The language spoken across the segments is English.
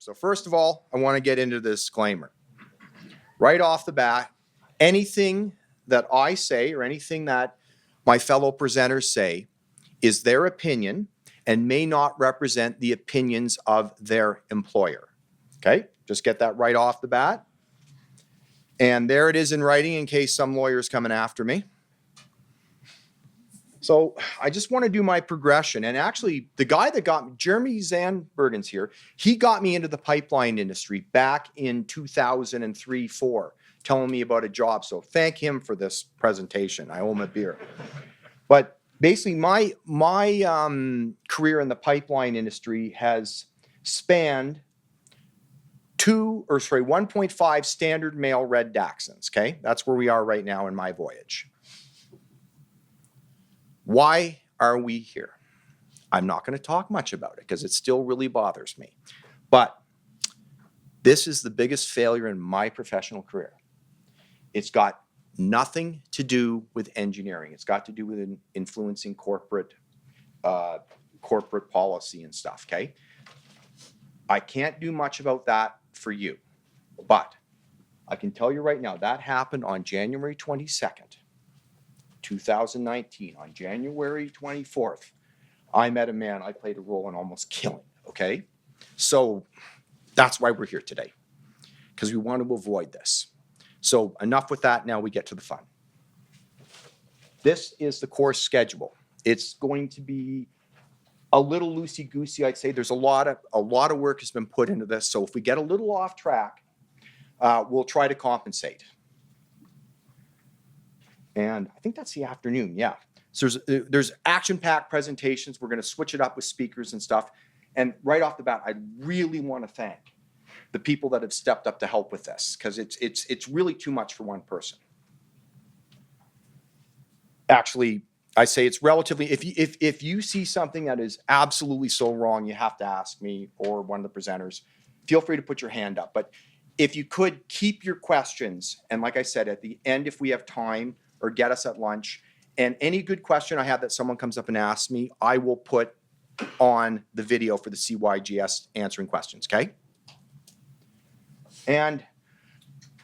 so first of all, I want to get into the disclaimer. Right off the bat, anything that I say or anything that my fellow presenters say is their opinion and may not represent the opinions of their employer. Okay, just get that right off the bat. And there it is in writing in case some lawyer's coming after me. So I just want to do my progression. And actually, the guy that got me, Jeremy Zandbergen's here, he got me into the pipeline industry back in 2003-04, telling me about a job. So thank him for this presentation. I owe him a beer. But basically, my career in the pipeline industry has spanned 1.5 standard male red dachshunds, okay? That's where we are right now in my voyage. Why are we here? I'm not going to talk much about it because it still really bothers me. But this is the biggest failure in my professional career. It's got nothing to do with engineering. It's got to do with influencing corporate policy and stuff, okay? I can't do much about that for you, but I can tell you right now, that happened on January 22nd. 2019, on January 24th, I met a man I played a role in almost killing, okay? So that's why we're here today, because we want to avoid this. So enough with that, now we get to the fun. This is the course schedule. It's going to be a little loosey-goosey, I'd say. There's a lot of work has been put into this, so if we get a little off track, we'll try to compensate. And I think that's the afternoon, yeah. So there's action-packed presentations. We're going to switch it up with speakers and stuff. And right off the bat, I really want to thank the people that have stepped up to help with this, because it's really too much for one person. Actually, I say it's relatively, if you see something that is absolutely so wrong, you have to ask me or one of the presenters. Feel free to put your hand up. But if you could keep your questions, and like I said, at the end, if we have time, or get us at lunch. And any good question I have that someone comes up and asks me, I will put on the video for the CYGS answering questions, okay? And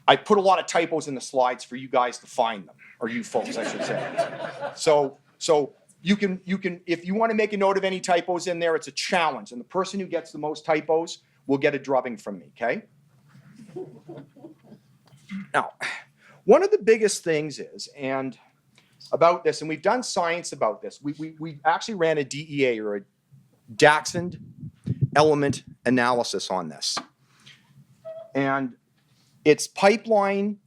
I put a lot of typos in the slides for you guys to find them, or you folks, I should say. So you can, if you want to make a note of any typos in there, it's a challenge. And the person who gets the most typos will get a drubbing from me, okay? Now, one of the biggest things is, and about this, and we've done science about this, we actually ran a DEA, or a Dachshund Element Analysis on this. And it's pipeline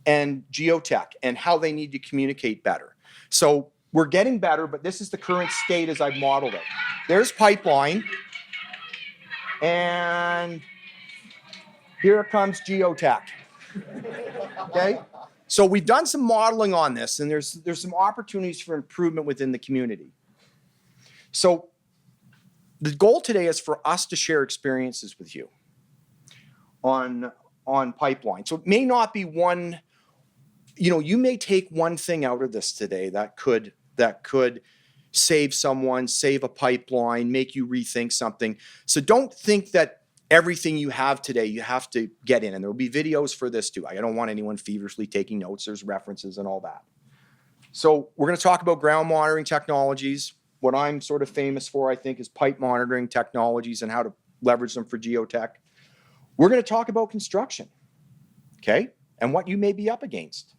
and geotech and how they need to communicate better. So we're getting better, but this is the current state as I've modeled it. There's pipeline, and here comes geotech, okay? So we've done some modeling on this, and there's some opportunities for improvement within the community. So the goal today is for us to share experiences with you on pipeline. So it may not be one, you may take one thing out of this today that could save someone, save a pipeline, make you rethink something. So don't think that everything you have today, you have to get in. And there will be videos for this too. I don't want anyone feverishly taking notes. There's references and all that. So we're going to talk about ground monitoring technologies. What I'm sort of famous for, I think, is pipe monitoring technologies and how to leverage them for geotech. We're going to talk about construction, okay? And what you may be up against.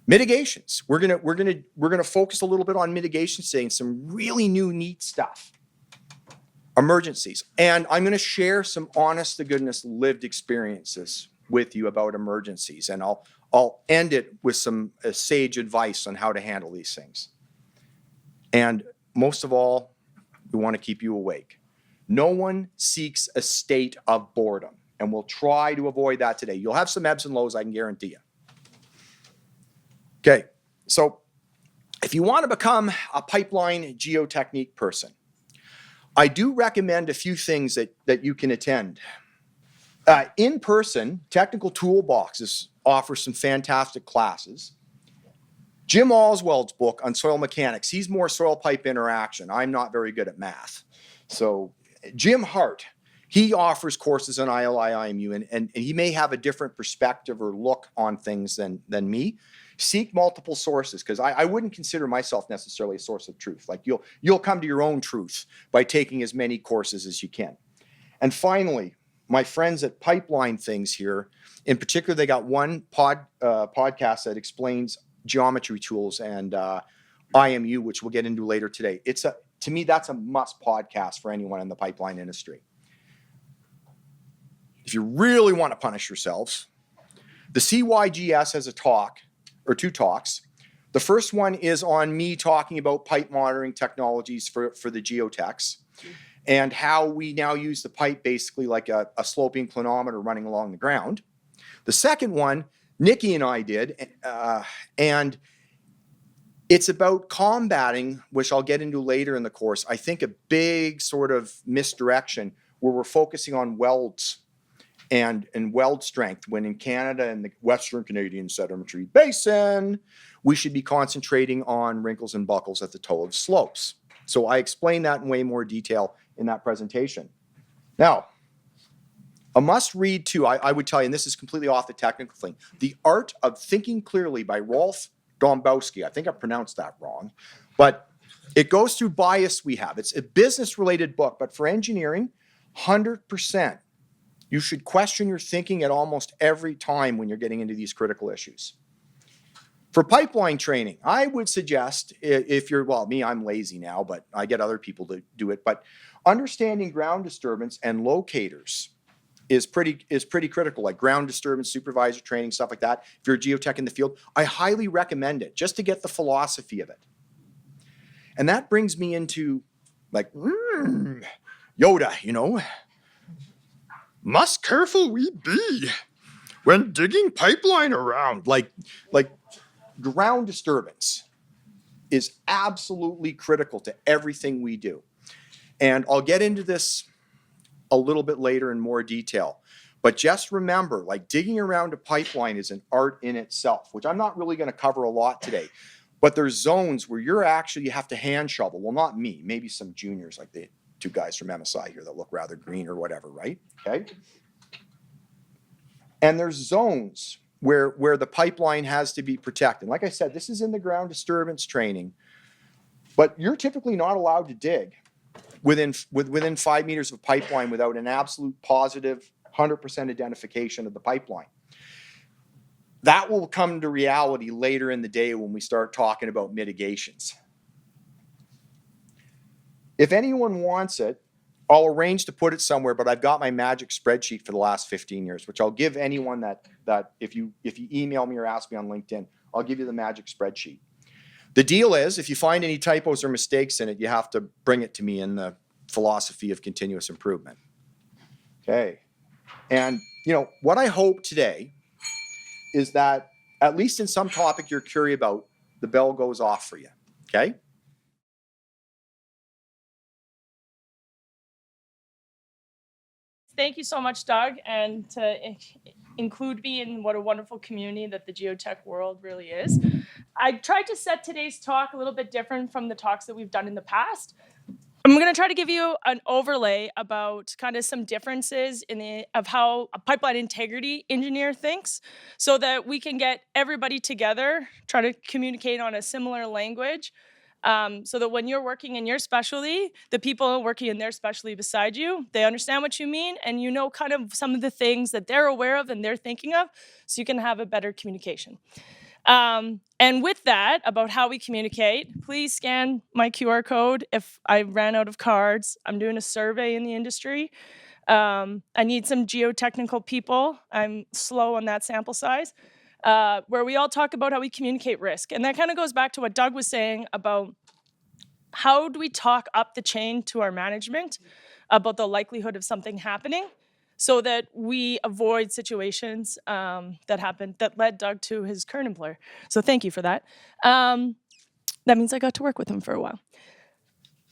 Mitigations. We're going to focus a little bit on mitigation today and some really new, neat stuff. Emergencies. And I'm going to share some honest to goodness lived experiences with you about emergencies. And I'll end it with some sage advice on how to handle these things. And most of all, we want to keep you awake. No one seeks a state of boredom, and we'll try to avoid that today. You'll have some ebbs and lows, I can guarantee you. Okay, so if you want to become a pipeline geotechnique person, I do recommend a few things that you can attend. In person, Technical Toolboxes offers some fantastic classes. Jim Oswald's book on soil mechanics, he's more soil pipe interaction. I'm not very good at math. So Jim Hart He offers courses on ILI, IMU, and he may have a different perspective or look on things than me. Seek multiple sources, because I wouldn't consider myself necessarily a source of truth. Like you'll come to your own truth by taking as many courses as you can. And finally, my friends at Pipeline Things here, in particular, they got one podcast that explains geometry tools and IMU, which we'll get into later today. To me, that's a must podcast for anyone in the pipeline industry. If you really want to punish yourselves, the CYGS has a talk, or two talks. The first one is on me talking about pipe monitoring technologies for the geotechs and how we now use the pipe basically like a sloping inclinometer running along the ground. The second one, Nikki and I did, and it's about combating, which I'll get into later in the course, I think a big sort of misdirection where we're focusing on welds and weld strength, when in Canada and the Western Canadian Sedimentary Basin, we should be concentrating on wrinkles and buckles at the toe of slopes. So I explain that in way more detail in that presentation. Now, a must read too, I would tell you, and this is completely off the technical thing, The Art of Thinking Clearly by Rolf Dombowski. I think I pronounced that wrong, but it goes through bias we have. It's a business related book, but for engineering, 100%. You should question your thinking at almost every time when you're getting into these critical issues. For pipeline training, I would suggest if you're, well, me, I'm lazy now, but I get other people to do it, but understanding ground disturbance and locators is pretty critical, like ground disturbance, supervisor training, stuff like that. If you're a geotech in the field, I highly recommend it just to get the philosophy of it. And that brings me into like, Yoda, you know, must careful we be when digging pipeline around. Like ground disturbance is absolutely critical to everything we do. And I'll get into this a little bit later in more detail. But just remember, like digging around a pipeline is an art in itself, which I'm not really going to cover a lot today. But there's zones where you have to hand shovel. Well, not me, maybe some juniors like the two guys from MSI here that look rather green or whatever, right? Okay. And there's zones where the pipeline has to be protected. Like I said, this is in the ground disturbance training, but you're typically not allowed to dig within 5 meters of pipeline without an absolute positive 100% identification of the pipeline. That will come to reality later in the day when we start talking about mitigations. If anyone wants it, I'll arrange to put it somewhere, but I've got my magic spreadsheet for the last 15 years, which I'll give anyone that if you email me or ask me on LinkedIn, I'll give you the magic spreadsheet. The deal is, if you find any typos or mistakes in it, you have to bring it to me in the philosophy of continuous improvement. Okay. And, you know, what I hope today is that at least in some topic you're curious about, the bell goes off for you. Okay. Thank you so much, Doug, and to include me in what a wonderful community that the geotech world really is. I tried to set today's talk a little bit different from the talks that we've done in the past. I'm going to try to give you an overlay about kind of some differences of how a pipeline integrity engineer thinks, so that we can get everybody together, try to communicate on a similar language, so that when you're working in your specialty, the people working in their specialty beside you, they understand what you mean, and you know kind of some of the things that they're aware of and they're thinking of, so you can have a better communication. And with that, about how we communicate, please scan my QR code if I ran out of cards. I'm doing a survey in the industry. I need some geotechnical people. I'm slow on that sample size. Where we all talk about how we communicate risk. And that kind of goes back to what Doug was saying about how do we talk up the chain to our management about the likelihood of something happening, so that we avoid situations that happened, that led Doug to his current employer. So thank you for that. That means I got to work with him for a while.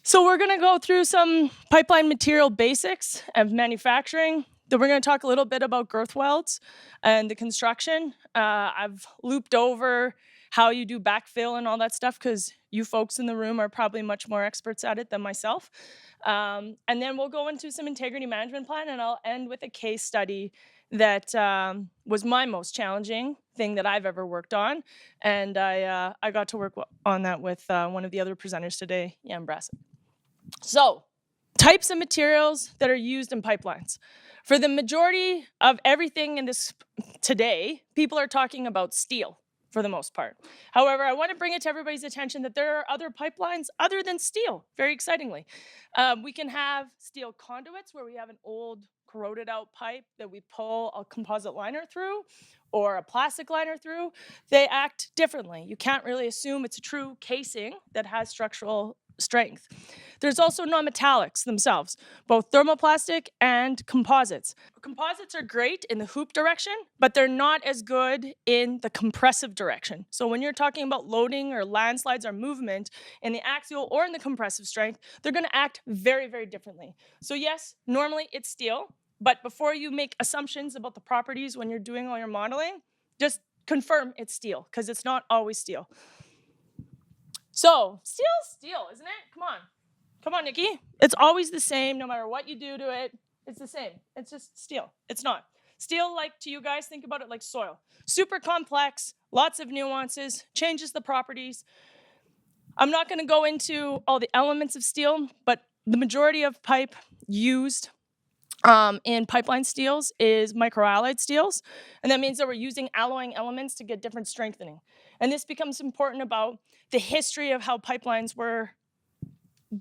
So we're gonna go through some pipeline material basics of manufacturing. Then we're gonna talk a little bit about girth welds and the construction. I've looped over how you do backfill and all that stuff, because you folks in the room are probably much more experts at it than myself. And then we'll go into some integrity management plan, and I'll end with a case study that was my most challenging thing that I've ever worked on. And I got to work on that with one of the other presenters today, Jan Brassic. So, types of materials that are used in pipelines. For the majority of everything in this today, people are talking about steel for the most part. However, I want to bring it to everybody's attention that there are other pipelines other than steel, very excitingly. We can have steel conduits where we have an old corroded out pipe that we pull a composite liner through or a plastic liner through. They act differently. You can't really assume it's a true casing that has structural strength. There's also non-metallics themselves, both thermoplastic and composites. Composites are great in the hoop direction, but they're not as good in the compressive direction. So when you're talking about loading or landslides or movement in the axial or in the compressive strength, they're going to act very, very differently. So yes, normally it's steel, but before you make assumptions about the properties when you're doing all your modeling, just confirm it's steel, because it's not always steel. So, steel's steel, isn't it? Come on. Come on, Nikki. It's always the same, no matter what you do to it. It's the same. It's just steel. It's not. Steel, like to you guys, think about it like soil. Super complex, lots of nuances, changes the properties. I'm not going to go into all the elements of steel, but the majority of pipe used in pipeline steels is microalloyed steels. And that means that we're using alloying elements to get different strengthening. And this becomes important about the history of how pipelines were,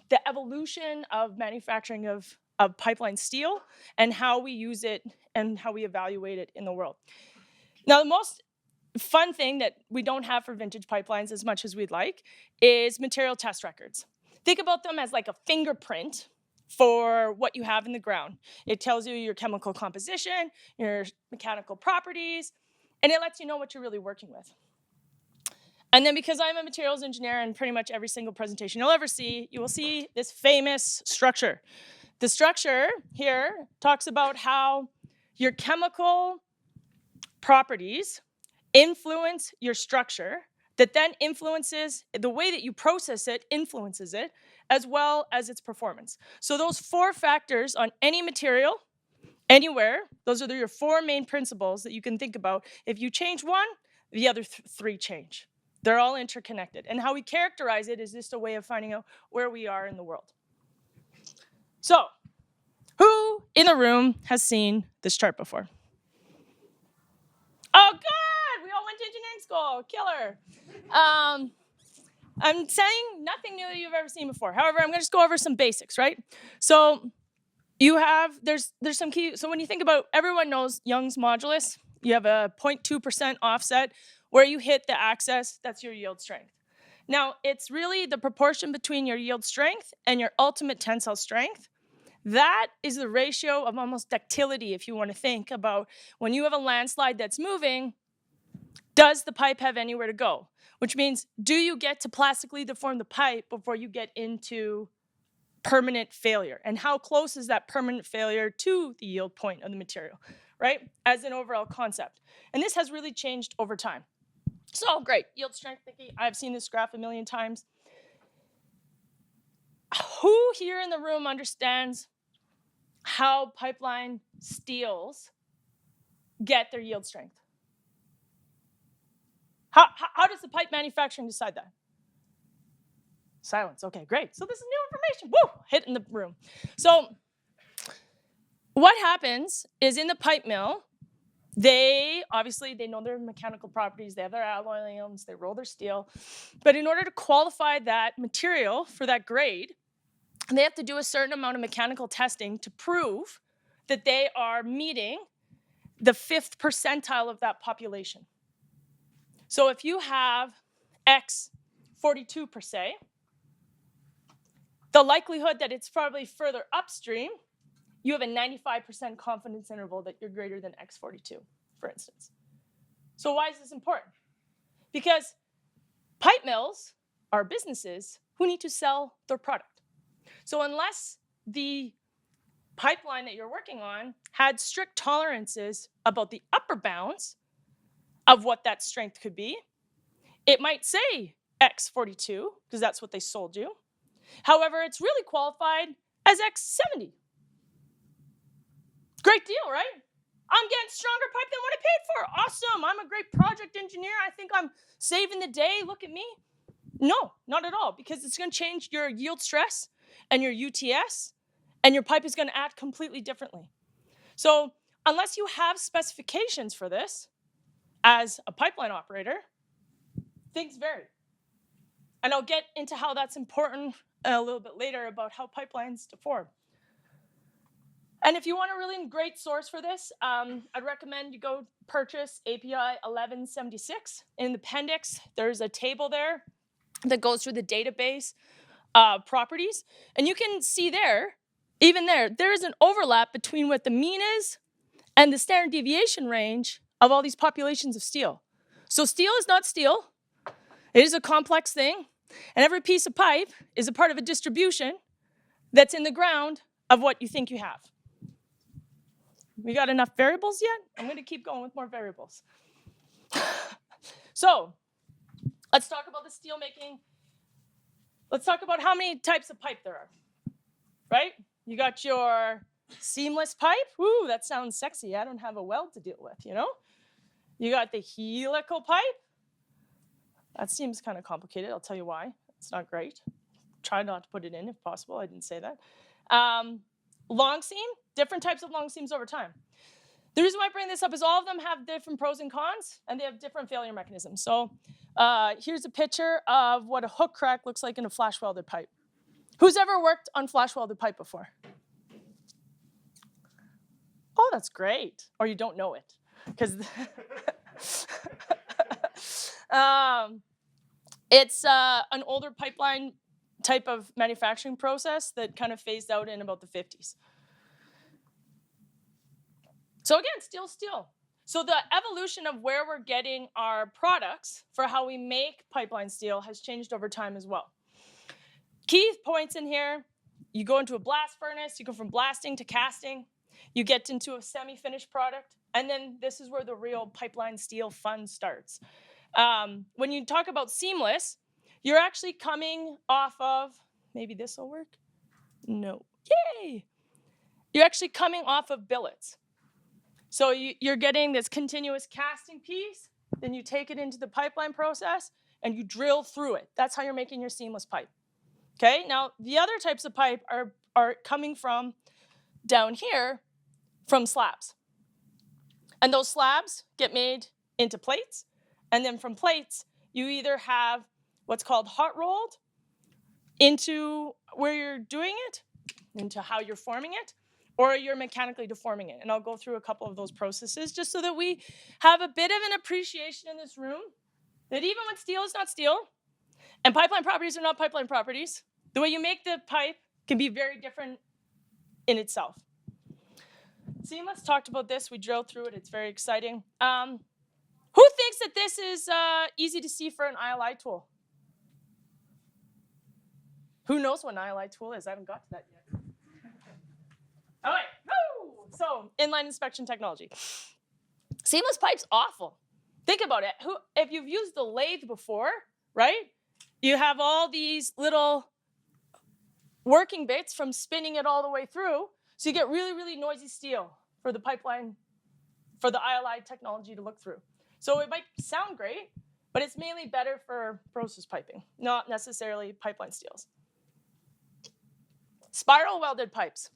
the evolution of manufacturing of pipeline steel, and how we use it and how we evaluate it in the world. Now, the most fun thing that we don't have for vintage pipelines as much as we'd like is material test records. Think about them as like a fingerprint for what you have in the ground. It tells you your chemical composition, your mechanical properties, and it lets you know what you're really working with. And then because I'm a materials engineer, and pretty much every single presentation you'll ever see, you will see this famous structure. The structure here talks about how your chemical properties influence your structure, that then influences the way that you process it, influences it, as well as its performance. So those 4 factors on any material, anywhere, those are your 4 main principles that you can think about. If you change one, the other 3 change. They're all interconnected. And how we characterize it is just a way of finding out where we are in the world. So, who in the room has seen this chart before? Oh, good! We all went to engineering school. Killer. I'm saying nothing new that you've ever seen before. However, I'm going to just go over some basics, right? So you have, there's some key, so when you think about, everyone knows Young's modulus. You have a 0.2% offset. Where you hit the axis, that's your yield strength. Now, it's really the proportion between your yield strength and your ultimate tensile strength. That is the ratio of almost ductility, if you want to think about when you have a landslide that's moving, does the pipe have anywhere to go? Which means, do you get to plastically deform the pipe before you get into permanent failure? And how close is that permanent failure to the yield point of the material, right? As an overall concept. And this has really changed over time. So great, yield strength, Nikki. I've seen this graph a million times. Who here in the room understands how pipeline steels get their yield strength? How does the pipe manufacturing decide that? Silence, okay, great. So this is new information, woo, hit in the room. So what happens is in the pipe mill, they know their mechanical properties, they have their alloy elements, they roll their steel. But in order to qualify that material for that grade, they have to do a certain amount of mechanical testing to prove that they are meeting the 5th percentile of that population. So if you have X42 per se, the likelihood that it's probably further upstream, you have a 95% confidence interval that you're greater than X42, for instance. So why is this important? Because pipe mills are businesses who need to sell their product. So unless the pipeline that you're working on had strict tolerances about the upper bounds of what that strength could be, It might say X42 because that's what they sold you. However, it's really qualified as X70. Great deal, right? I'm getting stronger pipe than what I paid for. Awesome. I'm a great project engineer. I think I'm saving the day. Look at me. No, not at all, because it's going to change your yield stress and your UTS, and your pipe is going to act completely differently. So unless you have specifications for this as a pipeline operator, things vary. And I'll get into how that's important a little bit later about how pipelines deform. And if you want a really great source for this, I'd recommend you go purchase API 1176. In the appendix, there's a table there that goes through the database properties. And you can see there, even there is an overlap between what the mean is and the standard deviation range of all these populations of steel. So steel is not steel. It is a complex thing. And every piece of pipe is a part of a distribution that's in the ground of what you think you have. We got enough variables yet? I'm going to keep going with more variables. So let's talk about the steel making. Let's talk about how many types of pipe there are, right? You got your seamless pipe. Woo, that sounds sexy. I don't have a weld to deal with, you know? You got the helical pipe. That seems kind of complicated. I'll tell you why. It's not great. Try not to put it in if possible. I didn't say that. Long seam, different types of long seams over time. The reason why I bring this up is all of them have different pros and cons, and they have different failure mechanisms. So here's a picture of what a hook crack looks like in a flash welded pipe. Who's ever worked on flash welded pipe before? Oh, that's great. Or you don't know it. Because it's an older pipeline type of manufacturing process that kind of phased out in about the 50s. So again, steel. So the evolution of where we're getting our products for how we make pipeline steel has changed over time as well. Key points in here, you go into a blast furnace, you go from blasting to casting, you get into a semi-finished product, and then this is where the real pipeline steel fun starts. When you talk about seamless, you're actually coming off of, maybe this will work? No. Yay! You're actually coming off of billets. So you're getting this continuous casting piece, then you take it into the pipeline process, and you drill through it. That's how you're making your seamless pipe. Okay, now the other types of pipe are coming from down here from slabs. And those slabs get made into plates, and then from plates, you either have what's called hot rolled into where you're doing it, into how you're forming it, or you're mechanically deforming it. And I'll go through a couple of those processes just so that we have a bit of an appreciation in this room that even when steel is not steel, and pipeline properties are not pipeline properties, the way you make the pipe can be very different in itself. Seamless talked about this. We drilled through it. It's very exciting. Who thinks that this is easy to see for an ILI tool? Who knows what an ILI tool is? I haven't got to that yet. All right. Woo! So inline inspection technology. Seamless pipe's awful. Think about it. If you've used the lathe before, right? You have all these little working bits from spinning it all the way through. So you get really, really noisy steel for the pipeline, for the ILI technology to look through. So it might sound great, but it's mainly better for process piping, not necessarily pipeline steels. Spiral welded pipes.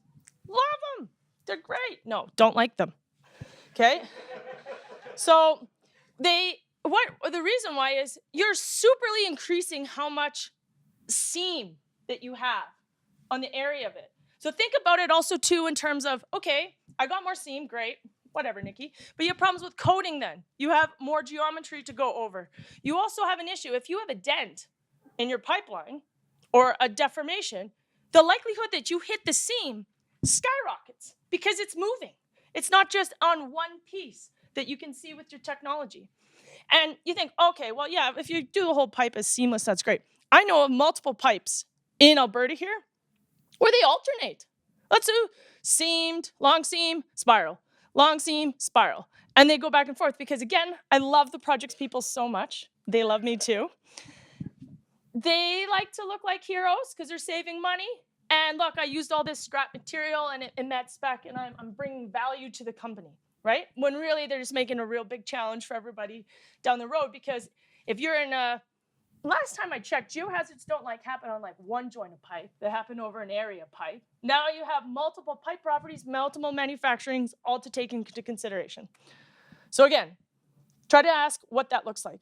Love them. They're great. No, don't like them. Okay? So the reason why is you're superly increasing how much seam that you have on the area of it. So think about it also too in terms of, okay, I got more seam, great, whatever, Nikki. But you have problems with coating then. You have more geometry to go over. You also have an issue. If you have a dent in your pipeline or a deformation, the likelihood that you hit the seam skyrockets because it's moving. It's not just on one piece that you can see with your technology. And you think, okay, well, yeah, if you do the whole pipe as seamless, that's great. I know of multiple pipes in Alberta here where they alternate. Let's do seamed, long seam, spiral, long seam, spiral. And they go back and forth because, again, I love the projects people so much They love me too. They like to look like heroes because they're saving money. And look, I used all this scrap material and it met spec, and I'm bringing value to the company, right? When really they're just making a real big challenge for everybody down the road. Because if you're in a, last time I checked, geohazards don't like happen on like one joint of pipe. They happen over an area of pipe. Now you have multiple pipe properties, multiple manufacturings, all to take into consideration. So again, try to ask what that looks like.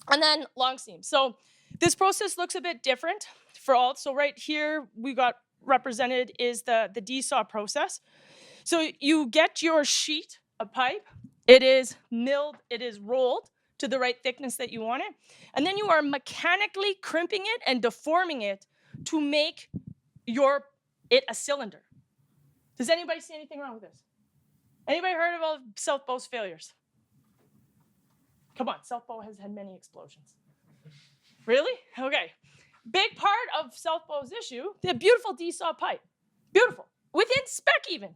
And then long seam. So this process looks a bit different for all. So right here we got represented is the D-saw process. So you get your sheet of pipe. It is milled, it is rolled to the right thickness that you want it. And then you are mechanically crimping it and deforming it to make it a cylinder. Does anybody see anything wrong with this? Anybody heard of all South Bow's failures? Come on, South Bow has had many explosions. Really? Okay. Big part of South Bow's issue, they have beautiful D-saw pipe. Beautiful. Within spec even.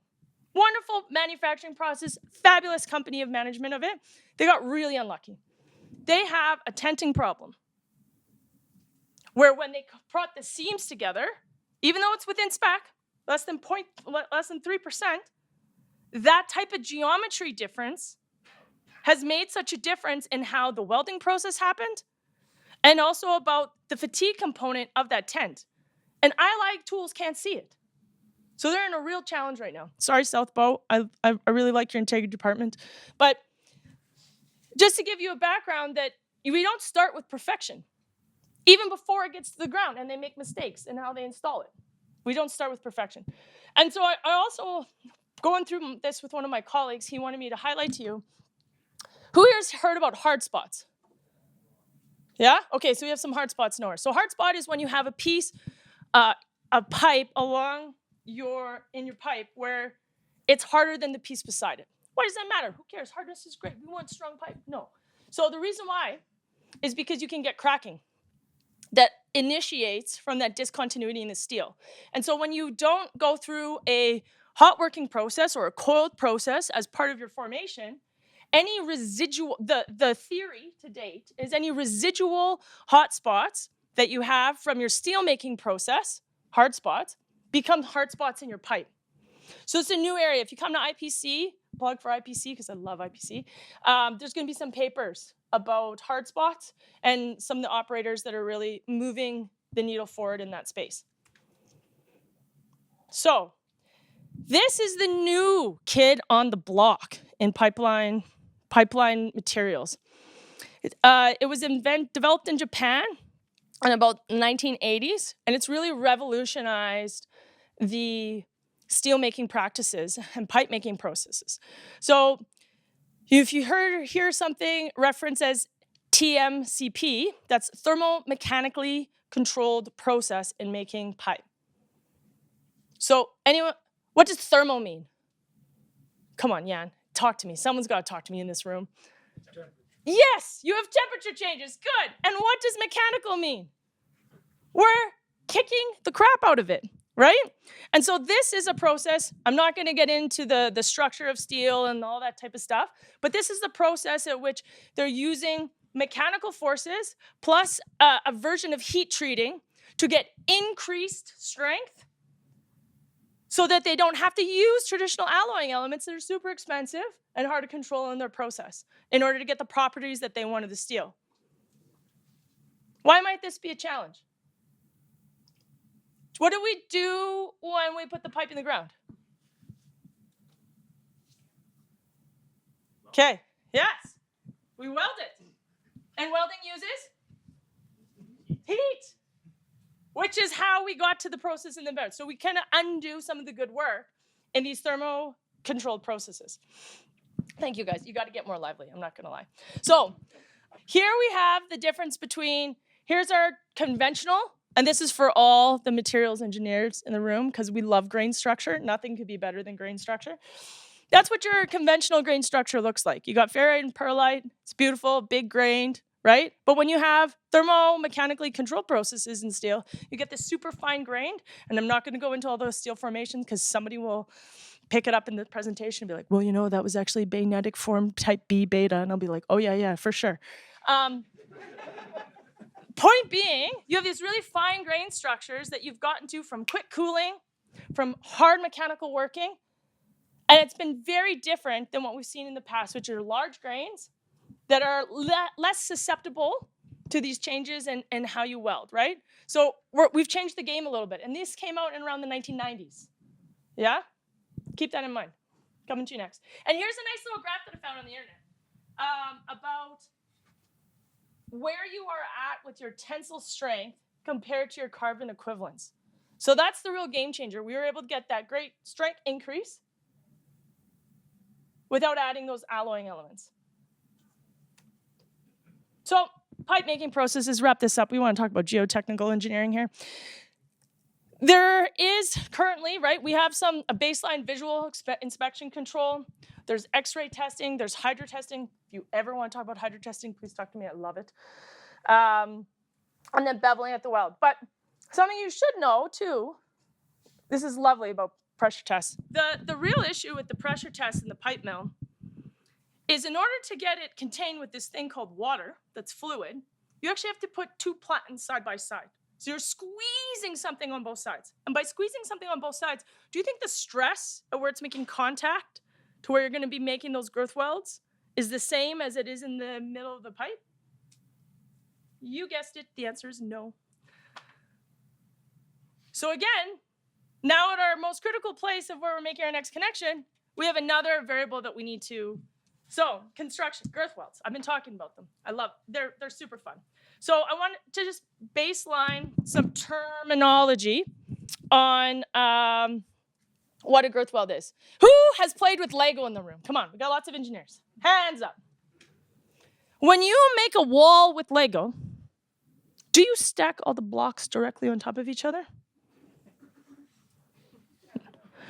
Wonderful manufacturing process, fabulous company of management of it. They got really unlucky. They have a tenting problem where when they brought the seams together, even though it's within spec, less than 3%, that type of geometry difference has made such a difference in how the welding process happened and also about the fatigue component of that tent. And I tools can't see it. So they're in a real challenge right now. Sorry, South Bow. I really like your integrity department. But just to give you a background that we don't start with perfection. Even before it gets to the ground and they make mistakes in how they install it. We don't start with perfection. And so I also, going through this with one of my colleagues, he wanted me to highlight to you, who here's heard about hard spots? Yeah? Okay, so we have some hard spots nowhere. So hard spot is when you have a piece of pipe in your pipe where it's harder than the piece beside it. Why does that matter? Who cares? Hardness is great. We want strong pipe. No. So the reason why is because you can get cracking that initiates from that discontinuity in the steel. And so when you don't go through a hot working process or a coiled process as part of your formation, any residual, the theory to date is any residual hot spots that you have from your steel making process, hard spots, become hard spots in your pipe. So it's a new area. If you come to IPC, plug for IPC because I love IPC, there's going to be some papers about hard spots and some of the operators that are really moving the needle forward in that space. So this is the new kid on the block in pipeline materials. It was developed in Japan in about 1980s, and it's really revolutionized the steel making practices and pipe making processes. So if you hear something referenced as TMCP, that's thermomechanically controlled process in making pipe. So anyone, what does thermo mean? Come on, Jan, talk to me. Someone's got to talk to me in this room. Yes, you have temperature changes. Good. And what does mechanical mean? We're kicking the crap out of it, right? And so this is a process. I'm not going to get into the structure of steel and all that type of stuff, but this is the process at which they're using mechanical forces plus a version of heat treating to get increased strength so that they don't have to use traditional alloying elements that are super expensive and hard to control in their process in order to get the properties that they want of the steel. Why might this be a challenge? What do we do when we put the pipe in the ground? Okay, yes, we weld it. And welding uses heat, which is how we got to the process in the bed. So we kind of undo some of the good work in these thermo-controlled processes. Thank you, guys. You got to get more lively. I'm not going to lie. So here we have the difference between, here's our conventional, and this is for all the materials engineers in the room because we love grain structure. Nothing could be better than grain structure. That's what your conventional grain structure looks like. You got ferrite and perlite. It's beautiful, big grained, right? But when you have thermomechanically controlled processes in steel, you get this super fine grained. And I'm not going to go into all those steel formations because somebody will pick it up in the presentation and be like, well, you know, that was actually magnetic form type B beta. And I'll be like, oh, yeah, for sure. Point being, you have these really fine-grained structures that you've gotten to from quick cooling, from hard mechanical working, and it's been very different than what we've seen in the past, which are large grains that are less susceptible to these changes and how you weld, right? So we've changed the game a little bit, and this came out in around the 1990s. Yeah? Keep that in mind. Coming to you next. And here's a nice little graph that I found on the internet about where you are at with your tensile strength compared to your carbon equivalents. So that's the real game changer. We were able to get that great strength increase without adding those alloying elements. So pipe making processes, wrap this up. We want to talk about geotechnical engineering here. There is currently, right, we have a baseline visual inspection control. There's X-ray testing. There's hydro testing. If you ever want to talk about hydro testing, please talk to me. I love it. And then beveling at the weld. But something you should know, too, this is lovely about pressure tests. The real issue with the pressure test in the pipe mill is in order to get it contained with this thing called water that's fluid, you actually have to put two platens side by side. So you're squeezing something on both sides. And by squeezing something on both sides, do you think the stress of where it's making contact to where you're going to be making those girth welds is the same as it is in the middle of the pipe? You guessed it. The answer is no. So again, now at our most critical place of where we're making our next connection, we have another variable that we need to. So construction, girth welds. I've been talking about them. I love them. They're super fun. So I want to just baseline some terminology on what a girth weld is. Who has played with Lego in the room? Come on, we got lots of engineers. Hands up. When you make a wall with Lego, do you stack all the blocks directly on top of each other?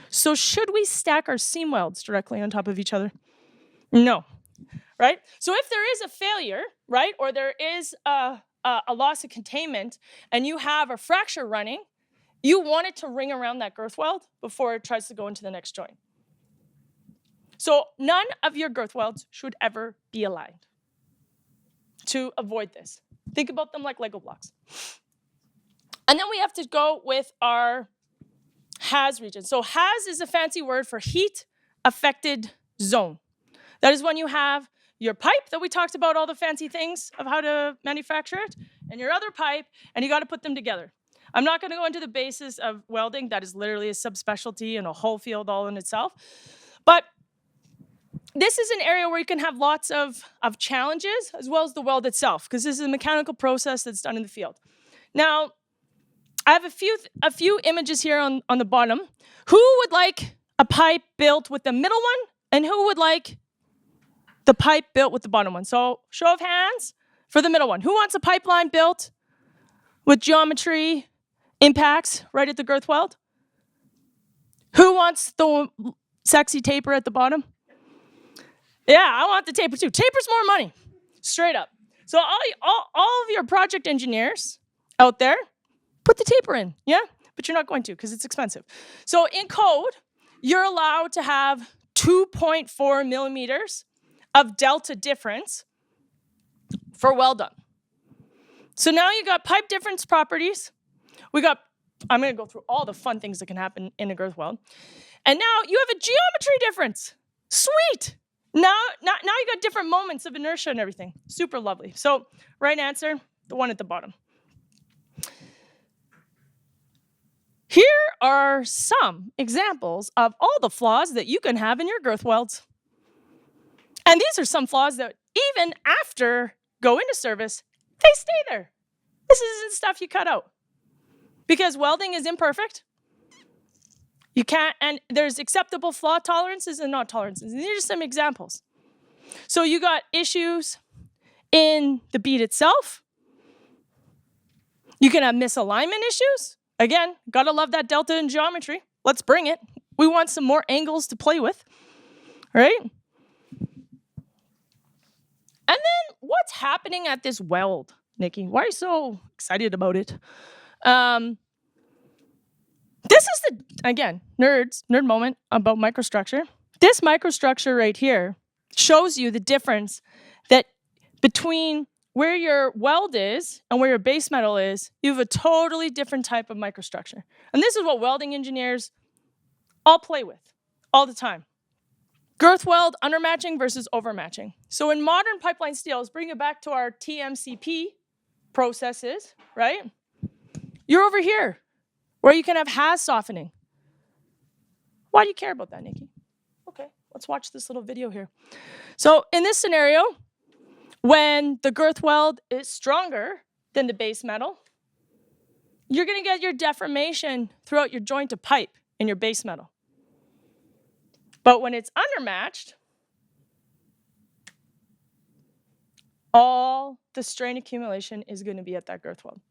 So should we stack our seam welds directly on top of each other? No, right? So if there is a failure, right, or there is a loss of containment and you have a fracture running, you want it to ring around that girth weld before it tries to go into the next joint. So none of your girth welds should ever be aligned to avoid this. Think about them like Lego blocks. And then we have to go with our HAZ region. So HAZ is a fancy word for heat affected zone. That is when you have your pipe that we talked about, all the fancy things of how to manufacture it, and your other pipe, and you got to put them together. I'm not going to go into the basis of welding. That is literally a subspecialty and a whole field all in itself. But this is an area where you can have lots of challenges as well as the weld itself, because this is a mechanical process that's done in the field. Now, I have a few images here on the bottom. Who would like a pipe built with the middle one, and who would like the pipe built with the bottom one? So show of hands for the middle one. Who wants a pipeline built with geometry impacts right at the girth weld? Who wants the sexy taper at the bottom? Yeah, I want the taper too. Taper's more money, straight up. So all of your project engineers out there, put the taper in, yeah? But you're not going to because it's expensive. So in code, you're allowed to have 2.4 millimeters of delta difference for weld done. So now you got pipe difference properties. I'm going to go through all the fun things that can happen in a girth weld. And now you have a geometry difference. Sweet. Now you got different moments of inertia and everything. Super lovely. So right answer, the one at the bottom. Here are some examples of all the flaws that you can have in your girth welds. And these are some flaws that even after go into service, they stay there. This isn't stuff you cut out. Because welding is imperfect. You can't, and there's acceptable flaw tolerances and not tolerances. And these are some examples. So you got issues in the bead itself. You can have misalignment issues. Again, gotta love that delta in geometry. Let's bring it. We want some more angles to play with, right? And then what's happening at this weld, Nikki? Why are you so excited about it? This is again, nerd moment about microstructure. This microstructure right here shows you the difference that between where your weld is and where your base metal is, you have a totally different type of microstructure. And this is what welding engineers all play with all the time. Girth weld undermatching versus overmatching. So in modern pipeline steels, bring it back to our TMCP processes, right? You're over here, where you can have Haz softening. Why do you care about that, Nikki? Okay, let's watch this little video here. So in this scenario, when the girth weld is stronger than the base metal, you're gonna get your deformation throughout your joint of pipe in your base metal. But when it's undermatched, all the strain accumulation is gonna be at that girth weld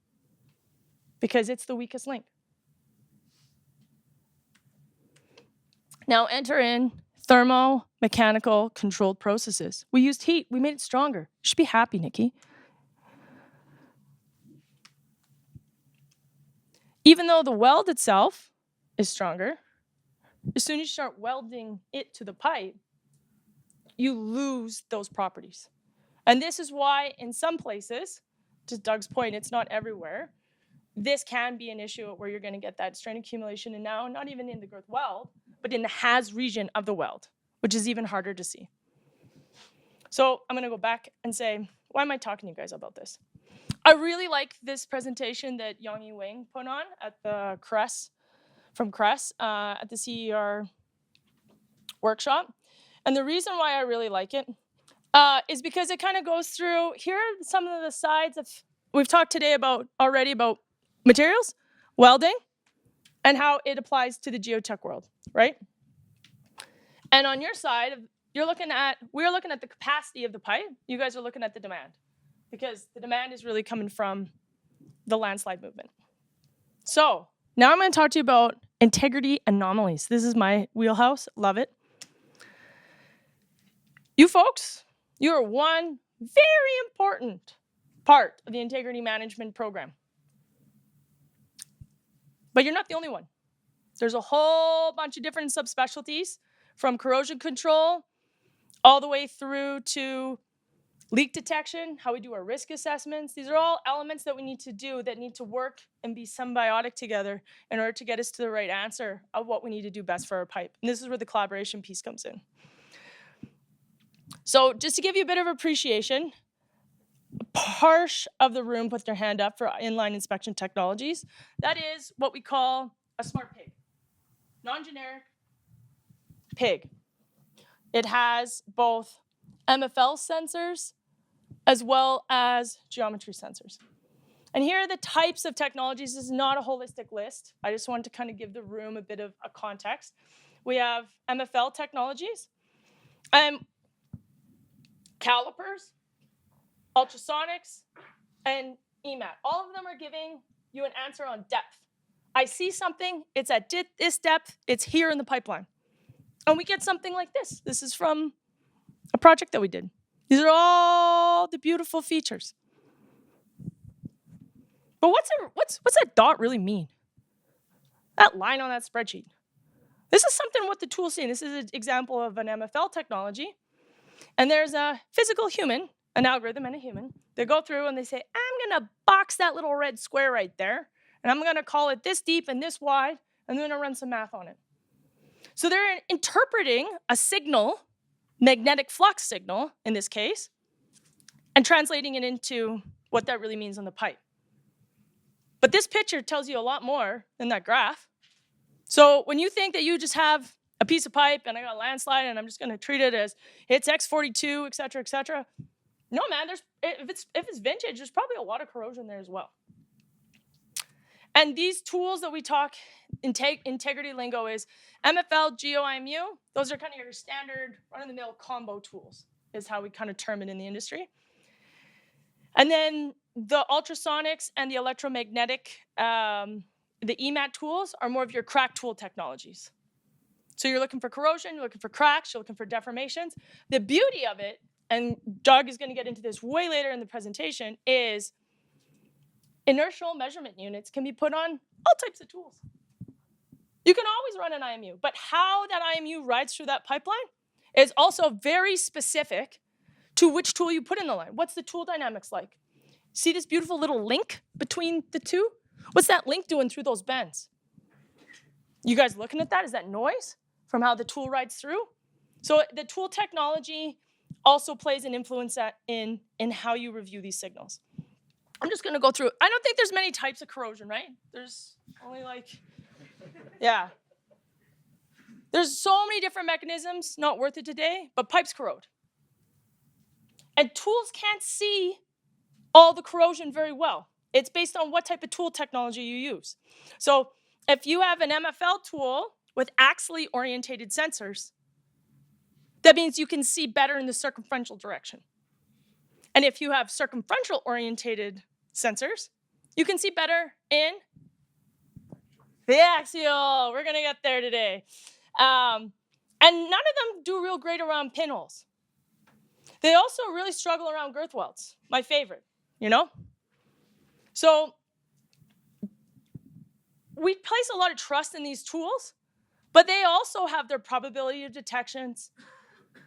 because it's the weakest link. Now enter in thermomechanical controlled processes. We used heat, we made it stronger. You should be happy, Nikki. Even though the weld itself is stronger, as soon as you start welding it to the pipe, you lose those properties. And this is why in some places, to Doug's point, it's not everywhere, this can be an issue where you're gonna get that strain accumulation, and now not even in the girth weld, but in the Haz region of the weld, which is even harder to see. So I'm gonna go back and say, why am I talking to you guys about this? I really like this presentation that Yongyi Wang put on at the CRESS, from CRESS at the CER workshop. And the reason why I really like it is because it kind of goes through, here are some of the sides of, we've talked today already about materials, welding, and how it applies to the geotech world, right? And on your side, we're looking at the capacity of the pipe. You guys are looking at the demand, because the demand is really coming from the landslide movement. So now I'm going to talk to you about integrity anomalies. This is my wheelhouse. Love it. You folks, you are one very important part of the integrity management program. But you're not the only one. There's a whole bunch of different subspecialties, from corrosion control all the way through to leak detection, how we do our risk assessments. These are all elements that we need to do that need to work and be symbiotic together in order to get us to the right answer of what we need to do best for our pipe. And this is where the collaboration piece comes in. So just to give you a bit of appreciation, part of the room put their hand up for inline inspection technologies. That is what we call a smart pig, non-generic pig. It has both MFL sensors as well as geometry sensors. And here are the types of technologies. This is not a holistic list. I just wanted to kind of give the room a bit of a context. We have MFL technologies, calipers, ultrasonics, and EMAT. All of them are giving you an answer on depth. I see something, it's at this depth, it's here in the pipeline. And we get something like this. This is from a project that we did. These are all the beautiful features. But what's that dot really mean? That line on that spreadsheet. This is something what the tool's saying. This is an example of an MFL technology. And there's a physical human, an algorithm and a human. They go through and they say, I'm gonna box that little red square right there, and I'm gonna call it this deep and this wide, and I'm gonna run some math on it. So they're interpreting a signal, magnetic flux signal in this case, and translating it into what that really means on the pipe. But this picture tells you a lot more than that graph. So when you think that you just have a piece of pipe and I got a landslide and I'm just gonna treat it as it's X42, et cetera, no, man, if it's vintage, there's probably a lot of corrosion there as well. And these tools that we talk, integrity lingo is MFL, GeoIMU. Those are kind of your standard run-of-the-mill combo tools, is how we kind of term it in the industry. And then the ultrasonics and the electromagnetic, the EMAT tools are more of your crack tool technologies. So you're looking for corrosion, you're looking for cracks, you're looking for deformations. The beauty of it, and Doug is going to get into this way later in the presentation, is inertial measurement units can be put on all types of tools. You can always run an IMU, but how that IMU rides through that pipeline is also very specific to which tool you put in the line. What's the tool dynamics like? See this beautiful little link between the two? What's that link doing through those bends? You guys looking at that? Is that noise from how the tool rides through? So the tool technology also plays an influence in how you review these signals. I'm just gonna go through. I don't think there's many types of corrosion, right? There's only like, yeah. There's so many different mechanisms, not worth it today, but pipes corrode. And tools can't see all the corrosion very well. It's based on what type of tool technology you use. So if you have an MFL tool with axially orientated sensors, that means you can see better in the circumferential direction. And if you have circumferential orientated sensors, you can see better in the axial. We're gonna get there today. And none of them do real great around pinholes. They also really struggle around girth welds, my favorite, you know? So we place a lot of trust in these tools, but they also have their probability of detections,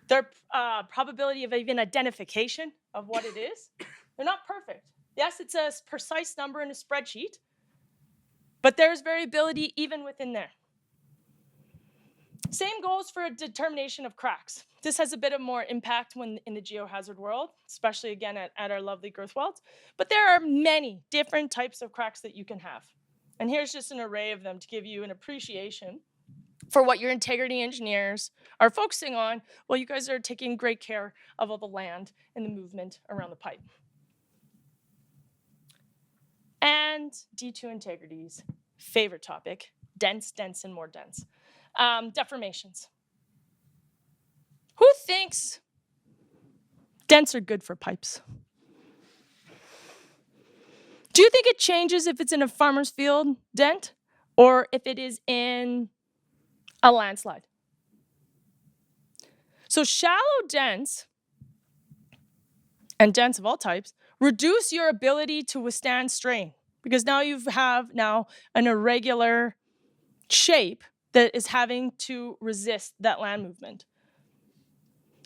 their probability of even identification of what it is. They're not perfect. Yes, it's a precise number in a spreadsheet, but there's variability even within there. Same goes for a determination of cracks. This has a bit of more impact when in the geohazard world, especially again at our lovely girth welds. But there are many different types of cracks that you can have. And here's just an array of them to give you an appreciation for what your integrity engineers are focusing on while you guys are taking great care of all the land and the movement around the pipe. And D2 integrity's favorite topic, dense, dense, and more dense. Deformations. Who thinks dents are good for pipes? Do you think it changes if it's in a farmer's field dent or if it is in a landslide? So shallow dents and dents of all types reduce your ability to withstand strain because now you have an irregular shape that is having to resist that land movement.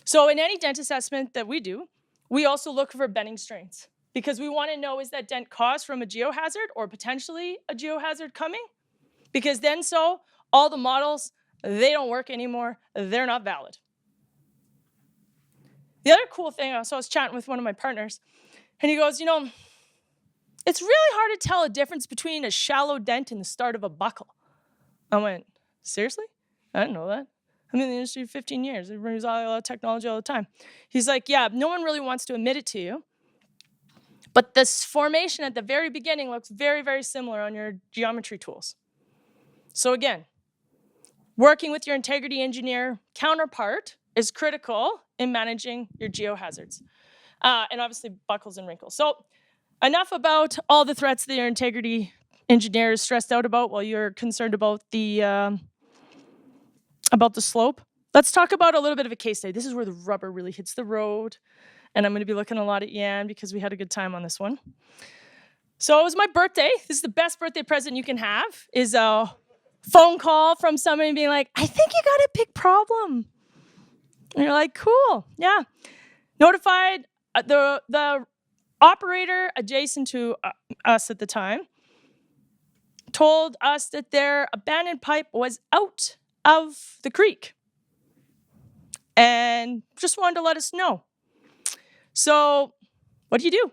So in any dent assessment that we do, we also look for bending strains because we want to know, is that dent caused from a geohazard or potentially a geohazard coming? Because then all the models, they don't work anymore. They're not valid. The other cool thing, so I was chatting with one of my partners, and he goes, it's really hard to tell a difference between a shallow dent and the start of a buckle. I went, seriously? I didn't know that. I'm in the industry 15 years. Everybody uses all that technology all the time. He's like, yeah, no one really wants to admit it to you. But this formation at the very beginning looks very, very similar on your geometry tools. So again, working with your integrity engineer counterpart is critical in managing your geohazards. And obviously buckles and wrinkles. So enough about all the threats that your integrity engineer is stressed out about while you're concerned about the slope. Let's talk about a little bit of a case study. This is where the rubber really hits the road. And I'm going to be looking a lot at Yan because we had a good time on this one. So it was my birthday. This is the best birthday present you can have, is a phone call from somebody being like, I think you got a big problem. And you're like, cool, yeah. Notified the operator adjacent to us at the time told us that their abandoned pipe was out of the creek and just wanted to let us know. So what do you do?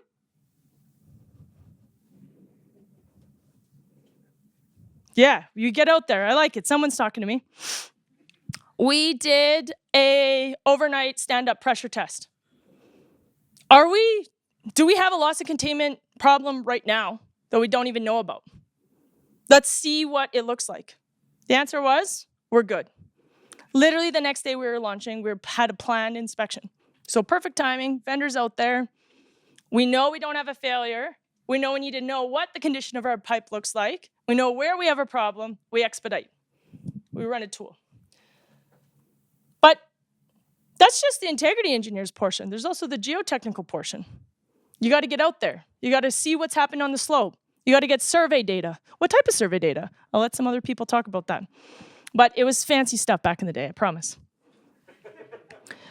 Yeah, you get out there. I like it. Someone's talking to me. We did a overnight stand-up pressure test. Do we have a loss of containment problem right now that we don't even know about? Let's see what it looks like. The answer was, we're good. Literally the next day we were launching, we had a planned inspection. So perfect timing, vendors out there. We know we don't have a failure. We know we need to know what the condition of our pipe looks like. We know where we have a problem. We expedite. We run a tool. But that's just the integrity engineer's portion. There's also the geotechnical portion. You got to get out there. You got to see what's happening on the slope. You got to get survey data. What type of survey data? I'll let some other people talk about that. But it was fancy stuff back in the day, I promise.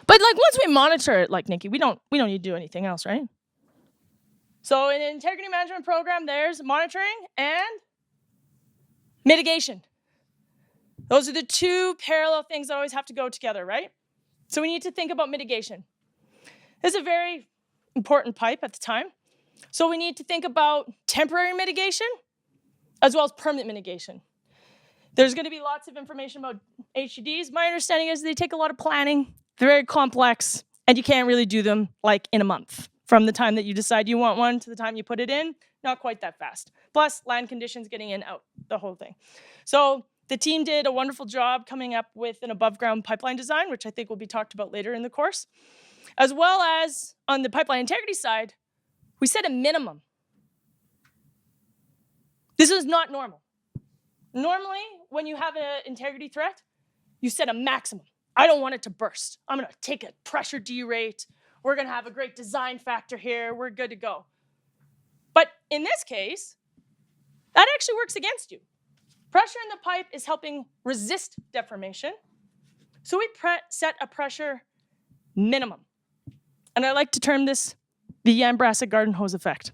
But like once we monitor it, like Nikki, we don't need to do anything else, right? So in an integrity management program, there's monitoring and mitigation. Those are the two parallel things that always have to go together, right? So we need to think about mitigation. This is a very important pipe at the time. So we need to think about temporary mitigation as well as permanent mitigation. There's going to be lots of information about HDDs. My understanding is they take a lot of planning. They're very complex, and you can't really do them like in a month. From the time that you decide you want one to the time you put it in, not quite that fast. Plus, land conditions getting in, out, the whole thing. So the team did a wonderful job coming up with an above-ground pipeline design, which I think will be talked about later in the course. As well as on the pipeline integrity side, we set a minimum. This is not normal. Normally, when you have an integrity threat, you set a maximum. I don't want it to burst. I'm gonna take a pressure derate. We're gonna have a great design factor here. We're good to go. But in this case, that actually works against you. Pressure in the pipe is helping resist deformation. So we set a pressure minimum. And I like to term this the Ambrassic garden hose effect.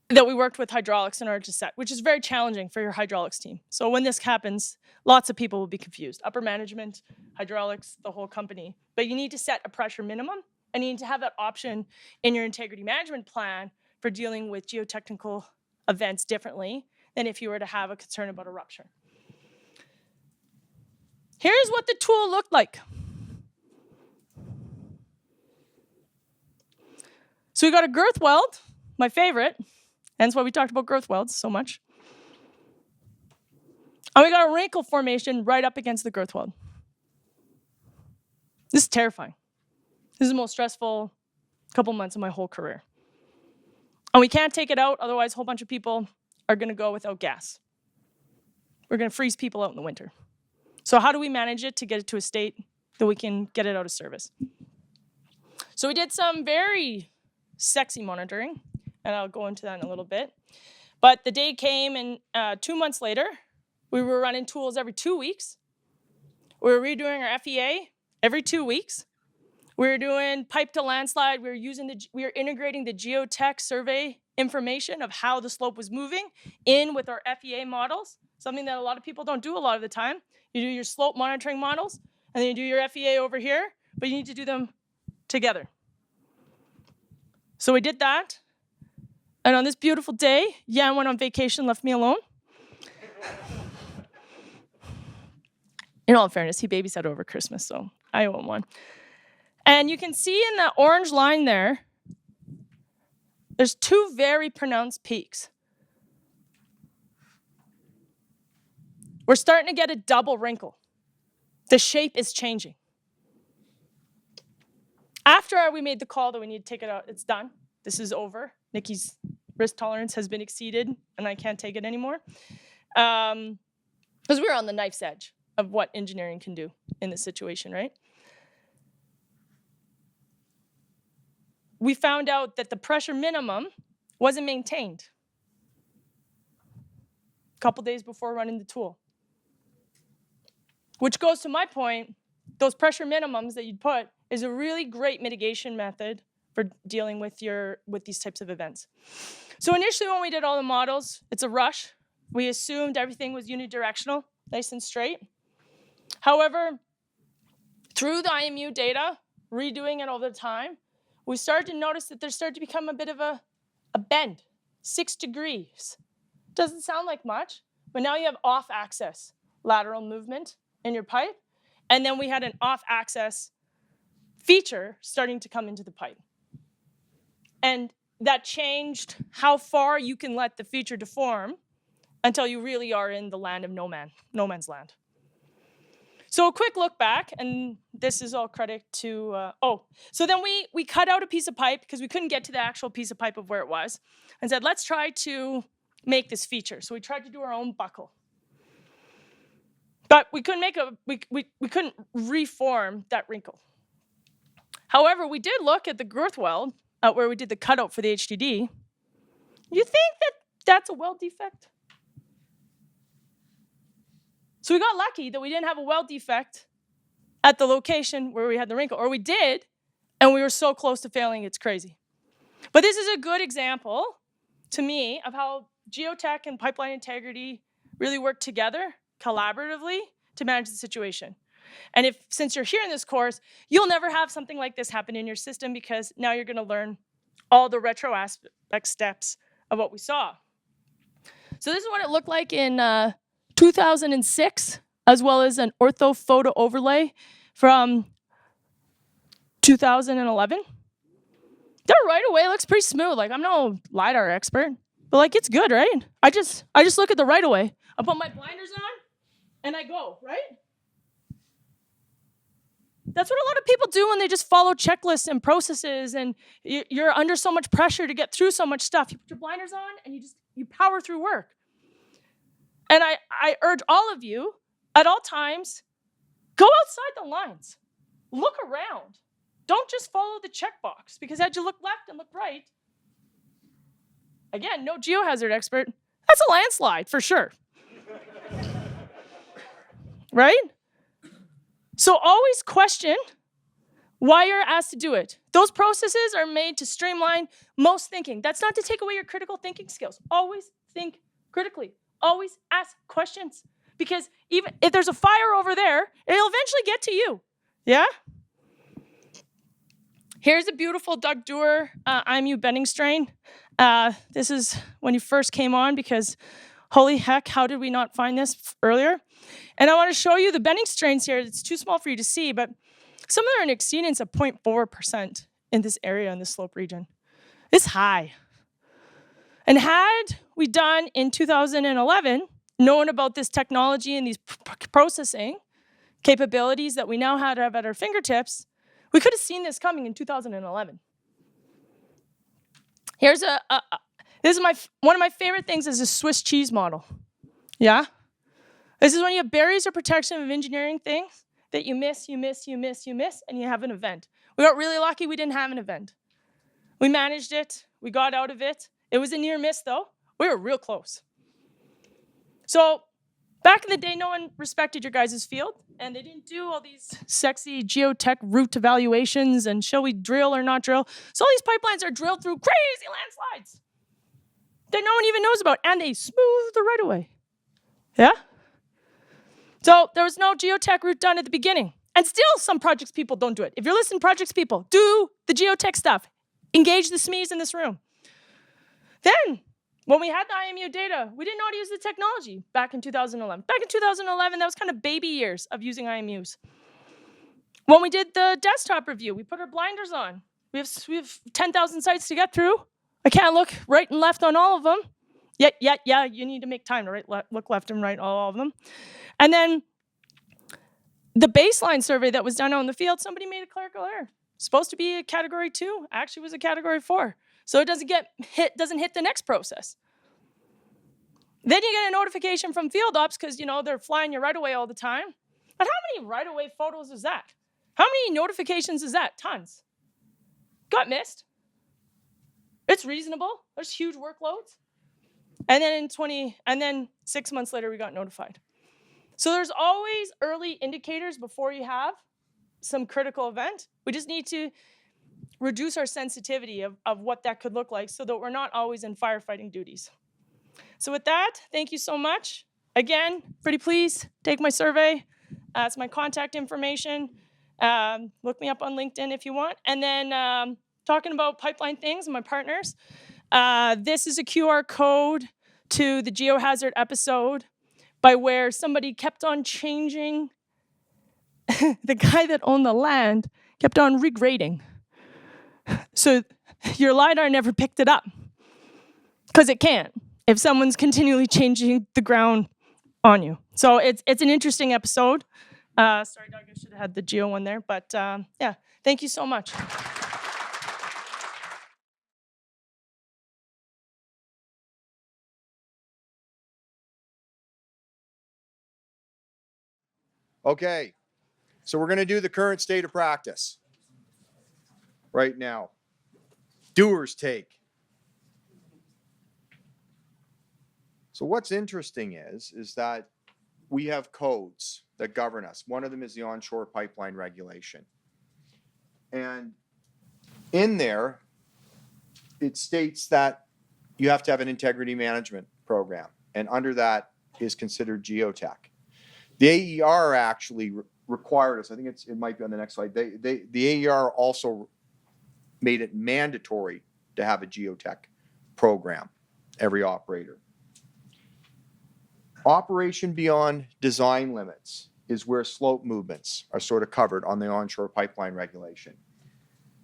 That we worked with hydraulics in order to set, which is very challenging for your hydraulics team. So when this happens, lots of people will be confused. Upper management, hydraulics, the whole company. But you need to set a pressure minimum, and you need to have that option in your integrity management plan for dealing with geotechnical events differently than if you were to have a concern about a rupture. Here's what the tool looked like. So we got a girth weld, my favorite. Hence why we talked about girth welds so much. And we got a wrinkle formation right up against the girth weld. This is terrifying. This is the most stressful couple months of my whole career. And we can't take it out, otherwise a whole bunch of people are gonna go without gas. We're gonna freeze people out in the winter. So how do we manage it to get it to a state that we can get it out of service? So we did some very sexy monitoring, and I'll go into that in a little bit. But the day came, and 2 months later, we were running tools every 2 weeks. We were redoing our FEA every 2 weeks. We were doing pipe to landslide. We were integrating the geotech survey information of how the slope was moving in with our FEA models, something that a lot of people don't do a lot of the time. You do your slope monitoring models, and then you do your FEA over here, but you need to do them together. So we did that. And on this beautiful day, Jan went on vacation, left me alone. In all fairness, he babysat over Christmas, so I owe him one. And you can see in that orange line there, there's two very pronounced peaks. We're starting to get a double wrinkle. The shape is changing. After we made the call that we need to take it out, it's done. This is over. Nikki's risk tolerance has been exceeded, and I can't take it anymore. Because we were on the knife's edge of what engineering can do in this situation, right? We found out that the pressure minimum wasn't maintained a couple days before running the tool. Which goes to my point, those pressure minimums that you'd put is a really great mitigation method for dealing with these types of events. So initially when we did all the models, it's a rush. We assumed everything was unidirectional, nice and straight. However, through the IMU data, redoing it all the time, we started to notice that there started to become a bit of a bend, 6 degrees. Doesn't sound like much, but now you have off-axis lateral movement in your pipe, and then we had an off-axis feature starting to come into the pipe. And that changed how far you can let the feature deform until you really are in the land of no man's land. So a quick look back, and this is all credit to, so then we cut out a piece of pipe because we couldn't get to the actual piece of pipe of where it was, and said, let's try to make this feature. So we tried to do our own buckle. But we couldn't we couldn't reform that wrinkle. However, we did look at the girth weld where we did the cutout for the HDD. You think that that's a weld defect? So we got lucky that we didn't have a weld defect at the location where we had the wrinkle, or we did, and we were so close to failing, it's crazy. But this is a good example, to me, of how geotech and pipeline integrity really work together collaboratively to manage the situation. And since you're here in this course, you'll never have something like this happen in your system, because now you're going to learn all the retro aspect steps of what we saw. So this is what it looked like in 2006, as well as an ortho photo overlay from 2011. That right away looks pretty smooth. Like, I'm no LiDAR expert, but like, it's good, right? I just look at the right away. I put my blinders on and I go, right? That's what a lot of people do when they just follow checklists and processes, and you're under so much pressure to get through so much stuff. You put your blinders on and you power through work. And I urge all of you at all times, go outside the lines. Look around. Don't just follow the checkbox, because as you look left and look right, again, no geohazard expert, that's a landslide for sure. Right? So always question why you're asked to do it. Those processes are made to streamline most thinking. That's not to take away your critical thinking skills. Always think critically. Always ask questions. Because even if there's a fire over there, it'll eventually get to you. Yeah? Here's a beautiful Doug Dewar IMU bending strain. This is when you first came on, because holy heck, how did we not find this earlier? And I want to show you the bending strains here. It's too small for you to see, but some of them are an exceedance of 0.4% in this area, in this slope region. It's high. And had we done in 2011, known about this technology and these processing capabilities that we now have at our fingertips, we could have seen this coming in 2011. Here's this is one of my favorite things is a Swiss cheese model. Yeah? This is when you have barriers of protection of engineering things that you miss, and you have an event. We got really lucky we didn't have an event. We managed it. We got out of it. It was a near miss, though. We were real close. So back in the day, no one respected your guys' field, and they didn't do all these sexy geotech route evaluations and shall we drill or not drill. So all these pipelines are drilled through crazy landslides that no one even knows about, and they smooth the right of way. Yeah? So there was no geotech route done at the beginning. And still some projects people don't do it. If you're listening, projects people, do the geotech stuff. Engage the SMEs in this room. Then, when we had the IMU data, we didn't know how to use the technology back in 2011. Back in 2011, that was kind of baby years of using IMUs. When we did the desktop review, we put our blinders on. We have 10,000 sites to get through. I can't look right and left on all of them. Yeah, you need to make time to look left and right on all of them. And then the baseline survey that was done out in the field, somebody made a clerical error. Supposed to be a category 2, actually was a category 4. So it doesn't hit the next process. Then you get a notification from field ops because they're flying you right away all the time. But how many right away photos is that? How many notifications is that? Tons. Got missed. It's reasonable. There's huge workloads. And then 6 months later we got notified. So there's always early indicators before you have some critical event. We just need to reduce our sensitivity of what that could look like so that we're not always in firefighting duties. So with that, thank you so much. Again, pretty please take my survey. It's my contact information. Look me up on LinkedIn if you want. And then talking about pipeline things and my partners, this is a QR code to the Geohazard episode by where somebody kept on changing. The guy that owned the land kept on regrading. So your LiDAR never picked it up because it can't if someone's continually changing the ground on you. So it's an interesting episode. Sorry, Doug, I should have had the Geo one there. But yeah, thank you so much. Okay, so we're going to do the current state of practice right now. Doer's take. So what's interesting is that we have codes. that govern us. One of them is the onshore pipeline regulation. And in there, it states that you have to have an integrity management program. And under that is considered geotech. The AER actually required us, I think it might be on the next slide, the AER also made it mandatory to have a geotech program, every operator. Operation beyond design limits is where slope movements are sort of covered on the onshore pipeline regulation,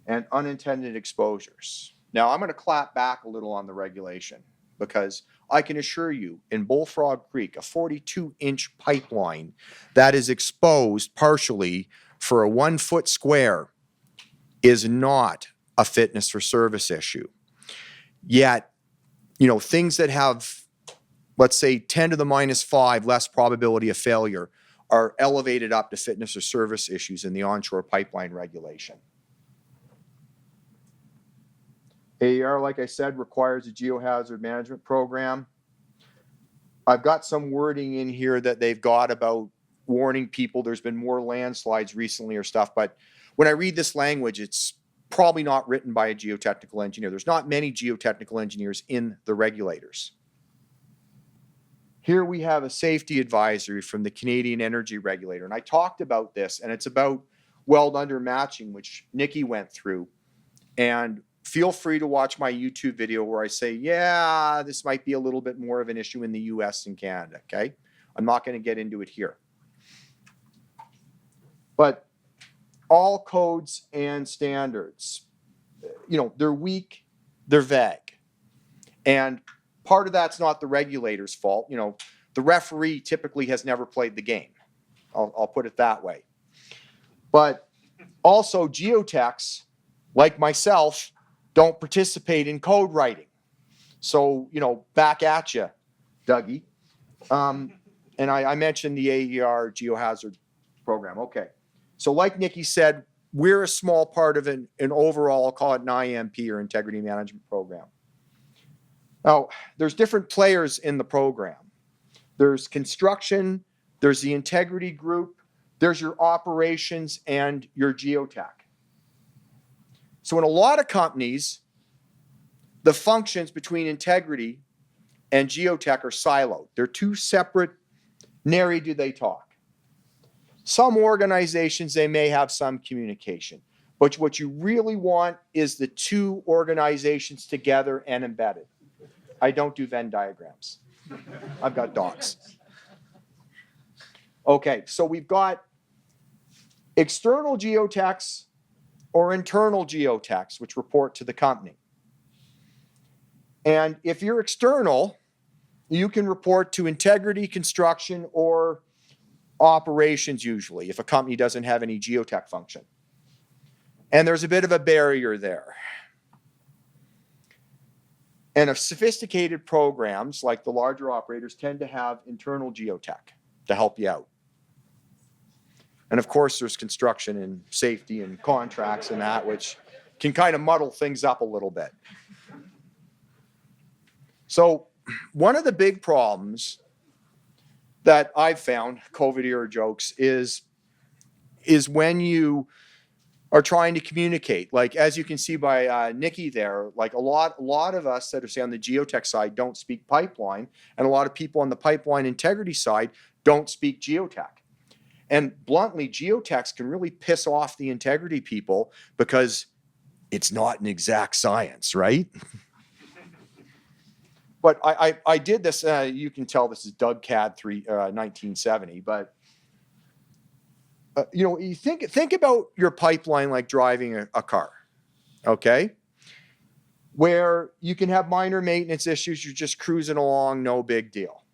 and unintended exposures. Now I'm going to clap back a little on the regulation, because I can assure you in Bullfrog Creek, a 42-inch pipeline that is exposed partially for a 1 foot square is not a fitness for service issue. Yet, you know, things that have, let's say 10 to the -5 less probability of failure are elevated up to fitness or service issues in the onshore pipeline regulation. AER, like I said, requires a geohazard management program. I've got some wording in here that they've got about warning people. There's been more landslides recently or stuff, but when I read this language, it's probably not written by a geotechnical engineer. There's not many geotechnical engineers in the regulators. Here we have a safety advisory from the Canadian Energy Regulator, and I talked about this, and it's about weld under matching, which Nikki went through. And feel free to watch my YouTube video where I say, yeah, this might be a little bit more of an issue in the US and Canada, okay? I'm not going to get into it here. But all codes and standards, you know, they're weak, they're vague. And part of that's not the regulator's fault. You know, the referee typically has never played the game. I'll put it that way. But also geotechs, like myself, don't participate in code writing. So, you know, back at you, Dougie. And I mentioned the AER Geohazard program. Okay. So like Nikki said, we're a small part of an overall, I'll call it an IMP or integrity management program. Now, there's different players in the program. There's construction, there's the integrity group, there's your operations, and your geotech. So in a lot of companies, the functions between integrity and geotech are siloed. They're two separate, nary do they talk. Some organizations, they may have some communication, but what you really want is the two organizations together and embedded. I don't do Venn diagrams. I've got docs. Okay, so we've got external geotechs or internal geotechs, which report to the company. And if you're external, you can report to integrity, construction, or operations usually, if a company doesn't have any geotech function. And there's a bit of a barrier there. And if sophisticated programs, like the larger operators, tend to have internal geotech to help you out. And of course, there's construction and safety and contracts and that, which can kind of muddle things up a little bit. So one of the big problems that I've found, COVID era jokes, is when you are trying to communicate. Like, as you can see by Nikki there, like a lot of us that are, say, on the geotech side don't speak pipeline, and a lot of people on the pipeline integrity side don't speak geotech. And bluntly, geotechs can really piss off the integrity people because it's not an exact science, right? But I did this, you can tell this is Doug CAD 1970, but you know, you think about your pipeline like driving a car, okay? Where you can have minor maintenance issues, you're just cruising along, no big deal.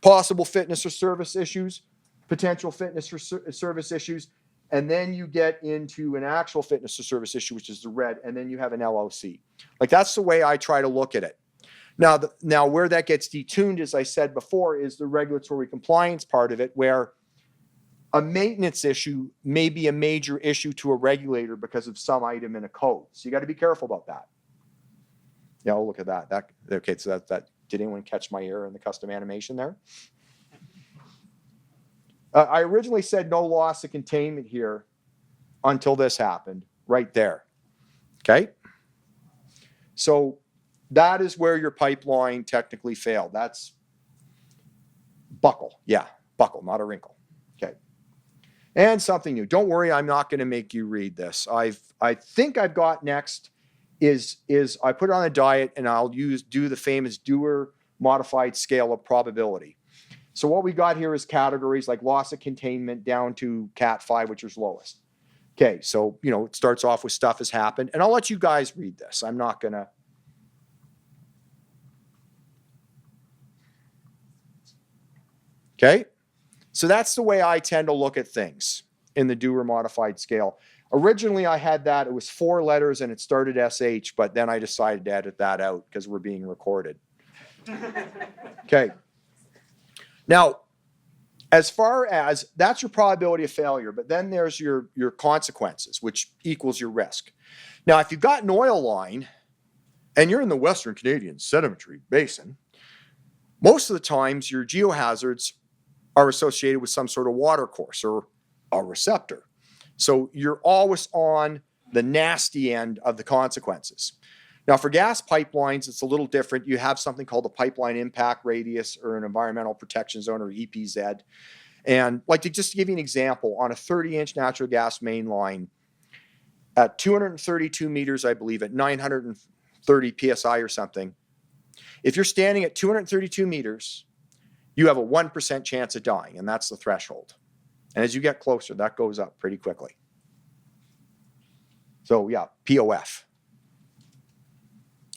Possible fitness or service issues, potential fitness or service issues, and then you get into an actual fitness or service issue, which is the red, and then you have an LOC. Like, that's the way I try to look at it. Now where that gets detuned, as I said before, is the regulatory compliance part of it, where a maintenance issue may be a major issue to a regulator because of some item in a code. So you got to be careful about that. Yeah, oh, look at that. Okay, so that did anyone catch my error in the custom animation there? I originally said no loss of containment here until this happened right there. Okay. So that is where your pipeline technically failed. That's buckle. Yeah, buckle, not a wrinkle. Okay. And something new. Don't worry, I'm not going to make you read this. I think I've got next is I put it on a diet and I'll do the famous Dewar modified scale of probability. So what we got here is categories like loss of containment down to Cat 5, which is lowest. Okay, so it starts off with stuff has happened, and I'll let you guys read this. I'm not gonna. Okay, so that's the way I tend to look at things in the Dewar modified scale. Originally, I had that. It was 4 letters and it started SH, but then I decided to edit that out because we're being recorded. Okay. Now, as far as that's your probability of failure, but then there's your consequences, which equals your risk. Now, if you've got an oil line and you're in the Western Canadian Sedimentary Basin, most of the times your geohazards are associated with some sort of water course or a receptor. So you're always on the nasty end of the consequences. Now, for gas pipelines, it's a little different. You have something called a pipeline impact radius or an environmental protection zone or EPZ. And just to give you an example, on a 30-inch natural gas main line at 232 meters, I believe, at 930 PSI or something, if you're standing at 232 meters, you have a 1% chance of dying, and that's the threshold. And as you get closer, that goes up pretty quickly. So yeah, POF.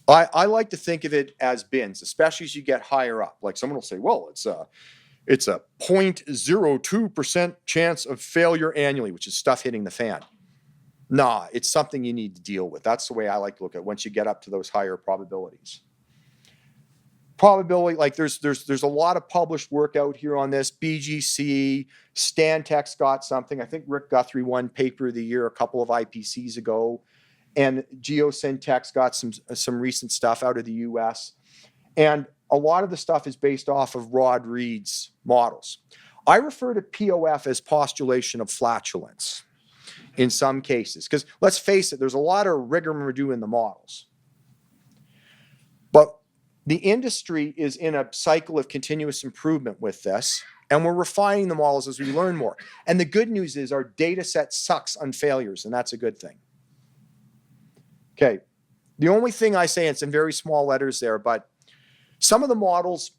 I like to think of it as bins, especially as you get higher up. Like someone will say, well, it's a 0.02% chance of failure annually, which is stuff hitting the fan. Nah, it's something you need to deal with. That's the way I like to look at it once you get up to those higher probabilities. Probability, like there's a lot of published work out here on this. BGC, Stantec's got something. I think Rick Guthrie won Paper of the Year a couple of IPCs ago. And geoscientists got some recent stuff out of the US. And a lot of the stuff is based off of Rod Reed's models. I refer to POF as postulation of flatulence in some cases, because let's face it, there's a lot of rigmarole in the models. But the industry is in a cycle of continuous improvement with this, and we're refining the models as we learn more. And the good news is our data set sucks on failures, and that's a good thing. Okay, the only thing I say, it's in very small letters there, but some of the models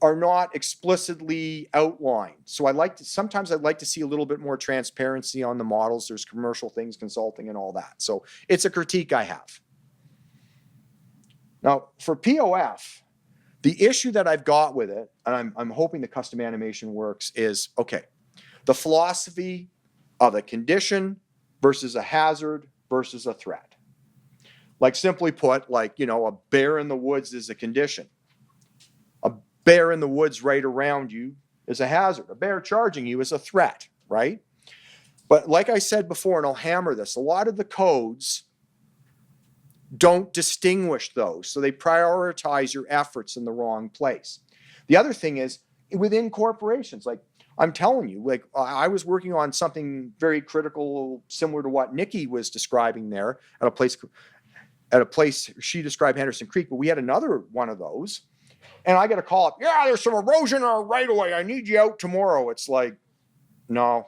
are not explicitly outlined. So sometimes I'd like to see a little bit more transparency on the models. There's commercial things, consulting and all that. So it's a critique I have. Now for POF, the issue that I've got with it, and I'm hoping the custom animation works, is, okay, the philosophy of a condition versus a hazard versus a threat. Like simply put, a bear in the woods is a condition. A bear in the woods right around you is a hazard. A bear charging you is a threat, right? But like I said before, and I'll hammer this, a lot of the codes don't distinguish those. So they prioritize your efforts in the wrong place. The other thing is within corporations, like I'm telling you, like I was working on something very critical, similar to what Nikki was describing there at a place she described Henderson Creek, but we had another one of those. And I get a call up, yeah, there's some erosion in our right away. I need you out tomorrow. It's like, no,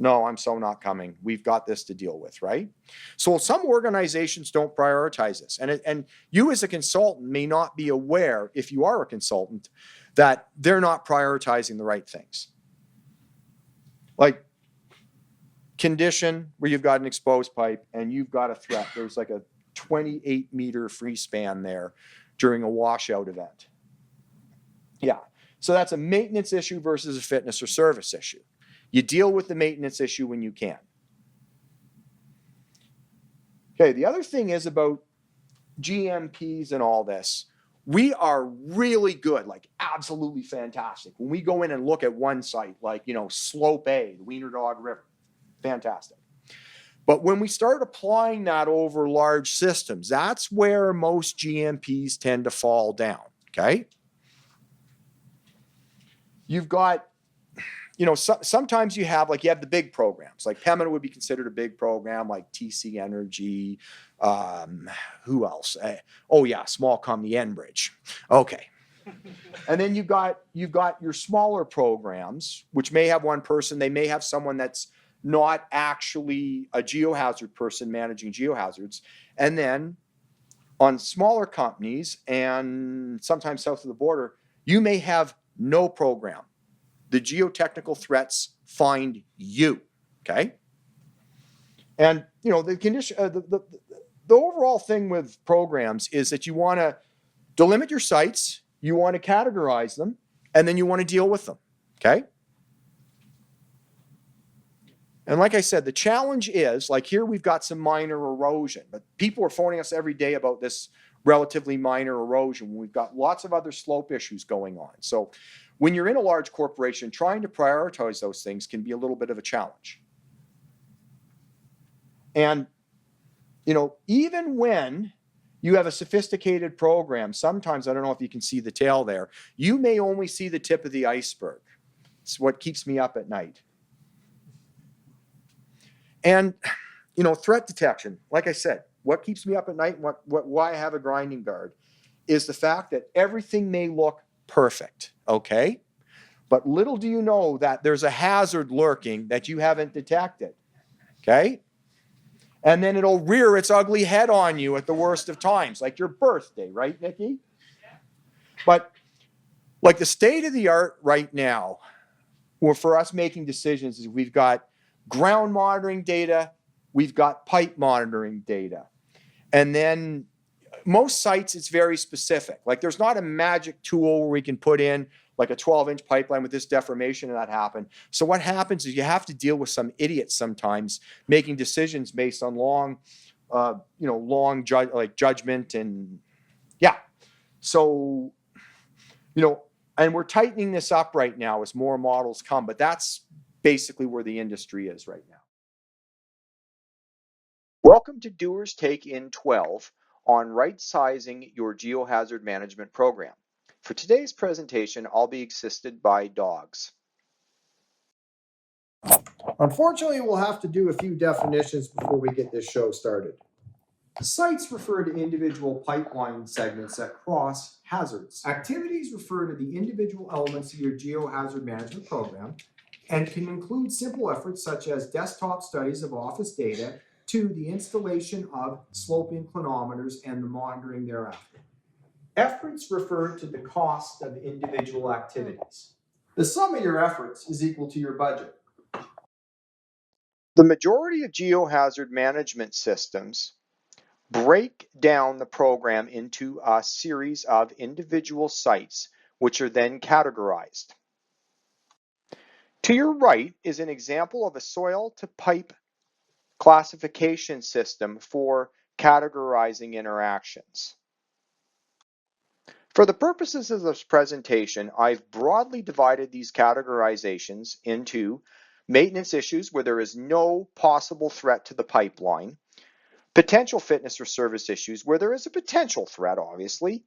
I'm so not coming. We've got this to deal with, right? So some organizations don't prioritize this. And you as a consultant may not be aware, if you are a consultant, that they're not prioritizing the right things. Like condition where you've got an exposed pipe and you've got a threat. There's like a 28-meter free span there during a washout event. Yeah, so that's a maintenance issue versus a fitness or service issue. You deal with the maintenance issue when you can. Okay, the other thing is about GMPs and all this. We are really good, like absolutely fantastic. When we go in and look at one site, like, Slope A, the Wiener Dog River, fantastic. But when we start applying that over large systems, that's where most GMPs tend to fall down, okay? You've got sometimes you have the big programs, like Pembina would be considered a big program, like TC Energy. Who else? Oh yeah, small company Enbridge. Okay. And then you've got your smaller programs, which may have one person. They may have someone that's not actually a geohazard person managing geohazards. And then on smaller companies and sometimes south of the border, you may have no program. The geotechnical threats find you, okay? And the condition, the overall thing with programs is that you want to delimit your sites, you want to categorize them, and then you want to deal with them, okay? And like I said, the challenge is, like here we've got some minor erosion, but people are phoning us every day about this relatively minor erosion. We've got lots of other slope issues going on. So when you're in a large corporation, trying to prioritize those things can be a little bit of a challenge. And, even when you have a sophisticated program, sometimes, I don't know if you can see the tail there, you may only see the tip of the iceberg. It's what keeps me up at night. And, threat detection, like I said, what keeps me up at night and why I have a grinding guard is the fact that everything may look perfect, okay? But little do you know that there's a hazard lurking that you haven't detected, okay? And then it'll rear its ugly head on you at the worst of times, like your birthday, right, Nikki? But like the state of the art right now, for us making decisions, is we've got ground monitoring data, we've got pipe monitoring data. And then most sites, it's very specific. Like there's not a magic tool where we can put in like a 12-inch pipeline with this deformation and that happen. So what happens is you have to deal with some idiots sometimes making decisions based on long judgment and yeah. So, and we're tightening this up right now as more models come, but that's basically where the industry is right now. Welcome to Doers Take in 12 on right-sizing your geohazard management program. For today's presentation, I'll be assisted by dogs. Unfortunately, we'll have to do a few definitions before we get this show started. Sites refer to individual pipeline segments that cross hazards. Activities refer to the individual elements of your geohazard management program and can include simple efforts such as desktop studies of office data to the installation of slope inclinometers and the monitoring thereafter. Efforts refer to the cost of individual activities. The sum of your efforts is equal to your budget. The majority of geohazard management systems break down the program into a series of individual sites, which are then categorized. To your right is an example of a soil to pipe classification system for categorizing interactions. For the purposes of this presentation, I've broadly divided these categorizations into maintenance issues where there is no possible threat to the pipeline, potential fitness for service issues where there is a potential threat, obviously,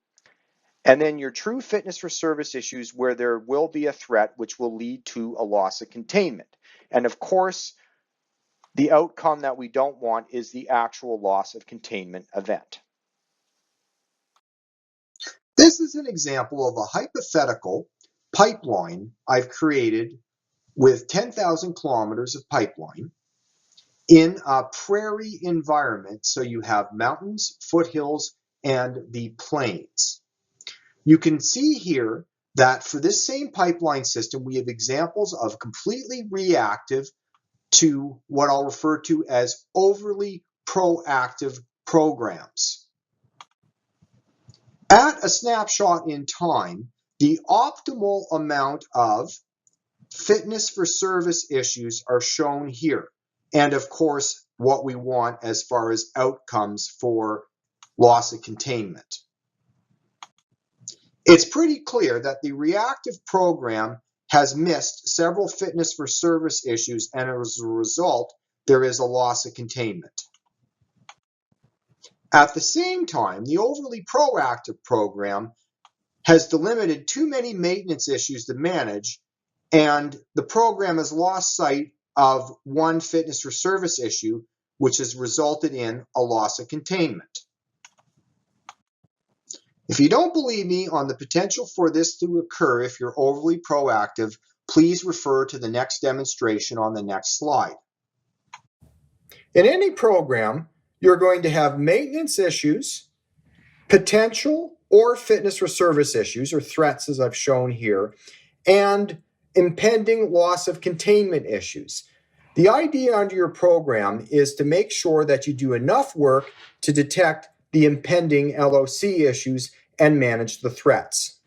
and then your true fitness for service issues where there will be a threat which will lead to a loss of containment. And of course, the outcome that we don't want is the actual loss of containment event. This is an example of a hypothetical pipeline I've created with 10,000 kilometers of pipeline in a prairie environment. So you have mountains, foothills, and the plains. You can see here that for this same pipeline system, we have examples of completely reactive to what I'll refer to as overly proactive programs. At a snapshot in time, the optimal amount of fitness for service issues are shown here. And of course, what we want as far as outcomes for loss of containment. It's pretty clear that the reactive program has missed several fitness for service issues, and as a result, there is a loss of containment. At the same time, the overly proactive program has delimited too many maintenance issues to manage and the program has lost sight of one fitness or service issue, which has resulted in a loss of containment. If you don't believe me on the potential for this to occur if you're overly proactive, please refer to the next demonstration on the next slide. In any program, you're going to have maintenance issues, potential or fitness or service issues or threats, as I've shown here, and impending loss of containment issues. The idea under your program is to make sure that you do enough work to detect the impending LOC issues and manage the threats.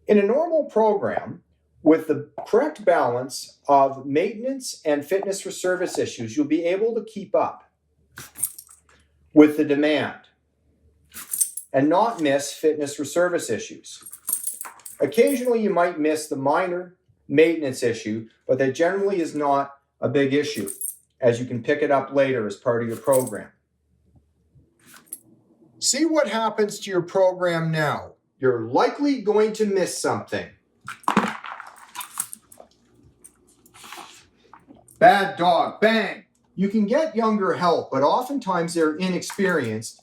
In a normal program, with the correct balance of maintenance and fitness for service issues, you'll be able to keep up with the demand and not miss fitness or service issues. Occasionally, you might miss the minor maintenance issue, but that generally is not a big issue, as you can pick it up later as part of your program. See what happens to your program now. You're likely going to miss something. Bad dog, bang! You can get younger help, but oftentimes they're inexperienced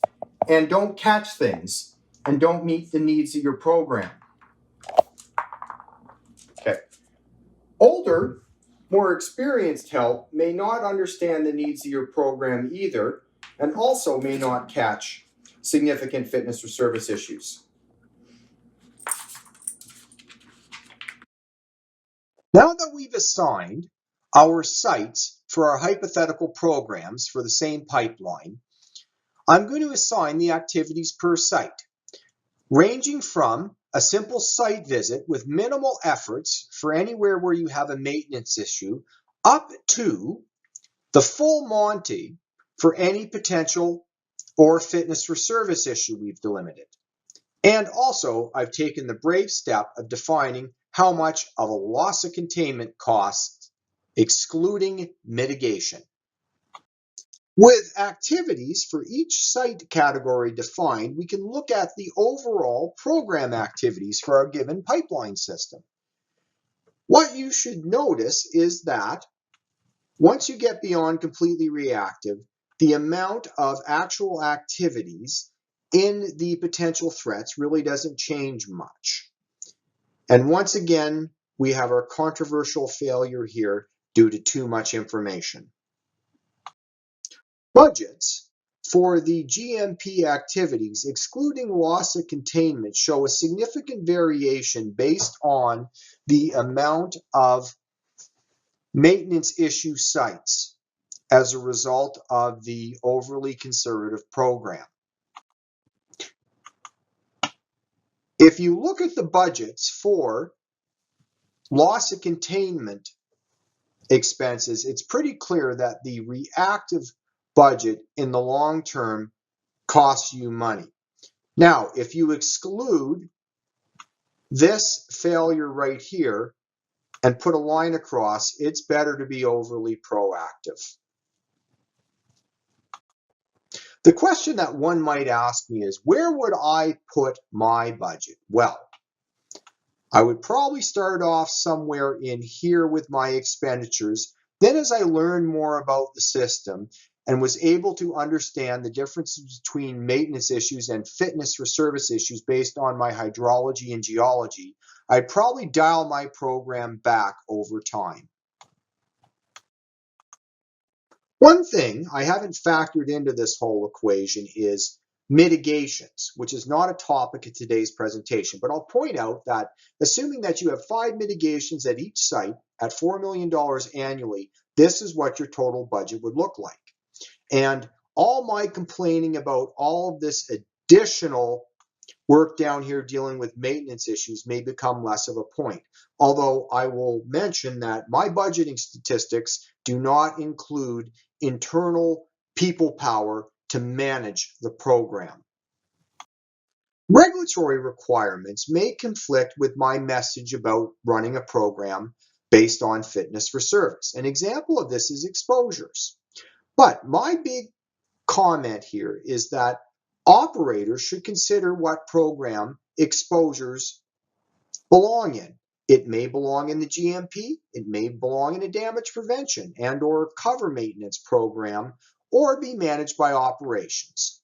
and don't catch things and don't meet the needs of your program. Okay. Older, more experienced help may not understand the needs of your program either, and also may not catch significant fitness or service issues. Now that we've assigned our sites for our hypothetical programs for the same pipeline, I'm going to assign the activities per site, ranging from a simple site visit with minimal efforts for anywhere where you have a maintenance issue, up to the full Monty for any potential or fitness for service issue we've delimited. And also, I've taken the brave step of defining how much of a loss of containment costs, excluding mitigation. With activities for each site category defined, we can look at the overall program activities for our given pipeline system. What you should notice is that once you get beyond completely reactive, the amount of actual activities in the potential threats really doesn't change much. And once again, we have our controversial failure here due to too much information. Budgets for the GMP activities, excluding loss of containment, show a significant variation based on the amount of maintenance issue sites as a result of the overly conservative program. If you look at the budgets for loss of containment expenses, it's pretty clear that the reactive budget in the long term costs you money. Now, if you exclude this failure right here and put a line across, it's better to be overly proactive. The question that one might ask me is, where would I put my budget? Well, I would probably start off somewhere in here with my expenditures. Then as I learned more about the system and was able to understand the differences between maintenance issues and fitness for service issues based on my hydrology and geology, I'd probably dial my program back over time. One thing I haven't factored into this whole equation is mitigations, which is not a topic in today's presentation, but I'll point out that assuming that you have 5 mitigations at each site at $4 million annually, this is what your total budget would look like. And all my complaining about all of this additional work down here dealing with maintenance issues may become less of a point. Although I will mention that my budgeting statistics do not include internal people power to manage the program. Regulatory requirements may conflict with my message about running a program based on fitness for service. An example of this is exposures. But my big comment here is that operators should consider what program exposures belong in. It may belong in the GMP, it may belong in a damage prevention and or cover maintenance program, or be managed by operations.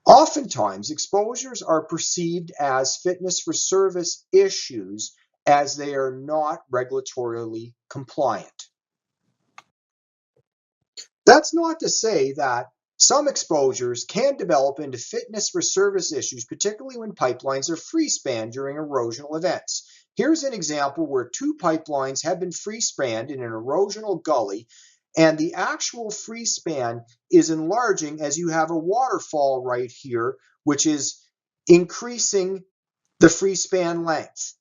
Oftentimes, exposures are perceived as fitness for service issues as they are not regulatorily compliant. That's not to say that some exposures can develop into fitness for service issues, particularly when pipelines are free-spanned during erosional events. Here's an example where two pipelines have been free-spanned in an erosional gully, and the actual free span is enlarging as you have a waterfall right here, which is increasing the free span length.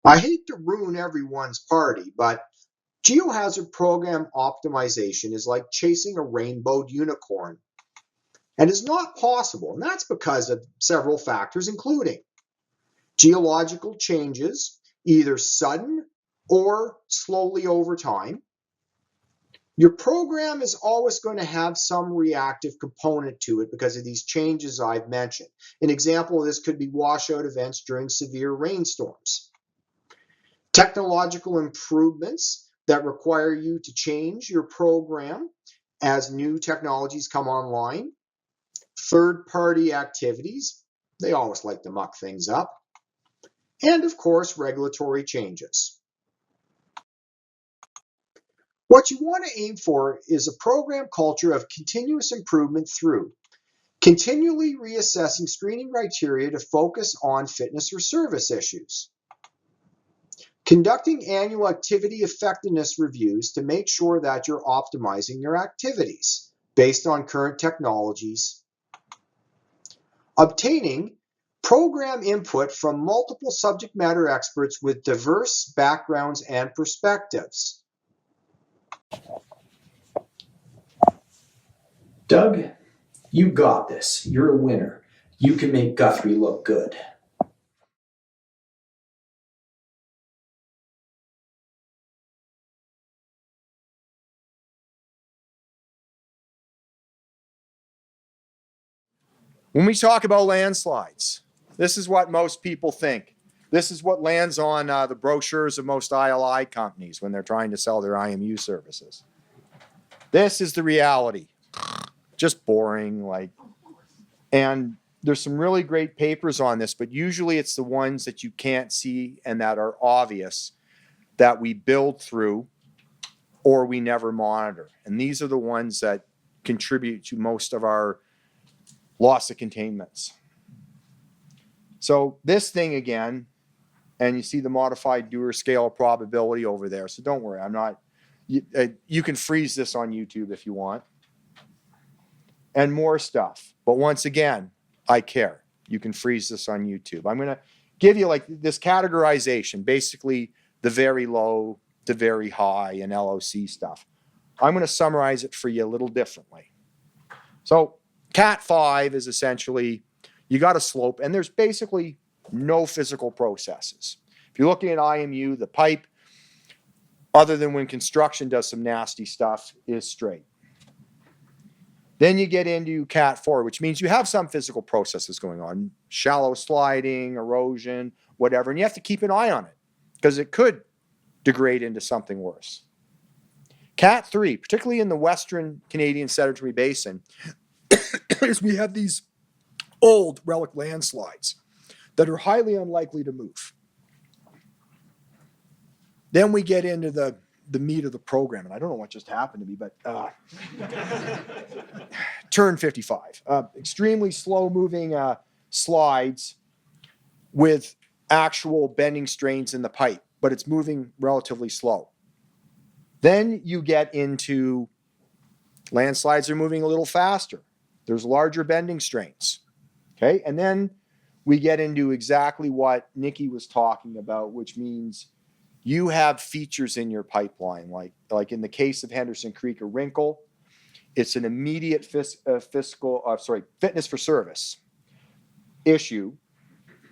I hate to ruin everyone's party, but Geohazard program optimization is like chasing a rainbowed unicorn and is not possible. And that's because of several factors, including geological changes, either sudden or slowly over time. Your program is always going to have some reactive component to it because of these changes I've mentioned. An example of this could be washout events during severe rainstorms. Technological improvements that require you to change your program as new technologies come online. Third-party activities, they always like to muck things up. And of course, regulatory changes. What you want to aim for is a program culture of continuous improvement through continually reassessing screening criteria to focus on fitness for service issues. Conducting annual activity effectiveness reviews to make sure that you're optimizing your activities based on current technologies. Obtaining program input from multiple subject matter experts with diverse backgrounds and perspectives. Doug, you got this. You're a winner. You can make Guthrie look good. When we talk about landslides, this is what most people think. This is what lands on the brochures of most ILI companies when they're trying to sell their IMU services. This is the reality. Just boring, and there's some really great papers on this, but usually it's the ones that you can't see and that are obvious that we build through or we never monitor. And these are the ones that contribute to most of our loss of containments. So this thing again, and you see the modified Dewar scale of probability over there. So don't worry, you can freeze this on YouTube if you want. And more stuff. But once again, I care. You can freeze this on YouTube. I'm going to give you this categorization, basically the very low, the very high, and LOC stuff. I'm going to summarize it for you a little differently. So Cat 5 is essentially, you got a slope, and there's basically no physical processes. If you're looking at IMU, the pipe, other than when construction does some nasty stuff, is straight. Then you get into Cat 4, which means you have some physical processes going on, shallow sliding, erosion, whatever, and you have to keep an eye on it because it could degrade into something worse. Cat 3, particularly in the Western Canadian Sedimentary Basin, is we have these old relic landslides that are highly unlikely to move. Then we get into the meat of the program, and I don't know what just happened to me, but turn 55. Extremely slow-moving slides with actual bending strains in the pipe, but it's moving relatively slow. Then you get into landslides are moving a little faster. There's larger bending strains. Okay, and then we get into exactly what Nikki was talking about, which means you have features in your pipeline, like in the case of Henderson Creek or Wrinkle, it's an immediate fitness for service issue,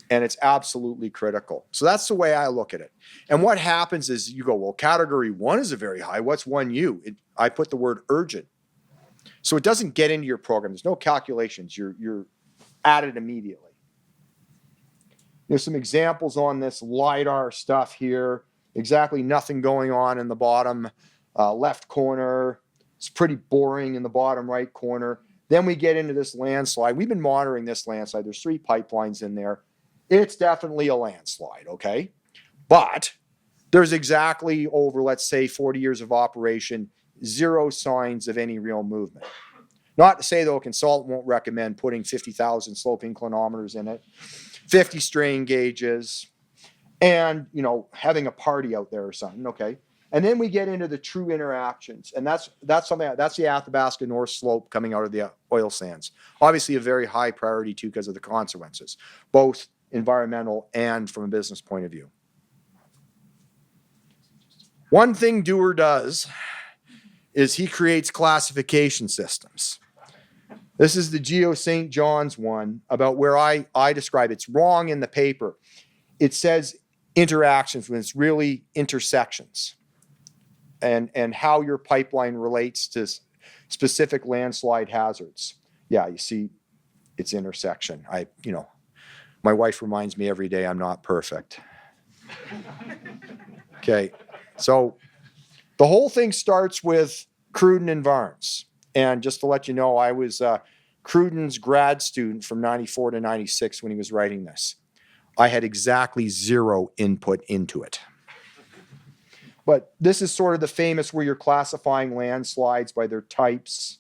and it's absolutely critical. So that's the way I look at it. And what happens is you go, well, category 1 is a very high. What's 1U? I put the word urgent. So it doesn't get into your program. There's no calculations. You're at it immediately. There's some examples on this LiDAR stuff here. Exactly nothing going on in the bottom left corner. It's pretty boring in the bottom right corner. Then we get into this landslide. We've been monitoring this landslide. There's 3 pipelines in there. It's definitely a landslide, okay? But there's exactly over, let's say, 40 years of operation, 0 signs of any real movement. Not to say, though, a consultant won't recommend putting 50,000 slope inclinometers in it, 50 strain gauges, and, you know, having a party out there or something, okay? And then we get into the true interactions, and that's the Athabasca North Slope coming out of the oil sands. Obviously, a very high priority too because of the consequences, both environmental and from a business point of view. One thing Dewar does is he creates classification systems. This is the Geo St. John's one about where I describe it's wrong in the paper. It says interactions when it's really intersections. And how your pipeline relates to specific landslide hazards. Yeah, you see, it's intersection. My wife reminds me every day I'm not perfect. Okay, so the whole thing starts with Cruden and Varnes. And just to let you know, I was Cruden's grad student from 94 to 96 when he was writing this. I had exactly 0 input into it. But this is sort of the famous where you're classifying landslides by their types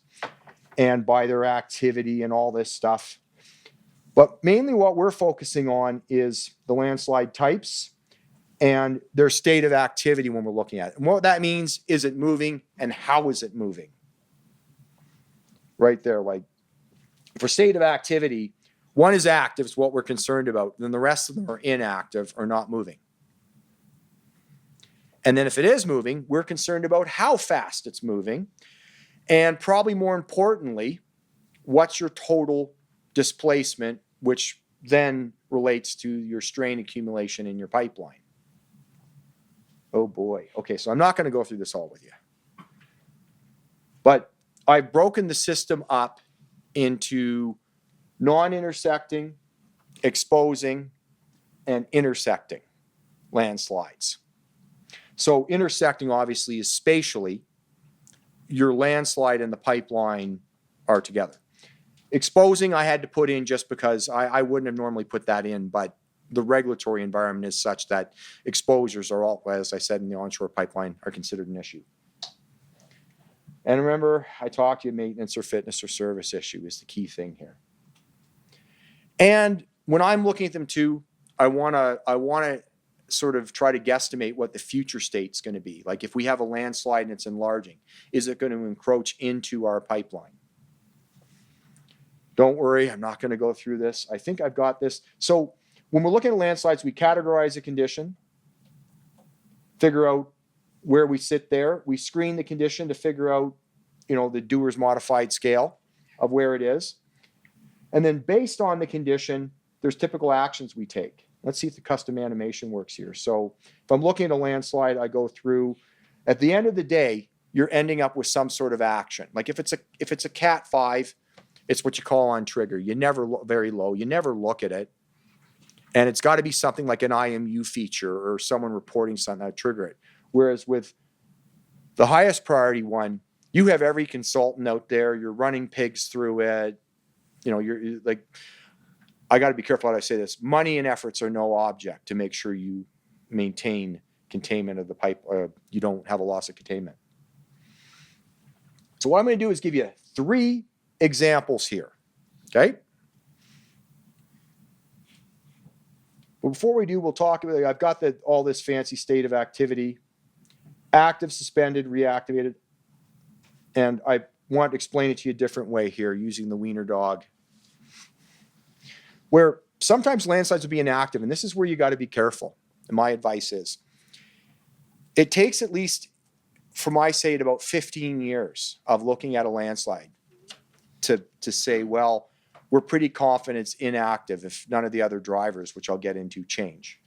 and by their activity and all this stuff. But mainly what we're focusing on is the landslide types and their state of activity when we're looking at it. And what that means, is it moving and how is it moving? Right there, like for state of activity, one is active, is what we're concerned about. Then the rest of them are inactive or not moving. And then if it is moving, we're concerned about how fast it's moving. And probably more importantly, what's your total displacement, which then relates to your strain accumulation in your pipeline. Oh boy. Okay, so I'm not going to go through this all with you. But I've broken the system up into non-intersecting, exposing, and intersecting landslides. So intersecting obviously is spatially, your landslide and the pipeline are together. Exposing I had to put in just because I wouldn't have normally put that in, but the regulatory environment is such that exposures are all, as I said, in the onshore pipeline are considered an issue. And remember, I talked to you, maintenance or fitness or service issue is the key thing here. And when I'm looking at them too, I want to sort of try to guesstimate what the future state's going to be. Like if we have a landslide and it's enlarging, is it going to encroach into our pipeline? Don't worry, I'm not going to go through this. I think I've got this. So when we're looking at landslides, we categorize a condition, figure out where we sit there. We screen the condition to figure out, the Dewar's modified scale of where it is. And then based on the condition, there's typical actions we take. Let's see if the custom animation works here. So if I'm looking at a landslide, I go through. At the end of the day, you're ending up with some sort of action. Like if it's a Cat 5, it's what you call on trigger. You never look very low. You never look at it. And it's got to be something like an IMU feature or someone reporting something that trigger it. Whereas with the highest priority one, you have every consultant out there. You're running pigs through it. You're like, I got to be careful how I say this. Money and efforts are no object to make sure you maintain containment of the pipe. You don't have a loss of containment. So what I'm going to do is give you 3 examples here. Okay. But before we do, we'll talk about, I've got all this fancy state of activity, active, suspended, reactivated. And I want to explain it to you a different way here using the wiener dog. Where sometimes landslides will be inactive, and this is where you got to be careful. And my advice is, it takes at least, from I say it, about 15 years of looking at a landslide to say, well, we're pretty confident it's inactive if none of the other drivers, which I'll get into, change.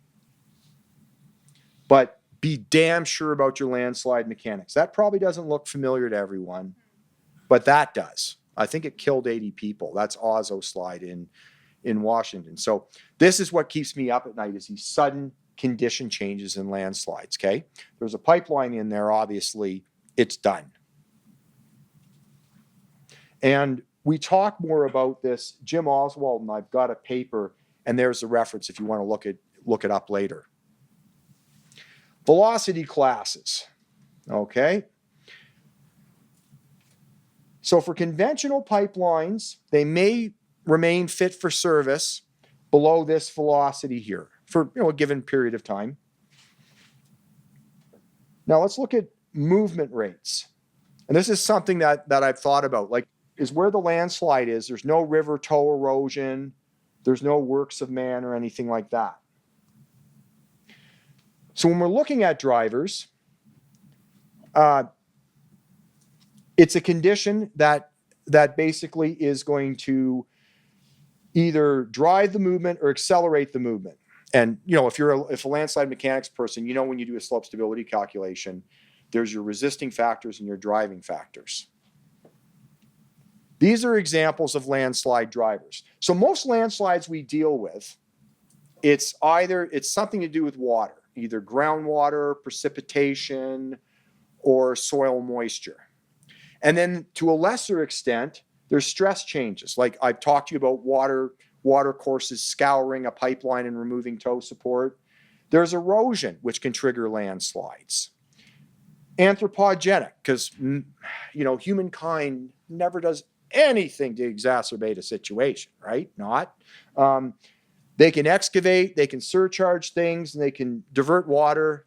But be damn sure about your landslide mechanics. That probably doesn't look familiar to everyone, but that does. I think it killed 80 people. That's Ozo slide in in Washington. So this is what keeps me up at night, is these sudden condition changes in landslides, okay? There's a pipeline in there, obviously, it's done. And we talk more about this. Jim Oswald and I've got a paper, and there's a reference if you want to look it up later. Velocity classes, okay? So for conventional pipelines, they may remain fit for service below this velocity here for a given period of time. Now let's look at movement rates. And this is something that I've thought about, like, is where the landslide is, there's no river toe erosion, there's no works of man or anything like that. So when we're looking at drivers, it's a condition that basically is going to either drive the movement or accelerate the movement. And if a landslide mechanics person, when you do a slope stability calculation, there's your resisting factors and your driving factors. These are examples of landslide drivers. So most landslides we deal with, it's something to do with water, either groundwater, precipitation, or soil moisture. And then to a lesser extent, there's stress changes. Like I've talked to you about water courses scouring a pipeline and removing tow support. There's erosion, which can trigger landslides. Anthropogenic, because humankind never does anything to exacerbate a situation, right? Not. They can excavate, they can surcharge things, and they can divert water.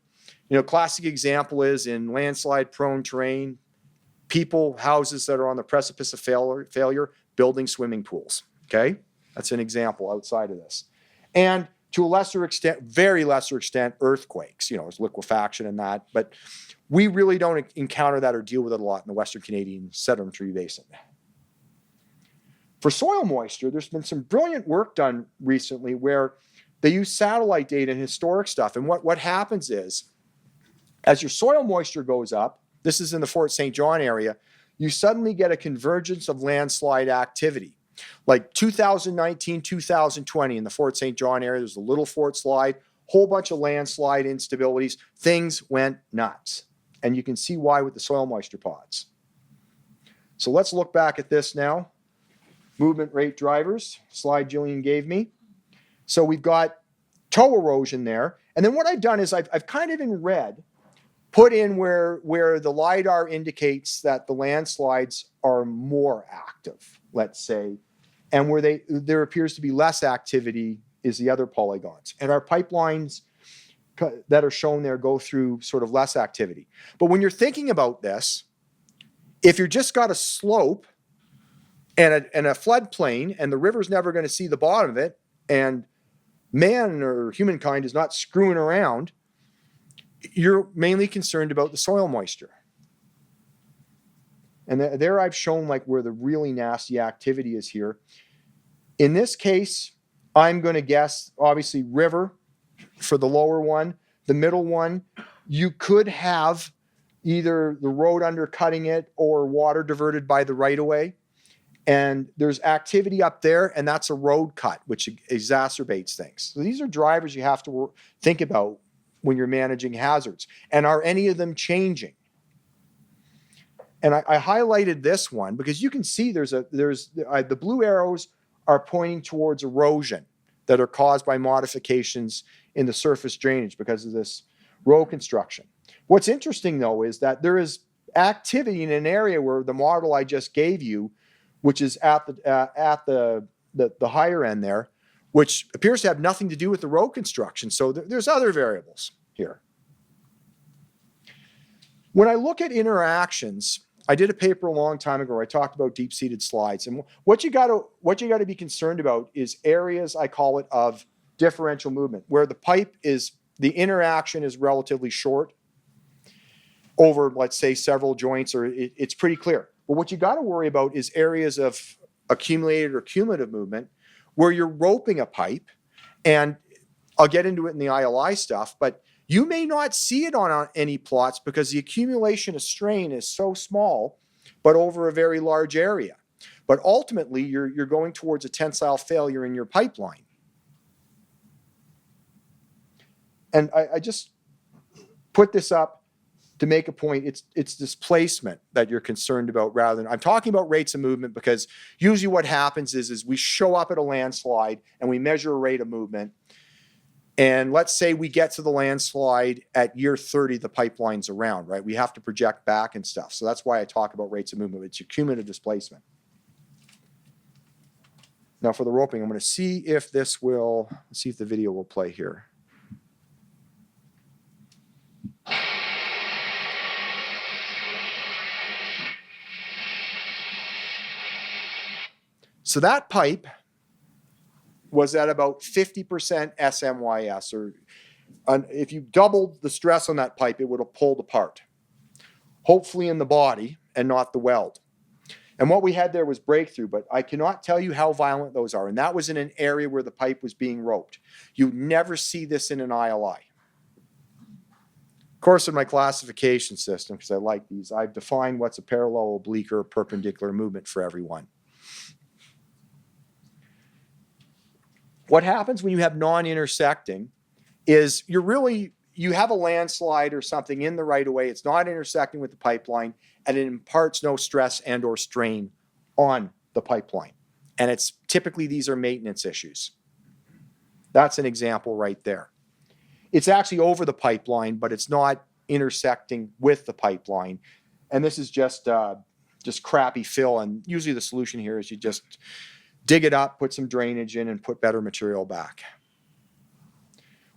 Classic example is in landslide-prone terrain, houses that are on the precipice of failure, building swimming pools, okay? That's an example outside of this. And to a lesser extent, very lesser extent, earthquakes, there's liquefaction and that, but we really don't encounter that or deal with it a lot in the Western Canadian Sedimentary Basin. For soil moisture, there's been some brilliant work done recently where they use satellite data and historic stuff. And what happens is, as your soil moisture goes up, this is in the Fort St. John area, you suddenly get a convergence of landslide activity. Like 2019, 2020 in the Fort St. John area, there's a little Fort slide, whole bunch of landslide instabilities. Things went nuts. And you can see why with the soil moisture pods. So let's look back at this now. Movement rate drivers, slide Jillian gave me. So we've got toe erosion there. And then what I've done is I've kind of in red put in where the LiDAR indicates that the landslides are more active, let's say, and where there appears to be less activity is the other polygons. And our pipelines that are shown there go through sort of less activity. But when you're thinking about this, if you've just got a slope and a floodplain and the river's never going to see the bottom of it, and man or humankind is not screwing around, you're mainly concerned about the soil moisture. And there I've shown like where the really nasty activity is here. In this case, I'm going to guess, obviously, river for the lower one. The middle one, you could have either the road undercutting it or water diverted by the right-of-way. And there's activity up there, and that's a road cut, which exacerbates things. So these are drivers you have to think about when you're managing hazards. And are any of them changing? And I highlighted this one because you can see the blue arrows are pointing towards erosion that are caused by modifications in the surface drainage because of this road construction. What's interesting, though, is that there is activity in an area where the model I just gave you, which is at the higher end there, which appears to have nothing to do with the road construction. So there's other variables here. When I look at interactions, I did a paper a long time ago where I talked about deep-seated slides. And what you got to be concerned about is areas, I call it, of differential movement, where the interaction is relatively short over, let's say, several joints, or it's pretty clear. But what you got to worry about is areas of accumulated or cumulative movement where you're roping a pipe, and I'll get into it in the ILI stuff, but you may not see it on any plots because the accumulation of strain is so small, but over a very large area. But ultimately, you're going towards a tensile failure in your pipeline. And I just put this up to make a point. It's displacement that you're concerned about rather than, I'm talking about rates of movement because usually what happens is we show up at a landslide and we measure a rate of movement. And let's say we get to the landslide at year 30, the pipeline's around, right? We have to project back and stuff. So that's why I talk about rates of movement. It's your cumulative displacement. Now for the roping, I'm going to see if this will, let's see if the video will play here. So that pipe was at about 50% SMYS, or if you doubled the stress on that pipe, it would have pulled apart, hopefully in the body and not the weld. And what we had there was breakthrough, but I cannot tell you how violent those are. And that was in an area where the pipe was being roped. You never see this in an ILI. Of course, in my classification system, because I like these, I've defined what's a parallel, oblique, or perpendicular movement for everyone. What happens when you have non-intersecting is you have a landslide or something in the right of way. It's not intersecting with the pipeline, and it imparts no stress and or strain on the pipeline. And it's typically these are maintenance issues. That's an example right there. It's actually over the pipeline, but it's not intersecting with the pipeline. And this is just crappy fill. And usually the solution here is you just dig it up, put some drainage in, and put better material back.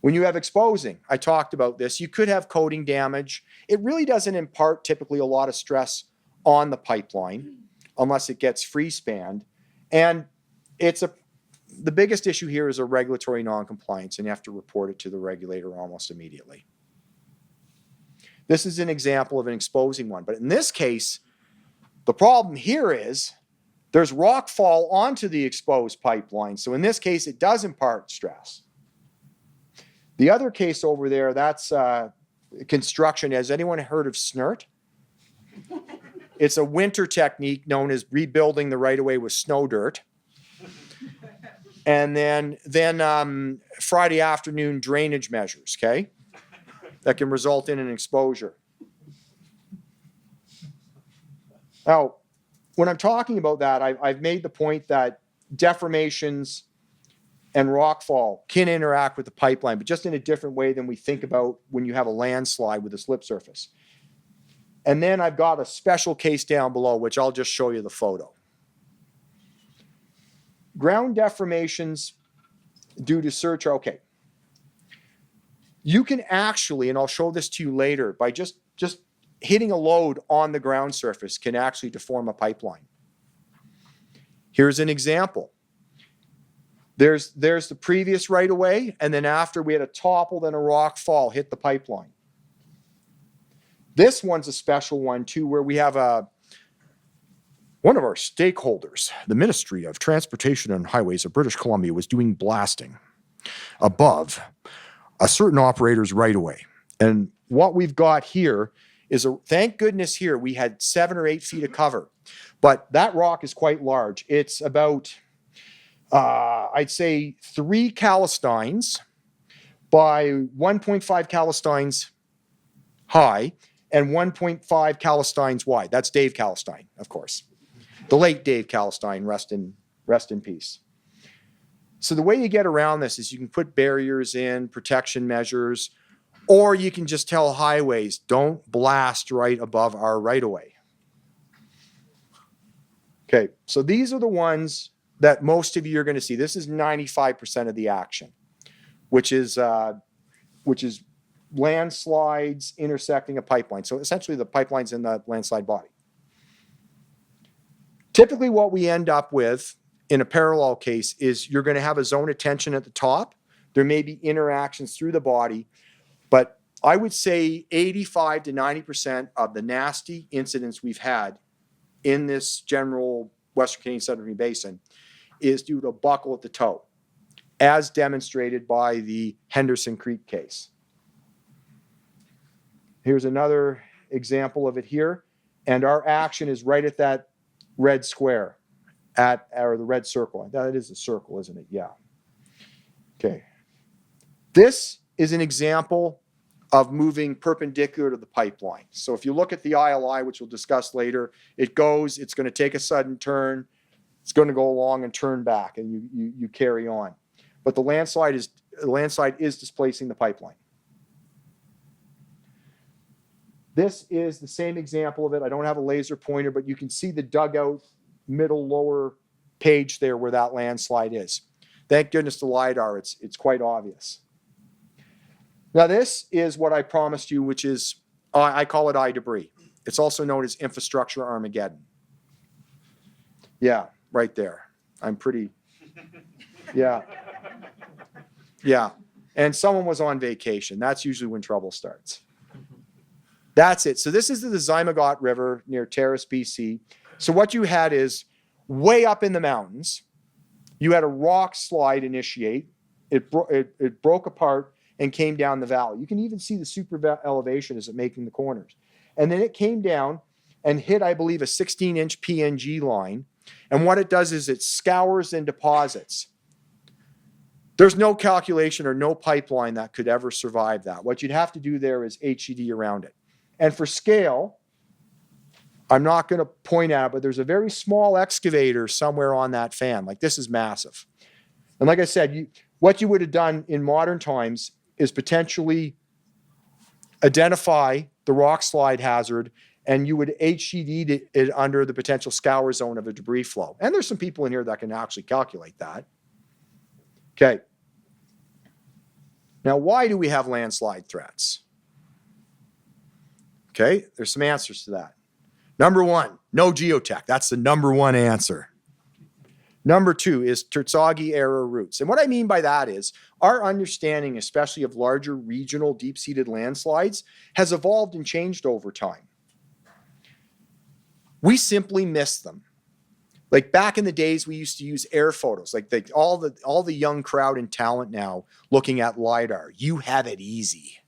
When you have exposing, I talked about this, you could have coating damage. It really doesn't impart typically a lot of stress on the pipeline unless it gets free spanned. And the biggest issue here is a regulatory non-compliance, and you have to report it to the regulator almost immediately. This is an example of an exposing one. But in this case, the problem here is there's rock fall onto the exposed pipeline. So in this case, it does impart stress. The other case over there, that's construction. Has anyone heard of SNIRT? It's a winter technique known as rebuilding the right-of-way with snow dirt. And then Friday afternoon drainage measures, okay? That can result in an exposure. Now, when I'm talking about that, I've made the point that deformations and rockfall can interact with the pipeline, but just in a different way than we think about when you have a landslide with a slip surface. And then I've got a special case down below, which I'll just show you the photo. Ground deformations due to search, okay. You can actually, and I'll show this to you later, by just hitting a load on the ground surface can actually deform a pipeline. Here's an example. There's the previous right of way, and then after we had a topple, then a rock fall hit the pipeline. This one's a special one too, where we have one of our stakeholders, the Ministry of Transportation and Highways of British Columbia, was doing blasting above a certain operator's right of way. And what we've got here is thank goodness here we had 7 or 8 feet of cover, but that rock is quite large. It's about I'd say 3 calistines by 1.5 calistines high and 1.5 calistines wide. That's Dave Calistine, of course. The late Dave Calistine, rest in peace. So the way you get around this is you can put barriers in, protection measures, or you can just tell highways, don't blast right above our right-of-way. Okay, so these are the ones that most of you are going to see. This is 95% of the action, which is landslides intersecting a pipeline. So essentially the pipeline's in the landslide body. Typically what we end up with in a parallel case is you're going to have a zone of tension at the top. There may be interactions through the body, but I would say 85 to 90% of the nasty incidents we've had in this general Western Canadian Sedimentary Basin is due to a buckle at the toe, as demonstrated by the Henderson Creek case. Here's another example of it here, and our action is right at that red square. or the red circle. That is a circle, isn't it? Yeah. Okay. This is an example of moving perpendicular to the pipeline. So if you look at the ILI, which we'll discuss later, it's going to take a sudden turn, it's going to go along and turn back, and you carry on. But the landslide is displacing the pipeline. This is the same example of it. I don't have a laser pointer, but you can see the dugout middle lower page there where that landslide is. Thank goodness the LiDAR, it's quite obvious. Now this is what I promised you, which is, I call it iDebris. It's also known as infrastructure Armageddon. Yeah, right there. I'm pretty, yeah. Yeah, and someone was on vacation. That's usually when trouble starts. That's it. So this is the Zymagot River near Terrace, BC. So what you had is way up in the mountains, you had a rock slide initiate. It broke apart and came down the valley. You can even see the super elevation as it making the corners. And then it came down and hit, I believe, a 16-inch PNG line. And what it does is it scours and deposits. There's no calculation or no pipeline that could ever survive that. What you'd have to do there is HED around it. And for scale, I'm not going to point out, but there's a very small excavator somewhere on that fan. Like, this is massive. And like I said, what you would have done in modern times is potentially identify the rock slide hazard, and you would HED it under the potential scour zone of a debris flow. And there's some people in here that can actually calculate that. Okay. Now, why do we have landslide threats? Okay, there's some answers to that. Number one, no geotech. That's the number one answer. Number two is Terzaghi era roots. And what I mean by that is our understanding, especially of larger regional deep-seated landslides, has evolved and changed over time. We simply miss them. Like back in the days, we used to use air photos. Like all the young crowd and talent now looking at LiDAR. You have it easy.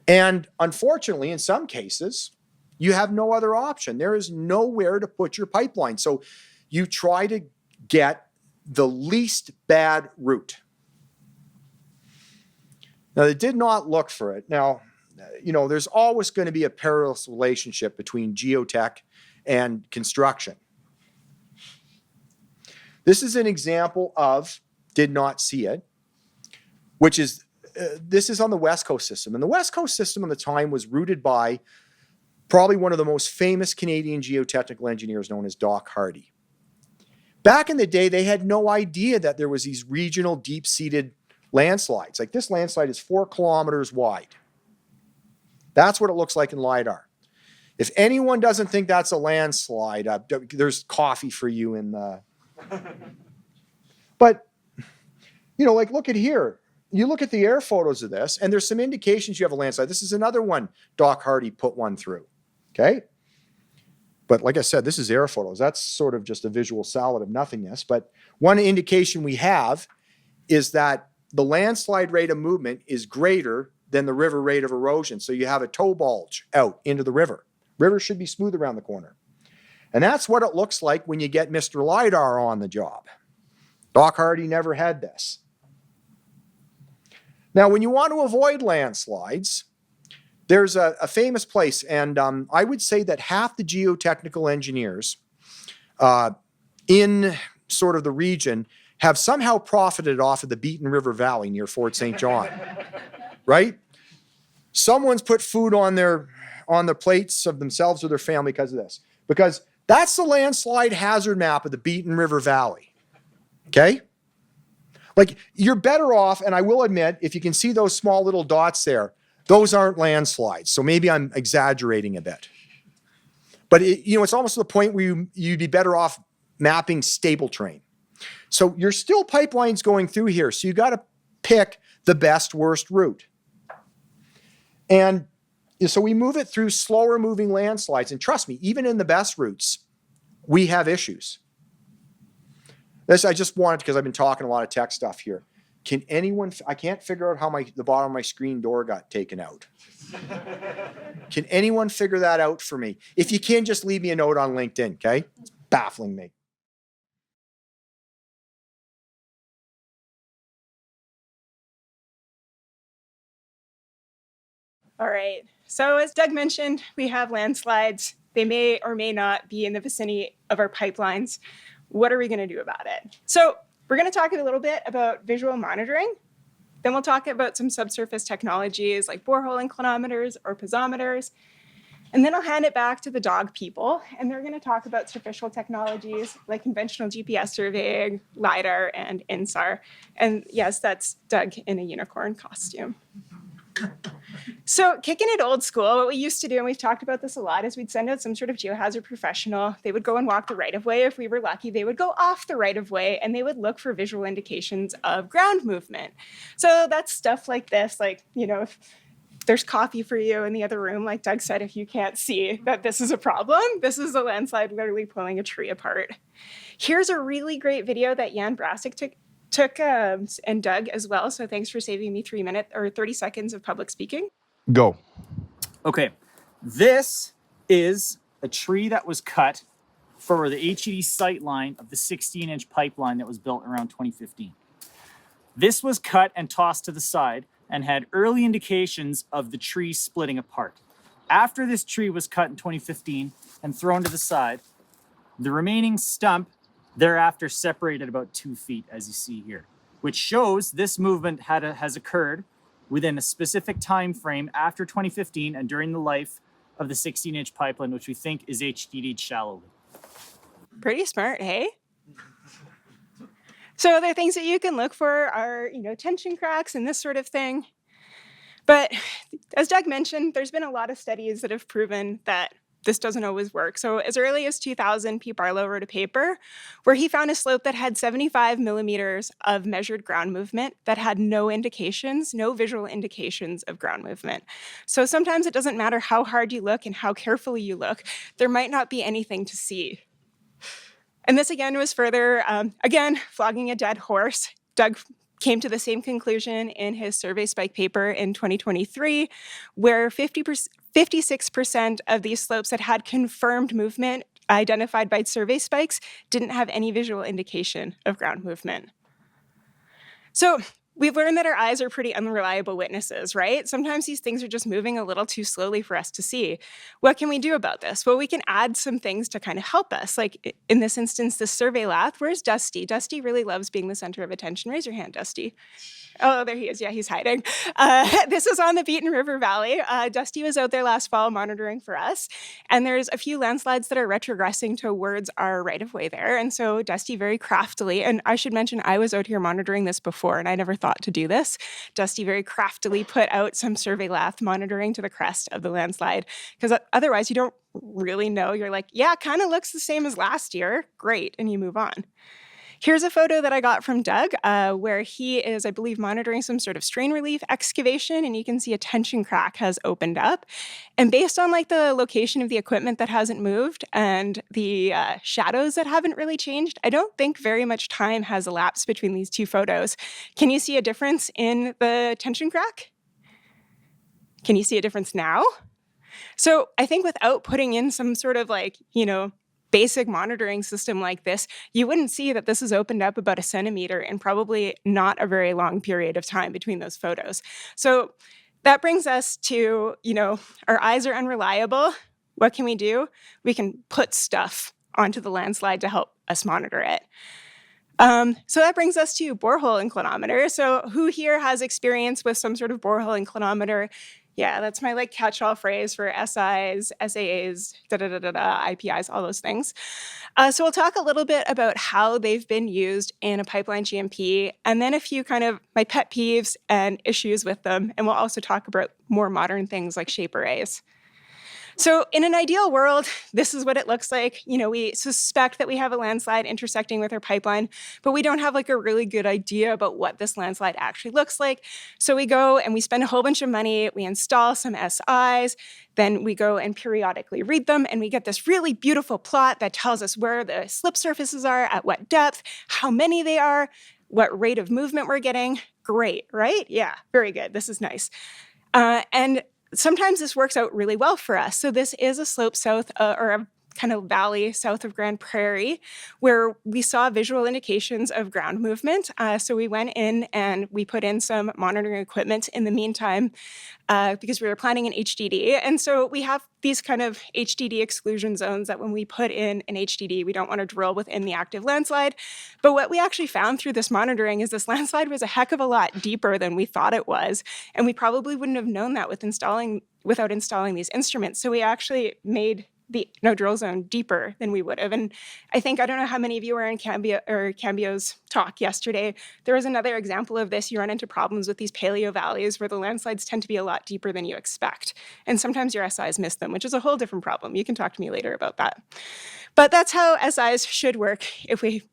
And unfortunately, in some cases, you have no other option. There is nowhere to put your pipeline. So you try to get the least bad route. Now, they did not look for it. Now, there's always going to be a perilous relationship between geotech and construction. This is an example of did not see it, which is, this is on the West Coast system. And the West Coast system at the time was routed by probably one of the most famous Canadian geotechnical engineers known as Doc Hardy. Back in the day, they had no idea that there was these regional deep-seated landslides. Like this landslide is 4 kilometers wide. That's what it looks like in LiDAR. If anyone doesn't think that's a landslide, there's coffee for you in the... But, like look at here. You look at the air photos of this, and there's some indications you have a landslide. This is another one Doc Hardy put one through, okay? But like I said, this is air photos. That's sort of just a visual salad of nothingness. But one indication we have is that the landslide rate of movement is greater than the river rate of erosion. So you have a toe bulge out into the river. River should be smooth around the corner. And that's what it looks like when you get Mr. LiDAR on the job. Doc Hardy never had this. Now, when you want to avoid landslides, there's a famous place, and I would say that half the geotechnical engineers in sort of the region have somehow profited off of the Beaten River Valley near Fort St. John, right? Someone's put food on the plates of themselves or their family because of this, because that's the landslide hazard map of the Beaten River Valley, okay? Like, you're better off, and I will admit, if you can see those small little dots there, those aren't landslides. So maybe I'm exaggerating a bit. But, it's almost to the point where you'd be better off mapping stable terrain. So you're still pipelines going through here. So you got to pick the best, worst route. And so we move it through slower moving landslides. And trust me, even in the best routes, we have issues. This I just wanted, because I've been talking a lot of tech stuff here. Can anyone, I can't figure out how the bottom of my screen door got taken out. Can anyone figure that out for me? If you can, just leave me a note on LinkedIn, okay? baffling me. All right. So as Doug mentioned, we have landslides. They may or may not be in the vicinity of our pipelines. What are we going to do about it? So we're going to talk a little bit about visual monitoring. Then we'll talk about some subsurface technologies like borehole inclinometers or piezometers. And then I'll hand it back to the dog people, and they're going to talk about superficial technologies like conventional GPS surveying, LiDAR, and INSAR. And yes, that's Doug in a unicorn costume. So kicking it old school, what we used to do, and we've talked about this a lot, is we'd send out some sort of geohazard professional. They would go and walk the right-of-way. If we were lucky, they would go off the right-of-way, and they would look for visual indications of ground movement. So that's stuff like this, like, you know, if there's coffee for you in the other room, like Doug said, if you can't see that this is a problem, this is a landslide literally pulling a tree apart. Here's a really great video that Jan Brasik took and Doug as well. So thanks for saving me 30 seconds of public speaking. Go. Okay, this is a tree that was cut for the HED sight line of the 16-inch pipeline that was built around 2015. This was cut and tossed to the side and had early indications of the tree splitting apart. After this tree was cut in 2015 and thrown to the side, the remaining stump thereafter separated about 2 feet, as you see here, which shows this movement has occurred within a specific time frame after 2015 and during the life of the 16-inch pipeline, which we think is HDD'd shallowly. Pretty smart, hey? So the things that you can look for are, you know, tension cracks and this sort of thing. But as Doug mentioned, there's been a lot of studies that have proven that this doesn't always work. So as early as 2000, Pete Barlow wrote a paper where he found a slope that had 75 millimeters of measured ground movement that had no indications, no visual indications of ground movement. So sometimes it doesn't matter how hard you look and how carefully you look, there might not be anything to see. And this again was further, again, flogging a dead horse. Doug came to the same conclusion in his survey spike paper in 2023, where 56% of these slopes that had confirmed movement identified by survey spikes didn't have any visual indication of ground movement. So we've learned that our eyes are pretty unreliable witnesses, right? Sometimes these things are just moving a little too slowly for us to see. What can we do about this? Well, we can add some things to kind of help us. Like in this instance, this survey lath. Where's Dusty? Dusty really loves being the center of attention. Raise your hand, Dusty. Oh, there he is. Yeah, he's hiding. This is on the Beaten River Valley. Dusty was out there last fall monitoring for us. And there's a few landslides that are retrogressing towards our right-of-way there. And so Dusty very craftily, and I should mention I was out here monitoring this before and I never thought to do this. Dusty very craftily put out some survey lath monitoring to the crest of the landslide. Because otherwise you don't really know. You're like, yeah, kind of looks the same as last year. Great. And you move on. Here's a photo that I got from Doug where he is, I believe, monitoring some sort of strain relief excavation, and you can see a tension crack has opened up. And based on like the location of the equipment that hasn't moved and the shadows that haven't really changed, I don't think very much time has elapsed between these two photos. Can you see a difference in the tension crack? Can you see a difference now? So I think without putting in some sort of like, you know, basic monitoring system like this, you wouldn't see that this has opened up about 1 centimeter in probably not a very long period of time between those photos. So that brings us to, you know, our eyes are unreliable. What can we do? We can put stuff onto the landslide to help us monitor it. So that brings us to borehole inclinometer. So who here has experience with some sort of borehole inclinometer? Yeah, that's my like catch-all phrase for SIs, SAAs, IPIs, all those things. So we'll talk a little bit about how they've been used in a pipeline GMP, and then a few kind of my pet peeves and issues with them. And we'll also talk about more modern things like shape arrays. So in an ideal world, this is what it looks like. You know, we suspect that we have a landslide intersecting with our pipeline, but we don't have like a really good idea about what this landslide actually looks like. So we go and we spend a whole bunch of money, we install some SIs, then we go and periodically read them, and we get this really beautiful plot that tells us where the slip surfaces are, at what depth, how many they are, what rate of movement we're getting. Great, right? Yeah, very good. This is nice. And sometimes this works out really well for us. So this is a slope south or a kind of valley south of Grand Prairie, where we saw visual indications of ground movement. So we went in and we put in some monitoring equipment in the meantime because we were planning an HDD. And so we have these kind of HDD exclusion zones that when we put in an HDD, we don't want to drill within the active landslide. But what we actually found through this monitoring is this landslide was a heck of a lot deeper than we thought it was. And we probably wouldn't have known that without installing these instruments. So we actually made the no drill zone deeper than we would have. And I don't know how many of you were in Cambio's talk yesterday. There was another example of this. You run into problems with these paleo valleys where the landslides tend to be a lot deeper than you expect. And sometimes your SIs miss them, which is a whole different problem. You can talk to me later about that. But that's how SIs should work if we,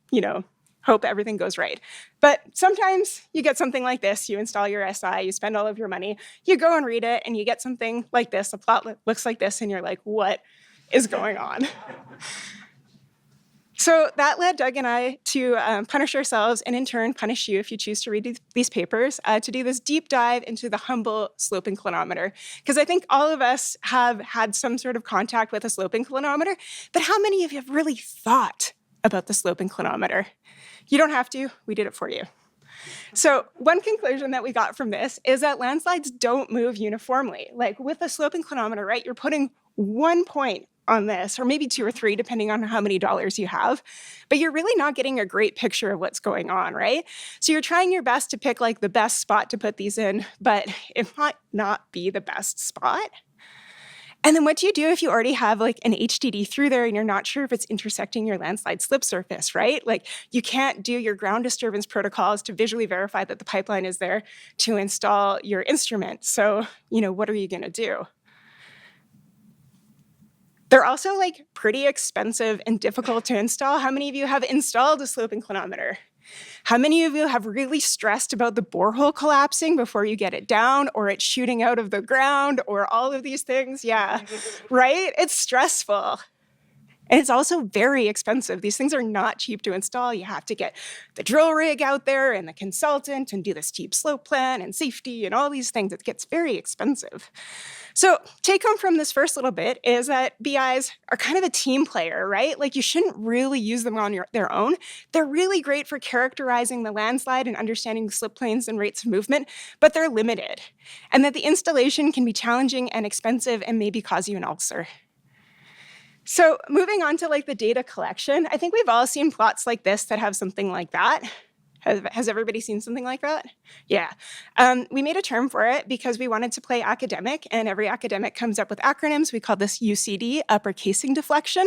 hope everything goes right. But sometimes you get something like this. You install your SI, you spend all of your money, you go and read it, and you get something like this. A plot looks like this, and you're like, what is going on? So that led Doug and I to punish ourselves and in turn punish you if you choose to read these papers, to do this deep dive into the humble slope inclinometer. Because I think all of us have had some sort of contact with a slope inclinometer, but how many of you have really thought about the slope inclinometer? You don't have to, we did it for you. So one conclusion that we got from this is that landslides don't move uniformly. Like with a slope inclinometer, right, you're putting 1 point on this, or maybe 2 or 3, depending on how many dollars you have, but you're really not getting a great picture of what's going on, right? So you're trying your best to pick like the best spot to put these in, but it might not be the best spot. And then what do you do if you already have like an HDD through there and you're not sure if it's intersecting your landslide slip surface, right? Like you can't do your ground disturbance protocols to visually verify that the pipeline is there to install your instrument. So, what are you gonna do? They're also like pretty expensive and difficult to install. How many of you have installed a slope inclinometer? How many of you have really stressed about the borehole collapsing before you get it down, or it shooting out of the ground, or all of these things? Yeah, right? It's stressful. And it's also very expensive. These things are not cheap to install. You have to get the drill rig out there and the consultant and do the steep slope plan and safety and all these things. It gets very expensive. So take home from this first little bit is that BIs are kind of a team player, right? Like you shouldn't really use them on their own. They're really great for characterizing the landslide and understanding the slip planes and rates of movement, but they're limited. And that the installation can be challenging and expensive and maybe cause you an ulcer. So moving on to like the data collection, I think we've all seen plots like this that have something like that. Has everybody seen something like that? Yeah. We made a term for it because we wanted to play academic, and every academic comes up with acronyms. We call this UCD, upper casing deflection.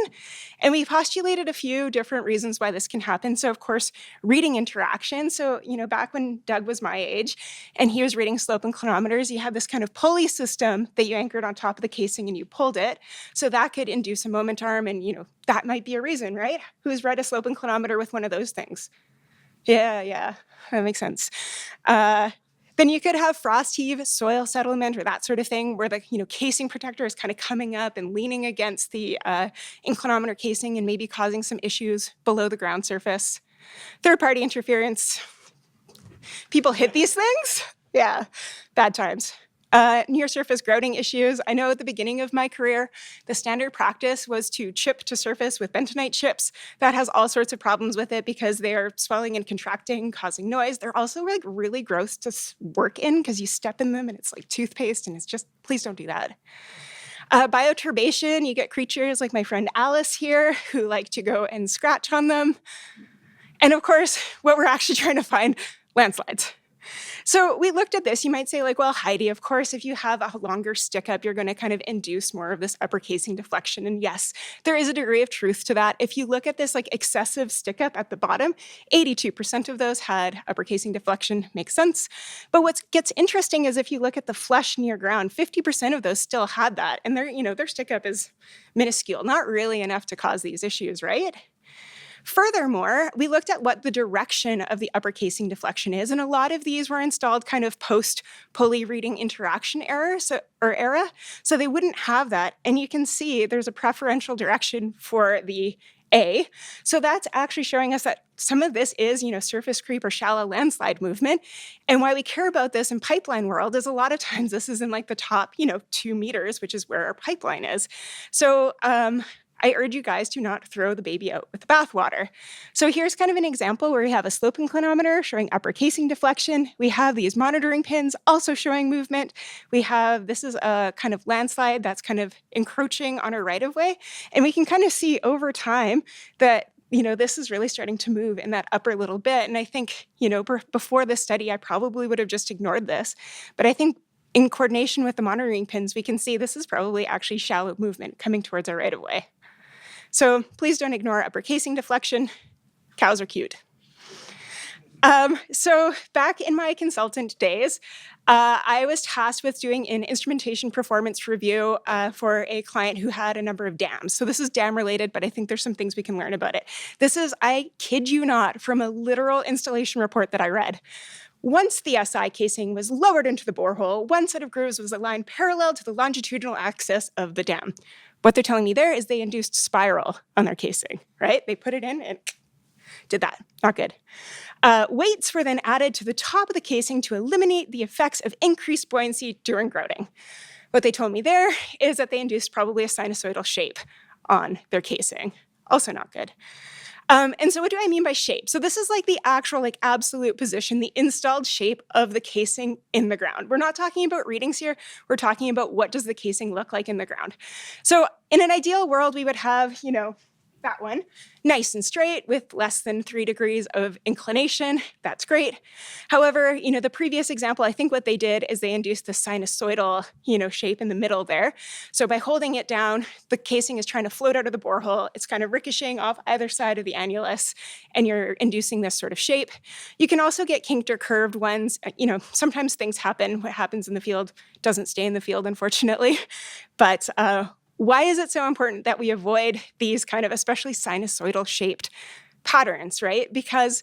And we postulated a few different reasons why this can happen. So of course, reading interaction. So, back when Doug was my age and he was reading slope inclinometers, you had this kind of pulley system that you anchored on top of the casing and you pulled it. So that could induce a moment arm, and that might be a reason, right? Who's read a slope inclinometer with one of those things? Yeah, that makes sense. Then you could have frost heave, soil settlement, or that sort of thing, where the casing protector is kind of coming up and leaning against the inclinometer casing and maybe causing some issues below the ground surface. Third-party interference. People hit these things? Yeah, bad times. Near surface grouting issues. I know at the beginning of my career, the standard practice was to chip to surface with bentonite chips. That has all sorts of problems with it because they are swelling and contracting, causing noise. They're also like really gross to work in because you step in them and it's like toothpaste, and it's just, please don't do that. Bioturbation, you get creatures like my friend Alice here who like to go and scratch on them. And of course, what we're actually trying to find, landslides. So we looked at this. You might say like, well, Heidi, of course, if you have a longer stick up, you're going to kind of induce more of this upper casing deflection. And yes, there is a degree of truth to that. If you look at this like excessive stick up at the bottom, 82% of those had upper casing deflection. Makes sense. But what gets interesting is if you look at the flush near ground, 50% of those still had that. And their stick up is minuscule, not really enough to cause these issues, right? Furthermore, we looked at what the direction of the upper casing deflection is, and a lot of these were installed kind of post-pulley reading interaction era, so they wouldn't have that. And you can see there's a preferential direction for the A. So that's actually showing us that some of this is, surface creep or shallow landslide movement. And why we care about this in pipeline world is a lot of times this is in like the top, 2 meters, which is where our pipeline is. So I urge you guys to not throw the baby out with the bathwater. So here's kind of an example where we have a slope inclinometer showing upper casing deflection. We have these monitoring pins also showing movement. This is a kind of landslide that's kind of encroaching on our right-of-way. And we can kind of see over time that this is really starting to move in that upper little bit. And I think, before this study, I probably would have just ignored this. But I think in coordination with the monitoring pins, we can see this is probably actually shallow movement coming towards our right-of-way. So please don't ignore upper casing deflection. Cows are cute. So back in my consultant days, I was tasked with doing an instrumentation performance review for a client who had a number of dams. So this is dam related, but I think there's some things we can learn about it. This is, I kid you not, from a literal installation report that I read. Once the SI casing was lowered into the borehole, one set of grooves was aligned parallel to the longitudinal axis of the dam. What they're telling me there is they induced spiral on their casing, right? They put it in and did that. Not good. Weights were then added to the top of the casing to eliminate the effects of increased buoyancy during grouting. What they told me there is that they induced probably a sinusoidal shape on their casing. Also not good. And so what do I mean by shape? So this is like the actual absolute position, the installed shape of the casing in the ground. We're not talking about readings here. We're talking about what does the casing look like in the ground. So in an ideal world, we would have, that one, nice and straight with less than 3 degrees of inclination. That's great. However, the previous example, I think what they did is they induced the sinusoidal, shape in the middle there. So by holding it down, the casing is trying to float out of the borehole. It's kind of ricocheting off either side of the annulus, and you're inducing this sort of shape. You can also get kinked or curved ones. Sometimes things happen. What happens in the field doesn't stay in the field, unfortunately. But why is it so important that we avoid these kind of especially sinusoidal shaped patterns, right? Because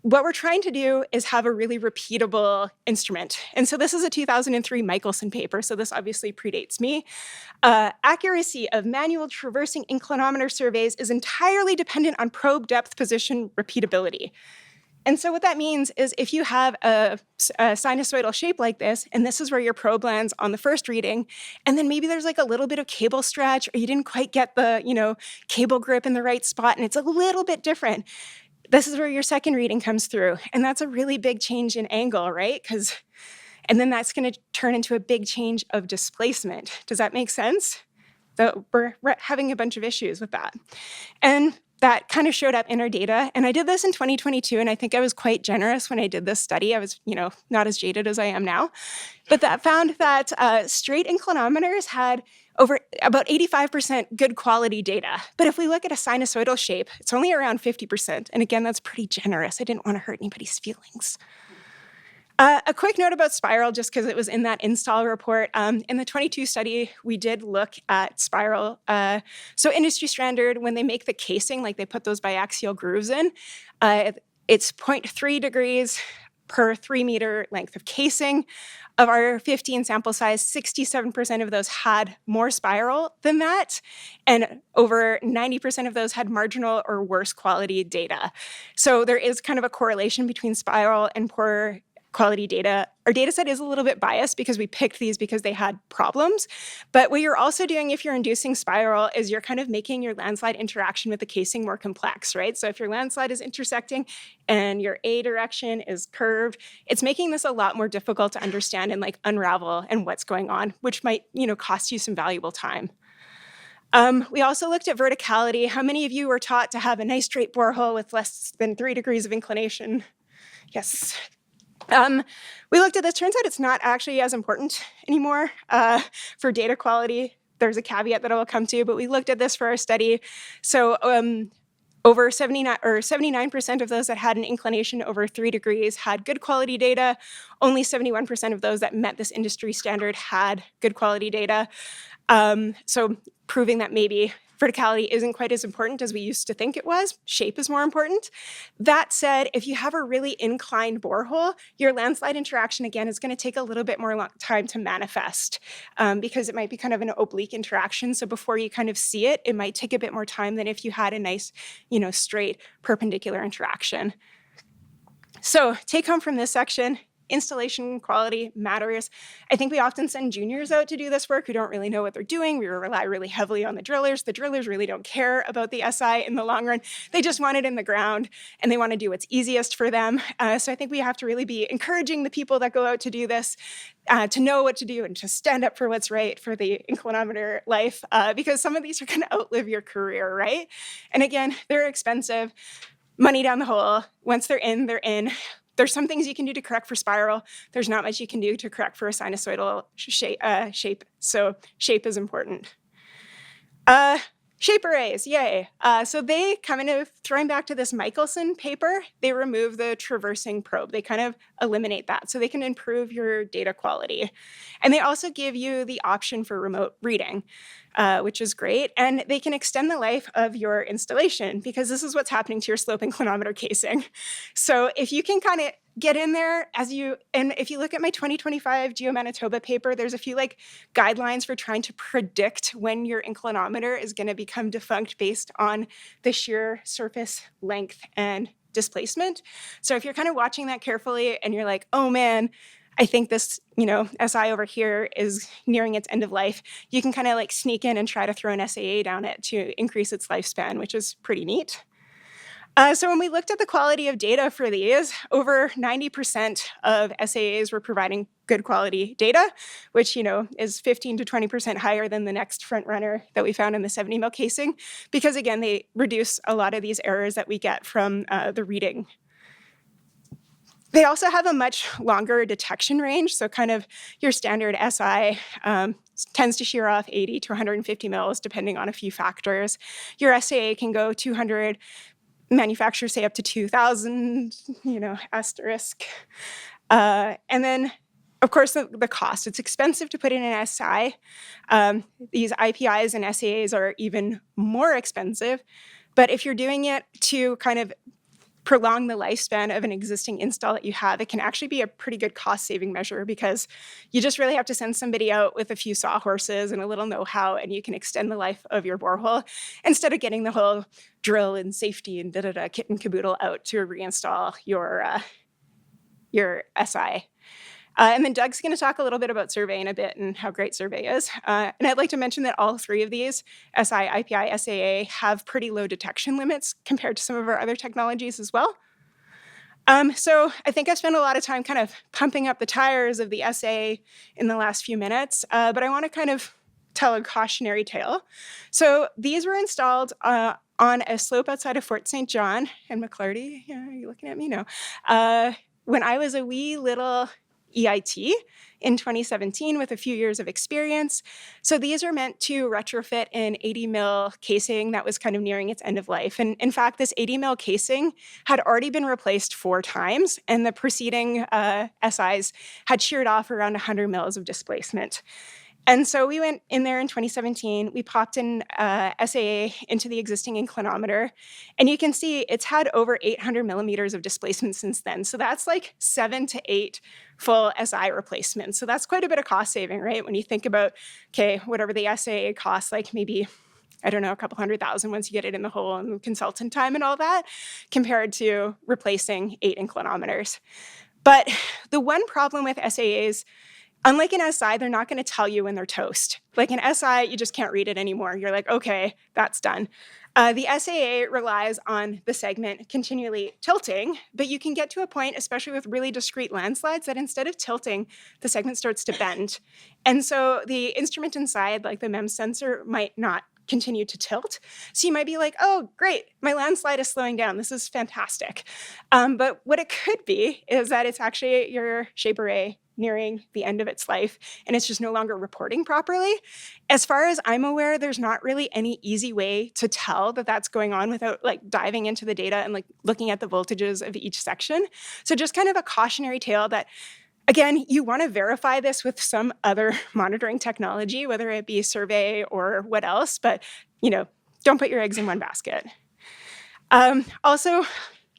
what we're trying to do is have a really repeatable instrument. And so this is a 2003 Michelson paper, so this obviously predates me. Accuracy of manual traversing inclinometer surveys is entirely dependent on probe depth position repeatability. And so what that means is if you have a sinusoidal shape like this, and this is where your probe lands on the first reading, and then maybe there's a little bit of cable stretch, or you didn't quite get the, cable grip in the right spot, and it's a little bit different. This is where your second reading comes through, and that's a really big change in angle, right? And then that's going to turn into a big change of displacement. Does that make sense? We're having a bunch of issues with that. And that kind of showed up in our data. And I did this in 2022, and I think I was quite generous when I did this study. I was, not as jaded as I am now. But that found that straight inclinometers had over about 85% good quality data. But if we look at a sinusoidal shape, it's only around 50%. And again, that's pretty generous. I didn't want to hurt anybody's feelings. A quick note about spiral, just because it was in that install report. In the 22 study, we did look at spiral. So industry standard, when they make the casing, they put those biaxial grooves in, it's 0.3 degrees per 3 meter length of casing. Of our 15 sample size, 67% of those had more spiral than that, and over 90% of those had marginal or worse quality data. So there is kind of a correlation between spiral and poor quality data. Our data set is a little bit biased because we picked these because they had problems. But what you're also doing if you're inducing spiral is you're kind of making your landslide interaction with the casing more complex, right? So if your landslide is intersecting and your A direction is curved, it's making this a lot more difficult to understand and unravel and what's going on, which might, cost you some valuable time. We also looked at verticality. How many of you were taught to have a nice straight borehole with less than 3 degrees of inclination? Yes. We looked at this. Turns out it's not actually as important anymore for data quality. There's a caveat that I will come to, but we looked at this for our study. So over 79% of those that had an inclination over 3 degrees had good quality data. Only 71% of those that met this industry standard had good quality data. So proving that maybe verticality isn't quite as important as we used to think it was. Shape is more important. That said, if you have a really inclined borehole, your landslide interaction, again, is going to take a little bit more time to manifest because it might be kind of an oblique interaction. So before you kind of see it, it might take a bit more time than if you had a nice, straight perpendicular interaction. So take home from this section, installation quality matters. I think we often send juniors out to do this work who don't really know what they're doing. We rely really heavily on the drillers. The drillers really don't care about the SI in the long run. They just want it in the ground and they want to do what's easiest for them. So I think we have to really be encouraging the people that go out to do this to know what to do and to stand up for what's right for the inclinometer life, because some of these are going to outlive your career, right? And again, they're expensive, money down the hole. Once they're in, they're in. There's some things you can do to correct for spiral. There's not much you can do to correct for a sinusoidal shape. So shape is important. Shape arrays, yay. So they kind of, throwing back to this Michelson paper, they remove the traversing probe. They kind of eliminate that so they can improve your data quality. And they also give you the option for remote reading, which is great. And they can extend the life of your installation because this is what's happening to your slope inclinometer casing. So if you can kind of get in there and if you look at my 2025 Geo Manitoba paper, there's a few like guidelines for trying to predict when your inclinometer is going to become defunct based on the shear surface length and displacement. So if you're kind of watching that carefully and you're like, oh man, I think this, SI over here is nearing its end of life, you can kind of like sneak in and try to throw an SAA down it to increase its lifespan, which is pretty neat. So when we looked at the quality of data for these, over 90% of SAAs were providing good quality data, which, is 15 to 20% higher than the next front runner that we found in the 70 mil casing, because again, they reduce a lot of these errors that we get from the reading. They also have a much longer detection range. So kind of your standard SI tends to shear off 80 to 150 mils, depending on a few factors. Your SAA can go 200, manufacturers say up to 2,000, asterisk. And then, of course, the cost. It's expensive to put in an SI. These IPIs and SAAs are even more expensive. But if you're doing it to kind of prolong the lifespan of an existing install that you have, it can actually be a pretty good cost-saving measure because you just really have to send somebody out with a few sawhorses and a little know-how, and you can extend the life of your borehole instead of getting the whole drill and safety and kit and caboodle out to reinstall your SI. And then Doug's going to talk a little bit about survey in a bit and how great survey is. And I'd like to mention that all three of these, SI, IPI, SAA, have pretty low detection limits compared to some of our other technologies as well. So I think I've spent a lot of time kind of pumping up the tires of the SAA in the last few minutes, but I want to kind of tell a cautionary tale. So these were installed on a slope outside of Fort St. John and McClarty. Yeah, are you looking at me? No. When I was a wee little EIT in 2017 with a few years of experience. So these are meant to retrofit an 80 mil casing that was kind of nearing its end of life. And in fact, this 80 mil casing had already been replaced 4 times, and the preceding SIs had sheared off around 100 mils of displacement. And so we went in there in 2017, we popped in SAA into the existing inclinometer, and you can see it's had over 800 millimeters of displacement since then. So that's like 7 to 8 full SI replacements. So that's quite a bit of cost saving, right? When you think about, okay, whatever the SAA costs, like maybe, I don't know, a couple $100,000 once you get it in the hole and consultant time and all that, compared to replacing 8 inclinometers. But the one problem with SAAs, unlike an SI, they're not going to tell you when they're toast. Like an SI, you just can't read it anymore. You're like, okay, that's done. The SAA relies on the segment continually tilting, but you can get to a point, especially with really discrete landslides, that instead of tilting, the segment starts to bend. And so the instrument inside, like the MEMS sensor, might not continue to tilt. So you might be like, oh, great, my landslide is slowing down. This is fantastic. But what it could be is that it's actually your shape array nearing the end of its life, and it's just no longer reporting properly. As far as I'm aware, there's not really any easy way to tell that that's going on without like diving into the data and like looking at the voltages of each section. So just kind of a cautionary tale that, again, you want to verify this with some other monitoring technology, whether it be survey or what else, but don't put your eggs in one basket. Also,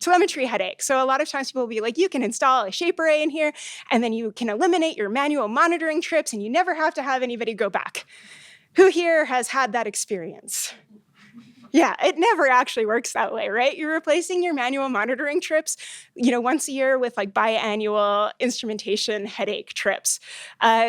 telemetry headache. So a lot of times people will be like, you can install a shape array in here, and then you can eliminate your manual monitoring trips, and you never have to have anybody go back. Who here has had that experience? Yeah, it never actually works that way, right? You're replacing your manual monitoring trips, once a year with like biannual instrumentation headache trips.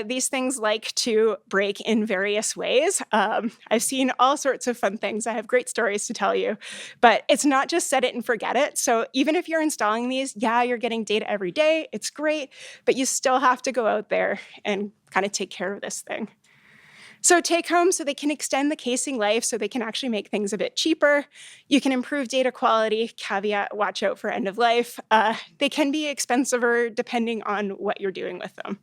These things like to break in various ways. I've seen all sorts of fun things. I have great stories to tell you, but it's not just set it and forget it. So even if you're installing these, yeah, you're getting data every day. It's great, but you still have to go out there and kind of take care of this thing. So take home, so they can extend the casing life, so they can actually make things a bit cheaper. You can improve data quality, caveat, watch out for end of life. They can be expensiver depending on what you're doing with them.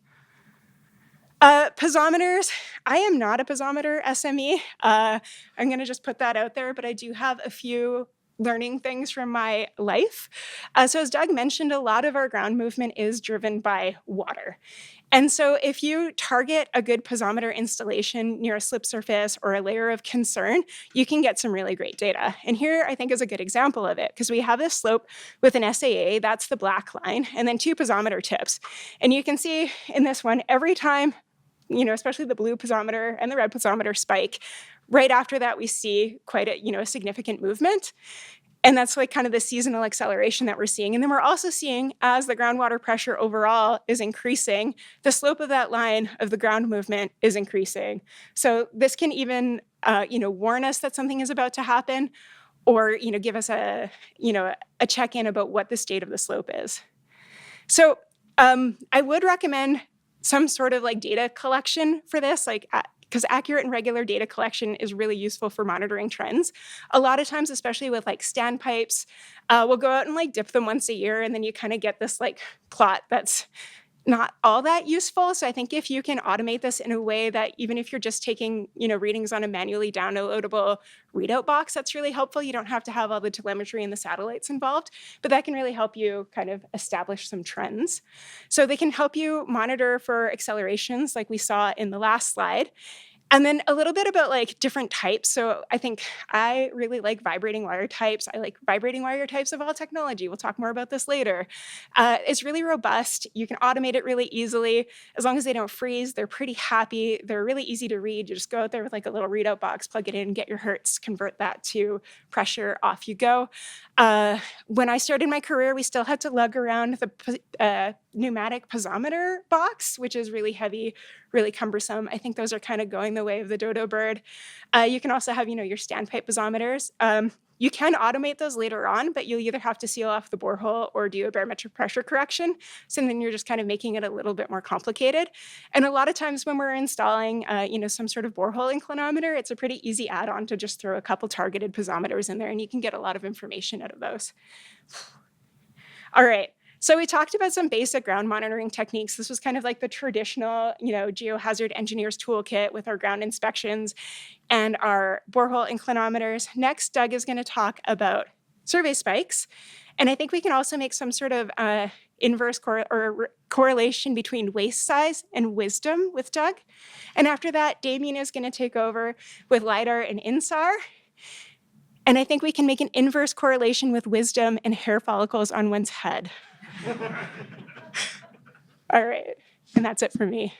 Piezometers, I am not a piezometer SME. I'm gonna just put that out there, but I do have a few learning things from my life. So as Doug mentioned, a lot of our ground movement is driven by water. And so if you target a good piezometer installation near a slip surface or a layer of concern, you can get some really great data. And here I think is a good example of it, because we have this slope with an SAA, that's the black line, and then 2 piezometer tips. And you can see in this one, every time, especially the blue piezometer and the red piezometer spike, right after that we see quite a significant movement. And that's like kind of the seasonal acceleration that we're seeing. And then we're also seeing, as the groundwater pressure overall is increasing, the slope of that line of the ground movement is increasing. So this can even, warn us that something is about to happen, or, give us a check-in about what the state of the slope is. So I would recommend some sort of like data collection for this, because accurate and regular data collection is really useful for monitoring trends. A lot of times, especially with like standpipes, we'll go out and like dip them once a year, and then you kind of get this like plot that's not all that useful. So I think if you can automate this in a way that even if you're just taking, readings on a manually downloadable readout box, that's really helpful. You don't have to have all the telemetry and the satellites involved, but that can really help you kind of establish some trends. So they can help you monitor for accelerations like we saw in the last slide. And then a little bit about like different types. So I think I really like vibrating wire types. I like vibrating wire types of all technology. We'll talk more about this later. It's really robust. You can automate it really easily. As long as they don't freeze, they're pretty happy. They're really easy to read. You just go out there with like a little readout box, plug it in, get your hertz, convert that to pressure, off you go. When I started my career, we still had to lug around the pneumatic piezometer box, which is really heavy, really cumbersome. I think those are kind of going the way of the dodo bird. You can also have, your standpipe piezometers. You can automate those later on, but you'll either have to seal off the borehole or do a barometric pressure correction. So then you're just kind of making it a little bit more complicated. And a lot of times when we're installing, some sort of borehole inclinometer, it's a pretty easy add-on to just throw a couple targeted piezometers in there, and you can get a lot of information out of those. All right. So we talked about some basic ground monitoring techniques. This was kind of like the traditional, Geohazard engineer's toolkit with our ground inspections and our borehole inclinometers. Next, Doug is going to talk about survey spikes. And I think we can also make some sort of inverse correlation between waste size and wisdom with Doug. And after that, Damien is going to take over with LiDAR and INSAR. And I think we can make an inverse correlation with wisdom and hair follicles on one's head. All right, and that's it for me.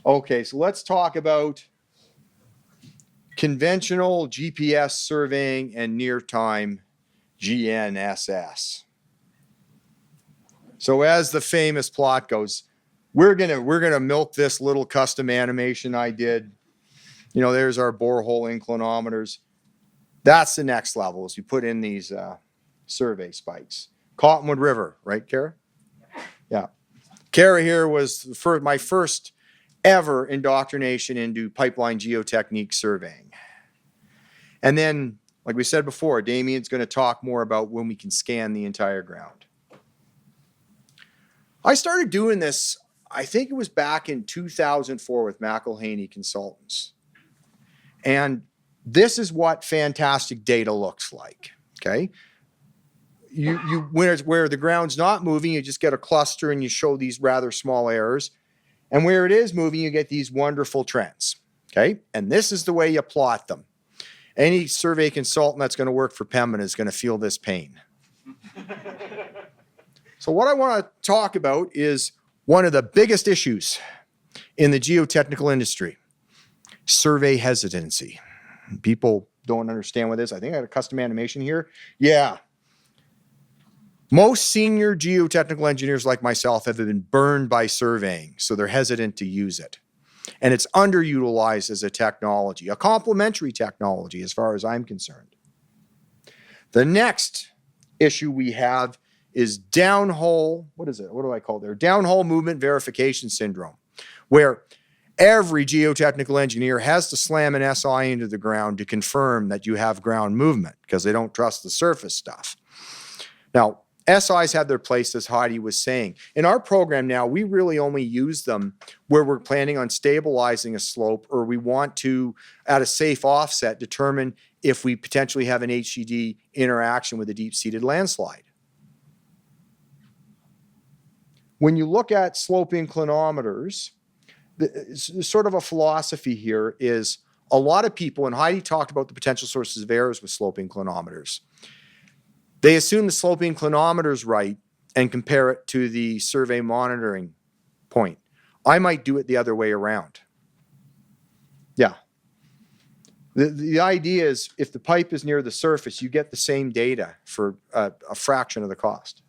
Okay, so let's talk about conventional GPS surveying and near-time GNSS. So as the famous plot goes, we're gonna milk this little custom animation I did. There's our borehole inclinometers. That's the next level, is we put in these survey spikes. Cottonwood River, right, Kara? Yeah. Kara here was my first ever indoctrination into pipeline geotechnique surveying. And then, like we said before, Damien's going to talk more about when we can scan the entire ground. I started doing this, I think it was back in 2004 with McElhaney Consultants. And this is what fantastic data looks like, okay? Where the ground's not moving, you just get a cluster and you show these rather small errors. And where it is moving, you get these wonderful trends, okay? And this is the way you plot them. Any survey consultant that's going to work for Pembina is going to feel this pain. So what I want to talk about is one of the biggest issues in the geotechnical industry: survey hesitancy. People don't understand what it is. I think I got a custom animation here. Yeah. Most senior geotechnical engineers like myself have been burned by surveying, so they're hesitant to use it. And it's underutilized as a technology, a complementary technology as far as I'm concerned. The next issue we have is downhole, what is it? What do I call it there? Downhole movement verification syndrome, where every geotechnical engineer has to slam an SI into the ground to confirm that you have ground movement because they don't trust the surface stuff. Now, SIs have their place, as Heidi was saying. In our program now, we really only use them where we're planning on stabilizing a slope or we want to, at a safe offset, determine if we potentially have an HCD interaction with a deep-seated landslide. When you look at slope inclinometers, sort of a philosophy here is a lot of people, and Heidi talked about the potential sources of errors with slope inclinometers. They assume the slope inclinometer is right and compare it to the survey monitoring point. I might do it the other way around. Yeah. The idea is if the pipe is near the surface, you get the same data for a fraction of the cost.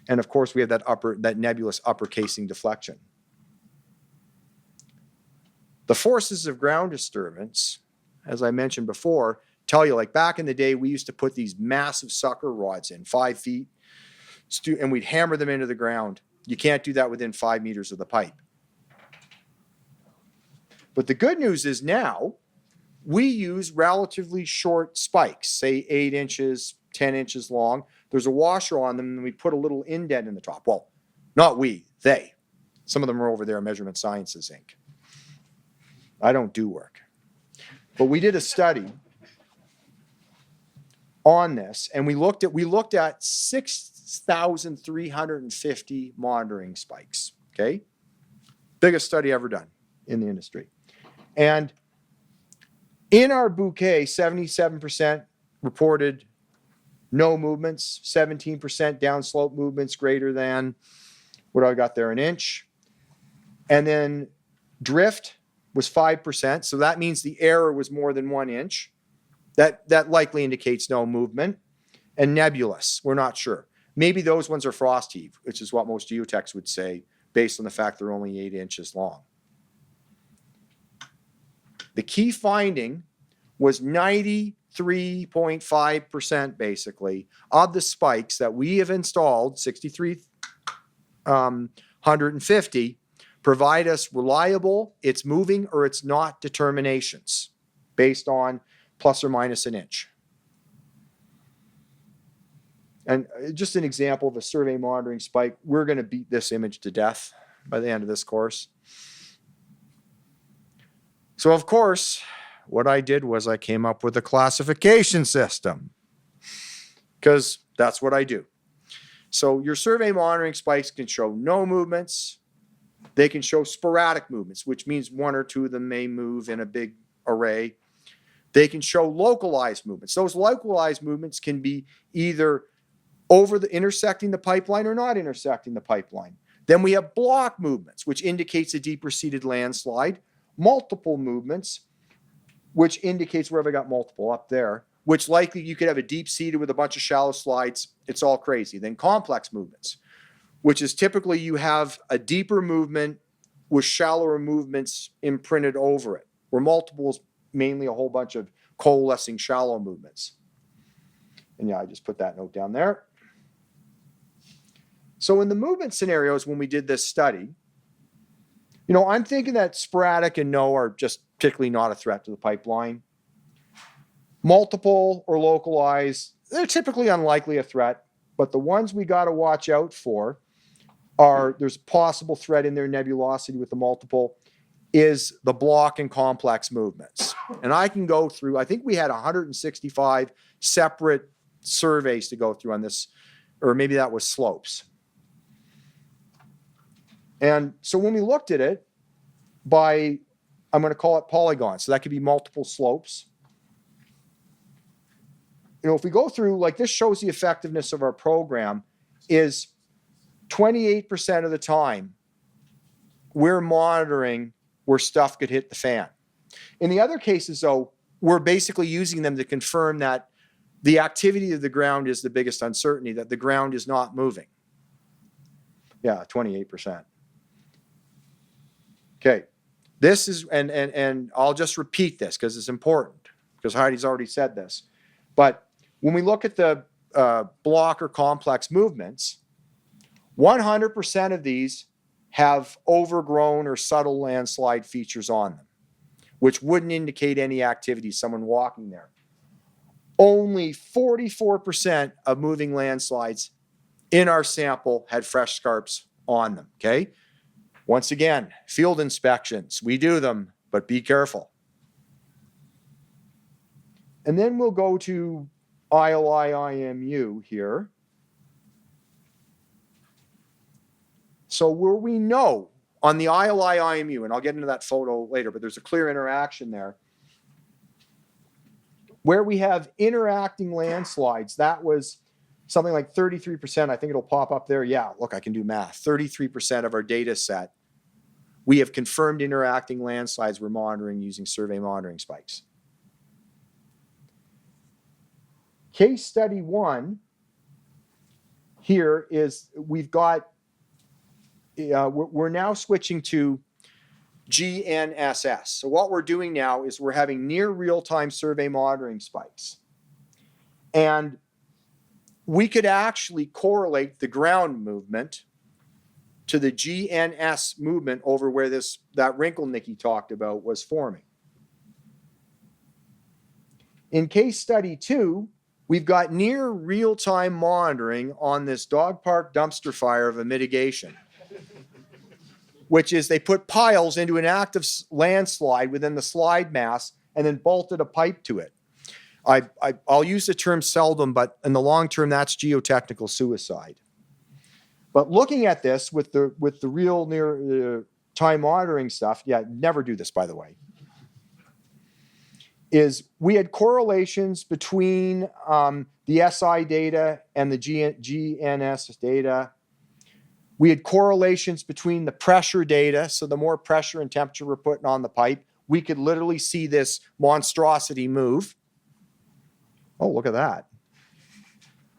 And of course, we have that nebulous upper casing deflection. The forces of ground disturbance, as I mentioned before, tell you, like back in the day, we used to put these massive sucker rods in 5 feet and we'd hammer them into the ground. You can't do that within 5 meters of the pipe. But the good news is now we use relatively short spikes, say 8 inches, 10 inches long. There's a washer on them and we put a little indent in the top. Well, not we, they. Some of them are over there at Measurement Sciences, Inc. I don't do work. But we did a study on this, and we looked at 6,350 monitoring spikes, okay? Biggest study ever done in the industry. And in our bouquet, 77% reported no movements, 17% downslope movements greater than, what do I got there, an inch. And then drift was 5%, so that means the error was more than 1 inch. That likely indicates no movement. And nebulous, we're not sure. Maybe those ones are frost heave, which is what most geotechs would say based on the fact they're only 8 inches long. The key finding was 93.5% basically of the spikes that we have installed, 6,350, provide us reliable, it's moving or it's not determinations based on plus or minus an inch. And just an example of a survey monitoring spike, we're going to beat this image to death by the end of this course. So of course, what I did was I came up with a classification system because that's what I do. So your survey monitoring spikes can show no movements. They can show sporadic movements, which means 1 or 2 of them may move in a big array. They can show localized movements. Those localized movements can be either intersecting the pipeline or not intersecting the pipeline. Then we have block movements, which indicates a deeper seated landslide. Multiple movements, which indicates where have I got multiple up there, which likely you could have a deep seated with a bunch of shallow slides. It's all crazy. Then complex movements, which is typically you have a deeper movement with shallower movements imprinted over it, where multiples mainly a whole bunch of coalescing shallow movements. And yeah, I just put that note down there. So in the movement scenarios, when we did this study, you know, I'm thinking that sporadic and no are just particularly not a threat to the pipeline. Multiple or localized, they're typically unlikely a threat, but the ones we got to watch out for are, there's possible threat in their nebulosity with the multiple, is the block and complex movements. And I can go through, I think we had 165 separate surveys to go through on this, or maybe that was slopes. And so when we looked at it by, I'm going to call it polygons, so that could be multiple slopes. You know, if we go through, like this shows the effectiveness of our program, is 28% of the time we're monitoring where stuff could hit the fan. In the other cases, though, we're basically using them to confirm that the activity of the ground is the biggest uncertainty, that the ground is not moving. Yeah, 28%. Okay, this is, and I'll just repeat this because it's important, because Heidi's already said this. But when we look at the block or complex movements, 100% of these have overgrown or subtle landslide features on them, which wouldn't indicate any activity, someone walking there. Only 44% of moving landslides in our sample had fresh scarps on them, okay? Once again, field inspections, we do them, but be careful. And then we'll go to ILI-IMU here. So where we know on the ILI-IMU, and I'll get into that photo later, but there's a clear interaction there. Where we have interacting landslides, that was something like 33%. I think it'll pop up there. Yeah, look, I can do math. 33% of our data set, we have confirmed interacting landslides we're monitoring using survey monitoring spikes. Case study 1 here is we've got, we're now switching to GNSS. So what we're doing now is we're having near real-time survey monitoring spikes. And we could actually correlate the ground movement to the GNS movement over where that wrinkle Nikki talked about was forming. In case study 2, we've got near real-time monitoring on this dog park dumpster fire of a mitigation, which is they put piles into an active landslide within the slide mass and then bolted a pipe to it. I'll use the term seldom, but in the long term, that's geotechnical suicide. But looking at this with the real near time monitoring stuff, yeah, never do this, by the way, is we had correlations between the SI data and the GNS data. We had correlations between the pressure data. So the more pressure and temperature we're putting on the pipe, we could literally see this monstrosity move. Oh, look at that.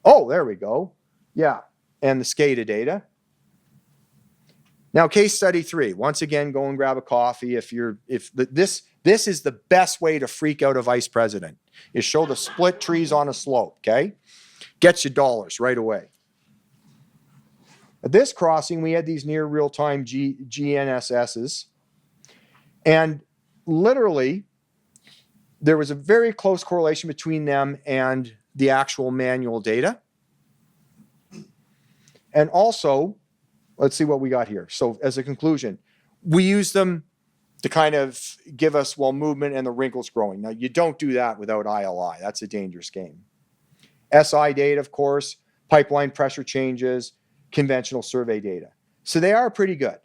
Oh, there we go. Yeah. And the SCADA data. Now, case study 3. Once again, go and grab a coffee. This is the best way to freak out a vice president, is show the split trees on a slope, okay? Gets you dollars right away. At this crossing, we had these near real-time GNSSs. And literally, there was a very close correlation between them and the actual manual data. And also, let's see what we got here. So as a conclusion, we use them to kind of give us, well, movement and the wrinkles growing. Now, you don't do that without ILI. That's a dangerous game. SI data, of course, pipeline pressure changes, conventional survey data. So they are pretty good.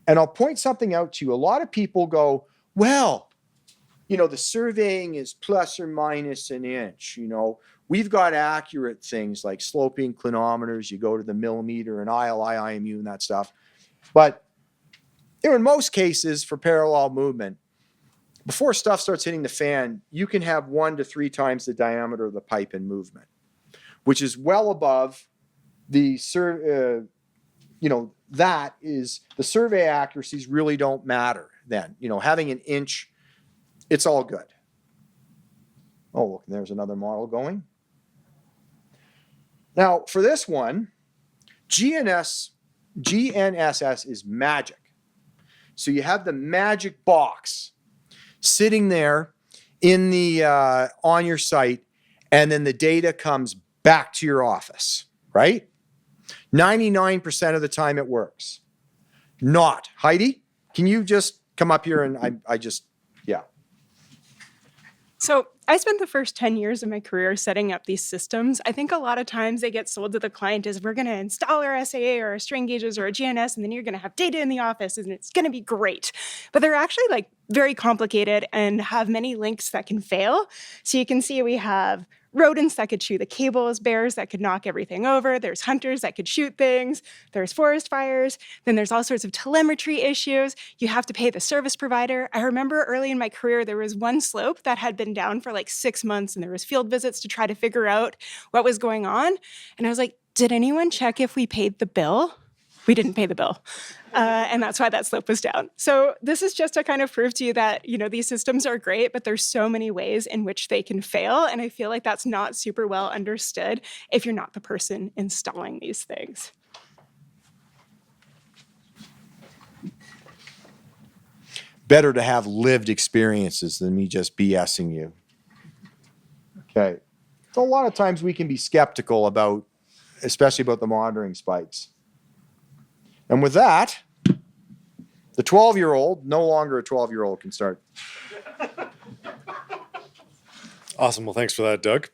And I'll point something out to you. A lot of people go, well, you know, the surveying is plus or minus an inch. You know, we've got accurate things like sloping inclinometers. You go to the millimeter and ILI, IMU and that stuff. But in most cases for parallel movement, before stuff starts hitting the fan, you can have 1 to 3 times the diameter of the pipe in movement, which is well above the that is the survey accuracies really don't matter then. You know, having an inch, it's all good. Oh, look, there's another model going. Now, for this one, GNSS is magic. So you have the magic box sitting there in the on your site, and then the data comes back to your office, right? 99% of the time it works. Not. Heidi, can you just come up here and I just, yeah. So I spent the first 10 years of my career setting up these systems. I think a lot of times they get sold to the client as we're going to install our SAA or our strain gauges or a GNS, and then you're going to have data in the office and it's going to be great. But they're actually like very complicated and have many links that can fail. So you can see we have rodents that could chew the cables, bears that could knock everything over, there's hunters that could shoot things, there's forest fires, then there's all sorts of telemetry issues. You have to pay the service provider. I remember early in my career, there was one slope that had been down for like 6 months and there was field visits to try to figure out what was going on. And I was like, did anyone check if we paid the bill? We didn't pay the bill. And that's why that slope was down. So this is just to kind of prove to you that, these systems are great, but there's so many ways in which they can fail. And I feel like that's not super well understood if you're not the person installing these things. Better to have lived experiences than me just BSing you. Okay. So a lot of times we can be skeptical about, especially about the monitoring spikes. And with that, the 12-year-old, no longer a 12-year-old, can start. Awesome. Well, thanks for that, Doug.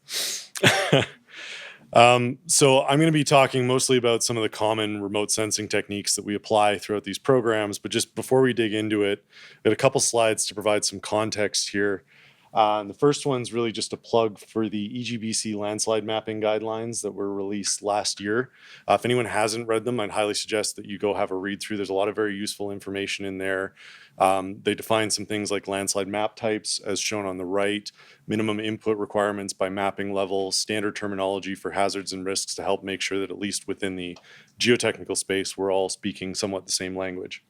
So I'm going to be talking mostly about some of the common remote sensing techniques that we apply throughout these programs. But just before we dig into it, I got a couple slides to provide some context here. And the first one's really just a plug for the EGBC landslide mapping guidelines that were released last year. If anyone hasn't read them, I'd highly suggest that you go have a read through. There's a lot of very useful information in there. They define some things like landslide map types, as shown on the right, minimum input requirements by mapping level, standard terminology for hazards and risks to help make sure that at least within the geotechnical space, we're all speaking somewhat the same language.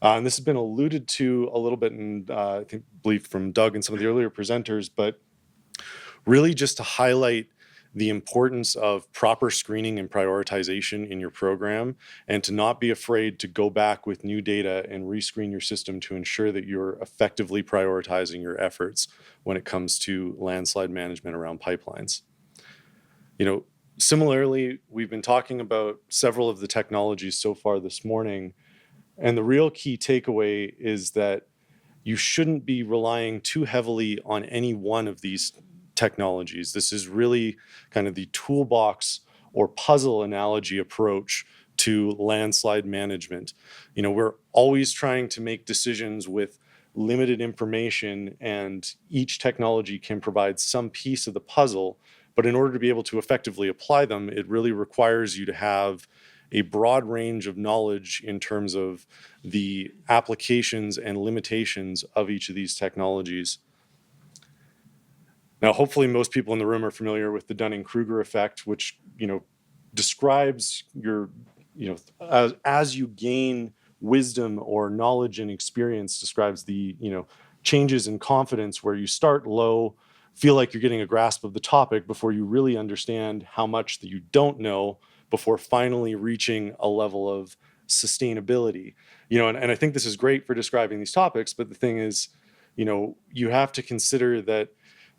And this has been alluded to a little bit in, I believe from Doug and some of the earlier presenters, but really just to highlight the importance of proper screening and prioritization in your program, and to not be afraid to go back with new data and rescreen your system to ensure that you're effectively prioritizing your efforts when it comes to landslide management around pipelines. Similarly, we've been talking about several of the technologies so far this morning. And the real key takeaway is that you shouldn't be relying too heavily on any one of these technologies. This is really kind of the toolbox or puzzle analogy approach to landslide management. We're always trying to make decisions with limited information, and each technology can provide some piece of the puzzle. But in order to be able to effectively apply them, it really requires you to have a broad range of knowledge in terms of the applications and limitations of each of these technologies. Now, hopefully most people in the room are familiar with the Dunning-Kruger effect, which, describes your, as you gain wisdom or knowledge and experience, describes the, changes in confidence where you start low, feel like you're getting a grasp of the topic before you really understand how much that you don't know, before finally reaching a level of sustainability. And I think this is great for describing these topics, but the thing is, you have to consider that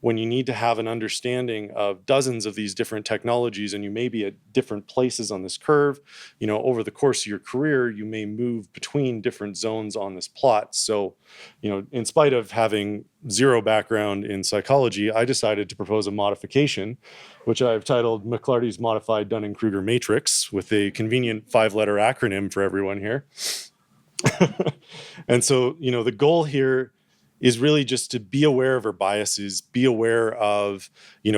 when you need to have an understanding of dozens of these different technologies, and you may be at different places on this curve, over the course of your career, you may move between different zones on this plot. So, in spite of having zero background in psychology, I decided to propose a modification, which I've titled McClarty's Modified Dunning-Kruger Matrix, with a convenient 5-letter acronym for everyone here. And so, the goal here is really just to be aware of our biases, be aware of,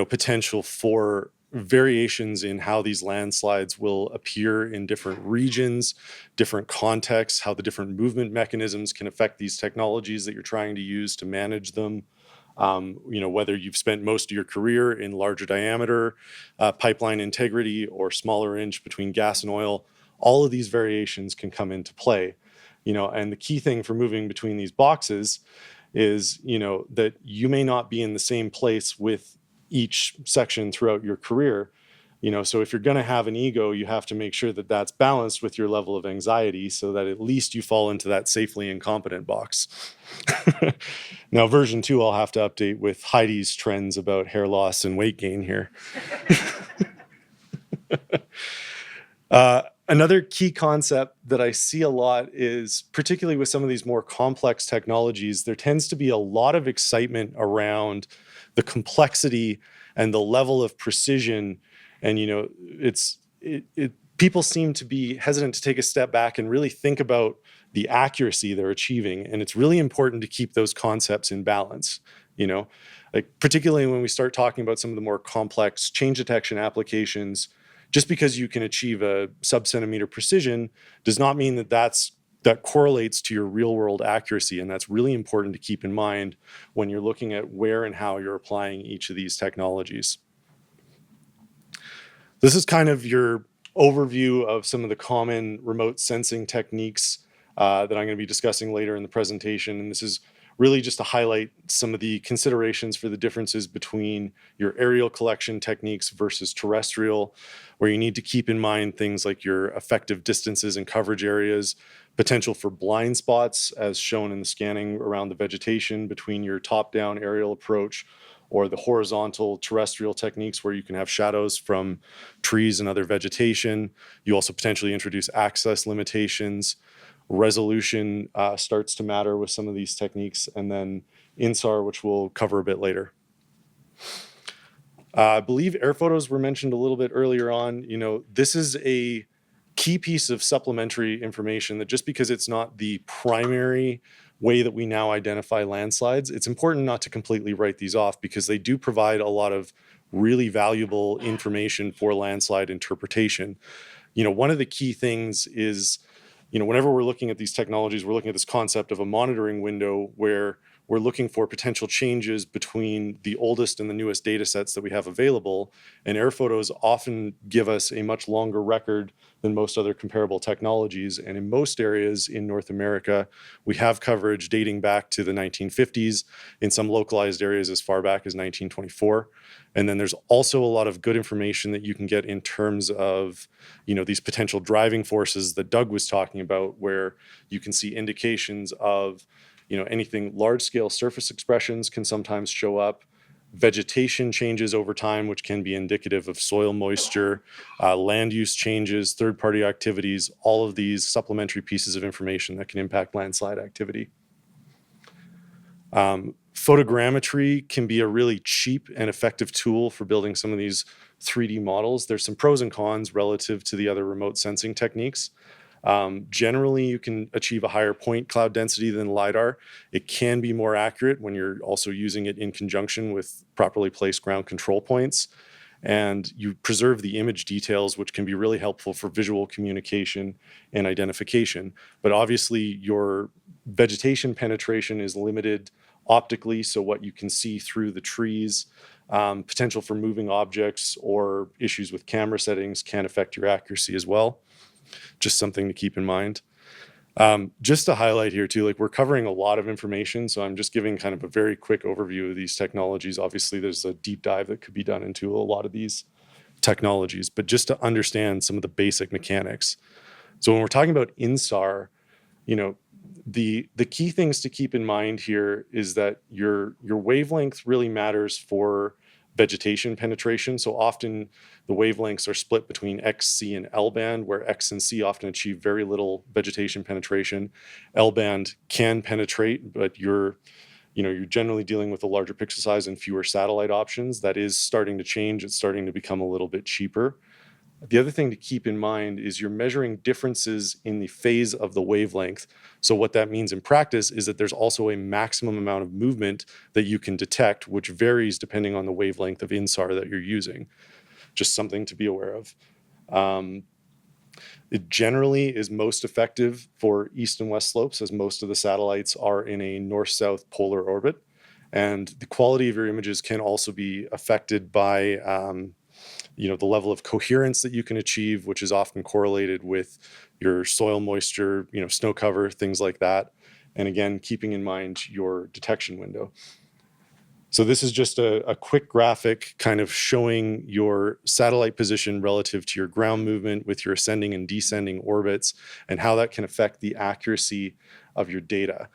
potential for variations in how these landslides will appear in different regions, different contexts, how the different movement mechanisms can affect these technologies that you're trying to use to manage them. Whether you've spent most of your career in larger diameter pipeline integrity or smaller inch between gas and oil, all of these variations can come into play. And the key thing for moving between these boxes is, that you may not be in the same place with each section throughout your career. So if you're going to have an ego, you have to make sure that that's balanced with your level of anxiety so that at least you fall into that safely incompetent box. Now, version 2, I'll have to update with Heidi's trends about hair loss and weight gain here. Another key concept that I see a lot is, particularly with some of these more complex technologies, there tends to be a lot of excitement around the complexity and the level of precision. And, people seem to be hesitant to take a step back and really think about the accuracy they're achieving. And it's really important to keep those concepts in balance, like particularly when we start talking about some of the more complex change detection applications. Just because you can achieve a sub-centimeter precision does not mean that correlates to your real-world accuracy, and that's really important to keep in mind when you're looking at where and how you're applying each of these technologies. This is kind of your overview of some of the common remote sensing techniques that I'm going to be discussing later in the presentation, and this is really just to highlight some of the considerations for the differences between your aerial collection techniques versus terrestrial, where you need to keep in mind things like your effective distances and coverage areas, potential for blind spots as shown in the scanning around the vegetation between your top-down aerial approach or the horizontal terrestrial techniques where you can have shadows from trees and other vegetation. You also potentially introduce access limitations. Resolution starts to matter with some of these techniques, and then INSAR, which we'll cover a bit later. I believe air photos were mentioned a little bit earlier on. This is a key piece of supplementary information that just because it's not the primary way that we now identify landslides, it's important not to completely write these off because they do provide a lot of really valuable information for landslide interpretation. One of the key things is whenever we're looking at these technologies, we're looking at this concept of a monitoring window where we're looking for potential changes between the oldest and the newest data sets that we have available. And air photos often give us a much longer record than most other comparable technologies. And in most areas in North America, we have coverage dating back to the 1950s, in some localized areas as far back as 1924. And then there's also a lot of good information that you can get in terms of, these potential driving forces that Doug was talking about, where you can see indications of, anything large-scale surface expressions can sometimes show up. Vegetation changes over time, which can be indicative of soil moisture, land use changes, third-party activities, all of these supplementary pieces of information that can impact landslide activity. Photogrammetry can be a really cheap and effective tool for building some of these 3D models. There's some pros and cons relative to the other remote sensing techniques. Generally, you can achieve a higher point cloud density than LiDAR. It can be more accurate when you're also using it in conjunction with properly placed ground control points. And you preserve the image details, which can be really helpful for visual communication and identification. But obviously, your vegetation penetration is limited optically, so what you can see through the trees, potential for moving objects or issues with camera settings can affect your accuracy as well. Just something to keep in mind. Just to highlight here too, we're covering a lot of information, so I'm just giving kind of a very quick overview of these technologies. Obviously, there's a deep dive that could be done into a lot of these technologies, but just to understand some of the basic mechanics. So when we're talking about INSAR, the key things to keep in mind here is that your wavelength really matters for vegetation penetration. So often the wavelengths are split between X, C, and L band, where X and C often achieve very little vegetation penetration. L band can penetrate, but you're generally dealing with a larger pixel size and fewer satellite options. That is starting to change. It's starting to become a little bit cheaper. The other thing to keep in mind is you're measuring differences in the phase of the wavelength. So what that means in practice is that there's also a maximum amount of movement that you can detect, which varies depending on the wavelength of INSAR that you're using. Just something to be aware of. It generally is most effective for east and west slopes, as most of the satellites are in a north-south polar orbit. And the quality of your images can also be affected by the level of coherence that you can achieve, which is often correlated with your soil moisture, snow cover, things like that. And again, keeping in mind your detection window. So this is just a quick graphic kind of showing your satellite position relative to your ground movement with your ascending and descending orbits and how that can affect the accuracy of your data.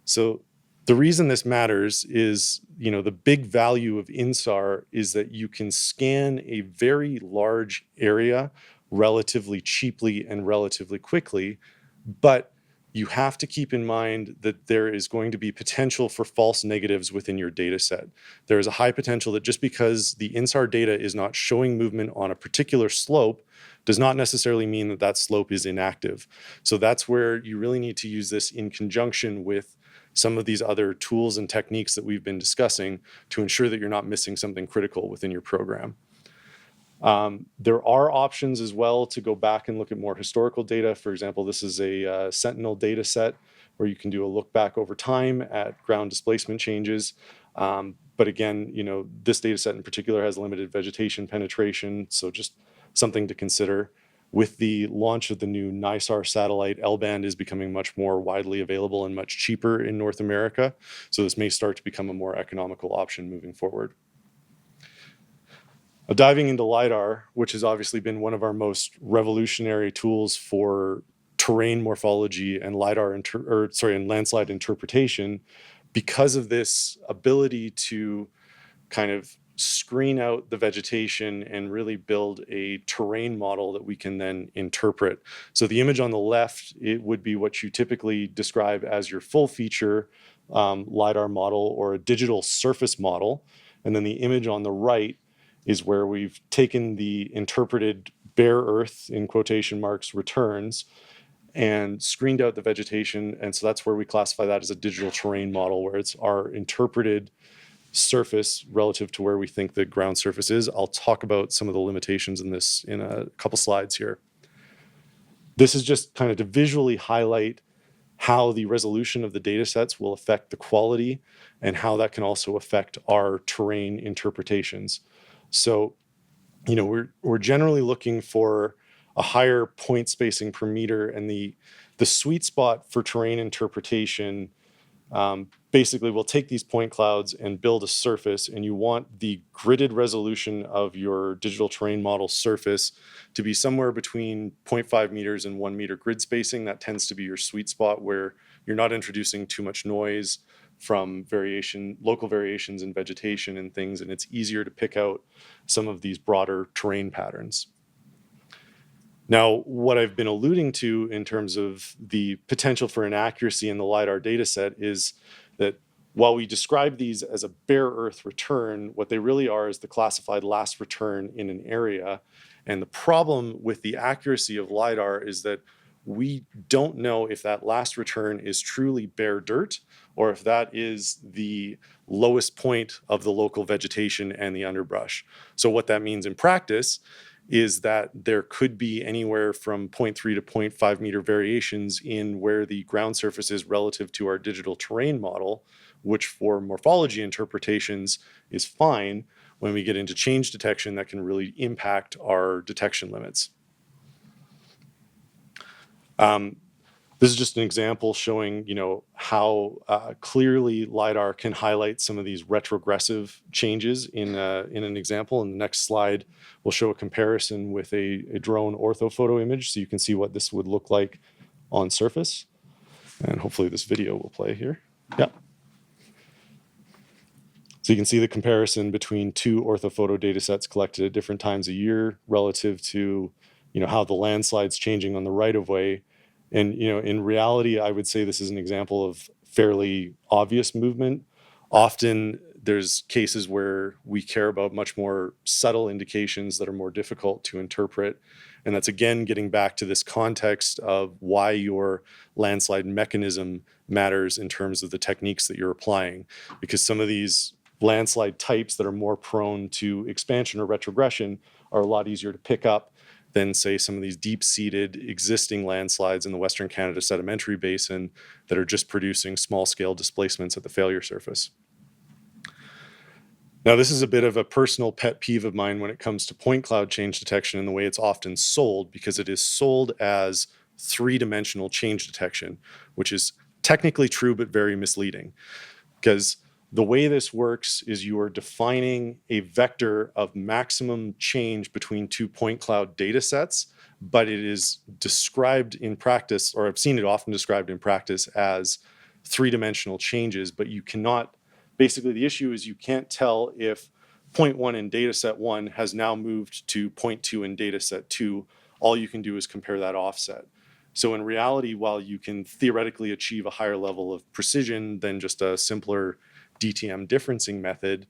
So the reason this matters is, the big value of INSAR is that you can scan a very large area relatively cheaply and relatively quickly. But you have to keep in mind that there is going to be potential for false negatives within your data set. There is a high potential that just because the INSAR data is not showing movement on a particular slope does not necessarily mean that that slope is inactive. So that's where you really need to use this in conjunction with some of these other tools and techniques that we've been discussing to ensure that you're not missing something critical within your program. There are options as well to go back and look at more historical data. For example, this is a Sentinel data set where you can do a look back over time at ground displacement changes. But again, this data set in particular has limited vegetation penetration, so just something to consider. With the launch of the new NISAR satellite, L-band is becoming much more widely available and much cheaper in North America. So this may start to become a more economical option moving forward. Diving into LiDAR, which has obviously been one of our most revolutionary tools for terrain morphology and and landslide interpretation, because of this ability to kind of screen out the vegetation and really build a terrain model that we can then interpret. So the image on the left, it would be what you typically describe as your full feature LiDAR model or a digital surface model. And then the image on the right is where we've taken the interpreted bare earth, in quotation marks, returns and screened out the vegetation. And so that's where we classify that as a digital terrain model, where it's our interpreted surface relative to where we think the ground surface is. I'll talk about some of the limitations in this in a couple slides here. This is just kind of to visually highlight how the resolution of the data sets will affect the quality and how that can also affect our terrain interpretations. So, we're generally looking for a higher point spacing per meter, and the sweet spot for terrain interpretation basically we'll take these point clouds and build a surface, and you want the gridded resolution of your digital terrain model surface to be somewhere between 0.5 meters and 1 meter grid spacing. That tends to be your sweet spot where you're not introducing too much noise from local variations in vegetation and things, and it's easier to pick out some of these broader terrain patterns. Now, what I've been alluding to in terms of the potential for inaccuracy in the LiDAR data set is that while we describe these as a bare earth return, what they really are is the classified last return in an area. And the problem with the accuracy of LiDAR is that we don't know if that last return is truly bare dirt or if that is the lowest point of the local vegetation and the underbrush. So what that means in practice is that there could be anywhere from 0.3 to 0.5 meter variations in where the ground surface is relative to our digital terrain model, which for morphology interpretations is fine. When we get into change detection, that can really impact our detection limits. This is just an example showing, how clearly LiDAR can highlight some of these retrogressive changes in an example. In the next slide, we'll show a comparison with a drone orthophoto image, so you can see what this would look like on surface. And hopefully this video will play here. Yeah. So you can see the comparison between two orthophoto data sets collected at different times a year relative to, how the landslide's changing on the right-of-way. And, in reality, I would say this is an example of fairly obvious movement. Often there's cases where we care about much more subtle indications that are more difficult to interpret. And that's, again, getting back to this context of why your landslide mechanism matters in terms of the techniques that you're applying. Because some of these landslide types that are more prone to expansion or retrogression are a lot easier to pick up than, say, some of these deep-seated existing landslides in the Western Canada Sedimentary Basin that are just producing small-scale displacements at the failure surface. Now, this is a bit of a personal pet peeve of mine when it comes to point cloud change detection and the way it's often sold, because it is sold as three-dimensional change detection, which is technically true but very misleading. Because the way this works is you are defining a vector of maximum change between two point cloud data sets, but it is described in practice, or I've seen it often described in practice as three-dimensional changes, but you cannot, basically the issue is you can't tell if point 1 in data set 1 has now moved to point 2 in data set 2, all you can do is compare that offset. So in reality, while you can theoretically achieve a higher level of precision than just a simpler DTM differencing method,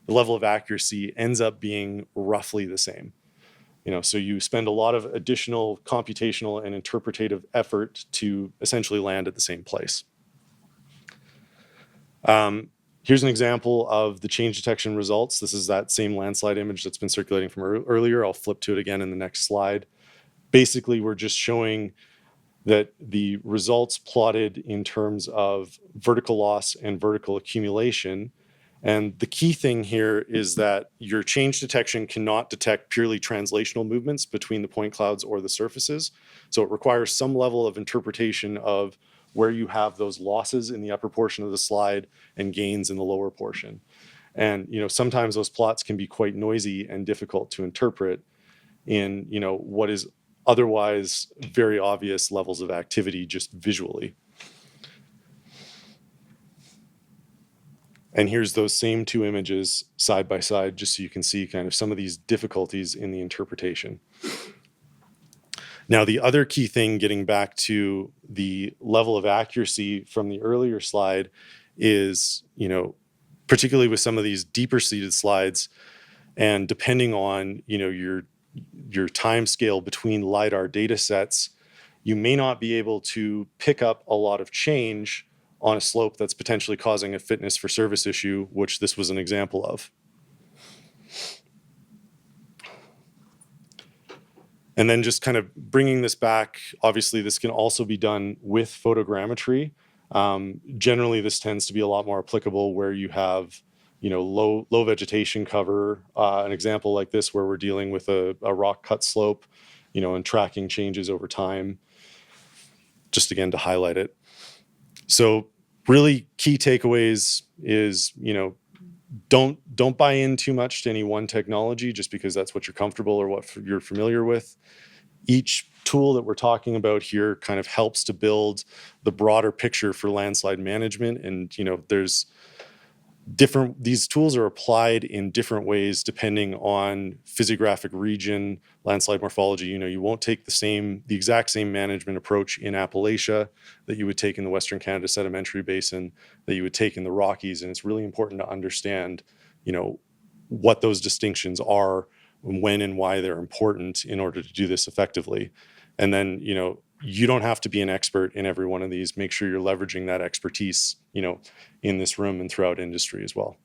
the level of accuracy ends up being roughly the same. So you spend a lot of additional computational and interpretative effort to essentially land at the same place. Here's an example of the change detection results. This is that same landslide image that's been circulating from earlier. I'll flip to it again in the next slide. Basically, we're just showing that the results plotted in terms of vertical loss and vertical accumulation. And the key thing here is that your change detection cannot detect purely translational movements between the point clouds or the surfaces. So it requires some level of interpretation of where you have those losses in the upper portion of the slide and gains in the lower portion. And sometimes those plots can be quite noisy and difficult to interpret in what is otherwise very obvious levels of activity just visually. And here's those same two images side by side, just so you can see kind of some of these difficulties in the interpretation. Now, the other key thing, getting back to the level of accuracy from the earlier slide, is, particularly with some of these deeper seated slides, and depending on, your time scale between LiDAR data sets, you may not be able to pick up a lot of change on a slope that's potentially causing a fitness for service issue, which this was an example of. And then just kind of bringing this back, obviously this can also be done with photogrammetry. Generally, this tends to be a lot more applicable where you have low vegetation cover. An example like this where we're dealing with a rock cut slope, and tracking changes over time, just again to highlight it. So really key takeaways is, don't buy in too much to any one technology just because that's what you're comfortable or what you're familiar with. Each tool that we're talking about here kind of helps to build the broader picture for landslide management. And, there's these tools are applied in different ways depending on physiographic region, landslide morphology. You won't take the exact same management approach in Appalachia that you would take in the Western Canada Sedimentary Basin, that you would take in the Rockies. And it's really important to understand, what those distinctions are, when and why they're important in order to do this effectively. And then, you don't have to be an expert in every one of these. Make sure you're leveraging that expertise, in this room and throughout industry as well.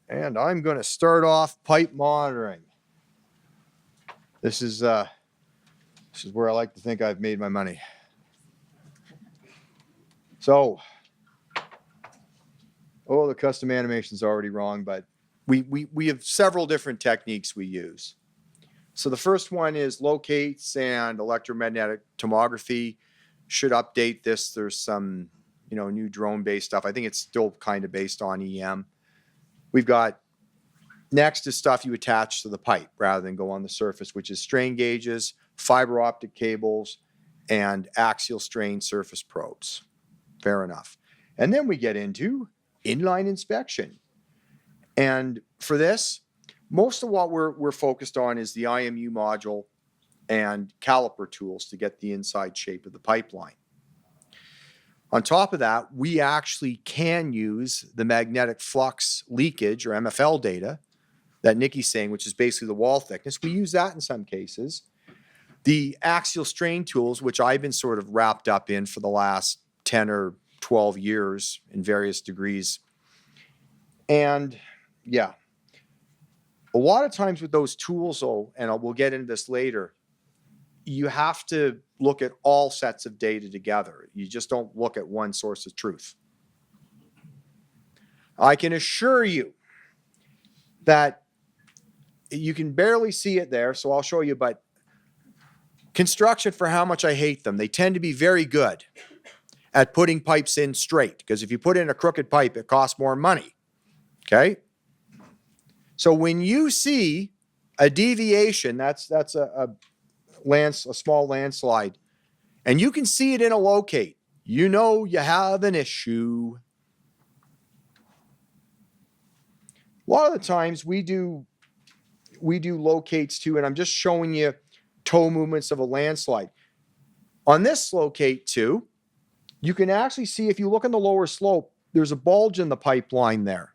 And I'm going to start off pipe monitoring. This is where I like to think I've made my money. So, the custom animation's already wrong, but we have several different techniques we use. So the first one is locates and electromagnetic tomography. Should update this. There's some, new drone-based stuff. I think it's still kind of based on EM. We've got next is stuff you attach to the pipe rather than go on the surface, which is strain gauges, fiber optic cables, and axial strain surface probes. Fair enough. And then we get into inline inspection. And for this, most of what we're focused on is the IMU module and caliper tools to get the inside shape of the pipeline. On top of that, we actually can use the magnetic flux leakage or MFL data that Nikki's saying, which is basically the wall thickness. We use that in some cases. The axial strain tools, which I've been sort of wrapped up in for the last 10 or 12 years in various degrees. And yeah, a lot of times with those tools, though, and we'll get into this later, you have to look at all sets of data together. You just don't look at one source of truth. I can assure you that you can barely see it there, so I'll show you, but construction, for how much I hate them, they tend to be very good at putting pipes in straight, because if you put in a crooked pipe, it costs more money, okay? So when you see a deviation, that's a small landslide, and you can see it in a locate, you know you have an issue. A lot of the times we do locates too, and I'm just showing you toe movements of a landslide. On this locate too, you can actually see, if you look on the lower slope, there's a bulge in the pipeline there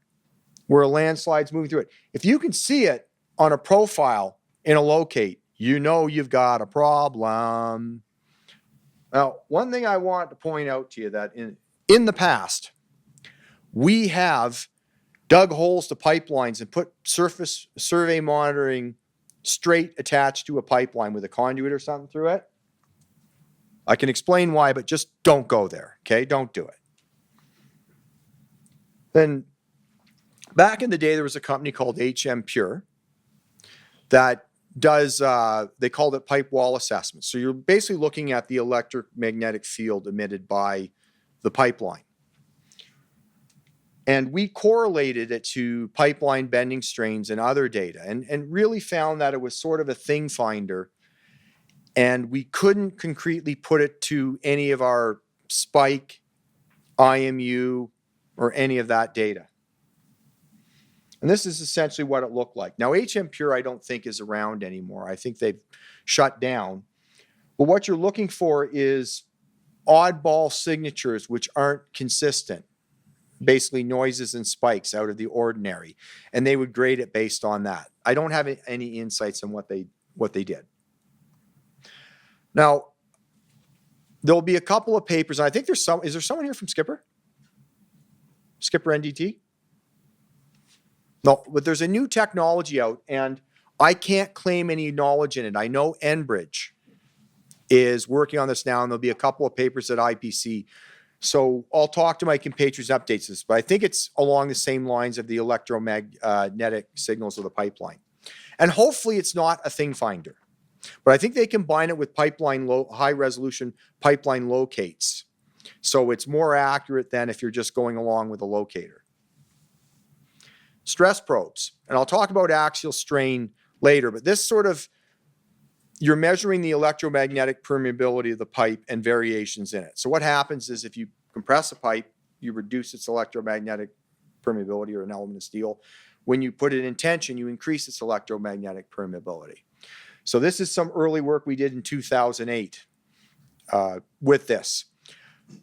where a landslide's moving through it. If you can see it on a profile in a locate, you know you've got a problem. Now, one thing I want to point out to you that in the past, we have dug holes to pipelines and put surface survey monitoring straight attached to a pipeline with a conduit or something through it. I can explain why, but just don't go there, okay? Don't do it. Then back in the day, there was a company called HM Pure that does, they called it pipe wall assessment. So you're basically looking at the electromagnetic field emitted by the pipeline. And we correlated it to pipeline bending strains and other data, and really found that it was sort of a thing finder. And we couldn't concretely put it to any of our spike, IMU, or any of that data. And this is essentially what it looked like. Now, HM Pure, I don't think is around anymore. I think they've shut down. But what you're looking for is oddball signatures which aren't consistent. Basically noises and spikes out of the ordinary. And they would grade it based on that. I don't have any insights on what they did. Now, there'll be a couple of papers, and I think is there someone here from Skipper? Skipper NDT? No, but there's a new technology out, and I can't claim any knowledge in it. I know Enbridge is working on this now, and there'll be a couple of papers at IPC. So I'll talk to my compatriots, updates this, but I think it's along the same lines of the electromagnetic signals of the pipeline. And hopefully it's not a thing finder, but I think they combine it with high resolution pipeline locates. So it's more accurate than if you're just going along with a locator. Stress probes, and I'll talk about axial strain later, but this sort of, you're measuring the electromagnetic permeability of the pipe and variations in it. So what happens is if you compress a pipe, you reduce its electromagnetic permeability, or an element of steel. When you put it in tension, you increase its electromagnetic permeability. So this is some early work we did in 2008 with this.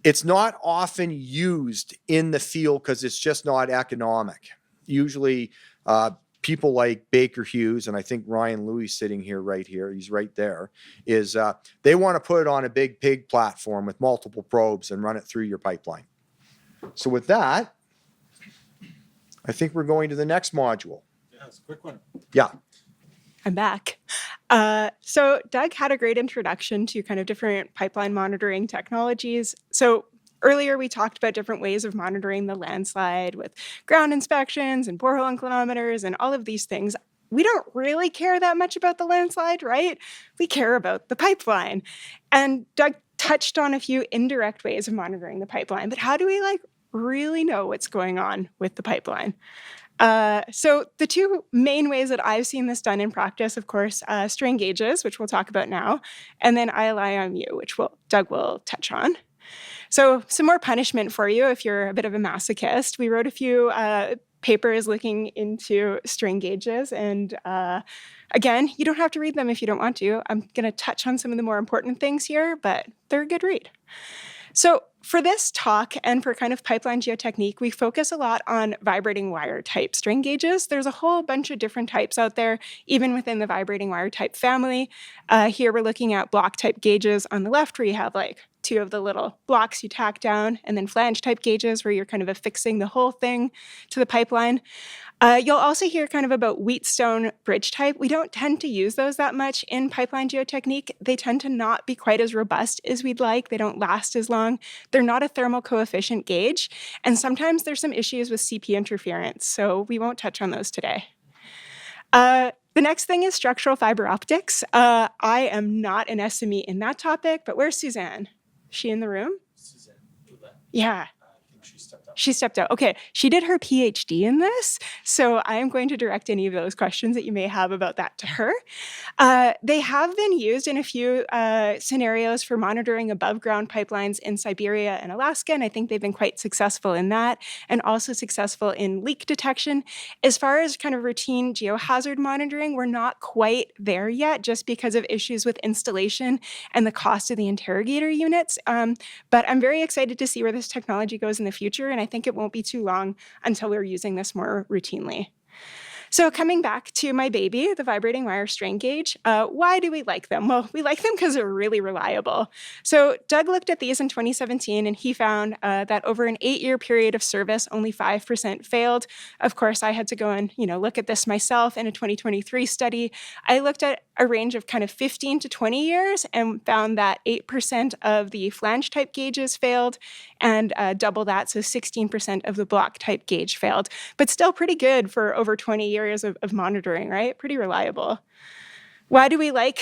It's not often used in the field because it's just not economic. Usually people like Baker Hughes, and I think Ryan Louis sitting here, he's right there, is they want to put it on a big pig platform with multiple probes and run it through your pipeline. So with that, I think we're going to the next module. Yeah, it's a quick one. Yeah. I'm back. So Doug had a great introduction to kind of different pipeline monitoring technologies. So earlier we talked about different ways of monitoring the landslide with ground inspections and borehole inclinometers and all of these things. We don't really care that much about the landslide, right? We care about the pipeline. And Doug touched on a few indirect ways of monitoring the pipeline, but how do we really know what's going on with the pipeline? So the two main ways that I've seen this done in practice, of course, strain gauges, which we'll talk about now, and then ILI-IMU, which Doug will touch on. So some more punishment for you if you're a bit of a masochist. We wrote a few papers looking into strain gauges, and again, you don't have to read them if you don't want to. I'm going to touch on some of the more important things here, but they're a good read. So for this talk and for kind of pipeline geotechnique, we focus a lot on vibrating wire type strain gauges. There's a whole bunch of different types out there, even within the vibrating wire type family. Here we're looking at block type gauges on the left, where you have two of the little blocks you tack down, and then flange type gauges where you're kind of affixing the whole thing to the pipeline. You'll also hear kind of about Wheatstone bridge type. We don't tend to use those that much in pipeline geotechnique. They tend to not be quite as robust as we'd like. They don't last as long. They're not a thermal coefficient gauge, and sometimes there's some issues with CP interference, so we won't touch on those today. The next thing is structural fiber optics. I am not an SME in that topic, but where's Suzanne? Is she in the room? Suzanne, Yeah. I think she stepped out. She stepped out. Okay, she did her PhD in this, so I am going to direct any of those questions that you may have about that to her. They have been used in a few scenarios for monitoring above ground pipelines in Siberia and Alaska, and I think they've been quite successful in that, and also successful in leak detection. As far as kind of routine geohazard monitoring, we're not quite there yet, just because of issues with installation and the cost of the interrogator units. But I'm very excited to see where this technology goes in the future, and I think it won't be too long until we're using this more routinely. So coming back to my baby, the vibrating wire strain gauge, why do we like them? Well, we like them because they're really reliable. So Doug looked at these in 2017, and he found that over an 8-year period of service, only 5% failed. Of course, I had to go and look at this myself in a 2023 study. I looked at a range of kind of 15 to 20 years and found that 8% of the flange type gauges failed, and double that, so 16% of the block type gauge failed, but still pretty good for over 20 years of monitoring, right? Pretty reliable. Why do we like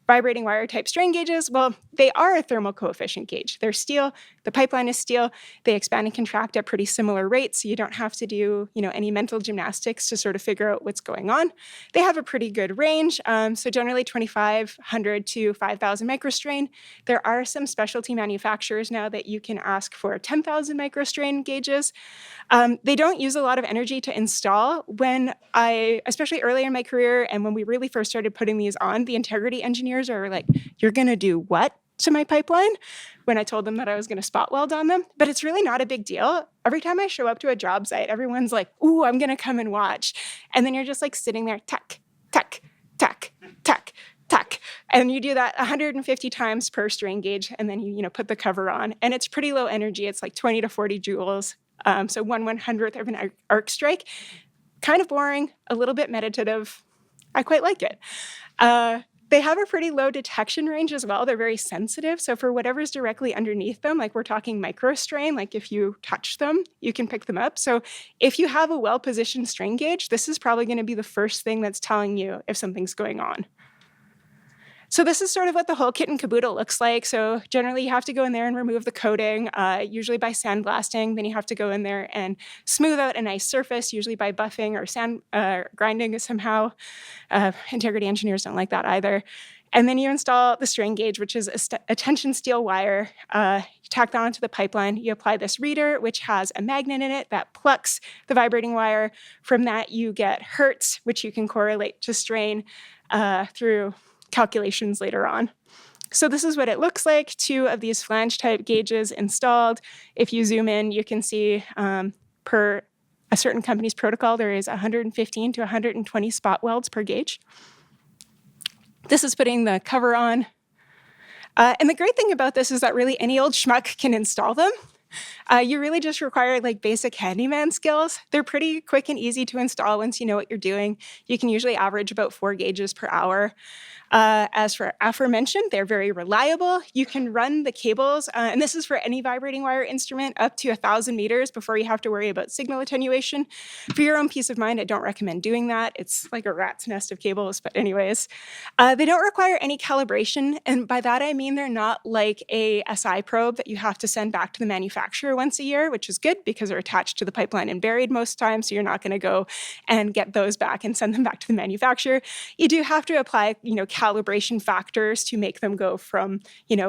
vibrating wire type strain gauges? Well, they are a thermal coefficient gauge. They're steel, the pipeline is steel, they expand and contract at pretty similar rates, so you don't have to do any mental gymnastics to sort of figure out what's going on. They have a pretty good range, so generally 2,500 to 5,000 microstrain. There are some specialty manufacturers now that you can ask for 10,000 microstrain gauges. They don't use a lot of energy to install. Especially earlier in my career and when we really first started putting these on, the integrity engineers are like, "You're gonna do what to my pipeline?" When I told them that I was gonna spot weld on them. But it's really not a big deal. Every time I show up to a job site, everyone's like, "Ooh, I'm gonna come and watch." And then you're just like sitting there, tuck, tuck, tuck, tuck, tuck. And you do that 150 times per strain gauge, and then you put the cover on. And it's pretty low energy. It's like 20 to 40 joules. So 1/100th of an arc strike. Kind of boring, a little bit meditative. I quite like it. They have a pretty low detection range as well. They're very sensitive. So for whatever's directly underneath them, like we're talking microstrain, like if you touch them, you can pick them up. So if you have a well-positioned strain gauge, this is probably going to be the first thing that's telling you if something's going on. So this is sort of what the whole kit and caboodle looks like. So generally you have to go in there and remove the coating, usually by sandblasting. Then you have to go in there and smooth out a nice surface, usually by buffing or sand grinding somehow. Integrity engineers don't like that either. And then you install the strain gauge, which is a tension steel wire. You tack that onto the pipeline. You apply this reader, which has a magnet in it that plucks the vibrating wire. From that, you get hertz, which you can correlate to strain through calculations later on. So this is what it looks like. 2 of these flange type gauges installed. If you zoom in, you can see per a certain company's protocol, there is 115 to 120 spot welds per gauge. This is putting the cover on. And the great thing about this is that really any old schmuck can install them. You really just require like basic handyman skills. They're pretty quick and easy to install once you know what you're doing. You can usually average about 4 gauges per hour. As for aforementioned, they're very reliable. You can run the cables, and this is for any vibrating wire instrument, up to 1,000 meters before you have to worry about signal attenuation. For your own peace of mind, I don't recommend doing that. It's like a rat's nest of cables, but anyways. They don't require any calibration, and by that I mean they're not like a SI probe that you have to send back to the manufacturer once a year, which is good because they're attached to the pipeline and buried most times, so you're not going to go and get those back and send them back to the manufacturer. You do have to apply, calibration factors to make them go from,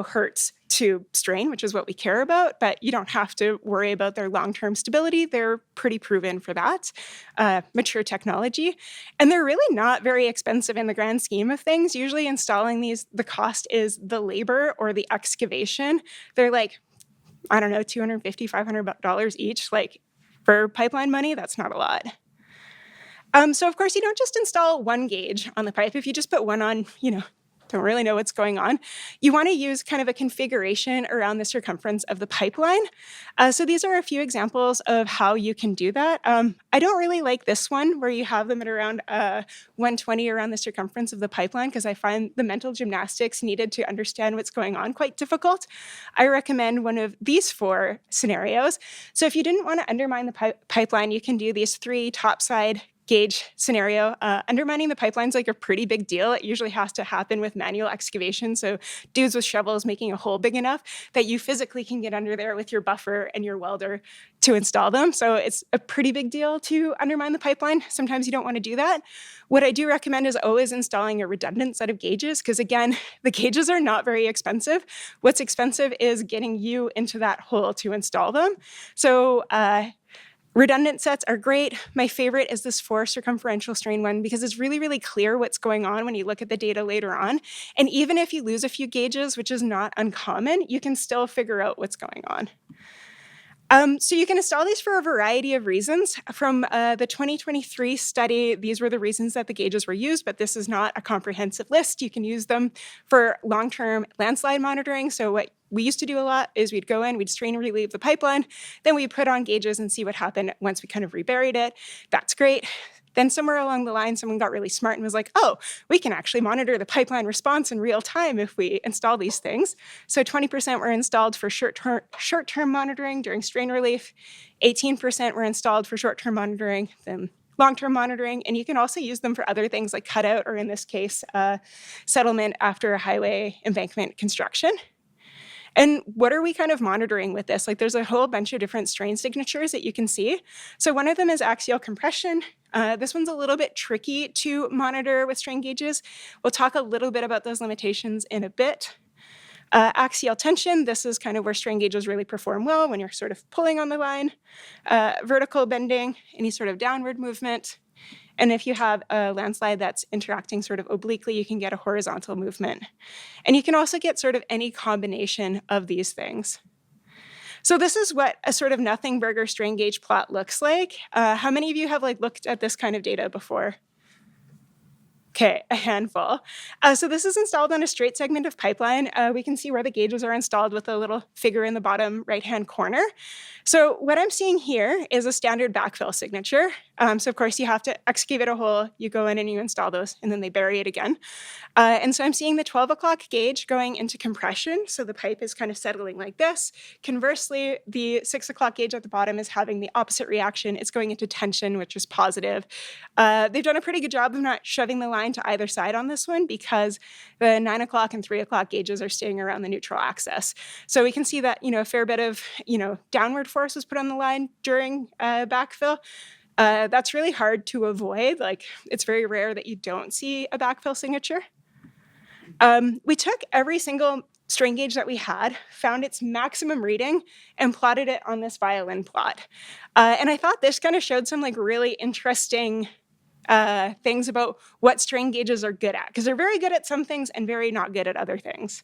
hertz to strain, which is what we care about, but you don't have to worry about their long-term stability. They're pretty proven for that, mature technology. And they're really not very expensive in the grand scheme of things. Usually installing these, the cost is the labor or the excavation. They're like, I don't know, $250, $500 each. Like for pipeline money, that's not a lot. So of course you don't just install one gauge on the pipe. If you just put one on, don't really know what's going on, you want to use kind of a configuration around the circumference of the pipeline. So these are a few examples of how you can do that. I don't really like this one where you have them at around 120 around the circumference of the pipeline because I find the mental gymnastics needed to understand what's going on quite difficult. I recommend one of these 4 scenarios. So if you didn't want to undermine the pipeline, you can do these 3 topside gauge scenario, undermining the pipeline's like a pretty big deal. It usually has to happen with manual excavation. So dudes with shovels making a hole big enough that you physically can get under there with your buffer and your welder to install them. So it's a pretty big deal to undermine the pipeline. Sometimes you don't want to do that. What I do recommend is always installing a redundant set of gauges, because again, the gauges are not very expensive. What's expensive is getting you into that hole to install them. So redundant sets are great. My favorite is this 4 circumferential strain one, because it's really, really clear what's going on when you look at the data later on. And even if you lose a few gauges, which is not uncommon, you can still figure out what's going on. So you can install these for a variety of reasons. From the 2023 study, these were the reasons that the gauges were used, but this is not a comprehensive list. You can use them for long-term landslide monitoring. So what we used to do a lot is we'd go in, we'd strain and relieve the pipeline, then we'd put on gauges and see what happened once we kind of reburied it. That's great. Then somewhere along the line, someone got really smart and was like, oh, we can actually monitor the pipeline response in real time if we install these things. So 20% were installed for short-term monitoring during strain relief, 18% were installed for short-term monitoring, then long-term monitoring, and you can also use them for other things like cutout, or in this case, settlement after a highway embankment construction. And what are we kind of monitoring with this? Like, there's a whole bunch of different strain signatures that you can see. So one of them is axial compression. This one's a little bit tricky to monitor with strain gauges. We'll talk a little bit about those limitations in a bit. Axial tension, this is kind of where strain gauges really perform well, when you're sort of pulling on the line. Vertical bending, any sort of downward movement. And if you have a landslide that's interacting sort of obliquely, you can get a horizontal movement. And you can also get sort of any combination of these things. So this is what a sort of nothing burger strain gauge plot looks like. How many of you have looked at this kind of data before? Okay, a handful. So this is installed on a straight segment of pipeline. We can see where the gauges are installed with a little figure in the bottom right-hand corner. So what I'm seeing here is a standard backfill signature. So of course you have to excavate a hole, you go in and you install those, and then they bury it again. And so I'm seeing the 12 o'clock gauge going into compression. So the pipe is kind of settling like this. Conversely, the 6 o'clock gauge at the bottom is having the opposite reaction. It's going into tension, which is positive. They've done a pretty good job of not shoving the line to either side on this one, because the 9 o'clock and 3 o'clock gauges are staying around the neutral axis. So we can see that, a fair bit of, downward force was put on the line during backfill. That's really hard to avoid. It's very rare that you don't see a backfill signature. We took every single strain gauge that we had, found its maximum reading, and plotted it on this violin plot. And I thought this kind of showed some really interesting things about what strain gauges are good at, because they're very good at some things and very not good at other things.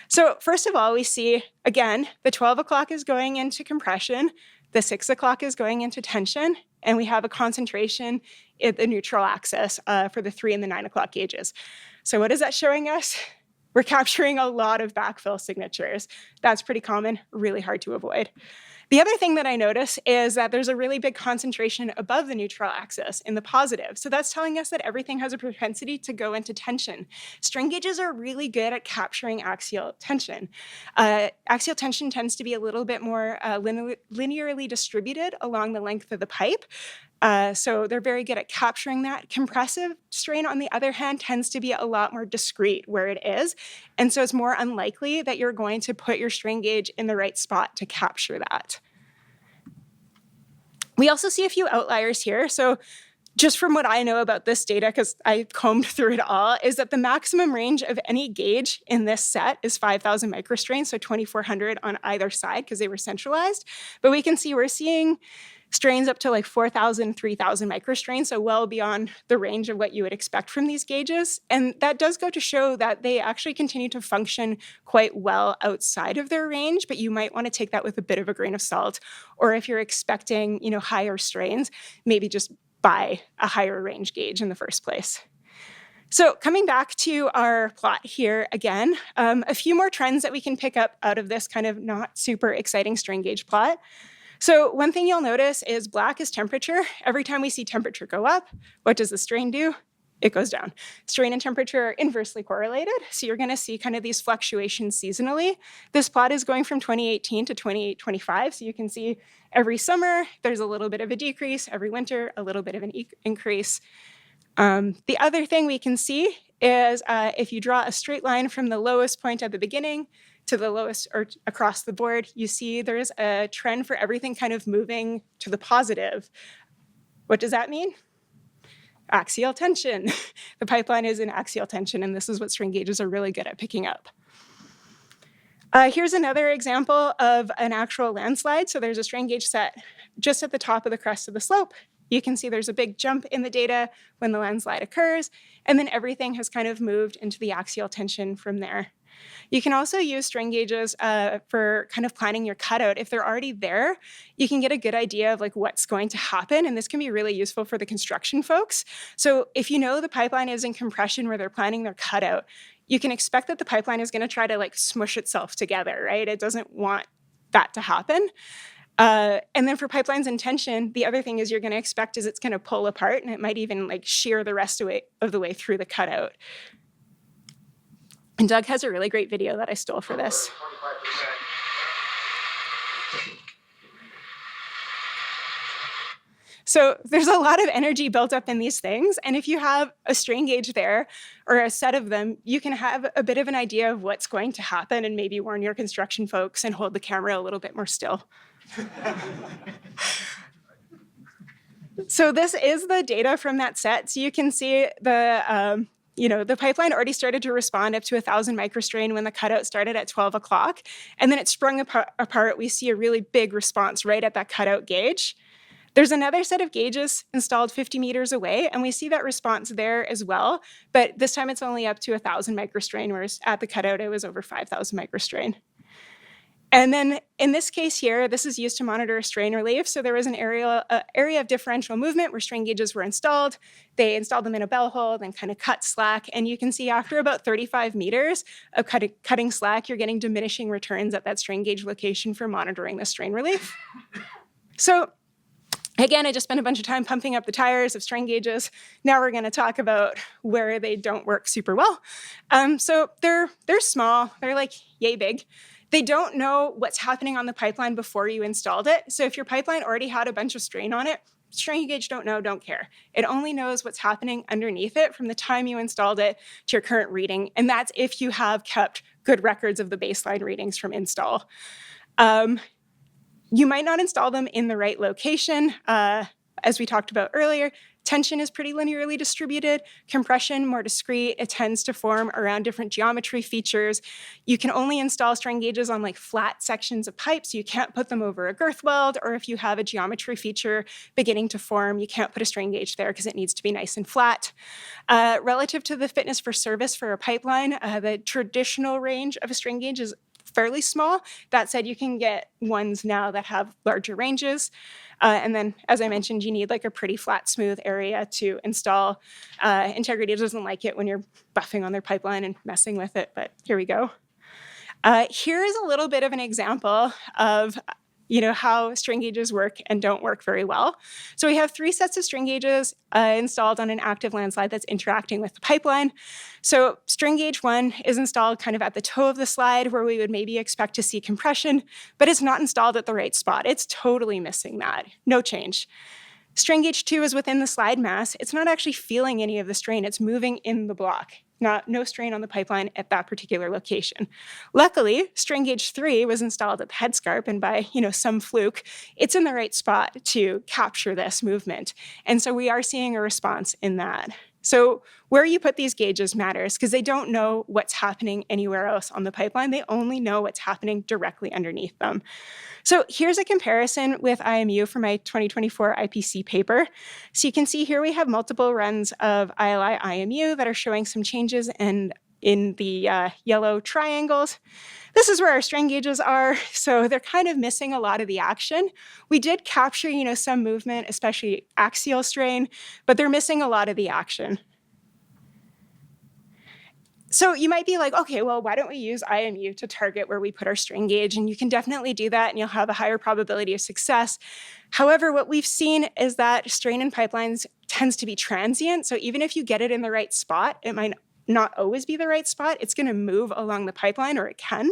So first of all, we see, again, the 12 o'clock is going into compression, the 6 o'clock is going into tension, and we have a concentration at the neutral axis for the 3 and the 9 o'clock gauges. So what is that showing us? We're capturing a lot of backfill signatures. That's pretty common, really hard to avoid. The other thing that I notice is that there's a really big concentration above the neutral axis in the positive. So that's telling us that everything has a propensity to go into tension. Strain gauges are really good at capturing axial tension. Axial tension tends to be a little bit more linearly distributed along the length of the pipe. So they're very good at capturing that. Compressive strain, on the other hand, tends to be a lot more discrete where it is. And so it's more unlikely that you're going to put your strain gauge in the right spot to capture that. We also see a few outliers here. So just from what I know about this data, because I combed through it all, is that the maximum range of any gauge in this set is 5,000 microstrains, so 2,400 on either side, because they were centralized. But we can see we're seeing strains up to 4,000, 3,000 microstrains, so well beyond the range of what you would expect from these gauges. And that does go to show that they actually continue to function quite well outside of their range, but you might want to take that with a bit of a grain of salt. Or if you're expecting, higher strains, maybe just buy a higher range gauge in the first place. So coming back to our plot here again, a few more trends that we can pick up out of this kind of not super exciting strain gauge plot. So one thing you'll notice is black is temperature. Every time we see temperature go up, what does the strain do? it goes down. Strain and temperature are inversely correlated, so you're going to see kind of these fluctuations seasonally. This plot is going from 2018 to 2025, so you can see every summer there's a little bit of a decrease, every winter a little bit of an increase. The other thing we can see is if you draw a straight line from the lowest point at the beginning to the lowest or across the board, you see there's a trend for everything kind of moving to the positive. What does that mean? Axial tension. The pipeline is in axial tension, and this is what strain gauges are really good at picking up. Here's another example of an actual landslide. So there's a strain gauge set just at the top of the crest of the slope. You can see there's a big jump in the data when the landslide occurs, and then everything has kind of moved into the axial tension from there. You can also use strain gauges for kind of planning your cutout. If they're already there, you can get a good idea of like what's going to happen, and this can be really useful for the construction folks. So if you know the pipeline is in compression where they're planning their cutout, you can expect that the pipeline is going to try to like smush itself together, right? It doesn't want that to happen. And then for pipelines in tension, the other thing is you're going to expect is it's going to pull apart, and it might even like shear the rest of the way through the cutout. And Doug has a really great video that I stole for this. So there's a lot of energy built up in these things, and if you have a strain gauge there or a set of them, you can have a bit of an idea of what's going to happen and maybe warn your construction folks and hold the camera a little bit more still. So this is the data from that set. So you can see the pipeline already started to respond up to 1,000 microstrain when the cutout started at 12 o'clock, and then it sprung apart. We see a really big response right at that cutout gauge. There's another set of gauges installed 50 meters away, and we see that response there as well, but this time it's only up to 1,000 microstrain, whereas at the cutout it was over 5,000 microstrain. And then in this case here, this is used to monitor strain relief. So there was an area of differential movement where strain gauges were installed. They installed them in a bell hole, then kind of cut slack. And you can see after about 35 meters of cutting slack, you're getting diminishing returns at that strain gauge location for monitoring the strain relief. So again, I just spent a bunch of time pumping up the tires of strain gauges. Now we're going to talk about where they don't work super well. So they're small. They're like yay big. They don't know what's happening on the pipeline before you installed it. So if your pipeline already had a bunch of strain on it, strain gauge don't care. It only knows what's happening underneath it from the time you installed it to your current reading. And that's if you have kept good records of the baseline readings from install. You might not install them in the right location. As we talked about earlier, tension is pretty linearly distributed. Compression, more discrete. It tends to form around different geometry features. You can only install strain gauges on like flat sections of pipe, so you can't put them over a girth weld, or if you have a geometry feature beginning to form, you can't put a strain gauge there because it needs to be nice and flat. Relative to the fitness for service for a pipeline, the traditional range of a strain gauge is fairly small. That said, you can get ones now that have larger ranges. And then, as I mentioned, you need like a pretty flat, smooth area to install. Integrity doesn't like it when you're buffing on their pipeline and messing with it, but here we go. Here's a little bit of an example of how strain gauges work and don't work very well. So we have 3 sets of strain gauges installed on an active landslide that's interacting with the pipeline. So strain gauge 1 is installed kind of at the toe of the slide where we would maybe expect to see compression, but it's not installed at the right spot. It's totally missing that. No change. Strain gauge 2 is within the slide mass. It's not actually feeling any of the strain. It's moving in the block. No strain on the pipeline at that particular location. Luckily, strain gauge 3 was installed at the headscarp, and by some fluke, it's in the right spot to capture this movement. And so we are seeing a response in that. So where you put these gauges matters because they don't know what's happening anywhere else on the pipeline. They only know what's happening directly underneath them. So here's a comparison with IMU for my 2024 IPC paper. So you can see here we have multiple runs of ILI IMU that are showing some changes in the yellow triangles. This is where our strain gauges are. So they're kind of missing a lot of the action. We did capture, some movement, especially axial strain, but they're missing a lot of the action. So you might be like, okay, well, why don't we use IMU to target where we put our strain gauge? And you can definitely do that and you'll have a higher probability of success. However, what we've seen is that strain in pipelines tends to be transient. So even if you get it in the right spot, it might not always be the right spot. It's going to move along the pipeline, or it can.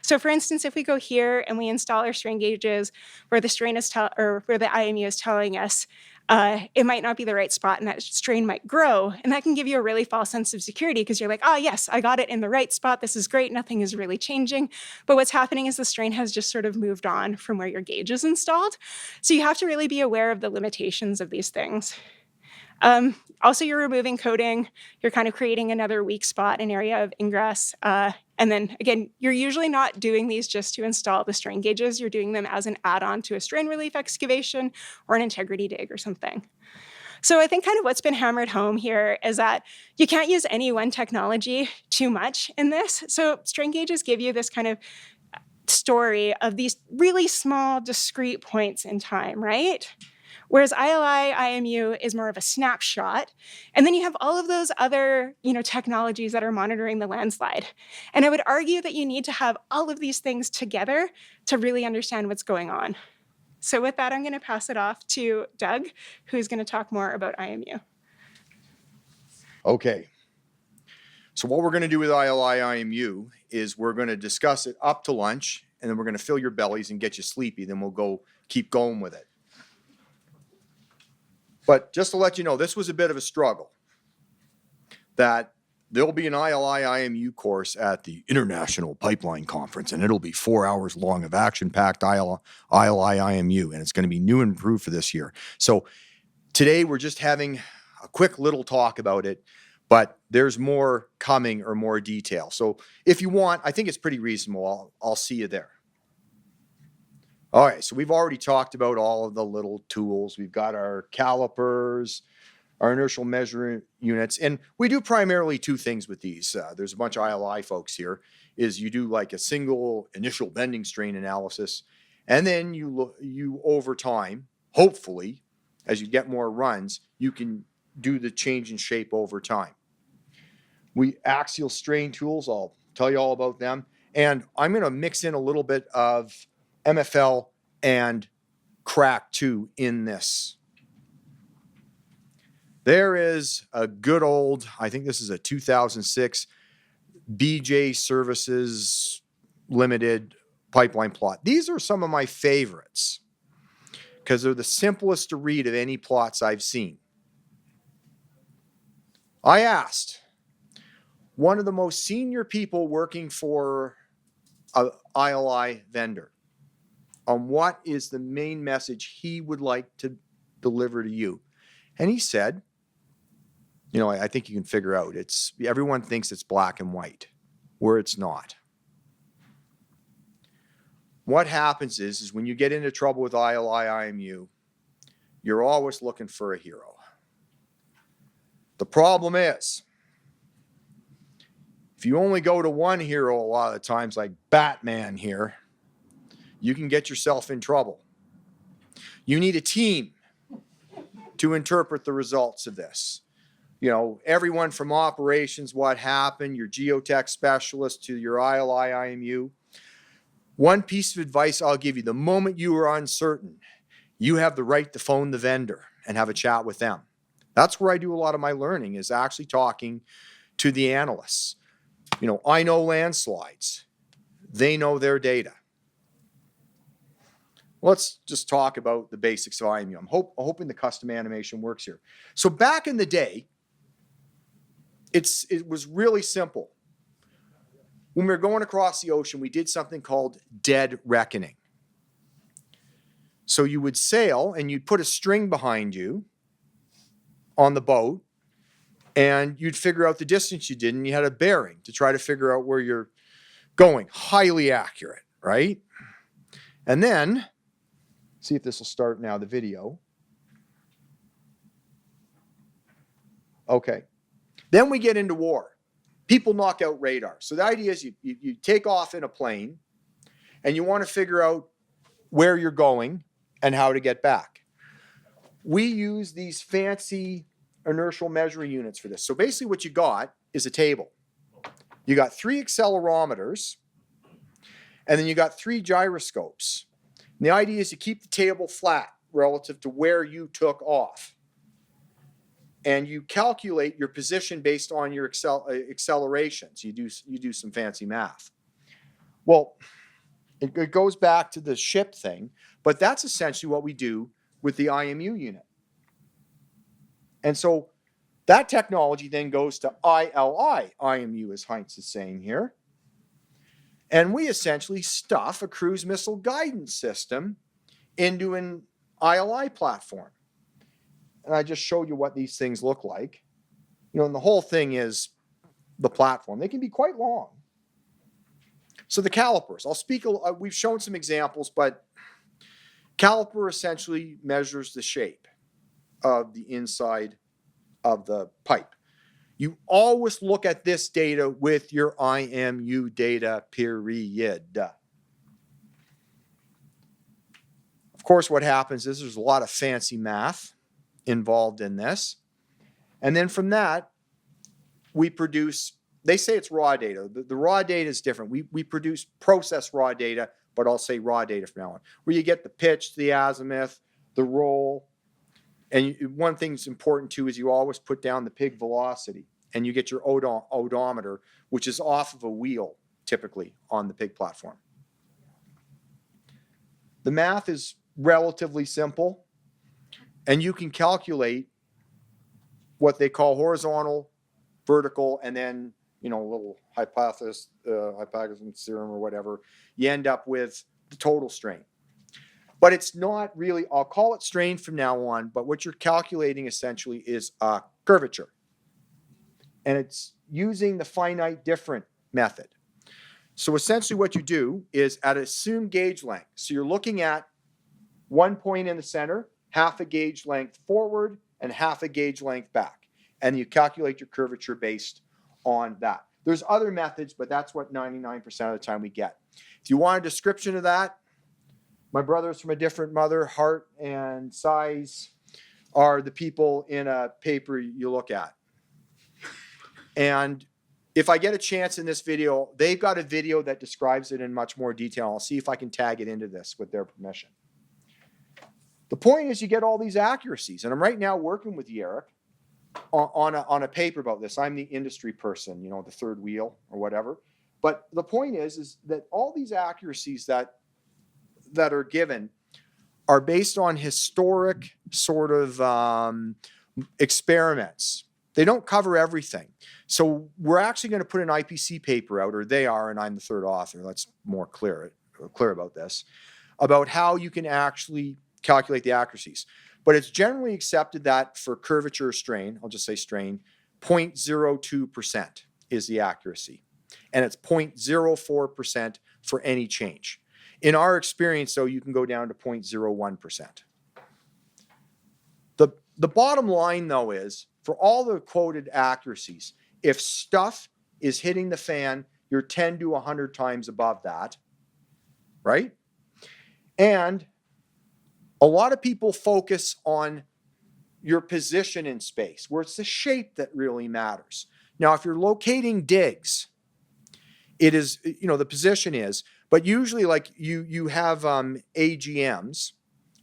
So for instance, if we go here and we install our strain gauges where the strain is or where the IMU is telling us it might not be the right spot and that strain might grow. And that can give you a really false sense of security because you're like, oh, yes, I got it in the right spot. This is great. Nothing is really changing. But what's happening is the strain has just sort of moved on from where your gauge is installed. So you have to really be aware of the limitations of these things. Also, you're removing coating. You're kind of creating another weak spot, an area of ingress. And then again, you're usually not doing these just to install the strain gauges. You're doing them as an add-on to a strain relief excavation or an integrity dig or something. So I think kind of what's been hammered home here is that you can't use any one technology too much in this. So strain gauges give you this kind of story of these really small, discrete points in time, right? Whereas ILI, IMU is more of a snapshot. And then you have all of those other, technologies that are monitoring the landslide. And I would argue that you need to have all of these things together to really understand what's going on. So with that, I'm going to pass it off to Doug, who's going to talk more about IMU. Okay. So what we're going to do with ILI, IMU is we're going to discuss it up to lunch, and then we're going to fill your bellies and get you sleepy. Then we'll keep going with it. But just to let you know, this was a bit of a struggle. That there'll be an ILI IMU course at the International Pipeline Conference, and it'll be 4 hours long of action-packed ILI IMU, and it's going to be new and improved for this year. So today we're just having a quick little talk about it, but there's more coming or more detail. So if you want, I think it's pretty reasonable. I'll see you there. All right, so we've already talked about all of the little tools. We've got our calipers, our inertial measuring units, and we do primarily two things with these. There's a bunch of ILI folks here, is you do like a single initial bending strain analysis, and then you over time, hopefully, as you get more runs, you can do the change in shape over time. We axial strain tools, I'll tell you all about them, and I'm going to mix in a little bit of MFL and crack too in this. There is a good old, I think this is a 2006 BJ Services Limited pipeline plot. These are some of my favorites because they're the simplest to read of any plots I've seen. I asked one of the most senior people working for an ILI vendor on what is the main message he would like to deliver to you. And he said, I think you can figure out, everyone thinks it's black and white, where it's not. What happens is when you get into trouble with ILI, IMU, you're always looking for a hero. The problem is, if you only go to one hero a lot of the times, like Batman here, you can get yourself in trouble. You need a team to interpret the results of this. Everyone from operations, what happened, your geotech specialist to your ILI, IMU. One piece of advice I'll give you, the moment you are uncertain, you have the right to phone the vendor and have a chat with them. That's where I do a lot of my learning, is actually talking to the analysts. I know landslides. They know their data. Let's just talk about the basics of IMU. I'm hoping the custom animation works here. So back in the day, it was really simple. When we were going across the ocean, we did something called dead reckoning. So you would sail and you'd put a string behind you on the boat, and you'd figure out the distance you did, and you had a bearing to try to figure out where you're going. Highly accurate, right? And then, see if this will start now, the video. Okay. Then we get into war. People knock out radar. So the idea is you take off in a plane, and you want to figure out where you're going and how to get back. We use these fancy inertial measuring units for this. So basically what you got is a table. You got 3 accelerometers, and then you got 3 gyroscopes. And the idea is to keep the table flat relative to where you took off. And you calculate your position based on your accelerations. You do some fancy math. Well, it goes back to the ship thing, but that's essentially what we do with the IMU unit. And so that technology then goes to ILI, IMU, as Heinz is saying here. And we essentially stuff a cruise missile guidance system into an ILI platform. And I just showed you what these things look like. You know, and the whole thing is the platform. They can be quite long. So the calipers, I'll speak, we've shown some examples, but caliper essentially measures the shape of the inside of the pipe. You always look at this data with your IMU data, period. Of course, what happens is there's a lot of fancy math involved in this. And then from that, we produce, they say it's raw data. The raw data is different. We produce process raw data, but I'll say raw data from now on, where you get the pitch, the azimuth, the roll. And one thing that's important too is you always put down the pig velocity, and you get your odometer, which is off of a wheel typically on the pig platform. The math is relatively simple, and you can calculate what they call horizontal, vertical, and then, you know, a little hypothesis theorem or whatever. You end up with the total strain. But it's not really, I'll call it strain from now on, but what you're calculating essentially is a curvature. And it's using the finite different method. So essentially what you do is at assumed gauge length. So you're looking at one point in the center, half a gauge length forward, and half a gauge length back. And you calculate your curvature based on that. There's other methods, but that's what 99% of the time we get. If you want a description of that, my brothers from a different mother, Hart and Size, are the people in a paper you look at. And if I get a chance in this video, they've got a video that describes it in much more detail. I'll see if I can tag it into this with their permission. The point is you get all these accuracies. And I'm right now working with Yerrick on a paper about this. I'm the industry person, you know, the third wheel or whatever. But the point is that all these accuracies that are given are based on historic sort of experiments. They don't cover everything. So we're actually going to put an IPC paper out, or they are, and I'm the third author. That's more clear about this, about how you can actually calculate the accuracies. But it's generally accepted that for curvature strain, I'll just say strain, 0.02% is the accuracy. And it's 0.04% for any change. In our experience, though, you can go down to 0.01%. The bottom line, though, is for all the quoted accuracies, if stuff is hitting the fan, you're 10 to 100 times above that, right? And a lot of people focus on your position in space, where it's the shape that really matters. Now, if you're locating digs, it is, you know, the position is, but usually like you have AGMs,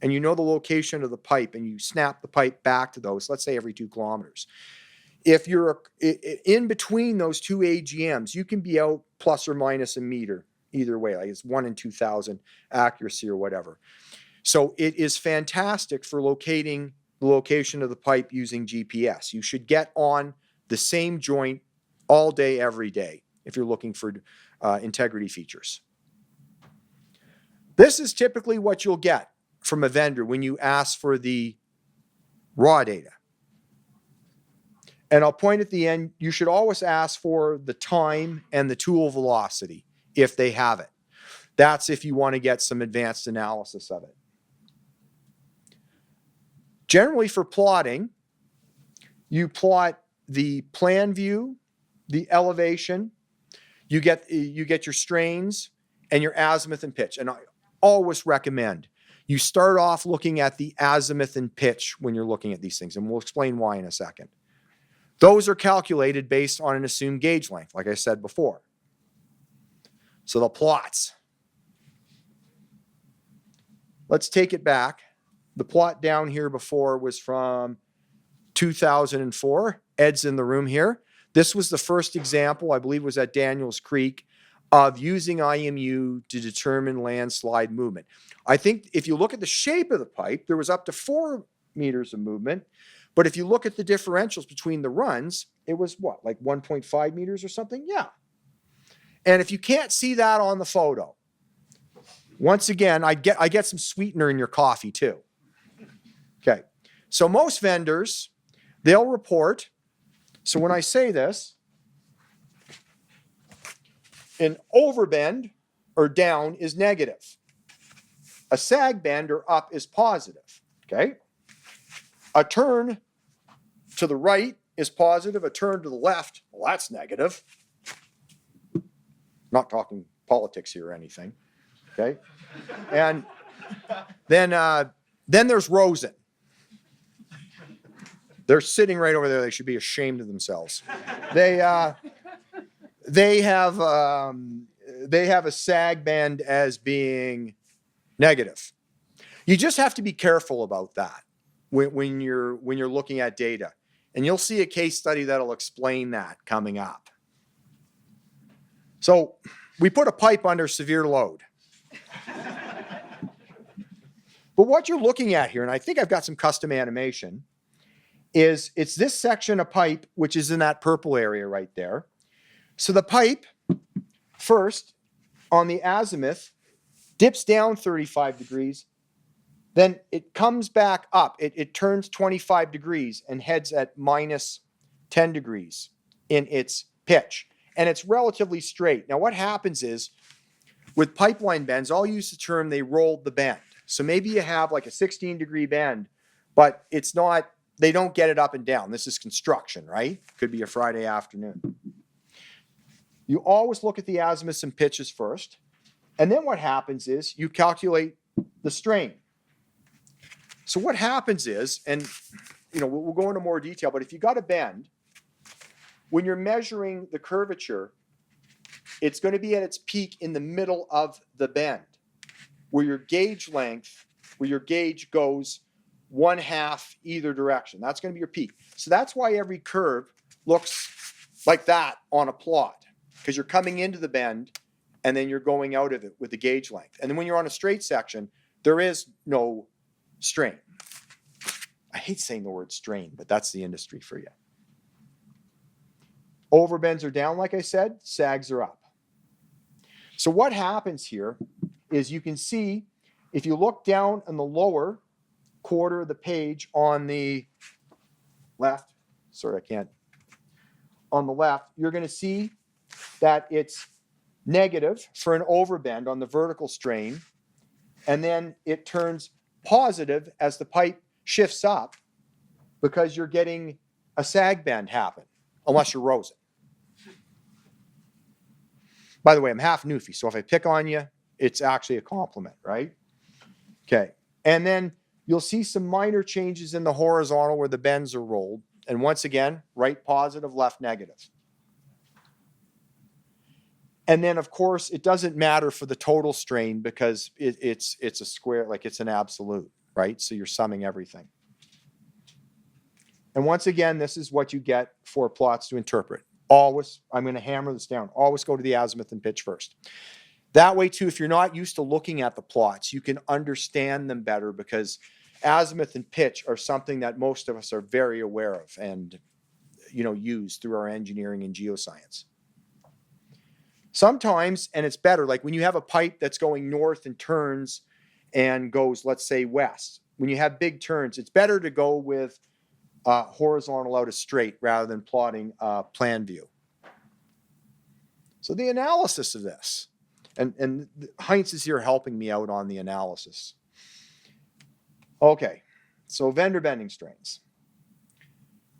and you know the location of the pipe, and you snap the pipe back to those, let's say every 2 kilometers. If you're in between those 2 AGMs, you can be out plus or minus a meter either way, like it's 1 in 2,000 accuracy or whatever. So it is fantastic for locating the location of the pipe using GPS. You should get on the same joint all day, every day, if you're looking for integrity features. This is typically what you'll get from a vendor when you ask for the raw data. And I'll point at the end, you should always ask for the time and the tool velocity if they have it. That's if you want to get some advanced analysis of it. Generally for plotting, you plot the plan view, the elevation, you get your strains and your azimuth and pitch. And I always recommend you start off looking at the azimuth and pitch when you're looking at these things, and we'll explain why in a second. Those are calculated based on an assumed gauge length, like I said before. So the plots. Let's take it back. The plot down here before was from 2004. Ed's in the room here. This was the first example, I believe was at Daniels Creek, of using IMU to determine landslide movement. I think if you look at the shape of the pipe, there was up to 4 meters of movement. But if you look at the differentials between the runs, it was what, like 1.5 meters or something? Yeah. And if you can't see that on the photo, once again, I get some sweetener in your coffee too. Okay. So most vendors, they'll report. So when I say this, an overbend or down is negative. A sag bend or up is positive. Okay. A turn to the right is positive. A turn to the left, well, that's negative. Not talking politics here or anything. Okay. And then there's Rosen. They're sitting right over there. They should be ashamed of themselves. They have a sag bend as being negative. You just have to be careful about that when you're looking at data. And you'll see a case study that'll explain that coming up. So we put a pipe under severe load. But what you're looking at here, and I think I've got some custom animation, is it's this section of pipe, which is in that purple area right there. So the pipe, first, on the azimuth, dips down 35 degrees, then it comes back up. It turns 25 degrees and heads at minus 10 degrees in its pitch. And it's relatively straight. Now what happens is, with pipeline bends, I'll use the term they rolled the bend. So maybe you have like a 16-degree bend, but it's not, they don't get it up and down. This is construction, right? Could be a Friday afternoon. You always look at the azimuths and pitches first. And then what happens is you calculate the strain. So what happens is, and we'll go into more detail, but if you got a bend, when you're measuring the curvature, it's going to be at its peak in the middle of the bend, where your gauge length, where your gauge goes 1/2 either direction. That's going to be your peak. So that's why every curve looks like that on a plot, because you're coming into the bend and then you're going out of it with the gauge length. And then when you're on a straight section, there is no strain. I hate saying the word strain, but that's the industry for you. Overbends are down, like I said, sags are up. So what happens here is you can see, if you look down in the lower quarter of the page on the left, on the left, you're going to see that it's negative for an overbend on the vertical strain, and then it turns positive as the pipe shifts up because you're getting a sag bend happen, unless you're Rosen. By the way, I'm half Newfie, so if I pick on you, it's actually a compliment, right? Okay. And then you'll see some minor changes in the horizontal where the bends are rolled. And once again, right positive, left negative. And then, of course, it doesn't matter for the total strain because it's a square, like it's an absolute, right? So you're summing everything. And once again, this is what you get for plots to interpret. Always, I'm going to hammer this down, always go to the azimuth and pitch first. That way, too, if you're not used to looking at the plots, you can understand them better because azimuth and pitch are something that most of us are very aware of and use through our engineering and geoscience. Sometimes, and it's better, like when you have a pipe that's going north and turns and goes, let's say, west. When you have big turns, it's better to go with horizontal out as straight rather than plotting plan view. So the analysis of this, and Heinz is here helping me out on the analysis. Okay, so vendor bending strains.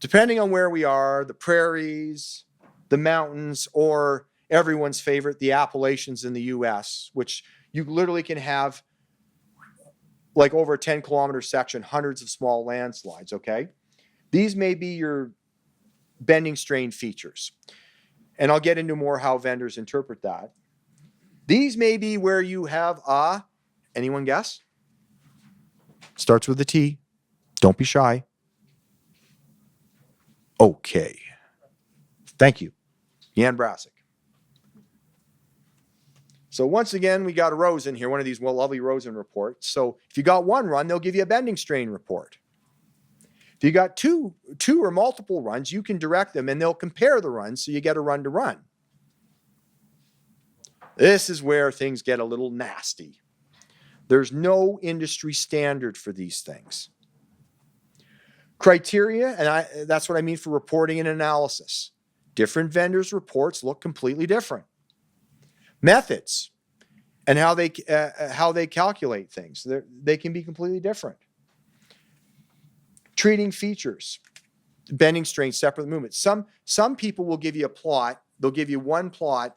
Depending on where we are, the prairies, the mountains, or everyone's favorite, the Appalachians in the US, which you literally can have like over a 10-kilometer section, hundreds of small landslides, okay? These may be your bending strain features. And I'll get into more how vendors interpret that. These may be where you have anyone guess? Starts with a T. Don't be shy. Okay. Thank you. Jan Brassic. So once again, we got a Rosen here, one of these lovely Rosen reports. So if you got one run, they'll give you a bending strain report. If you got two or multiple runs, you can direct them and they'll compare the runs so you get a run to run. This is where things get a little nasty. There's no industry standard for these things. Criteria, and that's what I mean for reporting and analysis. Different vendors' reports look completely different. Methods and how they calculate things, they can be completely different. Treating features, bending strain, separate movement. Some people will give you a plot. They'll give you one plot,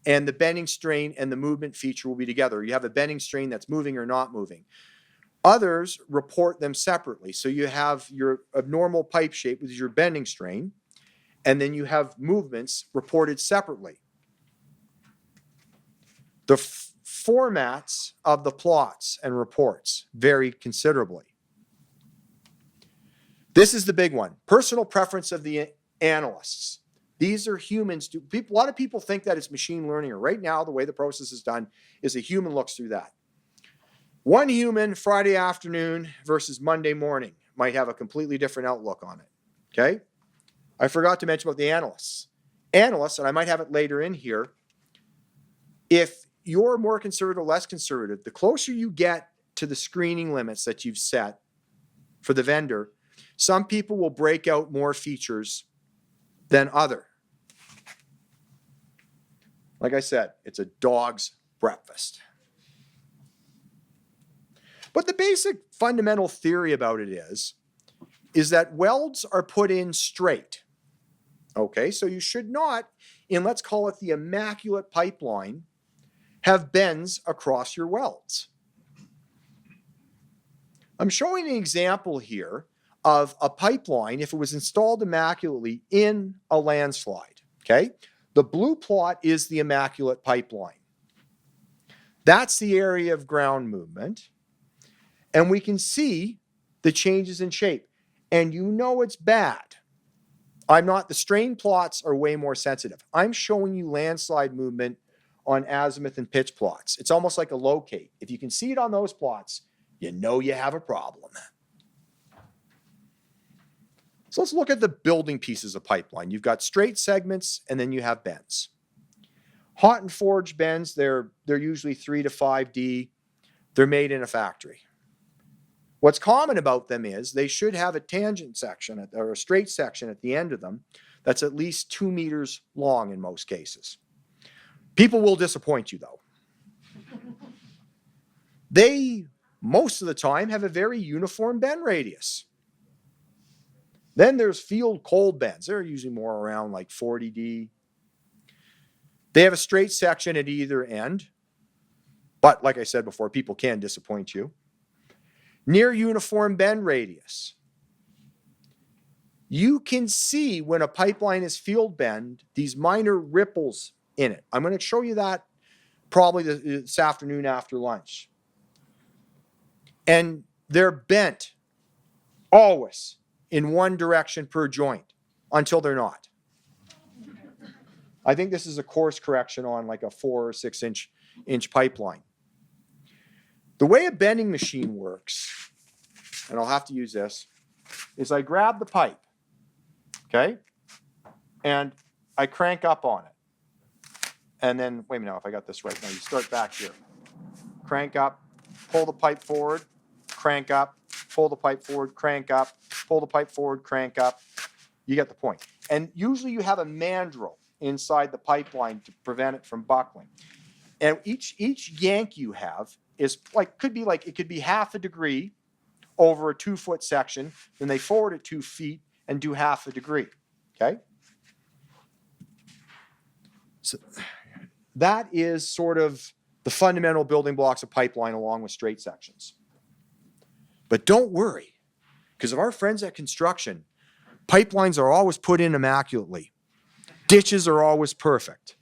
and the bending strain and the movement feature will be together. You have a bending strain that's moving or not moving. Others report them separately. So you have your abnormal pipe shape, which is your bending strain, and then you have movements reported separately. The formats of the plots and reports vary considerably. This is the big one. Personal preference of the analysts. These are humans. A lot of people think that it's machine learning. Or right now, the way the process is done is a human looks through that. One human Friday afternoon versus Monday morning might have a completely different outlook on it. Okay? I forgot to mention about the analysts. Analysts, and I might have it later in here, if you're more conservative or less conservative, the closer you get to the screening limits that you've set for the vendor, some people will break out more features than other. Like I said, it's a dog's breakfast. But the basic fundamental theory about it is that welds are put in straight. Okay, so you should not, in let's call it the immaculate pipeline, have bends across your welds. I'm showing an example here of a pipeline if it was installed immaculately in a landslide. Okay, the blue plot is the immaculate pipeline. That's the area of ground movement. And we can see the changes in shape. And you know it's bad. The strain plots are way more sensitive. I'm showing you landslide movement on azimuth and pitch plots. It's almost like a locate. If you can see it on those plots, you know you have a problem. So let's look at the building pieces of pipeline. You've got straight segments and then you have bends. Hot and forged bends, they're usually 3 to 5D. They're made in a factory. What's common about them is they should have a tangent section or a straight section at the end of them that's at least 2 meters long in most cases. People will disappoint you though. They, most of the time, have a very uniform bend radius. Then there's field cold bends. They're usually more around like 40D. They have a straight section at either end. But like I said before, people can disappoint you. Near uniform bend radius. You can see when a pipeline is field bend, these minor ripples in it. I'm going to show you that probably this afternoon after lunch. And they're bent always in one direction per joint until they're not. I think this is a course correction on like a 4 or 6 inch pipeline. The way a bending machine works, and I'll have to use this, is I grab the pipe, okay, and I crank up on it. And then, wait a minute, if I got this right, now you start back here. Crank up, pull the pipe forward, crank up, pull the pipe forward, crank up, pull the pipe forward, crank up. You get the point. And usually you have a mandrel inside the pipeline to prevent it from buckling. And each yank you have is like, it could be half a degree over a 2-foot section. Then they forward it 2 feet and do half a degree. Okay? So that is sort of the fundamental building blocks of pipeline along with straight sections. But don't worry, because of our friends at construction, Pipelines are always put in immaculately. Ditches are always perfect.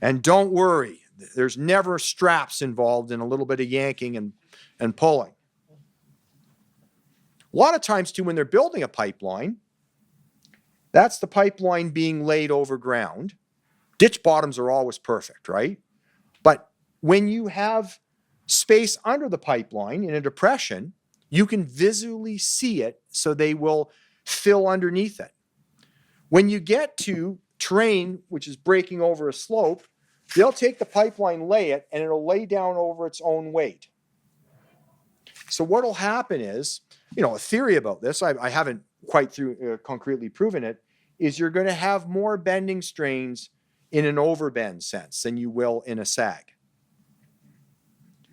And don't worry, there's never straps involved in a little bit of yanking and pulling. A lot of times too, when they're building a pipeline, that's the pipeline being laid over ground. Ditch bottoms are always perfect, right? But when you have space under the pipeline in a depression, you can visually see it, so they will fill underneath it. When you get to terrain, which is breaking over a slope, they'll take the pipeline, lay it, and it'll lay down over its own weight. So what will happen is, a theory about this, I haven't quite concretely proven it, is you're going to have more bending strains in an overbend sense than you will in a sag.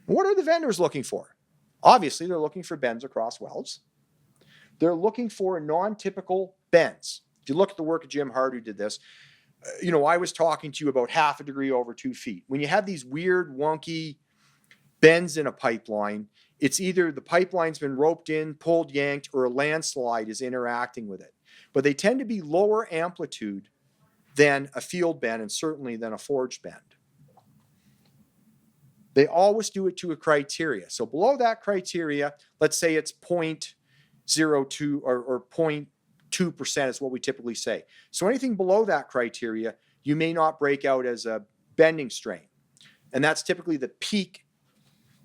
What are the vendors looking for? Obviously, they're looking for bends across welds. They're looking for non-typical bends. If you look at the work of Jim Hart, who did this, I was talking to you about 1/2 degree over 2 feet. When you have these weird, wonky bends in a pipeline, it's either the pipeline's been roped in, pulled, yanked, or a landslide is interacting with it. But they tend to be lower amplitude than a field bend, and certainly than a forged bend. They always do it to a criteria. So below that criteria, let's say it's 0.02 or 0.2% is what we typically say. So anything below that criteria, you may not break out as a bending strain. And that's typically the peak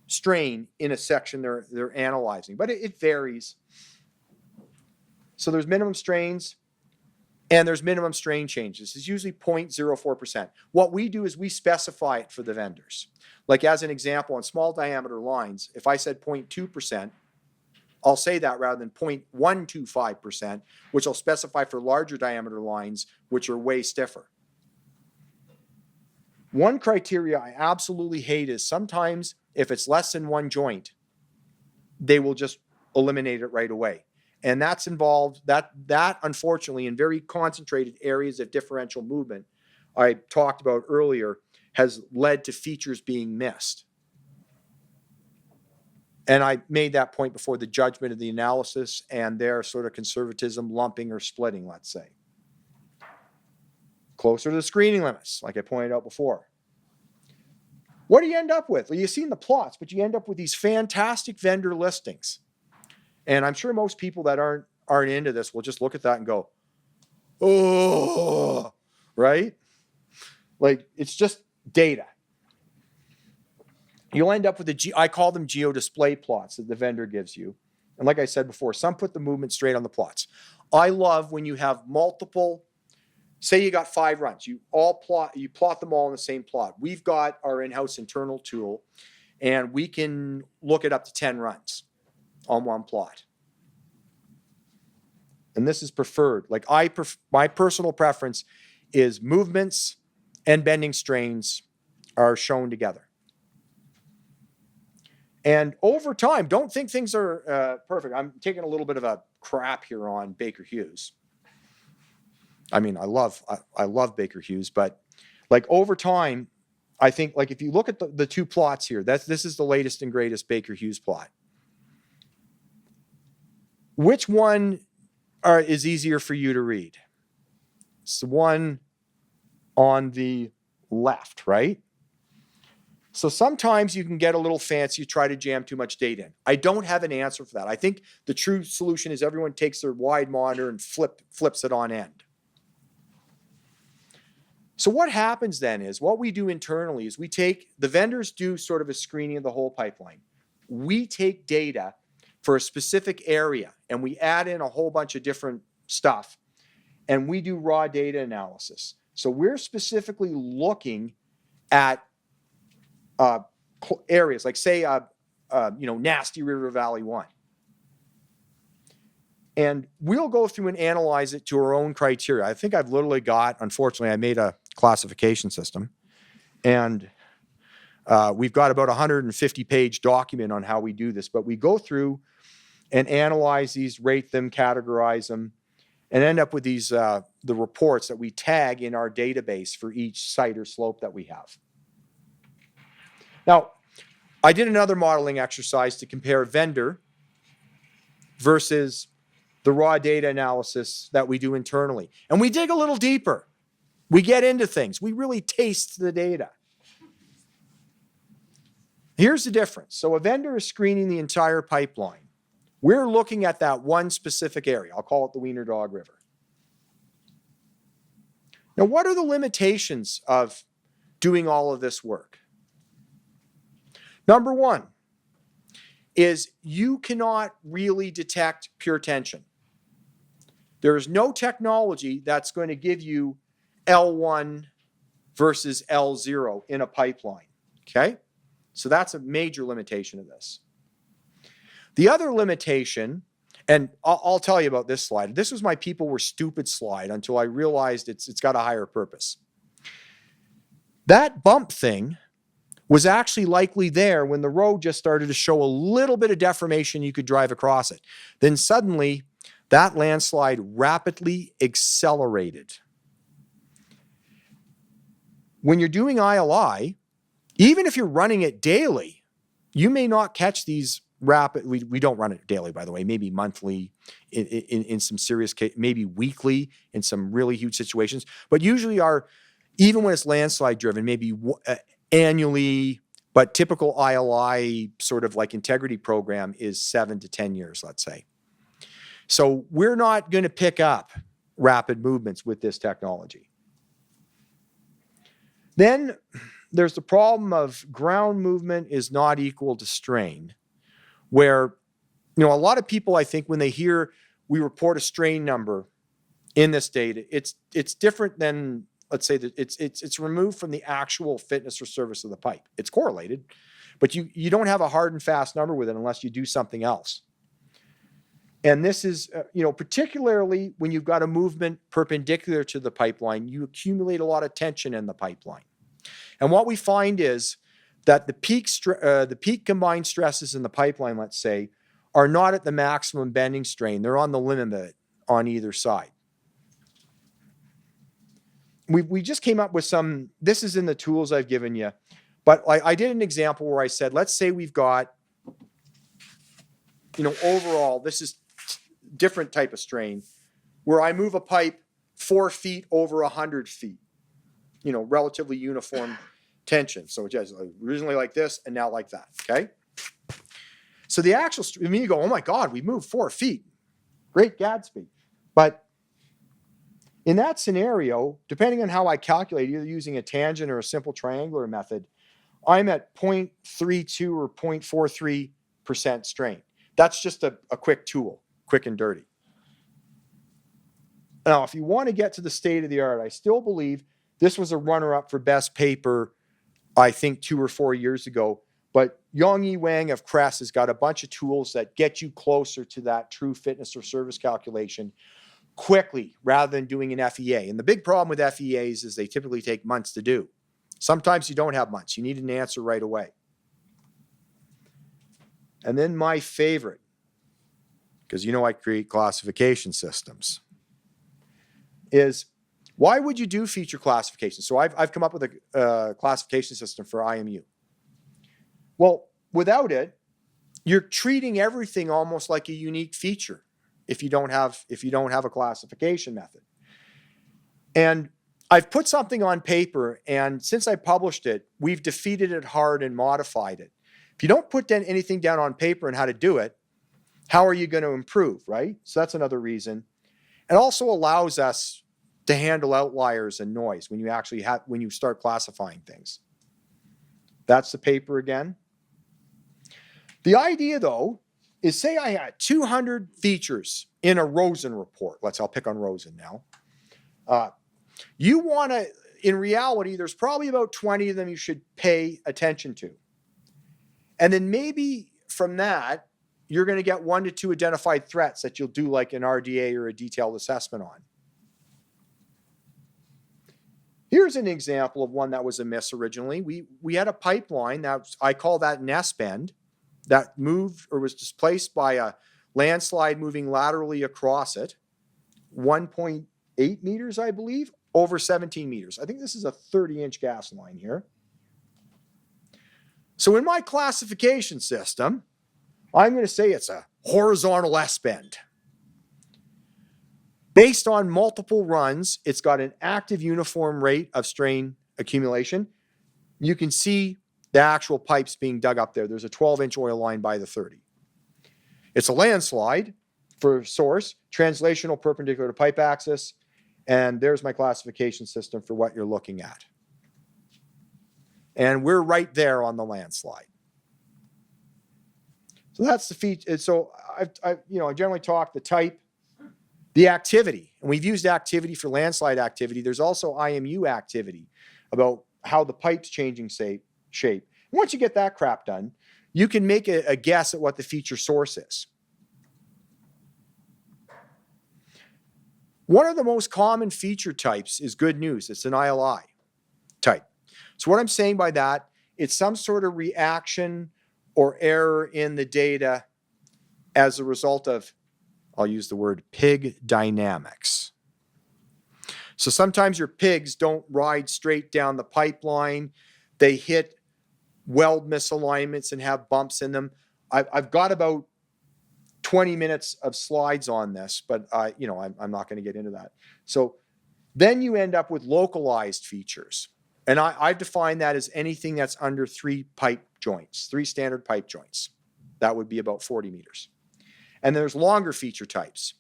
strain in a section they're analyzing. But it varies. So there's minimum strains and there's minimum strain changes. It's usually 0.04%. What we do is we specify it for the vendors. Like as an example, on small diameter lines, if I said 0.2%, I'll say that rather than 0.125%, which I'll specify for larger diameter lines, which are way stiffer. One criteria I absolutely hate is sometimes if it's less than one joint, they will just eliminate it right away. And that's involved, that unfortunately in very concentrated areas of differential movement I talked about earlier has led to features being missed. And I made that point before the judgment of the analysis and their sort of conservatism, lumping or splitting, let's say. Closer to the screening limits, like I pointed out before. What do you end up with? Well, you've seen the plots, but you end up with these fantastic vendor listings. And I'm sure most people that aren't into this will just look at that and go, oh, right? Like, it's just data. You'll end up with I call them geo display plots that the vendor gives you. And like I said before, some put the movement straight on the plots. I love when you have multiple, say you got 5 runs, you plot them all in the same plot. We've got our in-house internal tool and we can look at up to 10 runs on one plot. And this is preferred. Like my personal preference is movements and bending strains are shown together. And over time, don't think things are perfect. I'm taking a little bit of a crap here on Baker Hughes. I mean, I love Baker Hughes, but like over time, I think like if you look at the 2 plots here, this is the latest and greatest Baker Hughes plot. Which one is easier for you to read? It's the one on the left, right? So sometimes you can get a little fancy, you try to jam too much data in. I don't have an answer for that. I think the true solution is everyone takes their wide monitor and flips it on end. So what happens then is what we do internally is the vendors do sort of a screening of the whole pipeline. We take data for a specific area and we add in a whole bunch of different stuff and we do raw data analysis. So we're specifically looking at areas like say, Nasty River Valley 1. And we'll go through and analyze it to our own criteria. I think I've literally unfortunately, I made a classification system and we've got about 150-page document on how we do this, but we go through and analyze these, rate them, categorize them, and end up with these, the reports that we tag in our database for each site or slope that we have. Now, I did another modeling exercise to compare vendor versus the raw data analysis that we do internally. And we dig a little deeper. We get into things. We really taste the data. Here's the difference. So a vendor is screening the entire pipeline. We're looking at that one specific area. I'll call it the Wiener Dog River. Now, what are the limitations of doing all of this work? Number one is you cannot really detect pure tension. There is no technology that's going to give you L1 versus L0 in a pipeline, okay? So that's a major limitation of this. The other limitation, and I'll tell you about this slide. This was my people were stupid slide until I realized it's got a higher purpose. That bump thing was actually likely there when the road just started to show a little bit of deformation, you could drive across it. Then suddenly, that landslide rapidly accelerated. When you're doing ILI, even if you're running it daily, you may not catch these rapid, we don't run it daily, by the way, maybe monthly in some serious case, maybe weekly in some really huge situations, but usually even when it's landslide driven, maybe annually, but typical ILI sort of like integrity program is 7 to 10 years, let's say. So we're not going to pick up rapid movements with this technology. Then there's the problem of ground movement is not equal to strain, where, you know, a lot of people, I think, when they hear we report a strain number in this data, it's different than, let's say that it's removed from the actual fitness or service of the pipe. It's correlated, but you don't have a hard and fast number with it unless you do something else. And this is, you know, particularly when you've got a movement perpendicular to the pipeline, you accumulate a lot of tension in the pipeline. And what we find is that the peak combined stresses in the pipeline, let's say, are not at the maximum bending strain. They're on the limit of it on either side. We just came up with some, this is in the tools I've given you, but I did an example where I said, let's say we've got, you know, overall, this is different type of strain, where I move a pipe 4 feet over 100 feet, you know, relatively uniform tension. So it's originally like this and now like that, okay? So the actual, I mean, you go, oh my God, we moved 4 feet. Great Gatsby. But in that scenario, depending on how I calculate, either using a tangent or a simple triangular method, I'm at 0.32 or 0.43% strain. That's just a quick tool, quick and dirty. Now, if you want to get to the state of the art, I still believe this was a runner-up for best paper, I think 2 or 4 years ago. But Yongyi Wang of Crest has got a bunch of tools that get you closer to that true fitness or service calculation quickly rather than doing an FEA. And the big problem with FEAs is they typically take months to do. Sometimes you don't have months. You need an answer right away. And then my favorite, because you know I create classification systems, is why would you do feature classification? So I've come up with a classification system for IMU. Well, without it, you're treating everything almost like a unique feature if you don't have a classification method. And I've put something on paper, and since I published it, we've defeated it hard and modified it. If you don't put anything down on paper and how to do it, how are you going to improve, right? So that's another reason. It also allows us to handle outliers and noise when you start classifying things. That's the paper again. The idea, though, is say I had 200 features in a Rosen report. I'll pick on Rosen now. You want to, in reality, there's probably about 20 of them you should pay attention to. And then maybe from that, you're going to get 1 to 2 identified threats that you'll do like an RDA or a detailed assessment on. Here's an example of one that was a miss originally. We had a pipeline that I call that an S-bend that moved or was displaced by a landslide moving laterally across it, 1.8 meters, I believe, over 17 meters. I think this is a 30-inch gas line here. So in my classification system, I'm going to say it's a horizontal S-bend. Based on multiple runs, it's got an active uniform rate of strain accumulation. You can see the actual pipes being dug up there. There's a 12-inch oil line by the 30. It's a landslide for source, translational perpendicular to pipe axis, and there's my classification system for what you're looking at. And we're right there on the landslide. So that's the feature. So I generally talk the type, the activity, and we've used activity for landslide activity. There's also IMU activity about how the pipe's changing shape. Once you get that crap done, you can make a guess at what the feature source is. One of the most common feature types is good news. It's an ILI type. So what I'm saying by that, it's some sort of reaction or error in the data as a result of, I'll use the word pig dynamics. So sometimes your pigs don't ride straight down the pipeline. They hit weld misalignments and have bumps in them. I've got about 20 minutes of slides on this, but I'm not going to get into that. So then you end up with localized features. And I've defined that as anything that's under 3 pipe joints, 3 standard pipe joints. That would be about 40 meters. And there's longer feature types.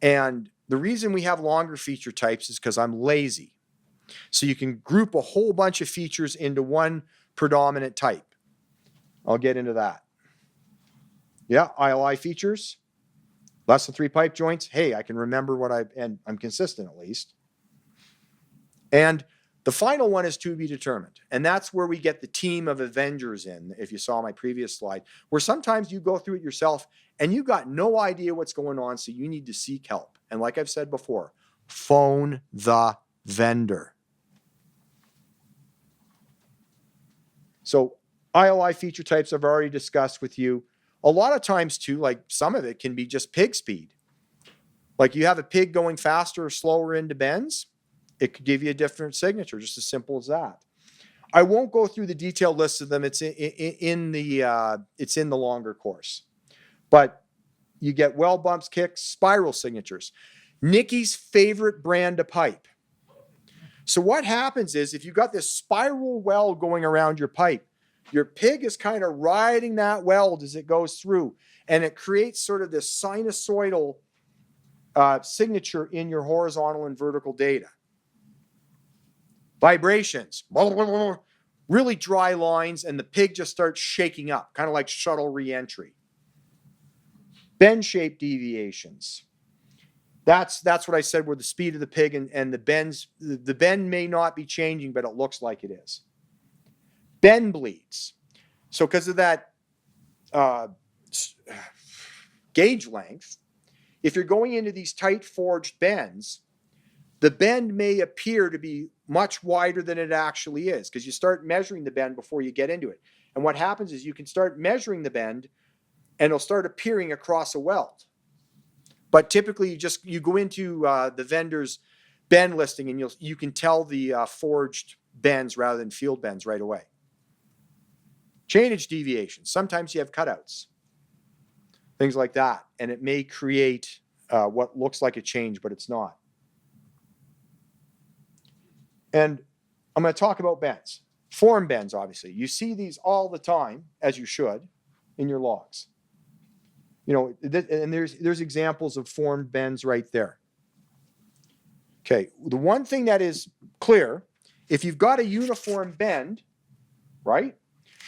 And the reason we have longer feature types is because I'm lazy. So you can group a whole bunch of features into one predominant type. I'll get into that. Yeah, ILI features, less than 3 pipe joints. Hey, I can remember and I'm consistent at least. And the final one is to be determined. And that's where we get the team of Avengers in, if you saw my previous slide, where sometimes you go through it yourself and you got no idea what's going on, so you need to seek help. And like I've said before, phone the vendor. So ILI feature types I've already discussed with you. A lot of times too, like some of it can be just pig speed. Like you have a pig going faster or slower into bends, it could give you a different signature, just as simple as that. I won't go through the detailed list of them. It's in the longer course. But you get weld bumps, kicks, spiral signatures. Nikki's favorite brand of pipe. So what happens is if you've got this spiral weld going around your pipe, your pig is kind of riding that weld as it goes through, and it creates sort of this sinusoidal signature in your horizontal and vertical data. Vibrations, really dry lines, and the pig just starts shaking up, kind of like shuttle reentry. Bend shape deviations. That's what I said, where the speed of the pig and the bends, the bend may not be changing, but it looks like it is. Bend bleeds. So because of that gauge length, if you're going into these tight forged bends, the bend may appear to be much wider than it actually is, because you start measuring the bend before you get into it. And what happens is you can start measuring the bend and it'll start appearing across a weld. But typically you go into the vendor's bend listing and you can tell the forged bends rather than field bends right away. Chainage deviations. Sometimes you have cutouts, things like that, and it may create what looks like a change, but it's not. And I'm going to talk about bends. Form bends, obviously. You see these all the time, as you should, in your logs. And there's examples of formed bends right there. Okay, the one thing that is clear, if you've got a uniform bend, right?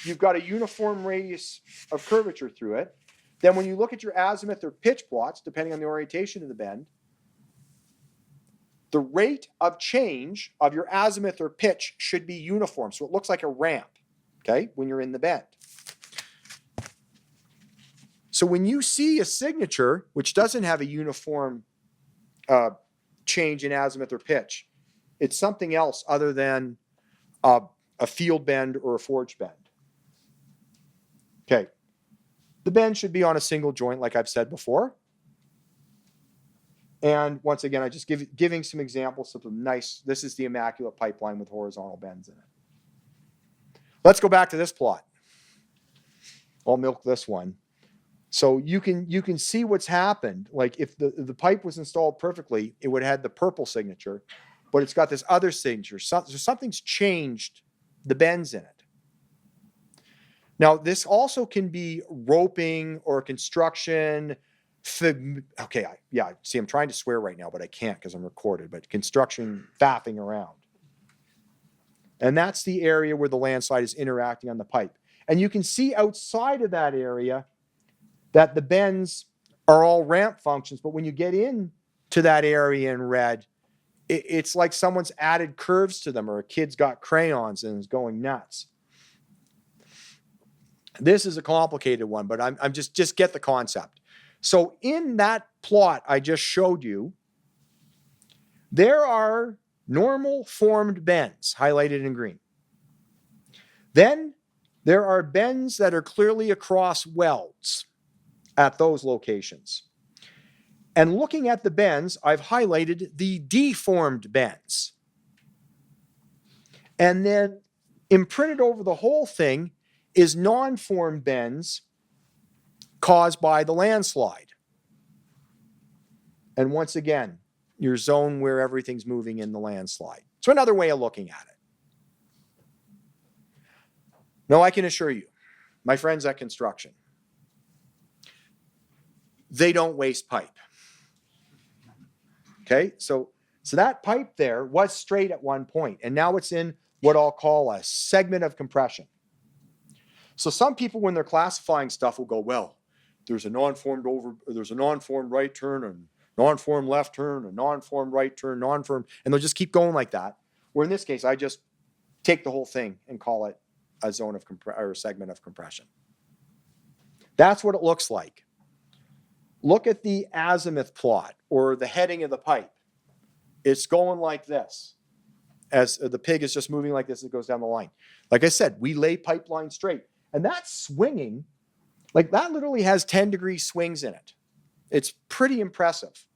You've got a uniform radius of curvature through it. Then when you look at your azimuth or pitch plots, depending on the orientation of the bend, the rate of change of your azimuth or pitch should be uniform. So it looks like a ramp, okay, when you're in the bend. So when you see a signature which doesn't have a uniform change in azimuth or pitch, it's something else other than a field bend or a forged bend. Okay, the bend should be on a single joint, like I've said before. And once again, I just giving some examples of the nice, this is the immaculate pipeline with horizontal bends in it. Let's go back to this plot. I'll milk this one. So you can see what's happened. Like if the pipe was installed perfectly, it would have had the purple signature, but it's got this other signature. So something's changed the bends in it. Now, this also can be roping or construction. Okay, yeah, see, I'm trying to swear right now, but I can't because I'm recorded, but construction faffing around. And that's the area where the landslide is interacting on the pipe. And you can see outside of that area that the bends are all ramp functions, but when you get in to that area in red, it's like someone's added curves to them or a kid's got crayons and is going nuts. This is a complicated one, but I'm just get the concept. So in that plot I just showed you, there are normal formed bends highlighted in green. Then there are bends that are clearly across welds at those locations. And looking at the bends, I've highlighted the deformed bends. And then imprinted over the whole thing is non-formed bends caused by the landslide. And once again, your zone where everything's moving in the landslide. So another way of looking at it. Now, I can assure you, my friends at construction, they don't waste pipe. Okay, so that pipe there was straight at one point, and now it's in what I'll call a segment of compression. So some people, when they're classifying stuff, will go, well, there's a non-formed right turn, and non-formed left turn, a non-formed right turn, non-formed, and they'll just keep going like that. Where in this case, I just take the whole thing and call it a zone of or a segment of compression. That's what it looks like. Look at the azimuth plot or the heading of the pipe. It's going like this. As the pig is just moving like this, it goes down the line. Like I said, we lay pipeline straight. And that's swinging, like that literally has 10-degree swings in it. It's pretty impressive.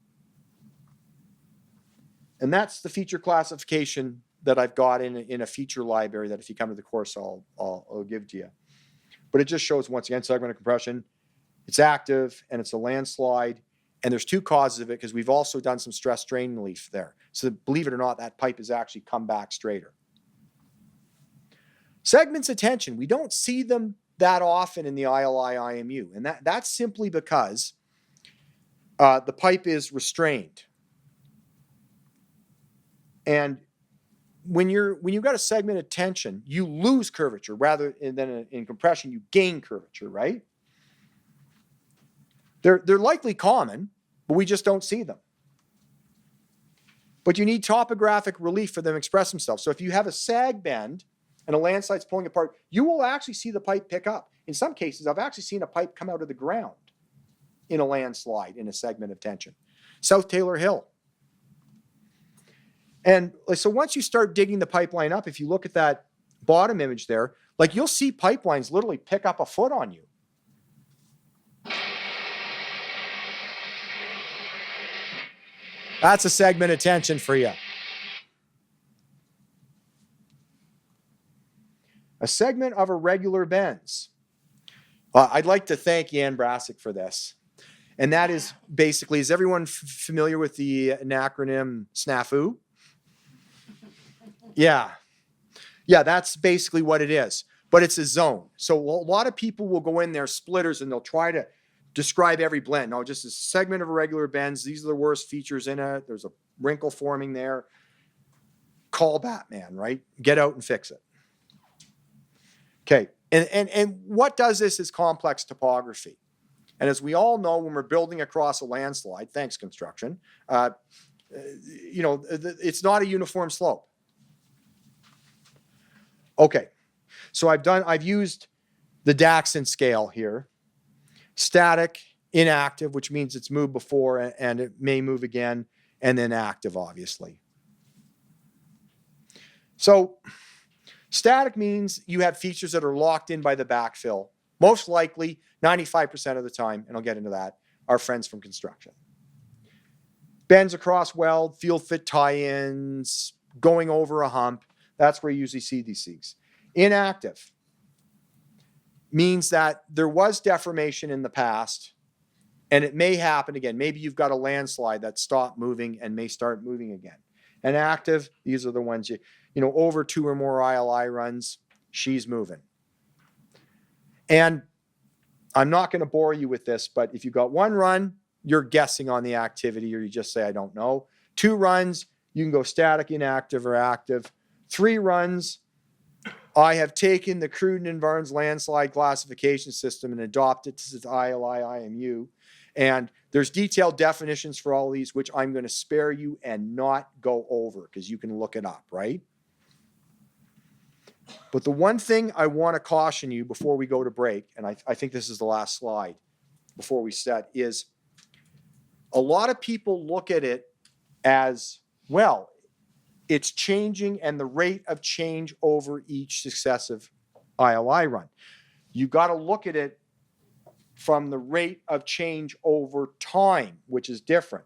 And that's the feature classification that I've got in a feature library that if you come to the course, I'll give to you. But it just shows, once again, segment of compression. It's active and it's a landslide. And there's two causes of it because we've also done some stress strain relief there. So believe it or not, that pipe has actually come back straighter. Segments of tension, we don't see them that often in the ILI-IMU. And that's simply because the pipe is restrained. And when you've got a segment of tension, you lose curvature rather than in compression, you gain curvature, right? They're likely common, but we just don't see them. But you need topographic relief for them to express themselves. So if you have a sag bend and a landslide's pulling apart, you will actually see the pipe pick up. In some cases, I've actually seen a pipe come out of the ground in a landslide in a segment of tension. South Taylor Hill. And so once you start digging the pipeline up, if you look at that bottom image there, like you'll see pipelines literally pick up a foot on you. That's a segment of tension for you. A segment of irregular bends. I'd like to thank Jan Brasic for this. And that is basically, is everyone familiar with the acronym SNAFU? Yeah. Yeah, that's basically what it is. But it's a zone. So a lot of people will go in there, splitters, and they'll try to describe every blend. No, just a segment of irregular bends. These are the worst features in it. There's a wrinkle forming there. Call Batman, right? Get out and fix it. Okay. And what does this is complex topography. And as we all know, when we're building across a landslide, thanks construction, it's not a uniform slope. Okay. So I've used the Daxon scale here. Static, inactive, which means it's moved before and it may move again, and then active, obviously. So static means you have features that are locked in by the backfill. Most likely, 95% of the time, and I'll get into that, are friends from construction. Bends across weld, field fit tie-ins, going over a hump. That's where you usually see these things. Inactive. means that there was deformation in the past, and it may happen again. Maybe you've got a landslide that stopped moving and may start moving again. And active, these are the ones over 2 or more ILI runs, she's moving. And I'm not going to bore you with this, but if you've got 1 run, you're guessing on the activity, or you just say, I don't know. 2 runs, you can go static, inactive, or active. 3 runs, I have taken the Cruden and Varnes landslide classification system and adopted it to the ILI IMU. And there's detailed definitions for all these, which I'm going to spare you and not go over because you can look it up, right? But the one thing I want to caution you before we go to break, and I think this is the last slide before we set, is a lot of people look at it as, well, it's changing and the rate of change over each successive ILI run. You got to look at it from the rate of change over time, which is different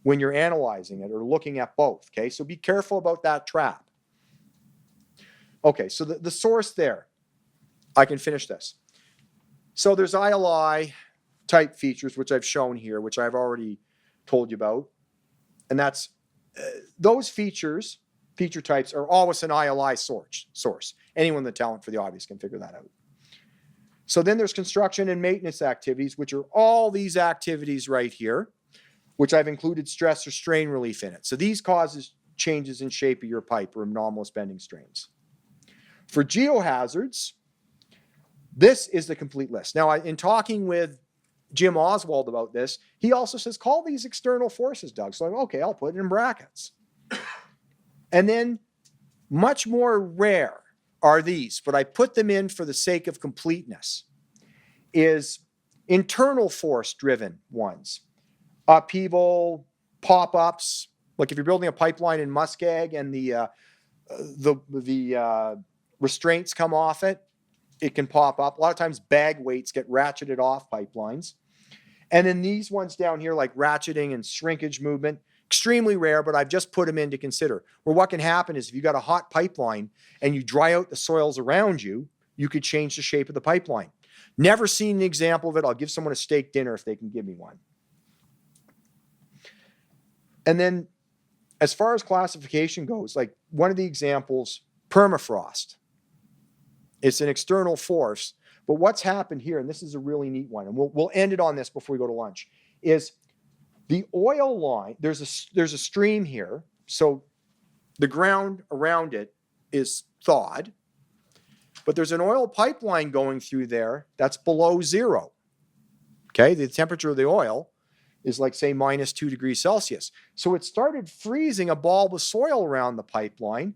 when you're analyzing it or looking at both, okay? So be careful about that trap. Okay, so the source there, I can finish this. So there's ILI type features, which I've shown here, which I've already told you about. And that's, those feature types are always an ILI source. Anyone with the talent for the obvious can figure that out. So then there's construction and maintenance activities, which are all these activities right here, which I've included stress or strain relief in it. So these causes changes in shape of your pipe or anomalous bending strains. For geohazards, this is the complete list. Now, in talking with Jim Oswald about this, he also says, call these external forces, Doug. So I'm okay, I'll put it in brackets. And then much more rare are these, but I put them in for the sake of completeness, is internal force-driven ones. Upheaval, pop-ups, like if you're building a pipeline in Muskeg and the restraints come off it, it can pop up. A lot of times bag weights get ratcheted off pipelines. And then these ones down here, like ratcheting and shrinkage movement, extremely rare, but I've just put them in to consider. Where what can happen is if you got a hot pipeline and you dry out the soils around you, you could change the shape of the pipeline. Never seen an example of it. I'll give someone a steak dinner if they can give me one. And then as far as classification goes, like one of the examples, permafrost. It's an external force, but what's happened here, and this is a really neat one, and we'll end it on this before we go to lunch, is the oil line, there's a stream here, so the ground around it is thawed, but there's an oil pipeline going through there that's below 0. Okay, the temperature of the oil is like, say, minus 2 degrees Celsius. So it started freezing a bulb of soil around the pipeline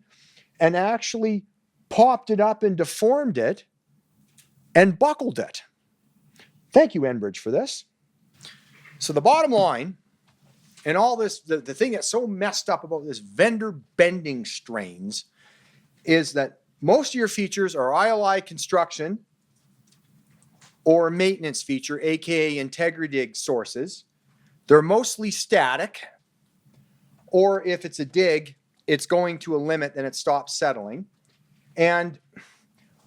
and actually popped it up and deformed it and buckled it. Thank you, Enbridge, for this. So the bottom line, and all this, the thing that's so messed up about this vendor bending strains is that most of your features are ILI construction or maintenance feature, aka IntegriDig sources. They're mostly static, or if it's a dig, it's going to a limit and it stops settling. And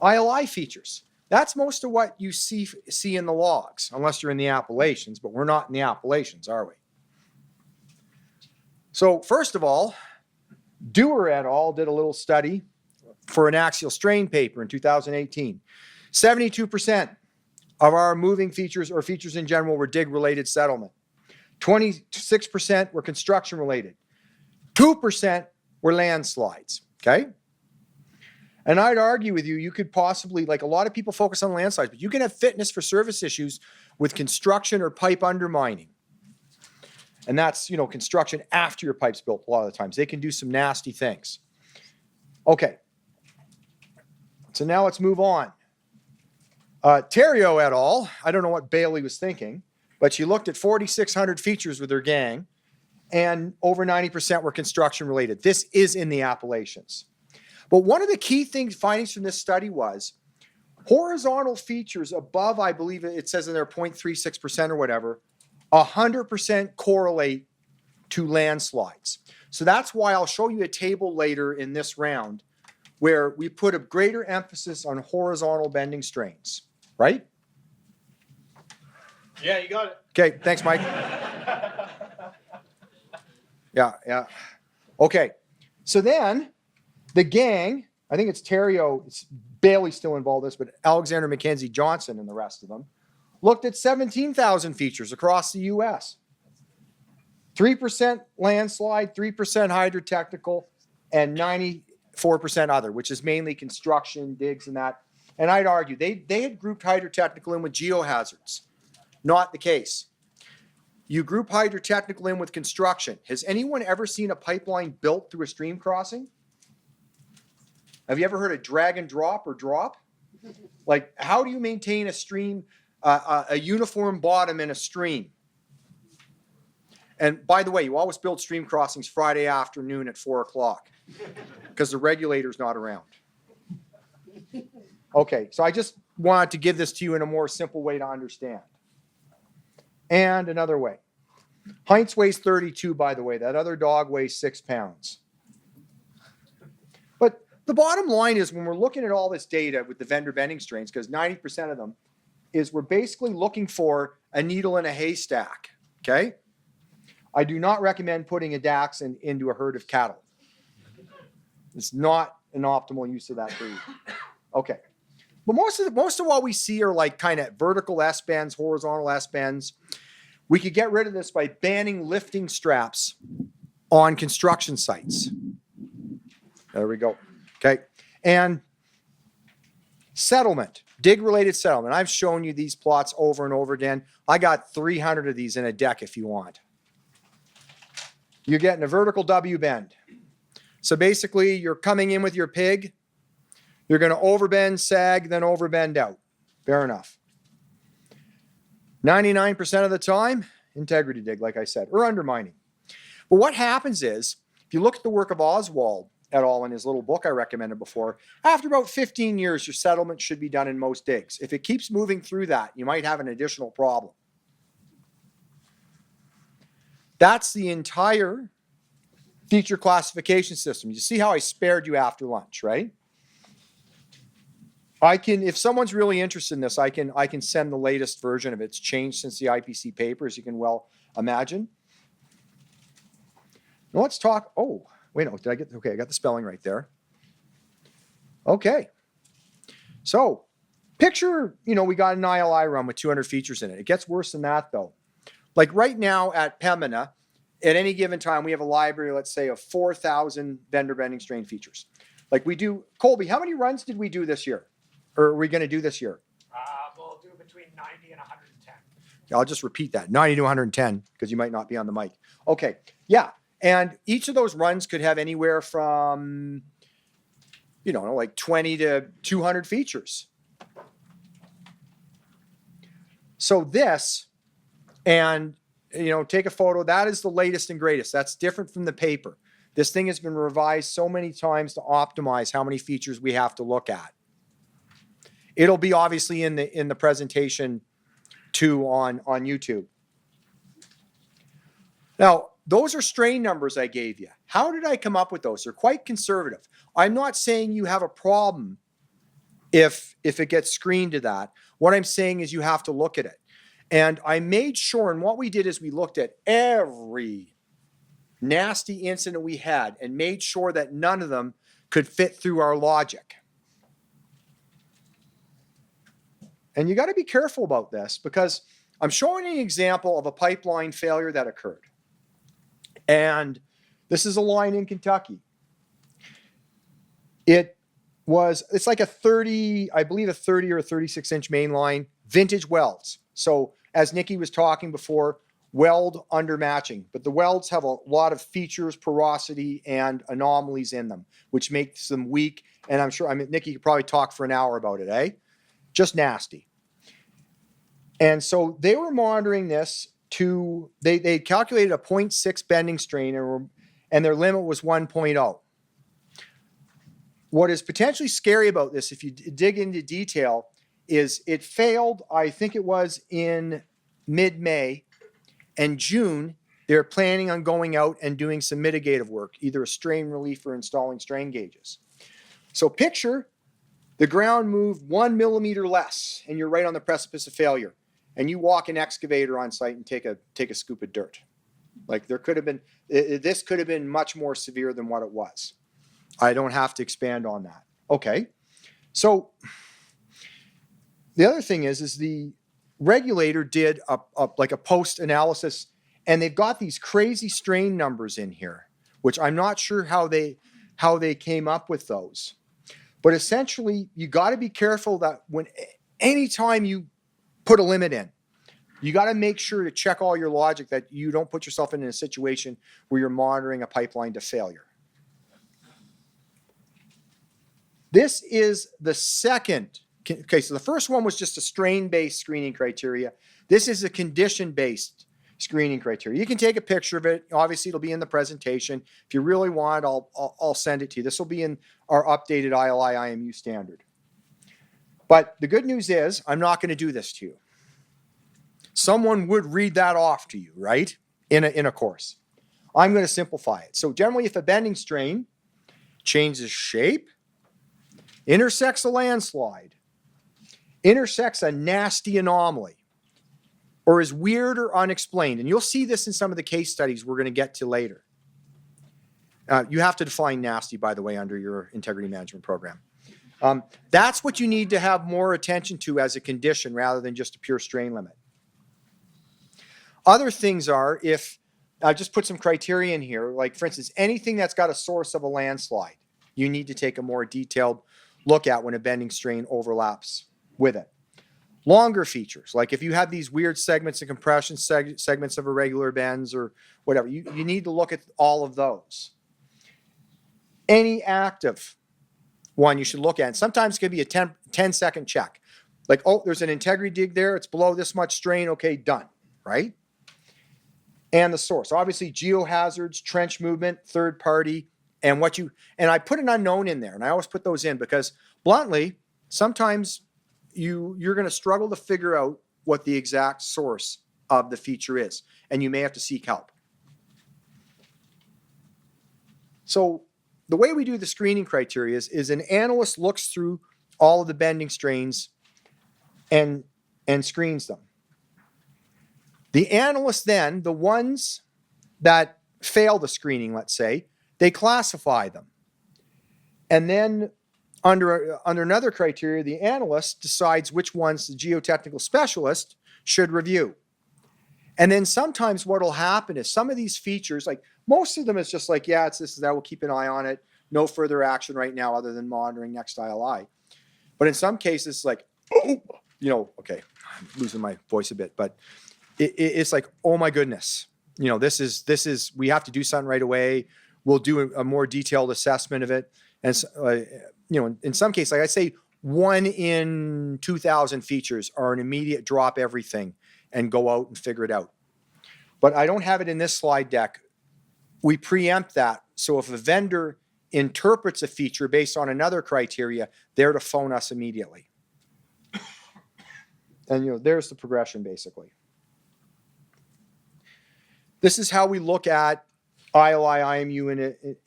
ILI features. That's most of what you see in the logs, unless you're in the Appalachians, but we're not in the Appalachians, are we? So first of all, Dewar et al. Did a little study for an axial strain paper in 2018. 72% of our moving features or features in general were dig-related settlement. 26% were construction-related. 2% were landslides, okay? And I'd argue with you, you could possibly, like a lot of people focus on landslides, but you can have fitness for service issues with construction or pipe undermining. And that's, construction after your pipe's built a lot of the times. They can do some nasty things. Okay. So now let's move on. Theriault et al., I don't know what Bailey was thinking, but she looked at 4,600 features with her gang, and over 90% were construction related. This is in the Appalachians. But one of the key findings from this study was horizontal features above, I believe it says in there 0.36% or whatever, 100% correlate to landslides. So that's why I'll show you a table later in this round where we put a greater emphasis on horizontal bending strains. right? Yeah, you got it. Okay, thanks, Mike. Yeah. Okay, so then the gang, I think it's Terrio, it's Bailey's still involved in this, but Alexander Mackenzie Johnson and the rest of them looked at 17,000 features across the US. 3% landslide, 3% hydrotechnical, and 94% other, which is mainly construction, digs, and that. And I'd argue they had grouped hydrotechnical in with geohazards. Not the case. You group hydrotechnical in with construction. Has anyone ever seen a pipeline built through a stream crossing? Have you ever heard of drag and drop or drop? Like, how do you maintain a stream, a uniform bottom in a stream? And by the way, you always build stream crossings Friday afternoon at 4 o'clock because the regulator's not around. Okay, so I just wanted to give this to you in a more simple way to understand. And another way. Heinz weighs 32, by the way. That other dog weighs 6 pounds. But the bottom line is when we're looking at all this data with the vendor bending strains, because 90% of them is we're basically looking for a needle in a haystack, okay? I do not recommend putting a dachshund into a herd of cattle. It's not an optimal use of that breed. Okay. But most of what we see are like kind of vertical S-bends, horizontal S-bends. We could get rid of this by banning lifting straps on construction sites. There we go. Okay. And settlement, dig-related settlement. I've shown you these plots over and over again. I got 300 of these in a deck if you want. You're getting a vertical W bend. So basically, you're coming in with your pig. You're going to overbend, sag, then overbend out. Fair enough. 99% of the time, integrity dig, like I said, or undermining. But what happens is, if you look at the work of Oswald et al. In his little book I recommended before, after about 15 years, your settlement should be done in most digs. If it keeps moving through that, you might have an additional problem. That's the entire feature classification system. You see how I spared you after lunch, right? I can, if someone's really interested in this, I can send the latest version of it. It's changed since the IPC papers, you can well imagine. Now let's talk, oh, wait, no, I got the spelling right there. Okay. So picture, we got an ILI run with 200 features in it. It gets worse than that though. Like right now at Pembina, at any given time, we have a library, let's say, of 4,000 vendor bending strain features. Like we do, Colby, how many runs did we do this year? Or are we going to do this year? We'll do between 90 and 110. I'll just repeat that, 90 to 110, because you might not be on the mic. Okay, yeah. And each of those runs could have anywhere from, like 20 to 200 features. So this, and, take a photo. That is the latest and greatest. That's different from the paper. This thing has been revised so many times to optimize how many features we have to look at. It'll be obviously in the presentation too on YouTube. Now, those are strain numbers I gave you. How did I come up with those? They're quite conservative. I'm not saying you have a problem if it gets screened to that. What I'm saying is you have to look at it. And I made sure, and what we did is we looked at every nasty incident we had and made sure that none of them could fit through our logic. And you got to be careful about this because I'm showing an example of a pipeline failure that occurred. And this is a line in Kentucky. It's like a 30 or a 36 inch main line, vintage welds. So as Nikki was talking before, weld undermatching, but the welds have a lot of features, porosity, and anomalies in them, which makes them weak. And Nikki could probably talk for an hour about it, eh? Just nasty. And so they were monitoring this they calculated a 0.6 bending strain and their limit was 1.0. What is potentially scary about this, if you dig into detail, is it failed, I think it was in mid-May, and June, they're planning on going out and doing some mitigative work, either a strain relief or installing strain gauges. So picture The ground moved 1 millimeter less and you're right on the precipice of failure. And you walk an excavator on site and take a scoop of dirt. Like there could have been, this could have been much more severe than what it was. I don't have to expand on that. Okay. So the other thing is the regulator did like a post analysis, and they've got these crazy strain numbers in here, which I'm not sure how they came up with those. But essentially, you got to be careful that anytime you put a limit in, you got to make sure to check all your logic that you don't put yourself in a situation where you're monitoring a pipeline to failure. This is the second. Okay, so the first one was just a strain-based screening criteria. This is a condition-based screening criteria. You can take a picture of it. Obviously, it'll be in the presentation. If you really want, I'll send it to you. This will be in our updated ILI IMU standard. But the good news is, I'm not going to do this to you. Someone would read that off to you, right? In a course. I'm going to simplify it. So generally, if a bending strain changes shape, intersects a landslide, intersects a nasty anomaly, or is weird or unexplained, and you'll see this in some of the case studies we're going to get to later. You have to define nasty, by the way, under your integrity management program. That's what you need to have more attention to as a condition rather than just a pure strain limit. Other things are, if I just put some criteria in here, like for instance, anything that's got a source of a landslide, you need to take a more detailed look at when a bending strain overlaps with it. Longer features, like if you have these weird segments of compression, segments of irregular bends or whatever, you need to look at all of those. Any active one you should look at, and sometimes it could be a 10-second check. Like, oh, there's an integrity dig there, it's below this much strain, okay, done, right? And the source, obviously geohazards, trench movement, third party, and I put an unknown in there, and I always put those in because bluntly, sometimes you're going to struggle to figure out what the exact source of the feature is, and you may have to seek help. So the way we do the screening criteria is an analyst looks through all of the bending strains and screens them. The analyst then, the ones that fail the screening, let's say, they classify them. And then under another criteria, the analyst decides which ones the geotechnical specialist should review. And then sometimes what will happen is some of these features, like most of them is just like, yeah, it's this, that, we'll keep an eye on it. No further action right now other than monitoring next ILI. But in some cases, like, oh, okay, I'm losing my voice a bit, but it's like, oh my goodness, this is, we have to do something right away. We'll do a more detailed assessment of it. And, in some cases, like I say, 1 in 2,000 features are an immediate drop everything and go out and figure it out. But I don't have it in this slide deck. We preempt that. So if a vendor interprets a feature based on another criteria, they're to phone us immediately. And, there's the progression basically. This is how we look at ILI, IMU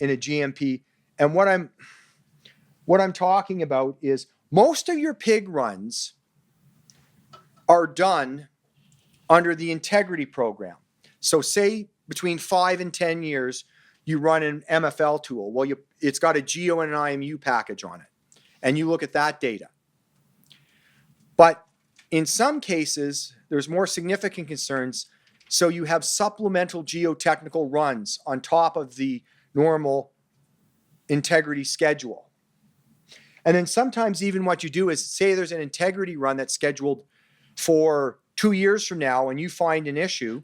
in a GMP. And what I'm talking about is most of your pig runs are done under the integrity program. So say between 5 and 10 years, you run an MFL tool. Well, it's got a Geo and an IMU package on it. And you look at that data. But in some cases, there's more significant concerns. So you have supplemental geotechnical runs on top of the normal integrity schedule. And then sometimes even what you do is say there's an integrity run that's scheduled for 2 years from now and you find an issue,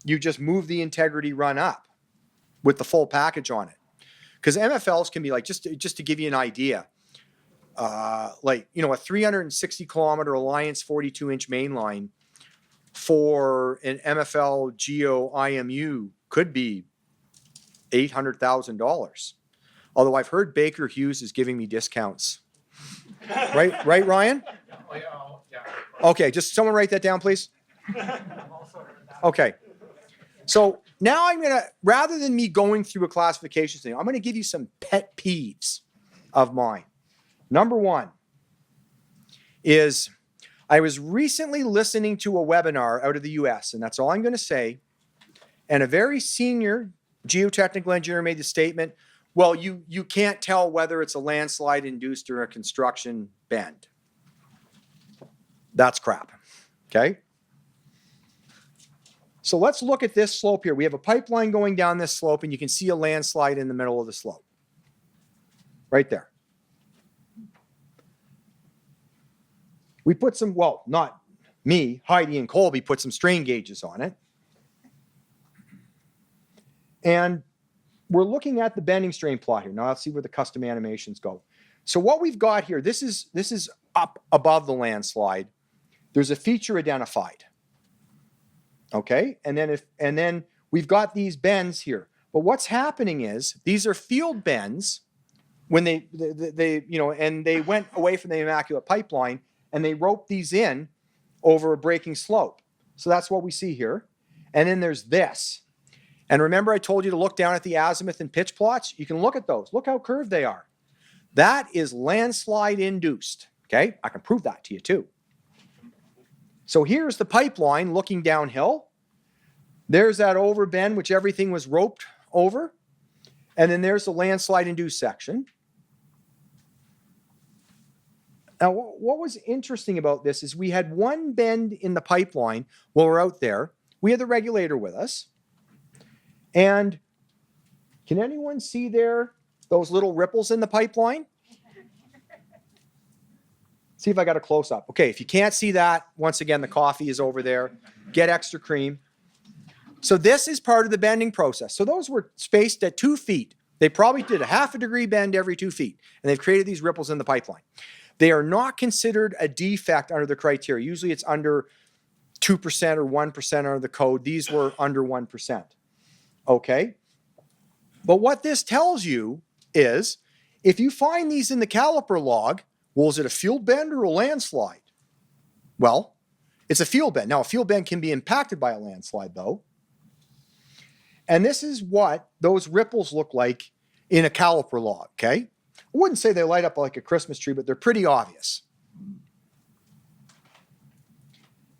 you just move the integrity run up with the full package on it. Because MFLs can be like, just to give you an idea, a 360 kilometer Alliance 42-inch main line for an MFL Geo IMU could be $800,000. Although I've heard Baker Hughes is giving me discounts. Right, Ryan? Okay, just someone write that down, please. Okay. So now I'm going to, rather than me going through a classification thing, I'm going to give you some pet peeves of mine. Number one is I was recently listening to a webinar out of the US, and that's all I'm going to say. And a very senior geotechnical engineer made the statement, well, you can't tell whether it's a landslide induced or a construction bend. That's crap, okay? So let's look at this slope here. We have a pipeline going down this slope, and you can see a landslide in the middle of the slope. Right there. We put some, well, not me, Heidi and Colby put some strain gauges on it. And we're looking at the bending strain plot here. Now let's see where the custom animations go. So what we've got here, this is up above the landslide. There's a feature identified. Okay, and then we've got these bends here. But what's happening is these are field bends when they and they went away from the immaculate pipeline and they roped these in over a breaking slope. So that's what we see here. And then there's this. And remember I told you to look down at the azimuth and pitch plots? You can look at those. Look how curved they are. That is landslide induced. Okay, I can prove that to you too. So here's the pipeline looking downhill. There's that overbend, which everything was roped over. And then there's the landslide induced section. Now, what was interesting about this is we had one bend in the pipeline while we're out there. We had the regulator with us. And can anyone see there those little ripples in the pipeline? See if I got a close up. Okay, if you can't see that, once again, the coffee is over there. Get extra cream. So this is part of the bending process. So those were spaced at 2 feet. They probably did a half a degree bend every 2 feet. And they've created these ripples in the pipeline. They are not considered a defect under the criteria. Usually it's under 2% or 1% under the code. These were under 1%. Okay? But what this tells you is if you find these in the caliper log, well, is it a field bend or a landslide? Well, it's a field bend. Now, a field bend can be impacted by a landslide, though. And this is what those ripples look like in a caliper log, okay? I wouldn't say they light up like a Christmas tree, but they're pretty obvious.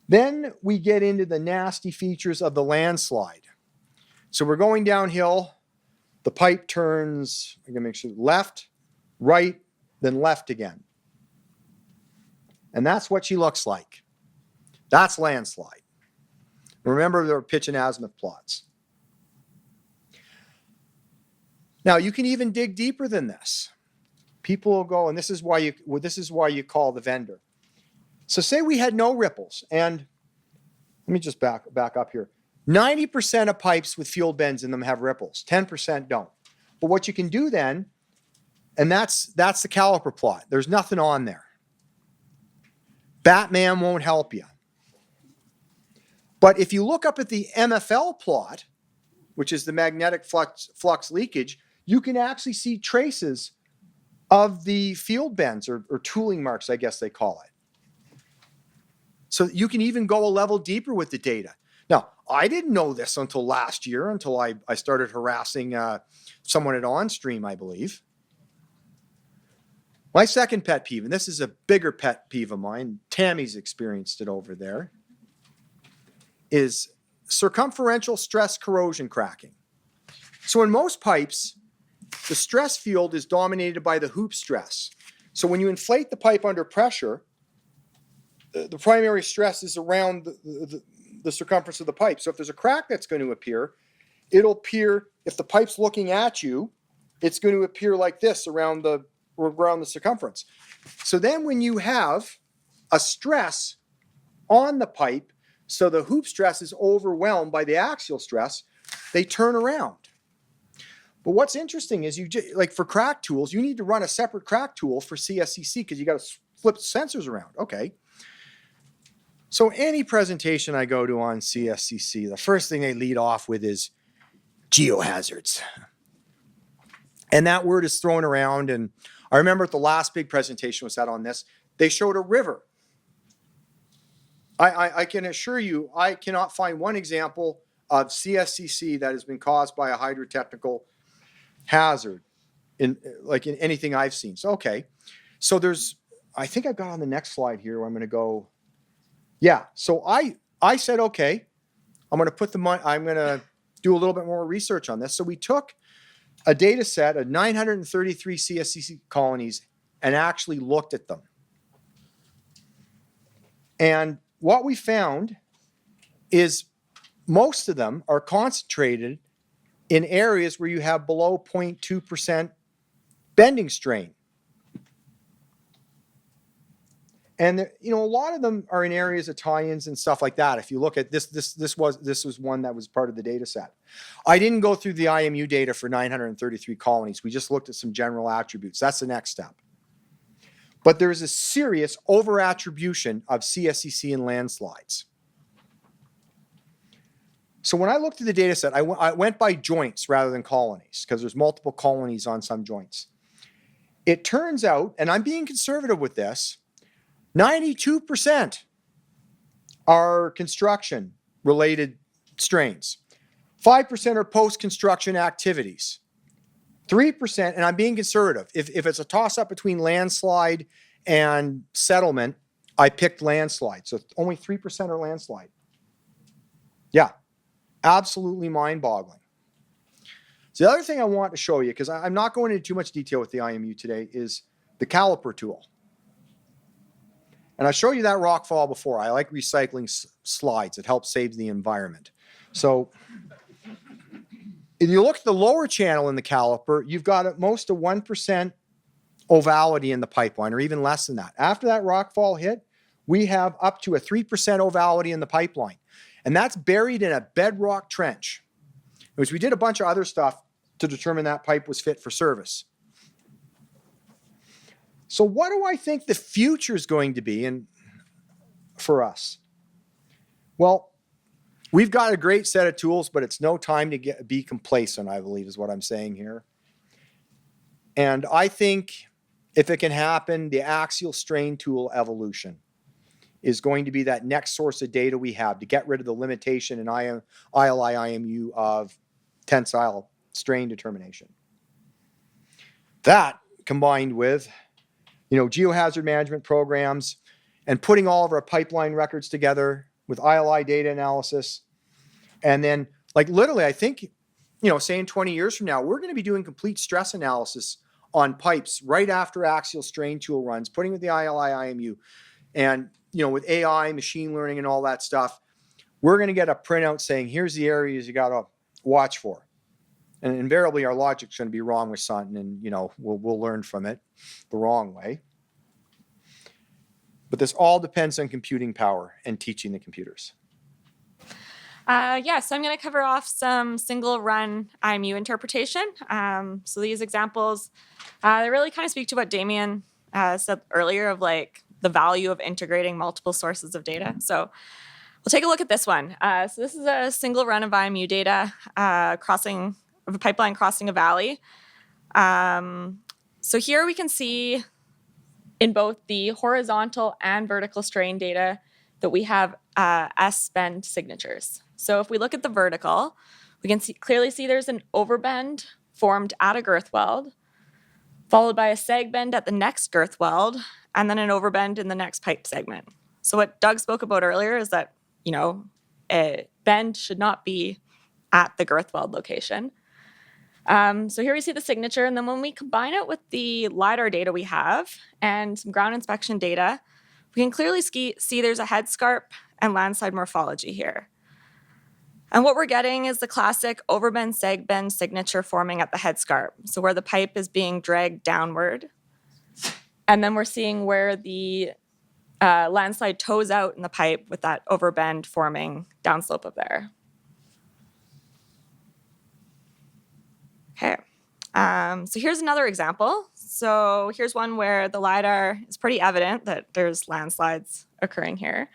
Then we get into the nasty features of the landslide. So we're going downhill. The pipe turns, I'm going to make sure, left, right, then left again. And that's what she looks like. That's landslide. Remember, there are pitch and azimuth plots. Now, you can even dig deeper than this. People will go, and this is why you call the vendor. So say we had no ripples, and let me just back up here. 90% of pipes with field bends in them have ripples. 10% don't. But what you can do then, and that's the caliper plot. There's nothing on there. Batman won't help you. But if you look up at the MFL plot, which is the magnetic flux leakage, you can actually see traces of the field bends or tooling marks, I guess they call it. So you can even go a level deeper with the data. Now, I didn't know this until last year, until I started harassing someone at OnStream, I believe. My second pet peeve, and this is a bigger pet peeve of mine, Tammy's experienced it over there, is circumferential stress corrosion cracking. So in most pipes, the stress field is dominated by the hoop stress. So when you inflate the pipe under pressure, the primary stress is around the circumference of the pipe. So if there's a crack that's going to appear, it'll appear, if the pipe's looking at you, it's going to appear like this around the circumference. So then when you have a stress on the pipe, so the hoop stress is overwhelmed by the axial stress, they turn around. But what's interesting is like for crack tools, you need to run a separate crack tool for CSCC because you got to flip sensors around. Okay. So any presentation I go to on CSCC, the first thing they lead off with is geohazards. And that word is thrown around. And I remember at the last big presentation was that on this, they showed a river. I can assure you, I cannot find one example of CSCC that has been caused by a hydrotechnical hazard in anything I've seen. So, okay. so I think I've got on the next slide here where I'm going to go. Yeah. So I said, okay, I'm going to do a little bit more research on this. So we took a data set of 933 CSCC colonies and actually looked at them. And what we found is most of them are concentrated in areas where you have below 0.2% bending strain. And a lot of them are in areas of tie-ins and stuff like that. If you look at this was one that was part of the data set. I didn't go through the IMU data for 933 colonies. We just looked at some general attributes. That's the next step. But there is a serious over-attribution of CSCC and landslides. So when I looked at the data set, I went by joints rather than colonies because there's multiple colonies on some joints. It turns out, and I'm being conservative with this, 92% are construction-related strains. 5% are post-construction activities. 3%, and I'm being conservative. If it's a toss-up between landslide and settlement, I picked landslide. So only 3% are landslide. Yeah, absolutely mind-boggling. So the other thing I want to show you, because I'm not going into too much detail with the IMU today, is the caliper tool. And I showed you that rock fall before. I like recycling slides. It helps save the environment. So if you look at the lower channel in the caliper, you've got at most a 1% ovality in the pipeline, or even less than that. After that rock fall hit, we have up to a 3% ovality in the pipeline. And that's buried in a bedrock trench, which we did a bunch of other stuff to determine that pipe was fit for service. So what do I think the future is going to be for us? Well, we've got a great set of tools, but it's no time to be complacent, I believe is what I'm saying here. And I think if it can happen, the axial strain tool evolution is going to be that next source of data we have to get rid of the limitation in ILI-IMU of tensile strain determination. That combined with geohazard management programs and putting all of our pipeline records together with ILI data analysis. And then literally, I think, say in 20 years from now, we're going to be doing complete stress analysis on pipes right after axial strain tool runs, putting with the ILI, IMU. And, with AI, machine learning and all that stuff, we're going to get a printout saying, here's the areas you got to watch for. And invariably, our logic's going to be wrong with something, and, we'll learn from it the wrong way. But this all depends on computing power and teaching the computers. So I'm going to cover off some single run IMU interpretation. So these examples, they really kind of speak to what Damien said earlier of the value of integrating multiple sources of data. So we'll take a look at this one. So this is a single run of IMU data of a pipeline crossing a valley. So here we can see in both the horizontal and vertical strain data that we have S-bend signatures. So if we look at the vertical, we can clearly see there's an overbend formed at a girth weld, followed by a sag bend at the next girth weld, and then an overbend in the next pipe segment. So what Doug spoke about earlier is that, a bend should not be at the girth weld location. So here we see the signature, and then when we combine it with the LiDAR data we have and some ground inspection data, we can clearly see there's a headscarp and landslide morphology here. And what we're getting is the classic overbend, sag bend signature forming at the headscarp, so where the pipe is being dragged downward. And then we're seeing where the landslide toes out in the pipe with that overbend forming downslope of there. Okay, so here's another example. So here's one where the LiDAR is pretty evident that there's landslides occurring here.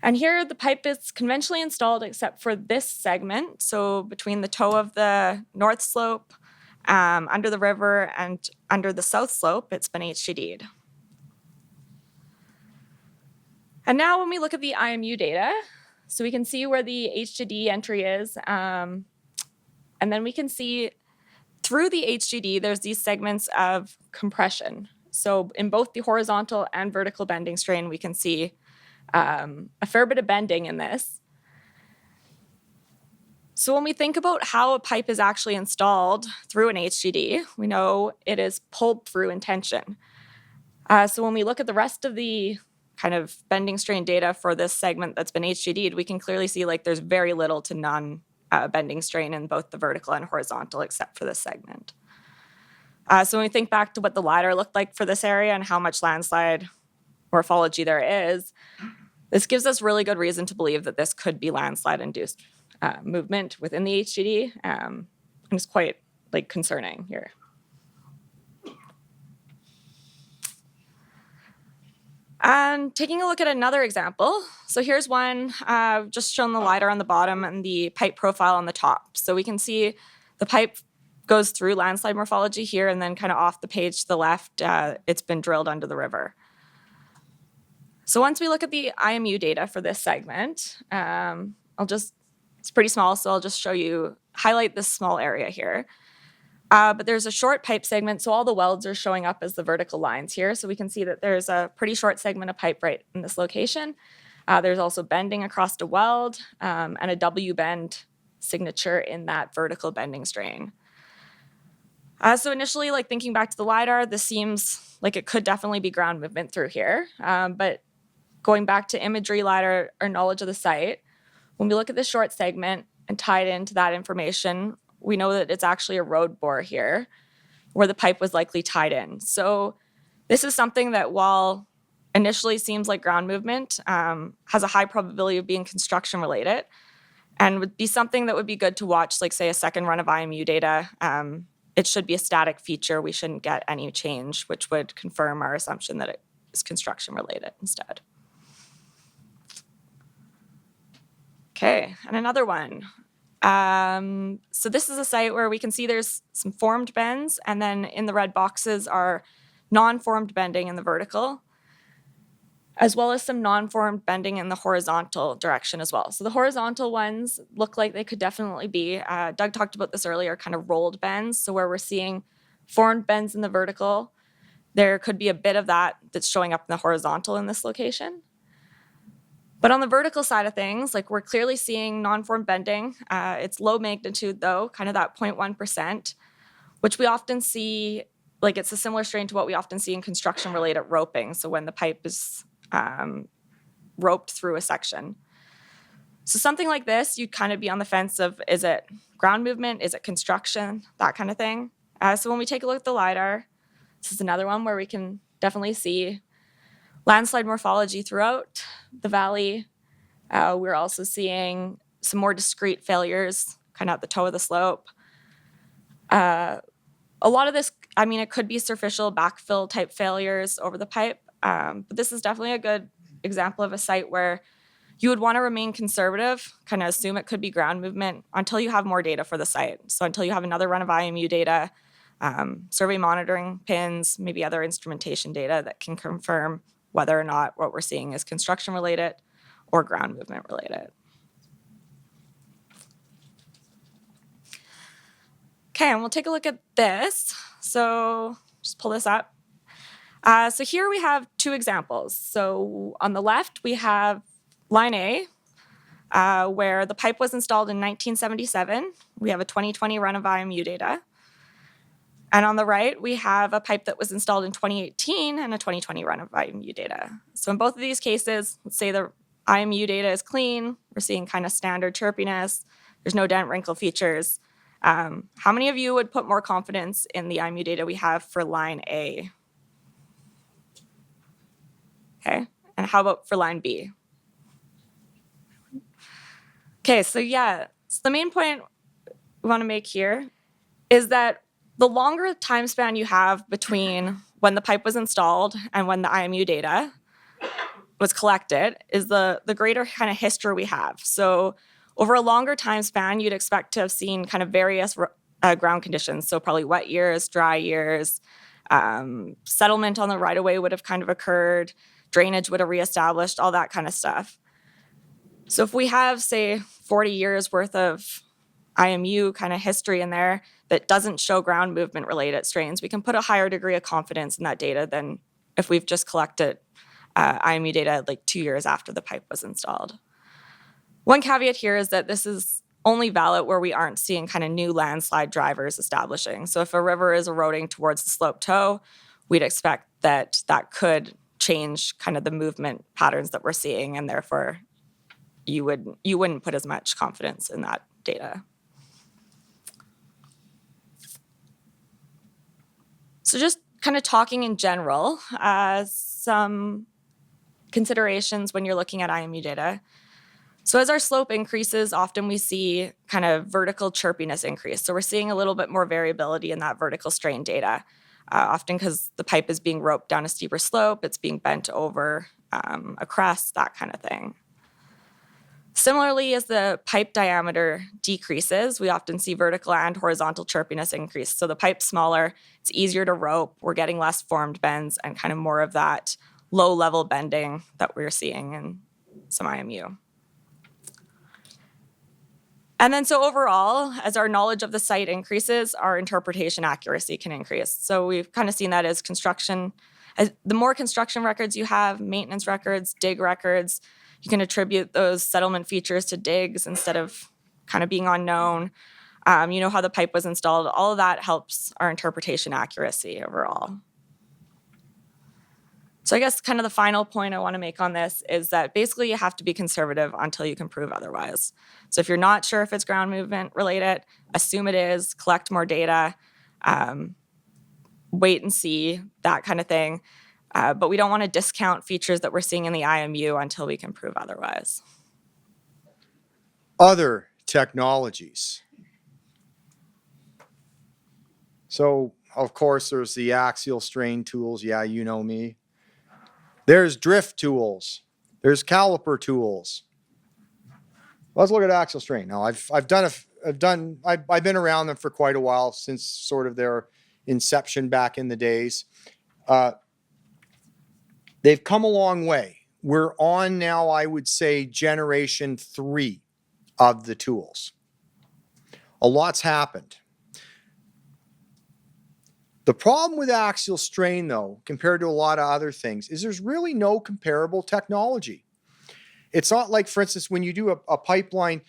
And here the pipe is conventionally installed except for this segment. So between the toe of the north slope, under the river, and under the south slope, it's been HGD'd. And now when we look at the IMU data, so we can see where the HGD entry is. And then we can see through the HGD, there's these segments of compression. So in both the horizontal and vertical bending strain, we can see a fair bit of bending in this. So when we think about how a pipe is actually installed through an HDD, we know it is pulled through in tension. So when we look at the rest of the kind of bending strain data for this segment that's been HDD'd, we can clearly see like there's very little to none bending strain in both the vertical and horizontal except for this segment. So when we think back to what the LiDAR looked like for this area and how much landslide morphology there is, this gives us really good reason to believe that this could be landslide-induced movement within the HDD. And it's quite like concerning here. And taking a look at another example. So here's one, just shown the LiDAR on the bottom and the pipe profile on the top. So we can see the pipe goes through landslide morphology here, and then kind of off the page to the left, it's been drilled under the river. So once we look at the IMU data for this segment, it's pretty small, so I'll just highlight this small area here. But there's a short pipe segment, so all the welds are showing up as the vertical lines here. So we can see that there's a pretty short segment of pipe right in this location. There's also bending across the weld and a W bend signature in that vertical bending strain. So initially, like thinking back to the LiDAR, this seems like it could definitely be ground movement through here. But going back to imagery LiDAR or knowledge of the site, when we look at the short segment and tie it into that information, we know that it's actually a road bore here where the pipe was likely tied in. So this is something that, while initially seems like ground movement, has a high probability of being construction related and would be something that would be good to watch, like say a second run of IMU data. It should be a static feature. We shouldn't get any change, which would confirm our assumption that it is construction related instead. Okay, and another one. So this is a site where we can see there's some formed bends, and then in the red boxes are non-formed bending in the vertical, as well as some non-formed bending in the horizontal direction as well. So the horizontal ones look like they could definitely be, Doug talked about this earlier, kind of rolled bends. So where we're seeing formed bends in the vertical, there could be a bit of that that's showing up in the horizontal in this location. But on the vertical side of things, like we're clearly seeing non-formed bending. It's low magnitude though, kind of that 0.1%, which we often see, like it's a similar strain to what we often see in construction related roping. So when the pipe is roped through a section. So something like this, you'd kind of be on the fence of, is it ground movement? Is it construction? That kind of thing. So when we take a look at the LiDAR, this is another one where we can definitely see landslide morphology throughout the valley. We're also seeing some more discrete failures kind of at the toe of the slope. A lot of this, I mean, it could be superficial backfill type failures over the pipe. But this is definitely a good example of a site where you would want to remain conservative, kind of assume it could be ground movement until you have more data for the site. So until you have another run of IMU data, survey monitoring pins, maybe other instrumentation data that can confirm whether or not what we're seeing is construction related or ground movement related. Okay, and we'll take a look at this. So just pull this up. So here we have two examples. So on the left, we have line A, where the pipe was installed in 1977. We have a 2020 run of IMU data. And on the right, we have a pipe that was installed in 2018 and a 2020 run of IMU data. So in both of these cases, let's say the IMU data is clean. We're seeing kind of standard chirpiness. There's no dent wrinkle features. How many of you would put more confidence in the IMU data we have for line A? Okay, and how about for line B? Okay, so yeah, so the main point we want to make here is that the longer time span you have between when the pipe was installed and when the IMU data was collected is the greater kind of history we have. So over a longer time span, you'd expect to have seen kind of various ground conditions. So probably wet years, dry years, settlement on the right-of-way would have kind of occurred, drainage would have reestablished, all that kind of stuff. So if we have, say, 40 years worth of IMU kind of history in there, that doesn't show ground movement related strains, we can put a higher degree of confidence in that data than if we've just collected IMU data like 2 years after the pipe was installed. One caveat here is that this is only valid where we aren't seeing kind of new landslide drivers establishing. So if a river is eroding towards the slope toe, we'd expect that that could change kind of the movement patterns that we're seeing, and therefore you wouldn't put as much confidence in that data. So just kind of talking in general, some considerations when you're looking at IMU data. So as our slope increases, often we see kind of vertical chirpiness increase. So we're seeing a little bit more variability in that vertical strain data, often because the pipe is being roped down a steeper slope, it's being bent over a crest, that kind of thing. Similarly, as the pipe diameter decreases, we often see vertical and horizontal chirpiness increase. So the pipe's smaller, it's easier to rope, we're getting less formed bends and kind of more of that low-level bending that we're seeing in some IMU. And then so overall, as our knowledge of the site increases, our interpretation accuracy can increase. So we've kind of seen that as construction. As the more construction records you have, maintenance records, dig records, you can attribute those settlement features to digs instead of kind of being unknown. You know how the pipe was installed. All of that helps our interpretation accuracy overall. So I guess kind of the final point I want to make on this is that basically you have to be conservative until you can prove otherwise. So if you're not sure if it's ground movement related, assume it is, collect more data, wait and see, that kind of thing. But we don't want to discount features that we're seeing in the IMU until we can prove otherwise. Other technologies. So, of course, there's the axial strain tools. Yeah, you know me. There's drift tools. There's caliper tools. Let's look at axial strain. Now, I've been around them for quite a while, since sort of their inception back in the days. They've come a long way. We're on now, I would say, generation 3 of the tools. A lot's happened. The problem with axial strain, though, compared to a lot of other things, is there's really no comparable technology. It's not like, for instance, when you do a pipeline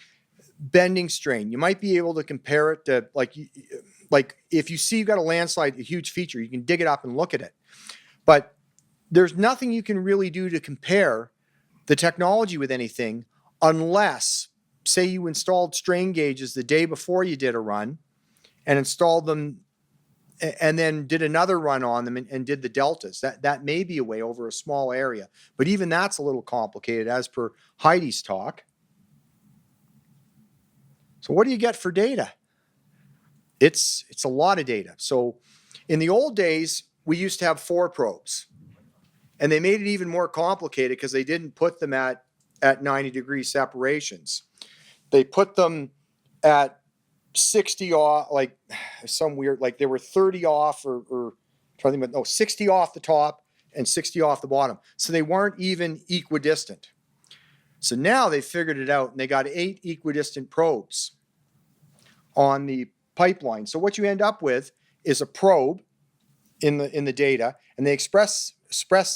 bending strain, you might be able to compare it to, like if you see you've got a landslide, a huge feature, you can dig it up and look at it. But there's nothing you can really do to compare the technology with anything unless, say, you installed strain gauges the day before you did a run and installed them and then did another run on them and did the deltas. That may be a way over a small area. But even that's a little complicated as per Heidi's talk. So what do you get for data? It's a lot of data. So in the old days, we used to have 4 probes. And they made it even more complicated because they didn't put them at 90-degree separations. They put them at 60 off, like some weird, like they were 30 off or trying to think, but no, 60 off the top and 60 off the bottom. So they weren't even equidistant. So now they figured it out and they got 8 equidistant probes on the pipeline. So what you end up with is a probe in the data, and they express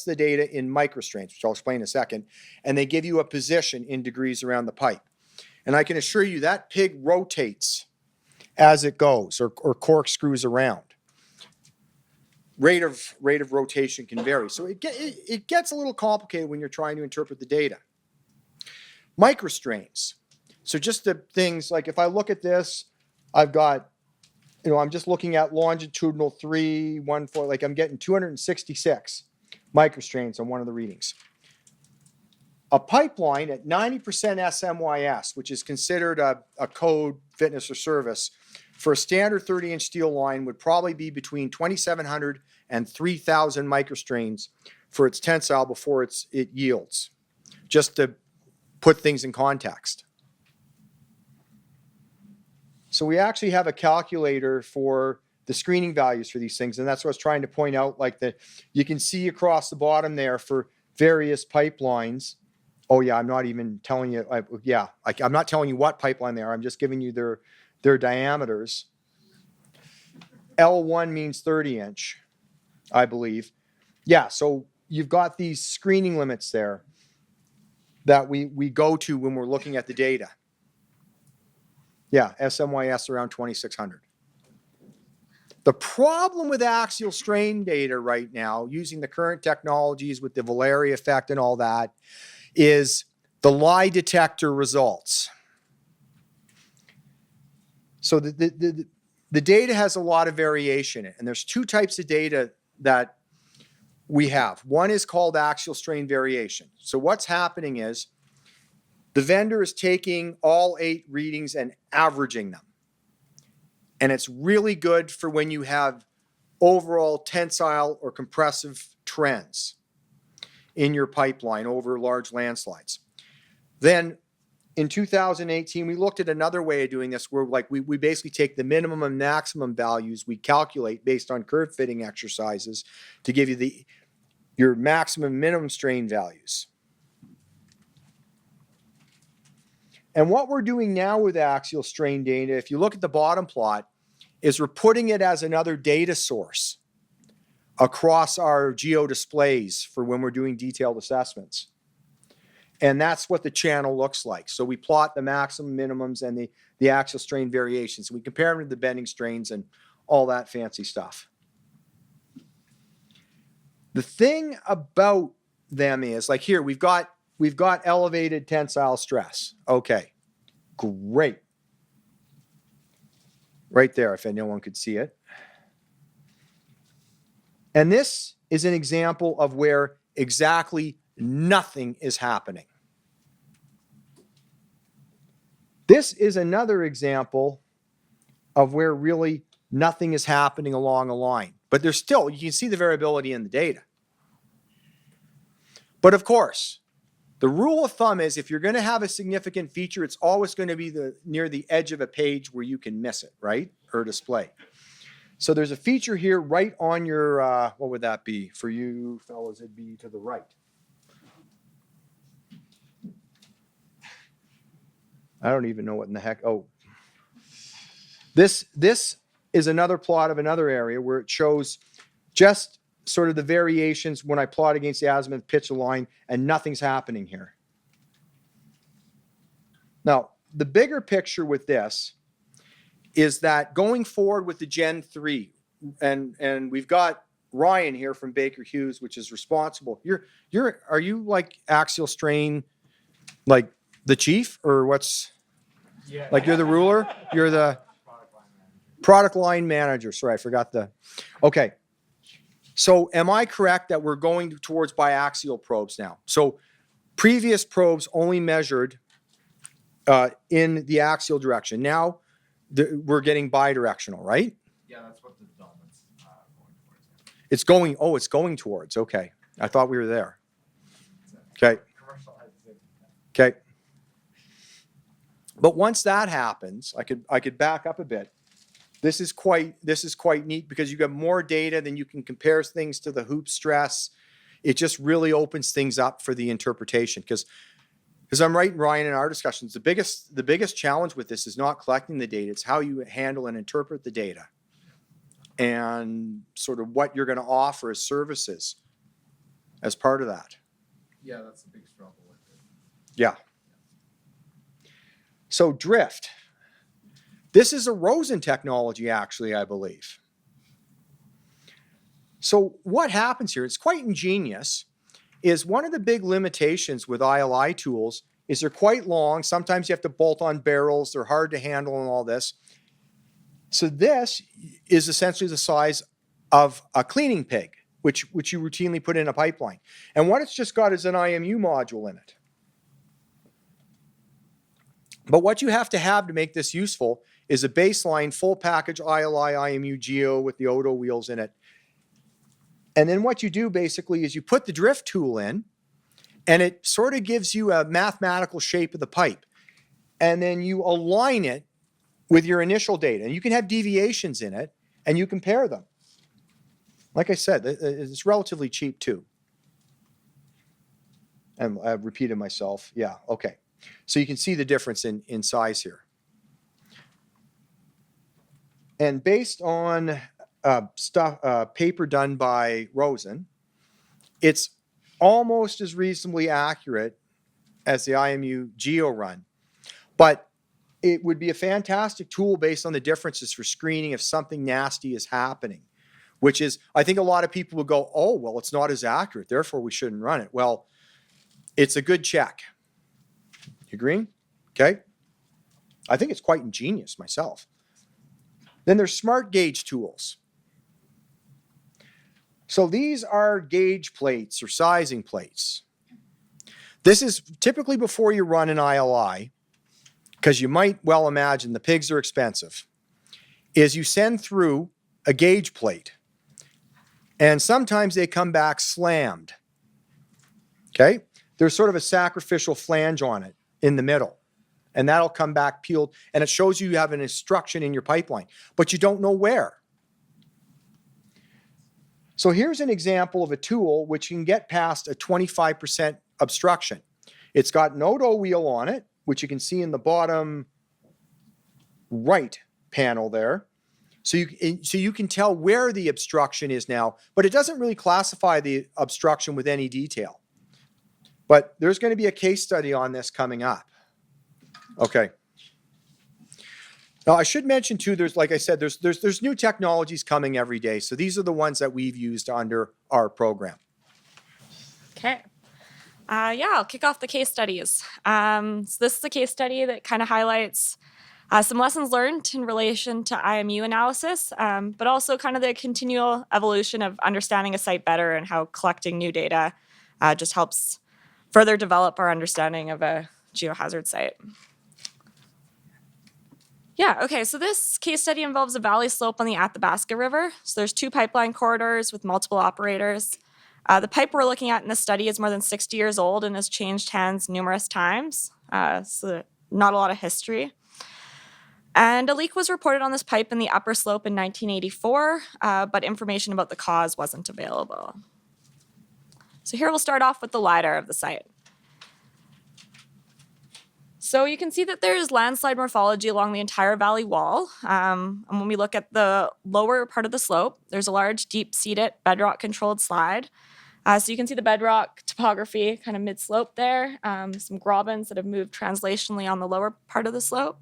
the data in microstrains, which I'll explain in a second, and they give you a position in degrees around the pipe. And I can assure you that pig rotates as it goes or corkscrews around. Rate of rotation can vary. So it gets a little complicated when you're trying to interpret the data. Microstrains. So just the things like if I look at this, I've got, I'm just looking at longitudinal 3, 1, 4, like I'm getting 266 microstrains on one of the readings. A pipeline at 90% SMYS, which is considered a code, fitness, or service, for a standard 30-inch steel line would probably be between 2,700 and 3,000 microstrains for its tensile before it yields, just to put things in context. So we actually have a calculator for the screening values for these things, and that's what I was trying to point out, like that you can see across the bottom there for various pipelines. Oh yeah, I'm not even telling you, I'm not telling you what pipeline they are, I'm just giving you their diameters. L1 means 30 inch, I believe. Yeah, so you've got these screening limits there that we go to when we're looking at the data. Yeah, SMYS around 2600. The problem with axial strain data right now, using the current technologies with the Valeria effect and all that, is the lie detector results. So the data has a lot of variation in it, and there's two types of data that we have. One is called axial strain variation. So what's happening is the vendor is taking all 8 readings and averaging them. And it's really good for when you have overall tensile or compressive trends in your pipeline over large landslides. Then in 2018, we looked at another way of doing this where we basically take the minimum and maximum values we calculate based on curve fitting exercises to give you your maximum minimum strain values. And what we're doing now with axial strain data, if you look at the bottom plot, is we're putting it as another data source across our geo displays for when we're doing detailed assessments. And that's what the channel looks like. So we plot the maximum, minimums, and the axial strain variations. We compare them to the bending strains and all that fancy stuff. The thing about them is, like here, we've got elevated tensile stress. Okay, great. Right there, if anyone could see it. And this is an example of where exactly nothing is happening. This is another example of where really nothing is happening along a line. But there's still, you can see the variability in the data. But of course, the rule of thumb is if you're going to have a significant feature, it's always going to be near the edge of a page where you can miss it, right? Or display. So there's a feature here right on your, what would that be? For you fellas, it'd be to the right. I don't even know what in the heck. Oh, this is another plot of another area where it shows just sort of the variations when I plot against the azimuth pitch line and nothing's happening here. Now, the bigger picture with this is that going forward with the Gen 3, and we've got Ryan here from Baker Hughes, which is responsible. Are you like axial strain, like the chief, or what's, Yeah. like you're the ruler? You're the product line manager. Sorry, I forgot okay. So am I correct that we're going towards biaxial probes now? So previous probes only measured in the axial direction. Now we're getting bidirectional, right? Yeah, that's what the development's going towards. It's going towards. Okay. I thought we were there. Okay. Okay. But once that happens, I could back up a bit. This is quite neat because you got more data, then you can compare things to the hoop stress. It just really opens things up for the interpretation because I'm right, Ryan, in our discussions, the biggest challenge with this is not collecting the data, it's how you handle and interpret the data and sort of what you're going to offer as services as part of that. Yeah, that's the big struggle with it. Yeah. So drift. This is a Rosen technology, actually, I believe. So what happens here, it's quite ingenious, is one of the big limitations with ILI tools is they're quite long. Sometimes you have to bolt on barrels. They're hard to handle and all this. So this is essentially the size of a cleaning pig, which you routinely put in a pipeline. And what it's just got is an IMU module in it. But what you have to make this useful is a baseline full package ILI IMU Geo with the Odo wheels in it. And then what you do basically is you put the drift tool in and it sort of gives you a mathematical shape of the pipe. And then you align it with your initial data. And you can have deviations in it and you compare them. Like I said, it's relatively cheap too. And I've repeated myself. Yeah, okay. So you can see the difference in size here. And based on paper done by Rosen. It's almost as reasonably accurate as the IMU Geo run, but it would be a fantastic tool based on the differences for screening if something nasty is happening, which is, I think a lot of people will go, oh, well, it's not as accurate, therefore we shouldn't run it. Well, it's a good check. You agree? Okay. I think it's quite ingenious myself. Then there's smart gauge tools. So these are gauge plates or sizing plates. This is typically before you run an ILI, because you might well imagine the pigs are expensive, is you send through a gauge plate. And sometimes they come back slammed. Okay? There's sort of a sacrificial flange on it in the middle. And that'll come back peeled. And it shows you have an obstruction in your pipeline, but you don't know where. So here's an example of a tool which can get past a 25% obstruction. It's got an Odo wheel on it, which you can see in the bottom right panel there. So you can tell where the obstruction is now, but it doesn't really classify the obstruction with any detail. But there's going to be a case study on this coming up. Okay. Now I should mention too, there's, like I said, there's new technologies coming every day. So these are the ones that we've used under our program. Okay. Yeah, I'll kick off the case studies. So this is a case study that kind of highlights some lessons learned in relation to IMU analysis, but also kind of the continual evolution of understanding a site better and how collecting new data just helps further develop our understanding of a geohazard site. Yeah, okay, so this case study involves a valley slope on the Athabasca River. So there's 2 pipeline corridors with multiple operators. The pipe we're looking at in this study is more than 60 years old and has changed hands numerous times, so not a lot of history. And a leak was reported on this pipe in the upper slope in 1984, but information about the cause wasn't available. So here we'll start off with the LiDAR of the site. So you can see that there's landslide morphology along the entire valley wall. And when we look at the lower part of the slope, there's a large deep-seated bedrock-controlled slide. So you can see the bedrock topography kind of mid-slope there, some grobens that have moved translationally on the lower part of the slope.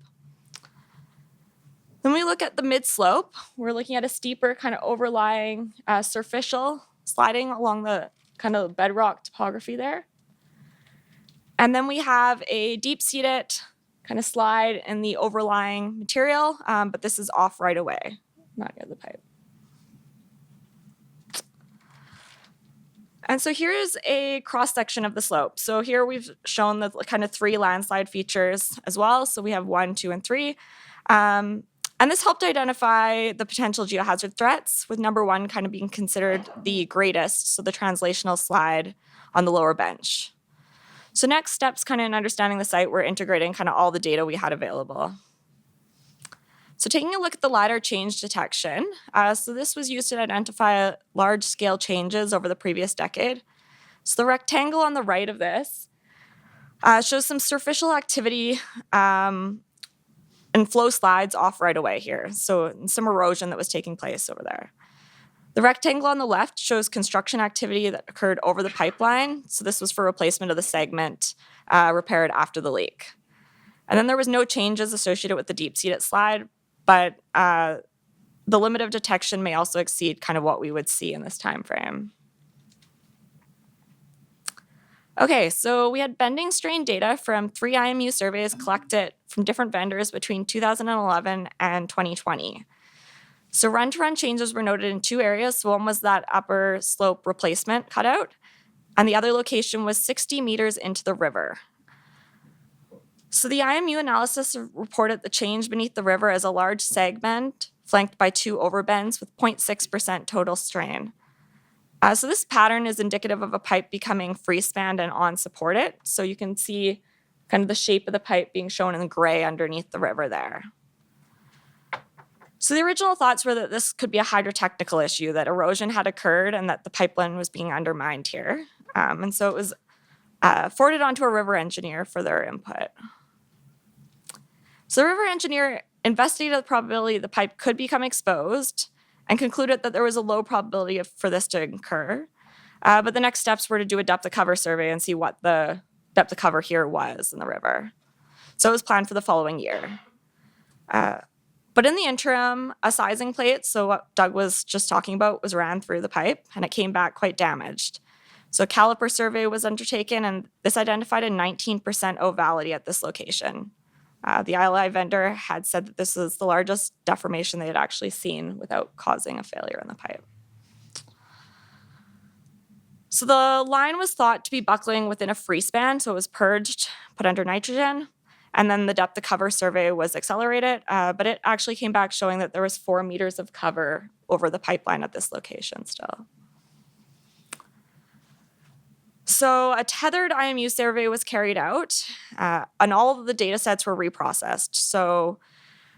Then we look at the mid-slope. We're looking at a steeper kind of overlying surficial sliding along the kind of bedrock topography there. And then we have a deep-seated kind of slide in the overlying material, but this is off right away, not near the pipe. And so here's a cross-section of the slope. So here we've shown the kind of 3 landslide features as well. So we have 1, 2, and 3. And this helped identify the potential geohazard threats, with number 1 kind of being considered the greatest, so the translational slide on the lower bench. So next steps kind of in understanding the site, we're integrating kind of all the data we had available. So taking a look at the LiDAR change detection, so this was used to identify large-scale changes over the previous decade. So the rectangle on the right of this shows some superficial activity and flow slides off right away here. So some erosion that was taking place over there. The rectangle on the left shows construction activity that occurred over the pipeline. So this was for replacement of the segment repaired after the leak. And then there was no changes associated with the deep-seated slide, but the limit of detection may also exceed kind of what we would see in this time frame. Okay, so we had bending strain data from 3 IMU surveys collected from different vendors between 2011 and 2020. So run-to-run changes were noted in 2 areas. So one was that upper slope replacement cutout, and the other location was 60 meters into the river. So the IMU analysis reported the change beneath the river as a large segment flanked by 2 overbends with 0.6% total strain. So this pattern is indicative of a pipe becoming free-spanned and unsupported. So you can see kind of the shape of the pipe being shown in gray underneath the river there. So the original thoughts were that this could be a hydrotechnical issue, that erosion had occurred and that the pipeline was being undermined here. And so it was forwarded onto a river engineer for their input. So the river engineer investigated the probability the pipe could become exposed and concluded that there was a low probability for this to occur. But the next steps were to do a depth of cover survey and see what the depth of cover here was in the river. So it was planned for the following year. But in the interim, a sizing plate, so what Doug was just talking about, was ran through the pipe, and it came back quite damaged. So a caliper survey was undertaken, and this identified a 19% ovality at this location. The ILI vendor had said that this was the largest deformation they had actually seen without causing a failure in the pipe. So the line was thought to be buckling within a free span, so it was purged, put under nitrogen, and then the depth of cover survey was accelerated, but it actually came back showing that there was 4 meters of cover over the pipeline at this location still. So a tethered IMU survey was carried out, and all of the data sets were reprocessed. So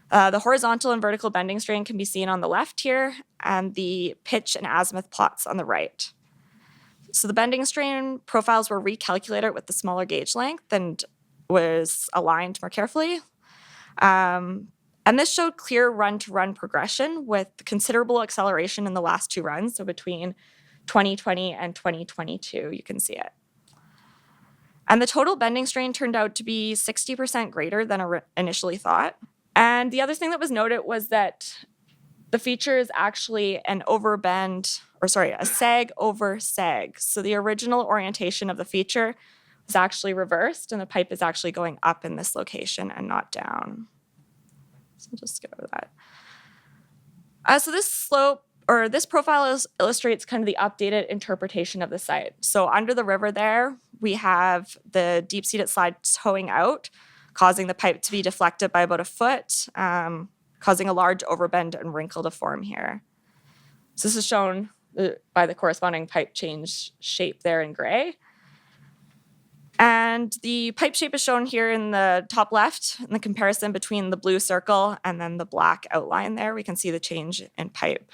the horizontal and vertical bending strain can be seen on the left here, and the pitch and azimuth plots on the right. So the bending strain profiles were recalculated with the smaller gauge length and was aligned more carefully. And this showed clear run-to-run progression with considerable acceleration in the last 2 runs, so between 2020 and 2022, you can see it. And the total bending strain turned out to be 60% greater than initially thought. And the other thing that was noted was that the feature is actually a sag over sag. So the original orientation of the feature is actually reversed, and the pipe is actually going up in this location and not down. So we'll just go over that. So this slope, or this profile illustrates kind of the updated interpretation of the site. So under the river there, we have the deep-seated slide towing out, causing the pipe to be deflected by about a foot, causing a large overbend and wrinkle to form here. So this is shown by the corresponding pipe change shape there in gray. And the pipe shape is shown here in the top left, in the comparison between the blue circle and then the black outline there. We can see the change in pipe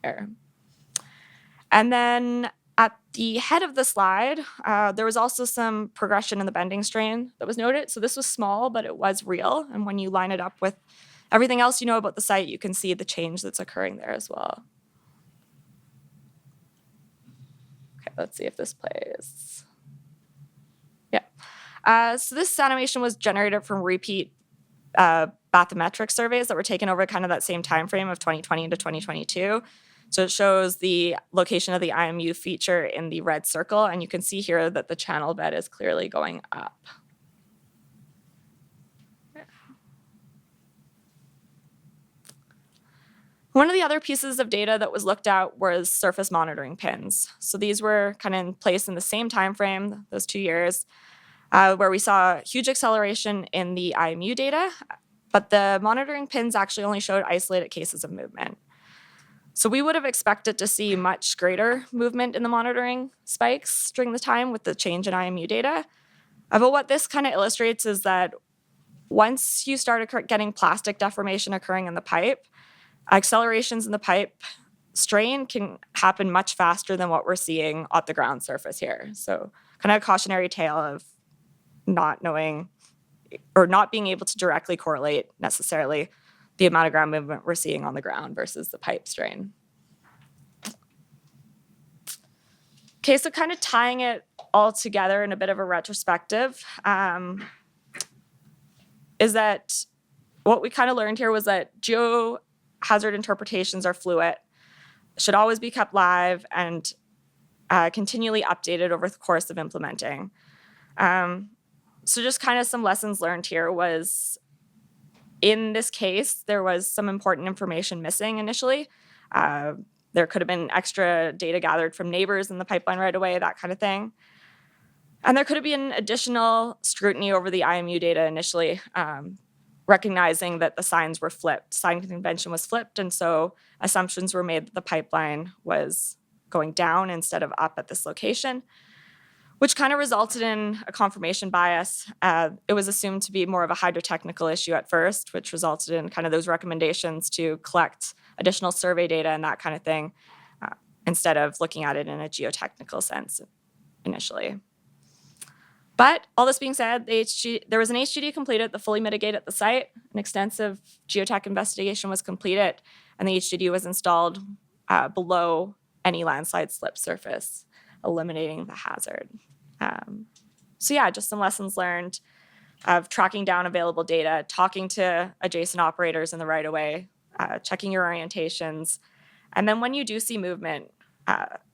there. And then at the head of the slide, there was also some progression in the bending strain that was noted. So this was small, but it was real. And when you line it up with everything else you know about the site, you can see the change that's occurring there as well. Okay, let's see if this plays. Yeah. So this animation was generated from repeat bathymetric surveys that were taken over kind of that same time frame of 2020 to 2022. So it shows the location of the IMU feature in the red circle, and you can see here that the channel bed is clearly going up. One of the other pieces of data that was looked at was surface monitoring pins. So these were kind of in place in the same time frame, those 2 years, where we saw huge acceleration in the IMU data, but the monitoring pins actually only showed isolated cases of movement. So we would have expected to see much greater movement in the monitoring spikes during the time with the change in IMU data. But what this kind of illustrates is that once you start getting plastic deformation occurring in the pipe, accelerations in the pipe strain can happen much faster than what we're seeing at the ground surface here. So kind of a cautionary tale of not knowing or not being able to directly correlate necessarily the amount of ground movement we're seeing on the ground versus the pipe strain. Okay, so kind of tying it all together in a bit of a retrospective is that what we kind of learned here was that geohazard interpretations are fluid, should always be kept live, and continually updated over the course of implementing. So just kind of some lessons learned here was, in this case, there was some important information missing initially. There could have been extra data gathered from neighbors in the pipeline right away, that kind of thing. And there could have been additional scrutiny over the IMU data initially, recognizing that the signs were flipped. Sign convention was flipped, and so assumptions were made that the pipeline was going down instead of up at this location, which kind of resulted in a confirmation bias. It was assumed to be more of a hydrotechnical issue at first, which resulted in kind of those recommendations to collect additional survey data and that kind of thing, instead of looking at it in a geotechnical sense initially. But all this being said, there was an HGD completed that fully mitigated the site. An extensive geotech investigation was completed, and the HGD was installed below any landslide slip surface, eliminating the hazard. So yeah, just some lessons learned of tracking down available data, talking to adjacent operators in the right of way, checking your orientations. And then when you do see movement,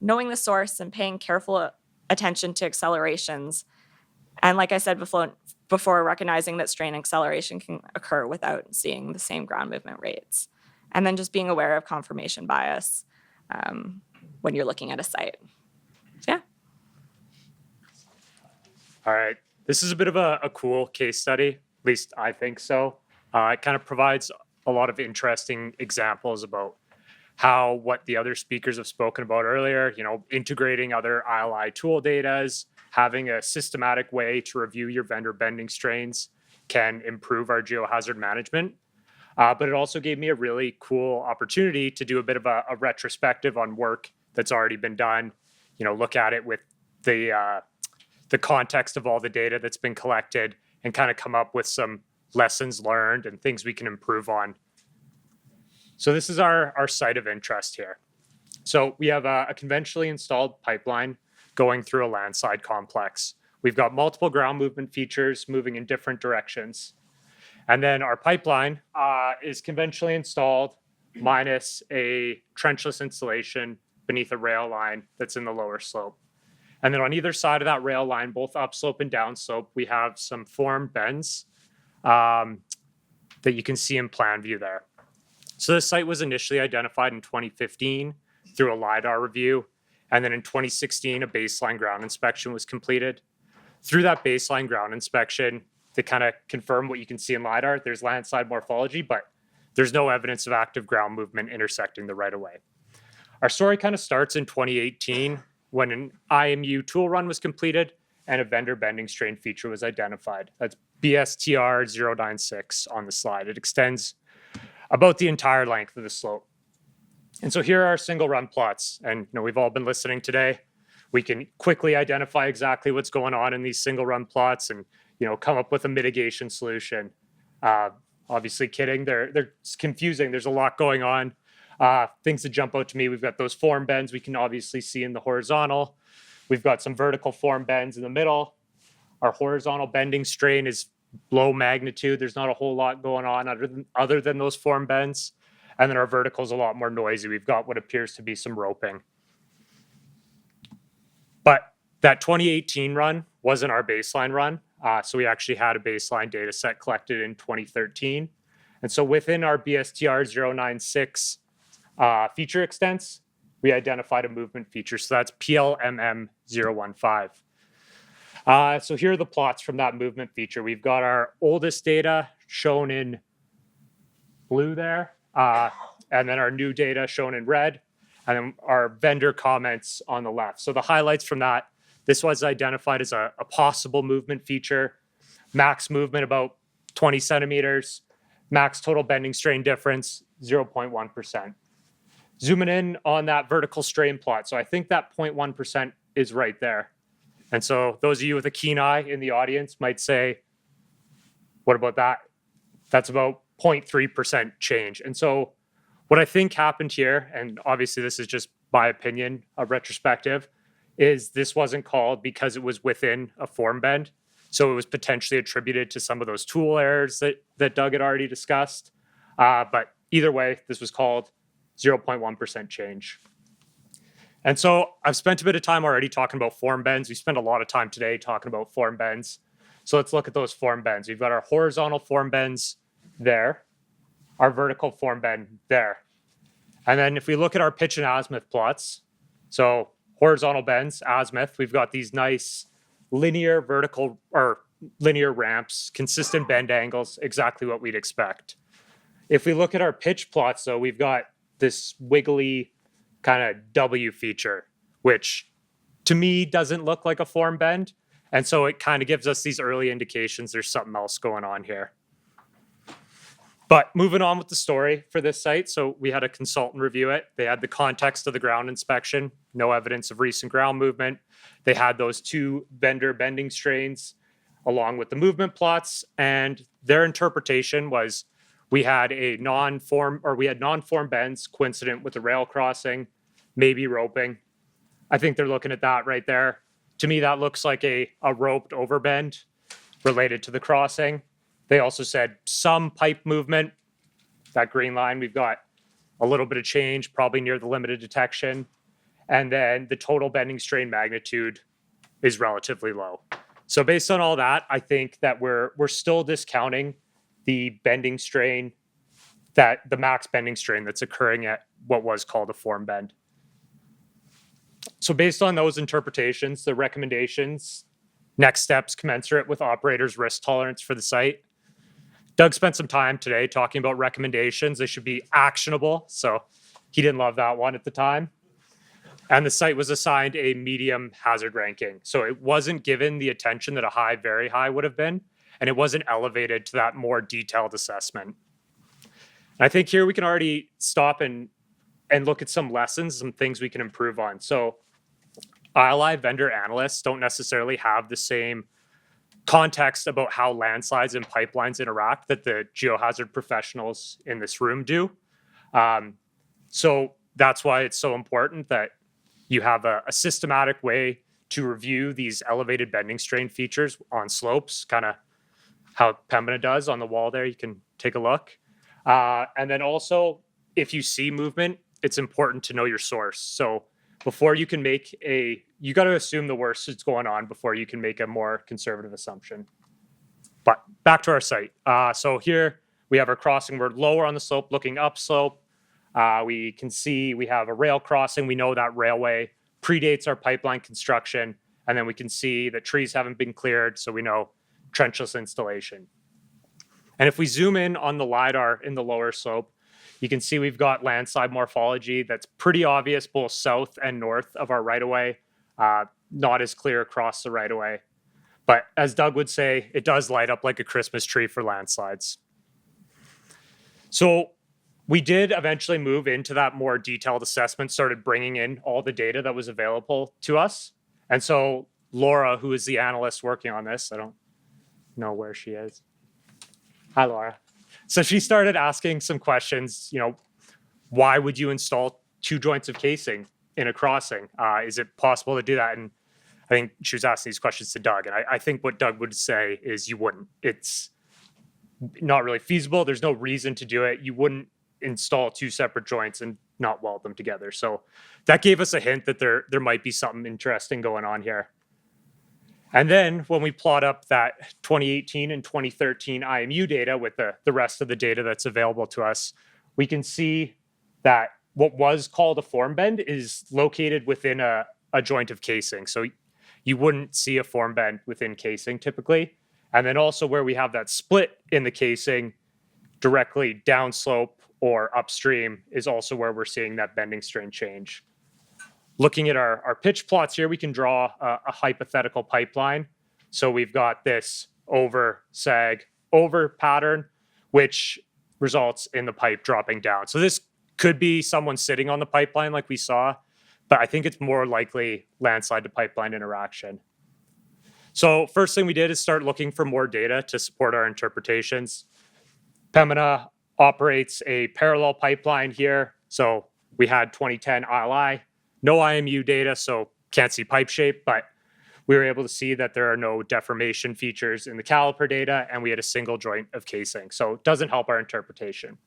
knowing the source and paying careful attention to accelerations. And like I said before, recognizing that strain acceleration can occur without seeing the same ground movement rates. And then just being aware of confirmation bias when you're looking at a site. So yeah. All right. This is a bit of a cool case study, at least I think so. It kind of provides a lot of interesting examples about how what the other speakers have spoken about earlier, integrating other ILI tool datas, having a systematic way to review your vendor bending strains can improve our geohazard management. But it also gave me a really cool opportunity to do a bit of a retrospective on work that's already been done, look at it with the context of all the data that's been collected and kind of come up with some lessons learned and things we can improve on. So this is our site of interest here. So we have a conventionally installed pipeline going through a landslide complex. We've got multiple ground movement features moving in different directions. And then our pipeline is conventionally installed minus a trenchless installation beneath a rail line that's in the lower slope. And then on either side of that rail line, both upslope and downslope, we have some formed bends that you can see in plan view there. So this site was initially identified in 2015 through a LiDAR review. And then in 2016, a baseline ground inspection was completed. Through that baseline ground inspection, to kind of confirm what you can see in LiDAR, there's landslide morphology, but there's no evidence of active ground movement intersecting the right-of-way. Our story kind of starts in 2018 when an IMU tool run was completed and a vendor bending strain feature was identified. That's BSTR 096 on the slide. It extends about the entire length of the slope. And so here are our single run plots. And we've all been listening today. We can quickly identify exactly what's going on in these single run plots and come up with a mitigation solution. Obviously kidding, they're confusing. There's a lot going on. Things that jump out to me, we've got those form bends we can obviously see in the horizontal. We've got some vertical form bends in the middle. Our horizontal bending strain is low magnitude. There's not a whole lot going on other than those form bends. And then our vertical is a lot more noisy. We've got what appears to be some roping. But that 2018 run wasn't our baseline run. So we actually had a baseline data set collected in 2013. And so within our BSTR 096 feature extents, we identified a movement feature. So that's PLMM 015. So here are the plots from that movement feature. We've got our oldest data shown in blue there, and then our new data shown in red, and then our vendor comments on the left. So the highlights from that, this was identified as a possible movement feature, max movement about 20 centimeters, max total bending strain difference, 0.1%. Zooming in on that vertical strain plot. So I think that 0.1% is right there. And so those of you with a keen eye in the audience might say, what about that? That's about 0.3% change. And so what I think happened here, and obviously this is just my opinion, a retrospective, is this wasn't called because it was within a form bend. So it was potentially attributed to some of those tool errors that Doug had already discussed. But either way, this was called 0.1% change. And so I've spent a bit of time already talking about form bends. We spent a lot of time today talking about form bends. So let's look at those form bends. We've got our horizontal form bends there, our vertical form bend there. And then if we look at our pitch and azimuth plots, so horizontal bends, azimuth, we've got these nice linear vertical or linear ramps, consistent bend angles, exactly what we'd expect. If we look at our pitch plots, though, we've got this wiggly kind of W feature, which to me doesn't look like a form bend. And so it kind of gives us these early indications there's something else going on here. But moving on with the story for this site. So we had a consultant review it. They had the context of the ground inspection no evidence of recent ground movement. They had those 2 vendor bending strains along with the movement plots, and their interpretation was we had non-form bends coincident with the rail crossing, maybe roping. I think they're looking at that right there. To me, that looks like a roped overbend related to the crossing. They also said some pipe movement. That green line, we've got a little bit of change, probably near the limit of detection. And then the total bending strain magnitude is relatively low. So based on all that, I think that we're still discounting the bending strain, the max bending strain that's occurring at what was called a form bend. So based on those interpretations, the recommendations, next steps commensurate with operators' risk tolerance for the site. Doug spent some time today talking about recommendations. They should be actionable. So he didn't love that one at the time. And the site was assigned a medium hazard ranking. So it wasn't given the attention that a high, very high would have been, and it wasn't elevated to that more detailed assessment. And I think here we can already stop and look at some lessons, some things we can improve on. So ILI vendor analysts don't necessarily have the same context about how landslides and pipelines interact that the geohazard professionals in this room do. So that's why it's so important that you have a systematic way to review these elevated bending strain features on slopes, kind of how Pembina does on the wall there. You can take a look. And then also, if you see movement, it's important to know your source. So before you can make you got to assume the worst is going on before you can make a more conservative assumption. But back to our site. So here we have our crossing. We're lower on the slope, looking upslope. We can see we have a rail crossing. We know that railway predates our pipeline construction. And then we can see that trees haven't been cleared. So we know trenchless installation. And if we zoom in on the LiDAR in the lower slope, you can see we've got landslide morphology that's pretty obvious both south and north of our right-of-way, not as clear across the right-of-way. But as Doug would say, it does light up like a Christmas tree for landslides. So we did eventually move into that more detailed assessment, started bringing in all the data that was available to us. And so Laura, who is the analyst working on this, I don't know where she is. Hi, Laura. So she started asking some questions, why would you install 2 joints of casing in a crossing? Is it possible to do that? And I think she was asking these questions to Doug. And I think what Doug would say is you wouldn't. It's not really feasible. There's no reason to do it. You wouldn't install 2 separate joints and not weld them together. So that gave us a hint that there might be something interesting going on here. And then when we plot up that 2018 and 2013 IMU data with the rest of the data that's available to us, we can see that what was called a form bend is located within a joint of casing. So you wouldn't see a form bend within casing typically. And then also where we have that split in the casing directly downslope or upstream is also where we're seeing that bending strain change. Looking at our pitch plots here, we can draw a hypothetical pipeline. So we've got this over, sag, over pattern, which results in the pipe dropping down. So this could be someone sitting on the pipeline like we saw, but I think it's more likely landslide to pipeline interaction. So first thing we did is start looking for more data to support our interpretations. Pembina operates a parallel pipeline here. So we had 2010 ILI. No IMU data, so can't see pipe shape, but we were able to see that there are no deformation features in the caliper data, and we had a single joint of casing. So it doesn't help our interpretation.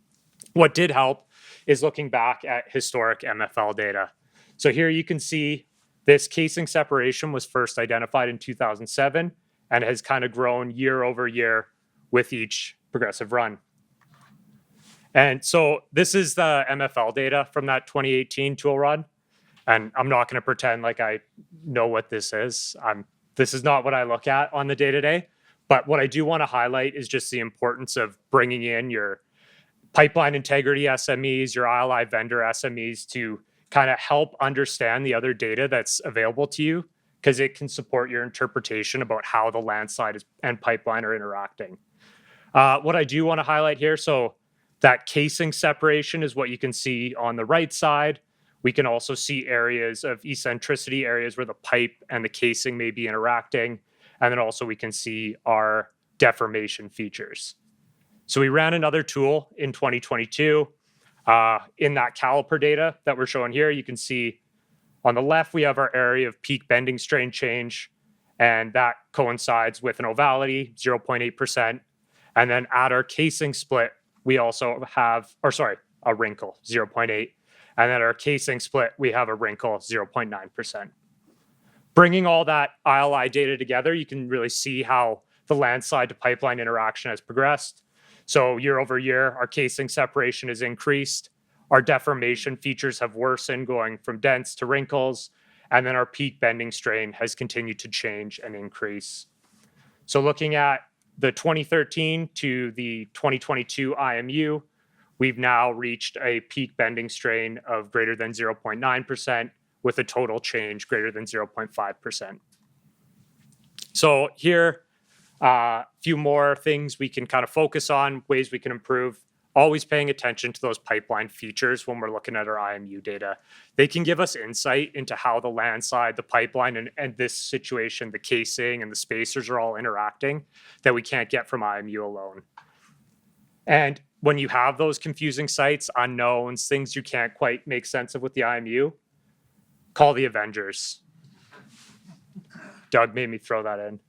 What did help is looking back at historic MFL data. So here you can see this casing separation was first identified in 2007 and has kind of grown year over year with each progressive run. And so this is the MFL data from that 2018 tool run. And I'm not going to pretend like I know what this is. This is not what I look at on the day-to-day. But what I do want to highlight is just the importance of bringing in your pipeline integrity SMEs, your ILI vendor SMEs to kind of help understand the other data that's available to you, because it can support your interpretation about how the landslide and pipeline are interacting. What I do want to highlight here, so that casing separation is what you can see on the right side, We can also see areas of eccentricity, areas where the pipe and the casing may be interacting. And then also we can see our deformation features. So we ran another tool in 2022. In that caliper data that we're showing here, you can see on the left, we have our area of peak bending strain change, and that coincides with an ovality, 0.8%. And then at our casing split, we also have, a wrinkle, 0.8. And at our casing split, we have a wrinkle, 0.9%. Bringing all that ILI data together, you can really see how the landslide to pipeline interaction has progressed. So year over year, our casing separation has increased. Our deformation features have worsened, going from dense to wrinkles. And then our peak bending strain has continued to change and increase. So looking at the 2013 to the 2022 IMU, we've now reached a peak bending strain of greater than 0.9% with a total change greater than 0.5%. So here, a few more things we can kind of focus on, ways we can improve. Always paying attention to those pipeline features when we're looking at our IMU data. They can give us insight into how the landslide, the pipeline, and this situation, the casing and the spacers are all interacting that we can't get from IMU alone. And when you have those confusing sites, unknowns, things you can't quite make sense of with the IMU, call the Avengers. Doug made me throw that in.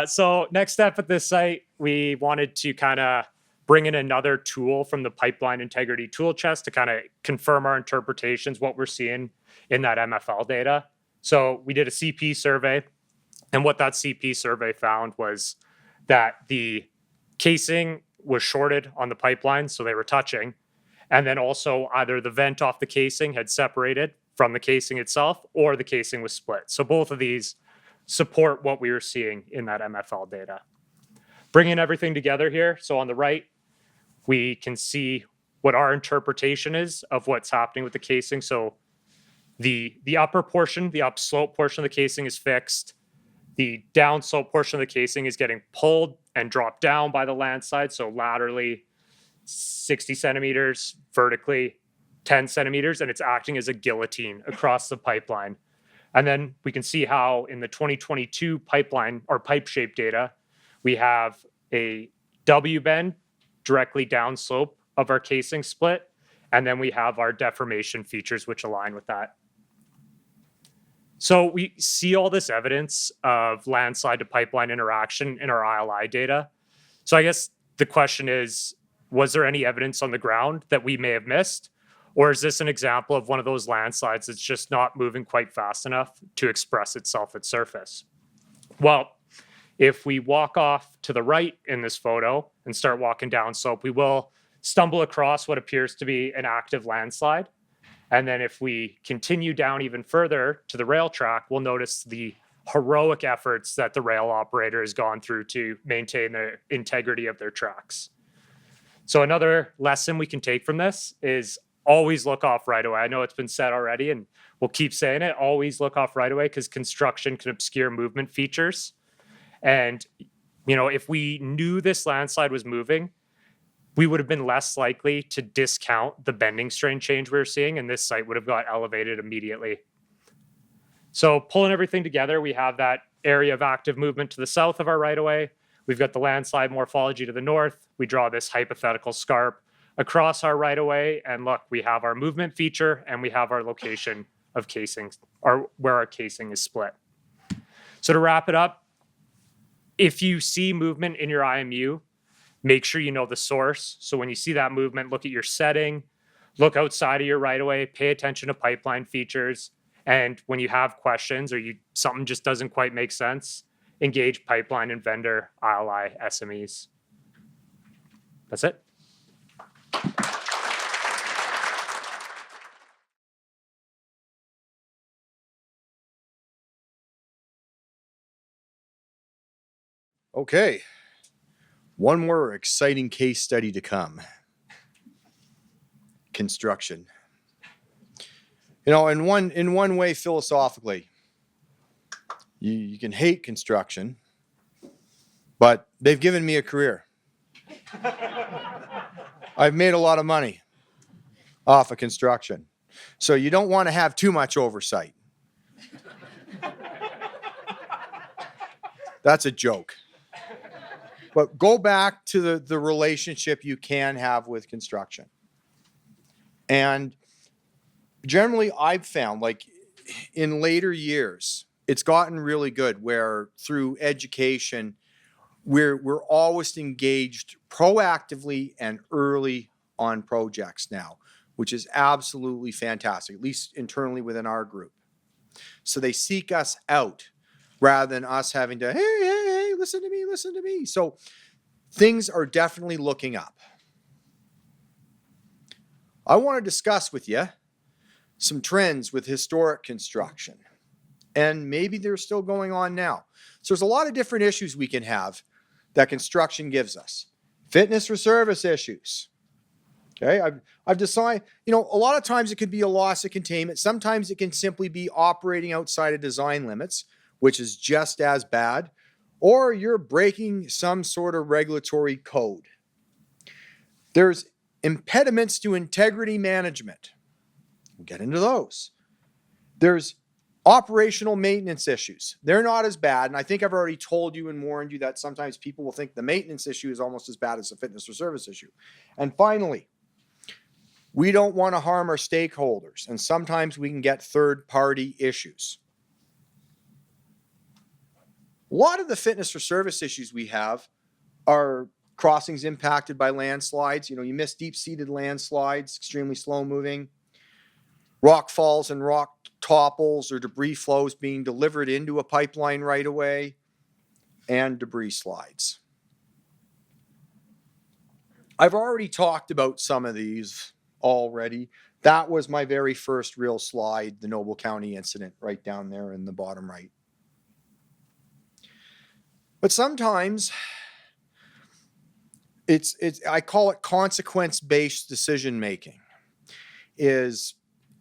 So next step at this site, we wanted to kind of bring in another tool from the pipeline integrity tool chest to kind of confirm our interpretations, what we're seeing in that MFL data. So we did a CP survey, and what that CP survey found was that the casing was shorted on the pipeline, so they were touching, and then also either the vent off the casing had separated from the casing itself, or the casing was split. So both of these support what we were seeing in that MFL data. Bringing everything together here, so on the right, we can see what our interpretation is of what's happening with the casing. So the upper portion, the upslope portion of the casing is fixed. The downslope portion of the casing is getting pulled and dropped down by the landslide, so laterally 60 centimeters, vertically 10 centimeters, and it's acting as a guillotine across the pipeline. And then we can see how in the 2022 pipeline or pipe shape data, we have a W bend directly downslope of our casing split. And then we have our deformation features, which align with that. So we see all this evidence of landslide to pipeline interaction in our ILI data. So I guess the question is, was there any evidence on the ground that we may have missed? Or is this an example of one of those landslides that's just not moving quite fast enough to express itself at surface? Well, if we walk off to the right in this photo and start walking down slope, we will stumble across what appears to be an active landslide. And then if we continue down even further to the rail track, we'll notice the heroic efforts that the rail operator has gone through to maintain the integrity of their tracks. So another lesson we can take from this is always look off right away. I know it's been said already, and we'll keep saying it. Always look off right away, because construction can obscure movement features. And, you know, if we knew this landslide was moving, we would have been less likely to discount the bending strain change we were seeing, and this site would have got elevated immediately. So pulling everything together, we have that area of active movement to the south of our right-of-way. We've got the landslide morphology to the north. We draw this hypothetical scarp across our right-of-way, and look, we have our movement feature and we have our location of casing, or where our casing is split. So to wrap it up, if you see movement in your IMU, make sure you know the source. So when you see that movement, look at your setting, look outside of your right-of-way, pay attention to pipeline features, and when you have questions or something just doesn't quite make sense, engage pipeline and vendor ILI SMEs. That's it. Okay. One more exciting case study to come. Construction. You know, in one way, philosophically, you can hate construction, but they've given me a career. I've made a lot of money. off of construction. So you don't want to have too much oversight. That's a joke. But go back to the relationship you can have with construction. And generally, I've found, like in later years, it's gotten really good where through education, we're always engaged proactively and early on projects now, which is absolutely fantastic, at least internally within our group. So they seek us out rather than us having to, hey, listen to me, listen to me. So things are definitely looking up. I want to discuss with you some trends with historic construction. And maybe they're still going on now. So there's a lot of different issues we can have that construction gives us. Fitness for service issues. Okay, I've decided, a lot of times it could be a loss of containment. Sometimes it can simply be operating outside of design limits, which is just as bad. Or you're breaking some sort of regulatory code. There's impediments to integrity management. We'll get into those. There's operational maintenance issues. They're not as bad. And I think I've already told you and warned you that sometimes people will think the maintenance issue is almost as bad as the fitness or service issue. And finally, we don't want to harm our stakeholders. And sometimes we can get third-party issues. A lot of the fitness or service issues we have are crossings impacted by landslides. You miss deep-seated landslides, extremely slow-moving. Rock falls and rock topples or debris flows being delivered into a pipeline right away, and debris slides. I've already talked about some of these already. That was my very first real slide, the Noble County incident right down there in the bottom right. But sometimes I call it consequence-based decision making. Is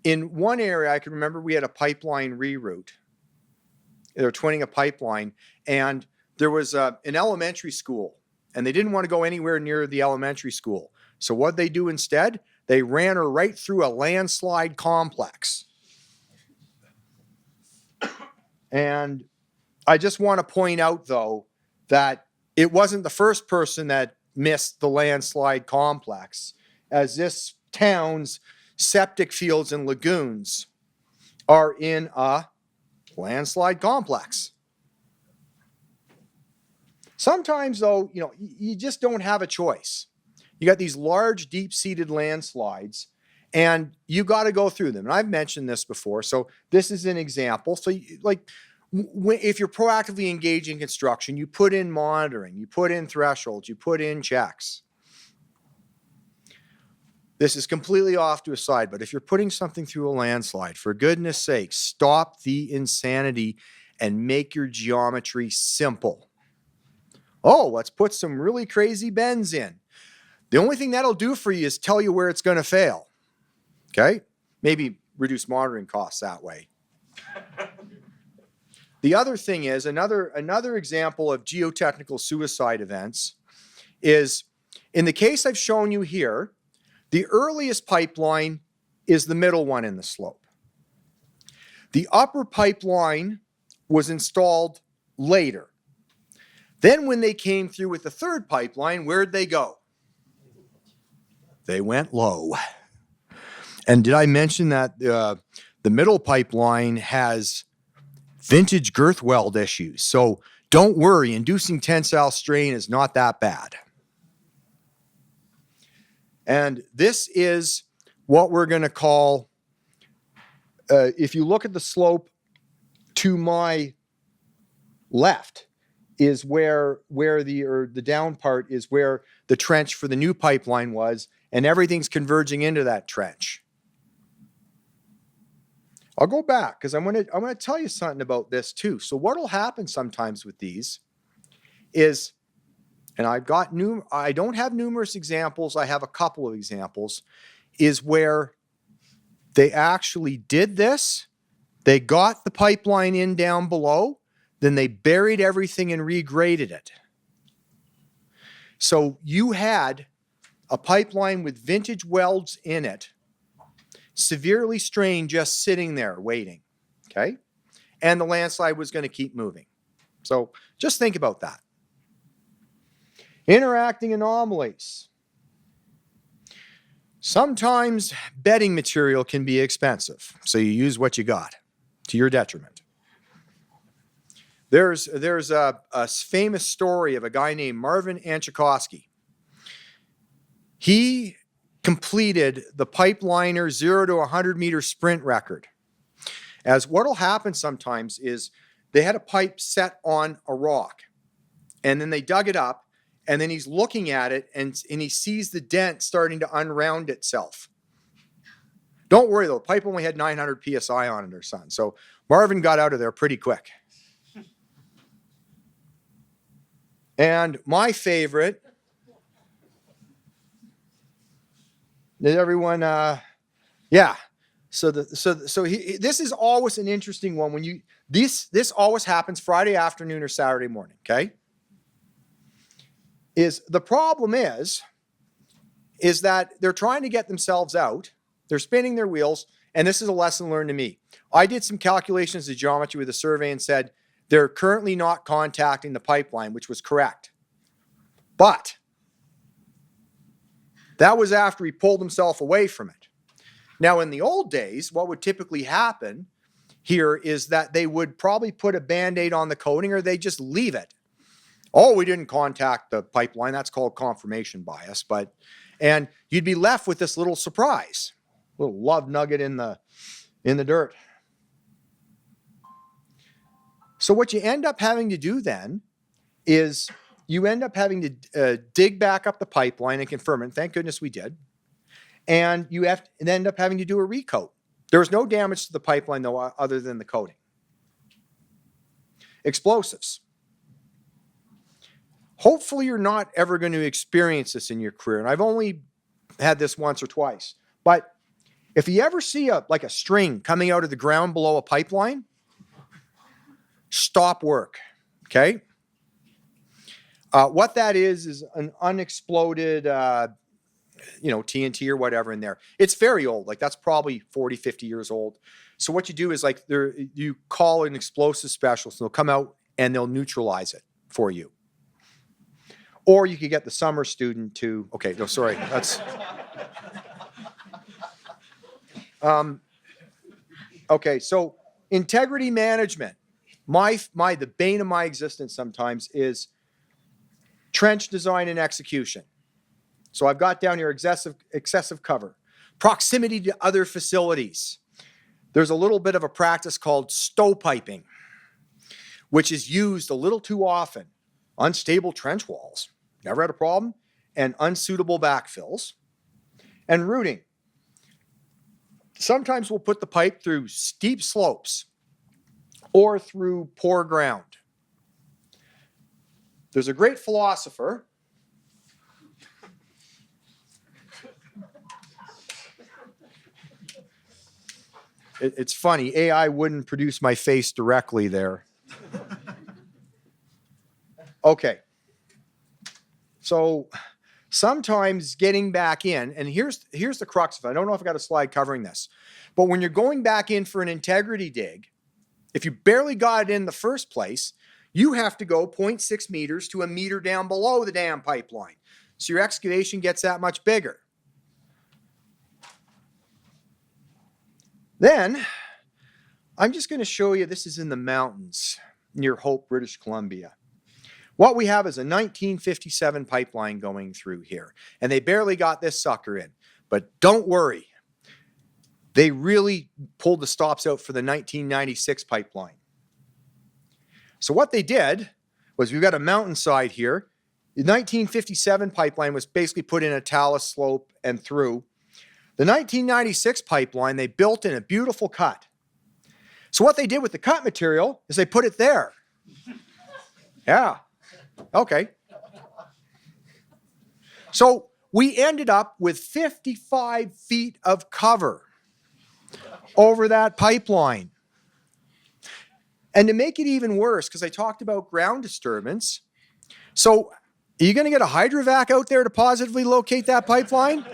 in one area, I can remember we had a pipeline reroute. They were twinning a pipeline, and there was an elementary school, and they didn't want to go anywhere near the elementary school. So what they do instead? They ran her right through a landslide complex. And I just want to point out, though, that it wasn't the first person that missed the landslide complex, as this town's septic fields and lagoons are in a landslide complex. Sometimes, though, you just don't have a choice. You got these large, deep-seated landslides, and you got to go through them. And I've mentioned this before, so this is an example. So, if you're proactively engaged in construction, you put in monitoring, you put in thresholds, you put in checks. This is completely off to a side, but if you're putting something through a landslide, for goodness sake, stop the insanity and make your geometry simple. Oh, let's put some really crazy bends in. The only thing that'll do for you is tell you where it's going to fail. Okay? Maybe reduce monitoring costs that way. The other thing is, another example of geotechnical suicide events is, in the case I've shown you here, the earliest pipeline is the middle one in the slope. The upper pipeline was installed later. Then when they came through with the third pipeline, where'd they go? They went low. And did I mention that the middle pipeline has vintage girth weld issues? So don't worry, inducing tensile strain is not that bad. And this is what we're going to call, if you look at the slope to my left, is where the down part is where the trench for the new pipeline was, and everything's converging into that trench. I'll go back because I'm going to tell you something about this too. So what will happen sometimes with these is, and I don't have numerous examples, I have a couple of examples, is where they actually did this. They got the pipeline in down below, then they buried everything and regraded it. So you had a pipeline with vintage welds in it severely strained just sitting there waiting, okay? And the landslide was going to keep moving. So just think about that. Interacting anomalies. Sometimes bedding material can be expensive, so you use what you got to your detriment. There's a famous story of a guy named Marvin Anchikowski. He completed the pipeliner 0 to 100 meter sprint record. As what'll happen sometimes is they had a pipe set on a rock, and then they dug it up, and then he's looking at it, and he sees the dent starting to unround itself. Don't worry though, the pipe only had 900 PSI on it or something. So Marvin got out of there pretty quick. And my favorite, did everyone, yeah. This is always an interesting one when you, this always happens Friday afternoon or Saturday morning, okay? The problem is that they're trying to get themselves out, they're spinning their wheels, and this is a lesson learned to me. I did some calculations of geometry with a survey and said, they're currently not contacting the pipeline, which was correct. But that was after he pulled himself away from it. Now, in the old days, what would typically happen here is that they would probably put a Band-Aid on the coating or they just leave it. Oh, we didn't contact the pipeline. That's called confirmation bias. And you'd be left with this little surprise, little love nugget in the dirt. So what you end up having to do then is you end up having to dig back up the pipeline and confirm it. And thank goodness we did. And you end up having to do a recoat. There was no damage to the pipeline, though, other than the coating. Explosives. Hopefully you're not ever going to experience this in your career. And I've only had this once or twice. But if you ever see a string coming out of the ground below a pipeline, stop work, okay? What that is an unexploded, TNT or whatever in there. It's very old. Like that's probably 40, 50 years old. So what you do is you call an explosive specialist and they'll come out and they'll neutralize it for you. Or you could get the summer student to, okay, no, sorry, that's, okay, so integrity management. The bane of my existence sometimes is trench design and execution. So I've got down here excessive cover, proximity to other facilities. There's a little bit of a practice called stovepiping, which is used a little too often. Unstable trench walls, never had a problem, and unsuitable backfills. And rooting. Sometimes we'll put the pipe through steep slopes or through poor ground. There's a great philosopher. It's funny, AI wouldn't produce my face directly there. Okay. So sometimes getting back in, and here's the crux of it. I don't know if I got a slide covering this, but when you're going back in for an integrity dig, if you barely got it in the first place, you have to go 0.6 meters to a meter down below the damn pipeline. So your excavation gets that much bigger. Then, I'm just going to show you, this is in the mountains near Hope, British Columbia. What we have is a 1957 pipeline going through here, and they barely got this sucker in. But don't worry, they really pulled the stops out for the 1996 pipeline. So what they did was, we've got a mountainside here. The 1957 pipeline was basically put in a talus slope and through. The 1996 pipeline, they built in a beautiful cut. So what they did with the cut material is they put it there. Yeah. Okay. So we ended up with 55 feet of cover over that pipeline. And to make it even worse, because I talked about ground disturbance, so are you going to get a hydrovac out there to positively locate that pipeline?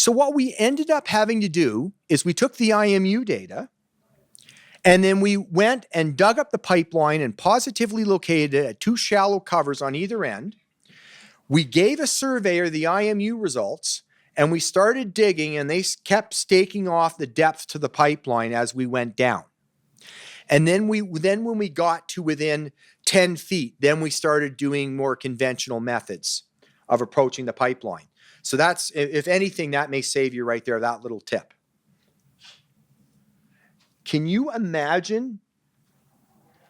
So what we ended up having to do is we took the IMU data and then we went and dug up the pipeline and positively located it at 2 shallow covers on either end. We gave a surveyor the IMU results and we started digging, and they kept staking off the depth to the pipeline as we went down. And then when we got to within 10 feet, then we started doing more conventional methods of approaching the pipeline. So that's, if anything, that may save you right there, that little tip. Can you imagine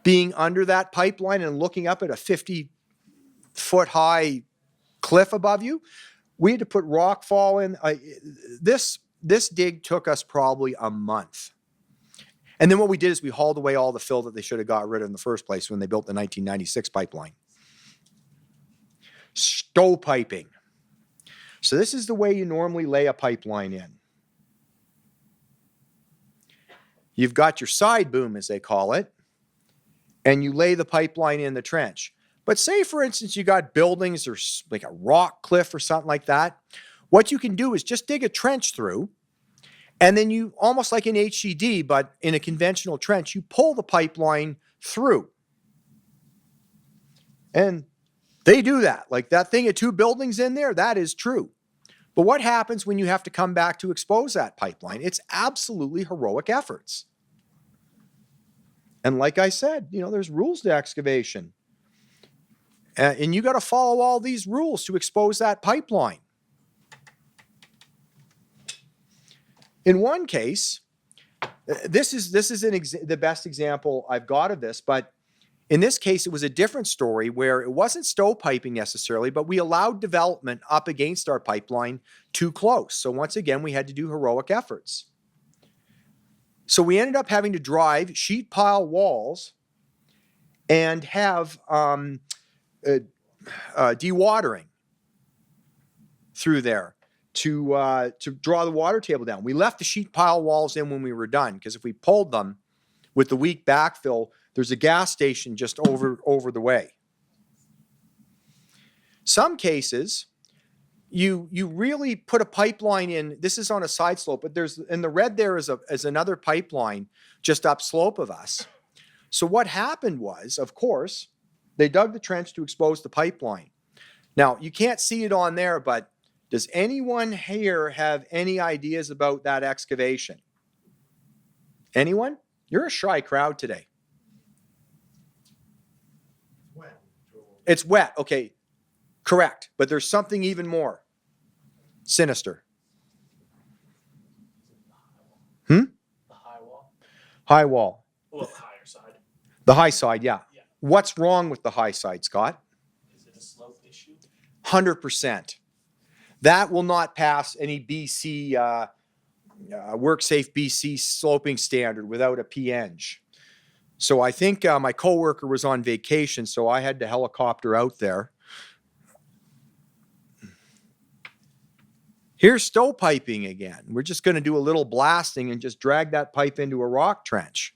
being under that pipeline and looking up at a 50-foot high cliff above you? We had to put rock fall in. This dig took us probably a month. And then what we did is we hauled away all the fill that they should have got rid of in the first place when they built the 1996 pipeline. Stovepiping. So this is the way you normally lay a pipeline in. You've got your side boom, as they call it, and you lay the pipeline in the trench. But say, for instance, you got buildings or like a rock cliff or something like that. What you can do is just dig a trench through, and then you, almost like an HCD, but in a conventional trench, you pull the pipeline through. And they do that. Like that thing at 2 buildings in there, that is true. But what happens when you have to come back to expose that pipeline? It's absolutely heroic efforts. And like I said, there's rules to excavation. And you got to follow all these rules to expose that pipeline. In one case, this is the best example I've got of this, but in this case, it was a different story where it wasn't stovepiping necessarily, but we allowed development up against our pipeline too close. So once again, we had to do heroic efforts. So we ended up having to drive sheet pile walls and have dewatering through there to draw the water table down. We left the sheet pile walls in when we were done, because if we pulled them with the weak backfill, there's a gas station just over the way. Some cases, you really put a pipeline in. This is on a side slope, but there's, in the red there is another pipeline just upslope of us. So what happened was, of course, they dug the trench to expose the pipeline. Now, you can't see it on there, but does anyone here have any ideas about that excavation? Anyone? You're a shy crowd today. It's wet. Okay, correct. But there's something even more sinister. The high wall. High wall. Well, the higher side. The high side, yeah. What's wrong with the high side, Scott? Is it a slope issue? 100%. That will not pass any BC, WorkSafe BC sloping standard without a PEng. So I think my coworker was on vacation, so I had to helicopter out there. Here's stovepiping again. We're just going to do a little blasting and just drag that pipe into a rock trench.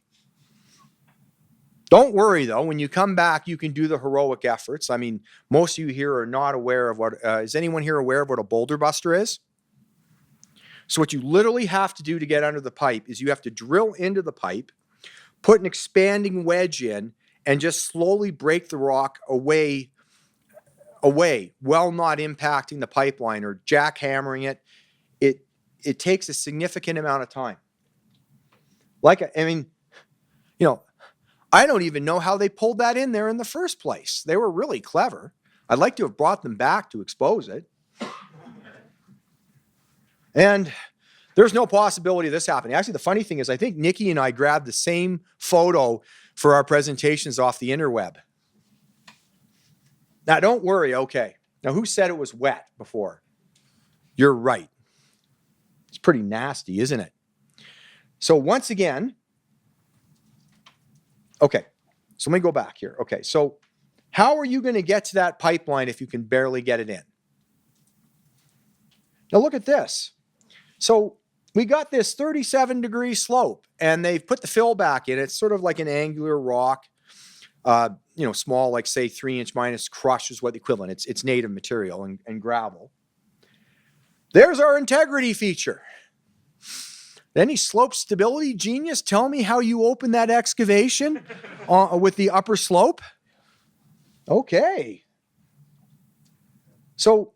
Don't worry, though. When you come back, you can do the heroic efforts. I mean, most of you here are not aware of what... is anyone here aware of what a boulder buster is? So what you literally have to do to get under the pipe is you have to drill into the pipe, put an expanding wedge in, and just slowly break the rock away while not impacting the pipeline or jackhammering it. It takes a significant amount of time. I don't even know how they pulled that in there in the first place. They were really clever. I'd like to have brought them back to expose it. And there's no possibility of this happening. Actually, the funny thing is I think Nikki and I grabbed the same photo for our presentations off the interweb. Now, don't worry. Okay. Now, who said it was wet before? You're right. It's pretty nasty, isn't it? So once again, okay, so let me go back here. Okay, so how are you going to get to that pipeline if you can barely get it in? Now look at this. So we got this 37-degree slope, and they've put the fill back in. It's sort of like an angular rock, small, like say 3" minus crush is what the equivalent. It's native material and gravel. There's our integrity feature. Any slope stability genius tell me how you open that excavation with the upper slope? Okay. So,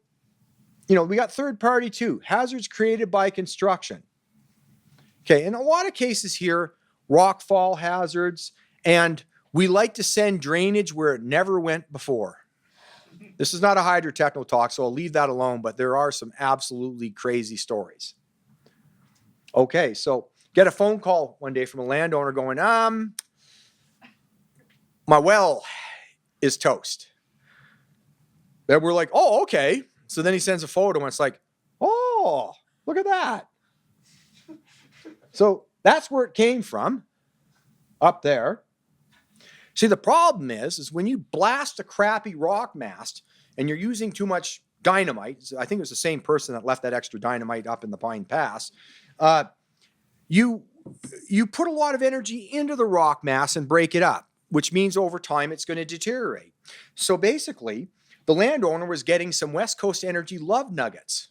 we got third party too. Hazards created by construction. Okay, in a lot of cases here, rock fall hazards, and we like to send drainage where it never went before. This is not a hydrotechnical talk, so I'll leave that alone, but there are some absolutely crazy stories. Okay, so get a phone call one day from a landowner going, my well is toast. Then we're like, oh, okay. So then he sends a photo and it's like, oh, look at that. So that's where it came from, up there. See, the problem is when you blast a crappy rock mast and you're using too much dynamite, I think it was the same person that left that extra dynamite up in the Pine Pass, you put a lot of energy into the rock mass and break it up, which means over time it's going to deteriorate. So basically, the landowner was getting some West Coast energy love nuggets.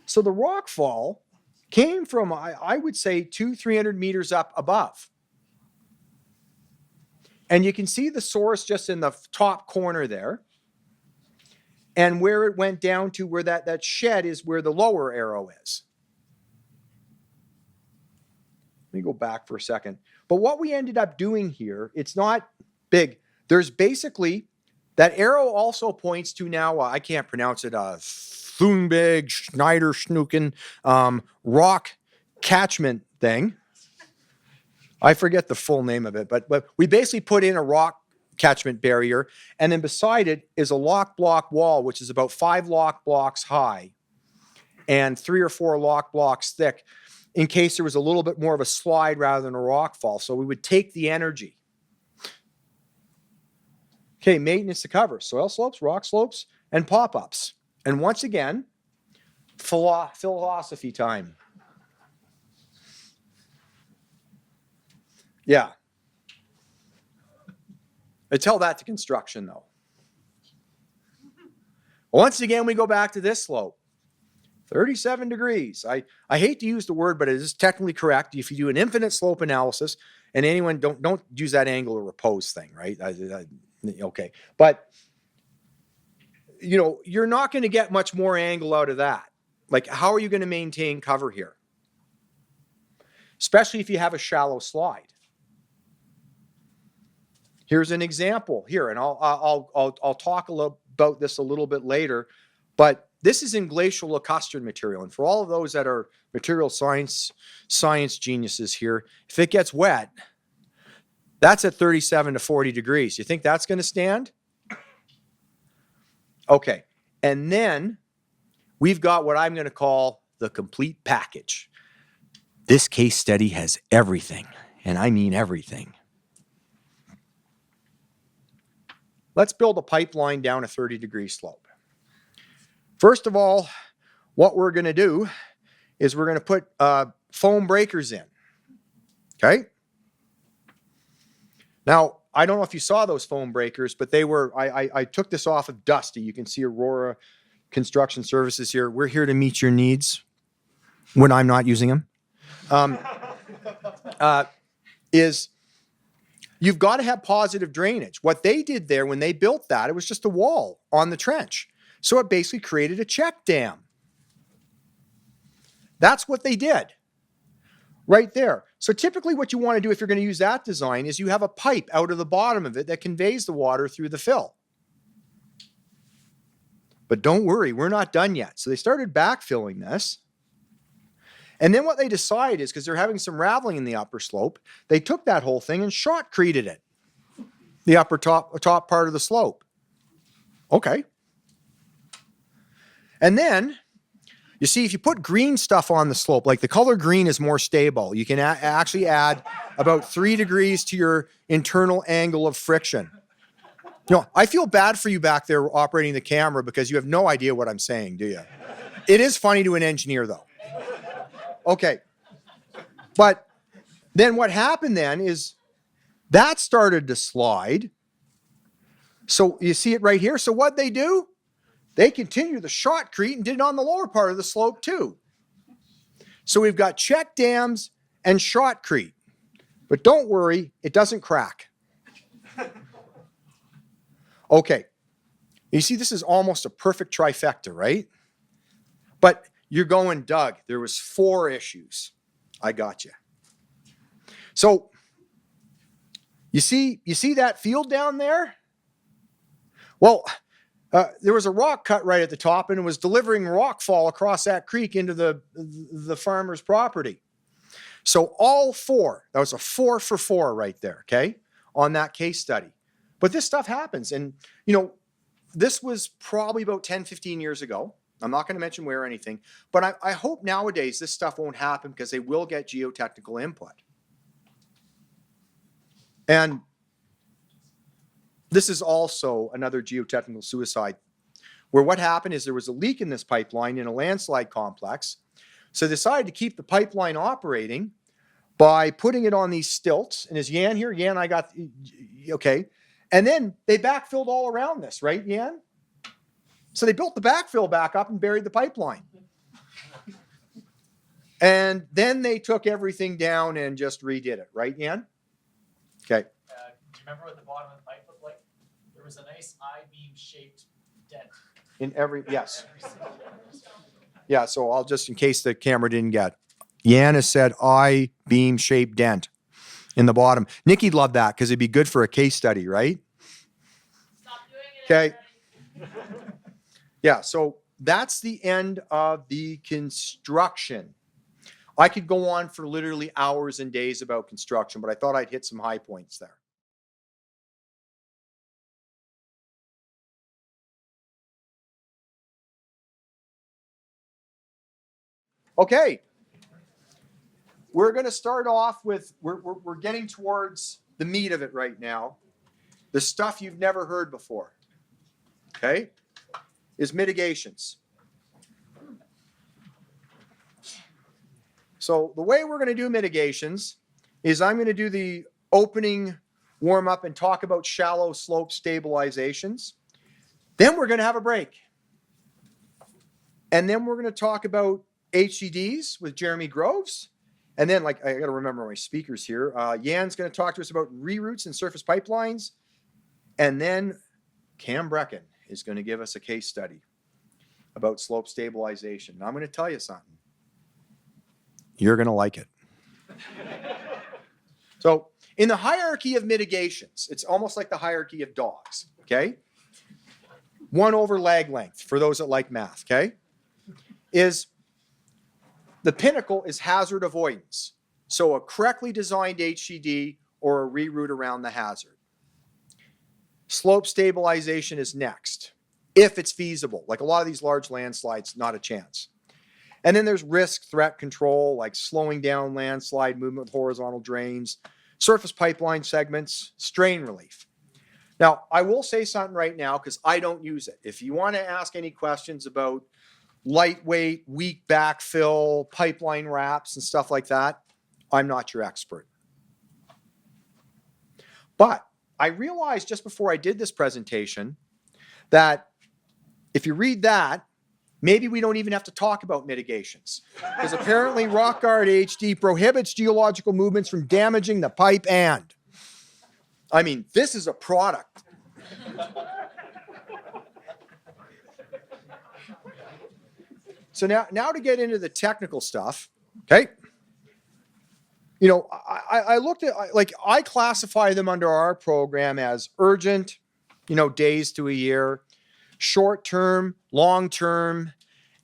So the rock fall came from, I would say, 200-300 meters up above. And you can see the source just in the top corner there. And where it went down to where that shed is where the lower arrow is. Let me go back for a second. But what we ended up doing here, it's not big. There's basically, that arrow also points to now, I can't pronounce it, Thunberg, Schneider, Schnucken, rock catchment thing. I forget the full name of it, but we basically put in a rock catchment barrier, and then beside it is a lock block wall, which is about 5 lock blocks high and 3 or 4 lock blocks thick, in case there was a little bit more of a slide rather than a rock fall. So we would take the energy. Okay, maintenance to cover, soil slopes, rock slopes, and pop-ups. And once again, philosophy time. Yeah. I tell that to construction, though. Once again, we go back to this slope. 37 degrees. I hate to use the word, but it is technically correct. If you do an infinite slope analysis, and anyone, don't use that angle of repose thing, right? Okay. But, you're not going to get much more angle out of that. Like, how are you going to maintain cover here? Especially if you have a shallow slide. Here's an example here, and I'll talk about this a little bit later, but this is in glacial lacustrine material. And for all of those that are material science geniuses here, if it gets wet, that's at 37 to 40 degrees. You think that's going to stand? Okay. And then we've got what I'm going to call the complete package. This case study has everything, and I mean everything. Let's build a pipeline down a 30-degree slope. First of all, what we're going to do is we're going to put foam breakers in. Okay? Now, I don't know if you saw those foam breakers, but they were, I took this off of Dusty. You can see Aurora Construction Services here. We're here to meet your needs when I'm not using them. You've got to have positive drainage. What they did there when they built that, it was just a wall on the trench. So it basically created a check dam. That's what they did right there. So typically what you want to do if you're going to use that design is you have a pipe out of the bottom of it that conveys the water through the fill. But don't worry, we're not done yet. So they started backfilling this. And then what they decide is, because they're having some raveling in the upper slope, they took that whole thing and shotcreted it. The upper top part of the slope. Okay. And then, you see, if you put green stuff on the slope, like the color green is more stable, you can actually add about 3 degrees to your internal angle of friction. I feel bad for you back there operating the camera because you have no idea what I'm saying, do you? It is funny to an engineer, though. Okay. But then what happened then is that started to slide. So you see it right here. So what they do? they continue the shotcrete and did it on the lower part of the slope too. So we've got check dams and shotcrete. But don't worry, it doesn't crack. Okay. You see, this is almost a perfect trifecta, right? But you're going, Doug, there was 4 issues. I got you. So you see that field down there? Well, there was a rock cut right at the top and it was delivering rockfall across that creek into the farmer's property. So all 4, that was a 4 for 4 right there, okay, on that case study. But this stuff happens. And, you know, this was probably about 10, 15 years ago. I'm not going to mention where or anything, but I hope nowadays this stuff won't happen because they will get geotechnical input. And this is also another geotechnical suicide, where what happened is there was a leak in this pipeline in a landslide complex. So they decided to keep the pipeline operating by putting it on these stilts. And is Yan here? Yan, I got, okay. And then they backfilled all around this, right, Yan? So they built the backfill back up and buried the pipeline. And then they took everything down and just redid it, right, Yan? Okay. Do you remember what the bottom of the pipe looked like? There was a nice I-beam shaped dent. In every, yes. Yeah, so I'll just, in case the camera didn't get, Yan has said I-beam shaped dent in the bottom. Nikki'd love that because it'd be good for a case study, right? Stop doing it. Okay. Yeah, so that's the end of the construction. I could go on for literally hours and days about construction, but I thought I'd hit some high points there. Okay. We're going to start off with, we're getting towards the meat of it right now. The stuff you've never heard before. Okay? Is mitigations. So the way we're going to do mitigations is I'm going to do the opening warm up and talk about shallow slope stabilizations. Then we're going to have a break. And then we're going to talk about HCDs with Jeremy Groves. And then, like, I got to remember my speakers here. Yan's going to talk to us about reroutes and surface pipelines. And then Cam Brecken is going to give us a case study about slope stabilization. Now, I'm going to tell you something. You're going to like it. So, in the hierarchy of mitigations, it's almost like the hierarchy of dogs, okay? 1 over lag length, for those that like math, okay? Is the pinnacle is hazard avoidance. So, a correctly designed HCD or a reroute around the hazard. Slope stabilization is next, if it's feasible. Like a lot of these large landslides, not a chance. And then there's risk threat control, like slowing down landslide movement with horizontal drains, surface pipeline segments, strain relief. Now, I will say something right now because I don't use it. If you want to ask any questions about lightweight, weak backfill, pipeline wraps, and stuff like that, I'm not your expert. But I realized just before I did this presentation that if you read that, maybe we don't even have to talk about mitigations. Because apparently RockGuard HD prohibits geological movements from damaging the pipe and. I mean, this is a product. So now to get into the technical stuff, okay? You know, I looked at, like, I classify them under our program as urgent, you know, days to a year, short-term, long-term,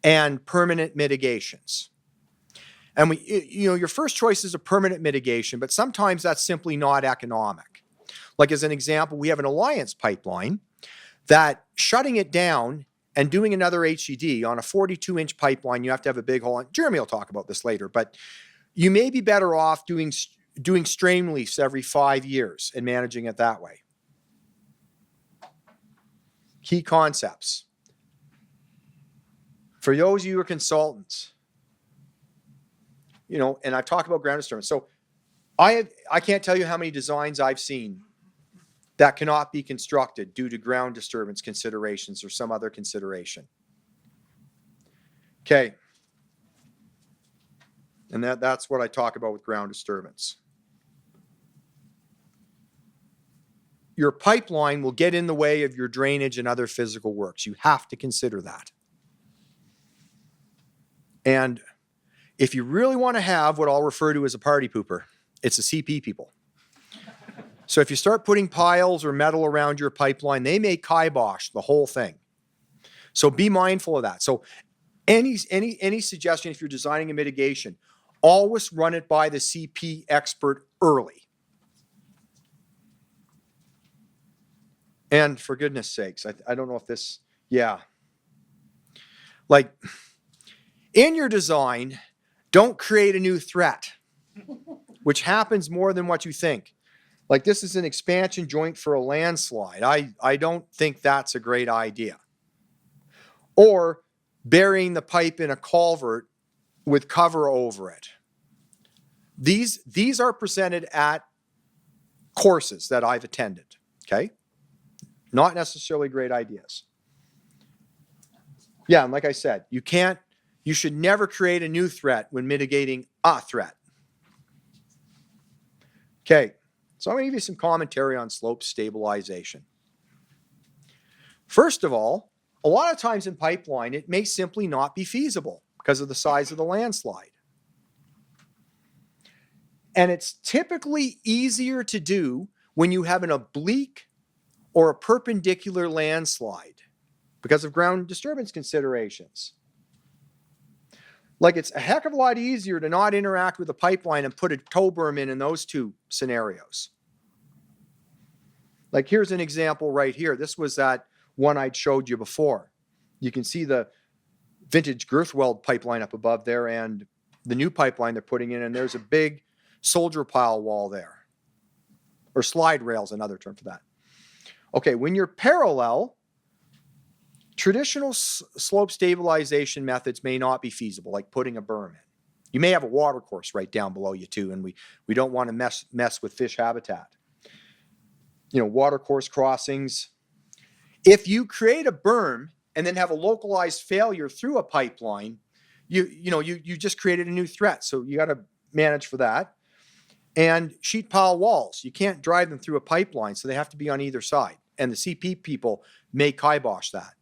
and permanent mitigations. And you know, your first choice is a permanent mitigation, but sometimes that's simply not economic. Like as an example, we have an alliance pipeline that shutting it down and doing another HCD on a 42-inch pipeline, you have to have a big hole. Jeremy will talk about this later, but you may be better off doing strain reliefs every 5 years and managing it that way. Key concepts. For those of you who are consultants, you know, and I've talked about ground disturbance. So I can't tell you how many designs I've seen that cannot be constructed due to ground disturbance considerations or some other consideration. Okay. And that's what I talk about with ground disturbance. Your pipeline will get in the way of your drainage and other physical works. You have to consider that. And if you really want to have what I'll refer to as a party pooper, it's the CP people. So if you start putting piles or metal around your pipeline, they may kibosh the whole thing. So be mindful of that. So any suggestion, if you're designing a mitigation, always run it by the CP expert early. And for goodness sakes, I don't know if this, yeah. Like, in your design, don't create a new threat, which happens more than what you think. Like, this is an expansion joint for a landslide. I don't think that's a great idea. Or burying the pipe in a culvert with cover over it. These are presented at courses that I've attended, okay? Not necessarily great ideas. Yeah, and like I said, you should never create a new threat when mitigating a threat. Okay, so I'm going to give you some commentary on slope stabilization. First of all, a lot of times in pipeline, it may simply not be feasible because of the size of the landslide. And it's typically easier to do when you have an oblique or a perpendicular landslide because of ground disturbance considerations. Like, it's a heck of a lot easier to not interact with the pipeline and put a tow berm in those two scenarios. Like, here's an example right here. This was that one I'd showed you before. You can see the vintage girth weld pipeline up above there and the new pipeline they're putting in, and there's a big soldier pile wall there. Or slide rails, another term for that. Okay, when you're parallel, traditional slope stabilization methods may not be feasible, like putting a berm in. You may have a water course right down below you too, and we don't want to mess with fish habitat. You know, water course crossings. If you create a berm and then have a localized failure through a pipeline, you just created a new threat. So you got to manage for that. And sheet pile walls, you can't drive them through a pipeline, so they have to be on either side. And the CP people may kibosh that.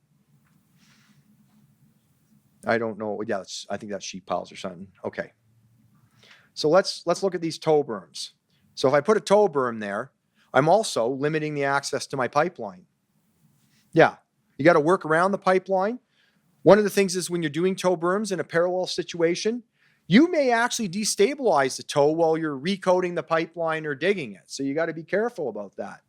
I don't know. Yeah, I think that's sheet piles or something. Okay. So let's look at these tow berms. So if I put a tow berm there, I'm also limiting the access to my pipeline. Yeah, you got to work around the pipeline. One of the things is when you're doing tow berms in a parallel situation, you may actually destabilize the tow while you're recoding the pipeline or digging it. So you got to be careful about that.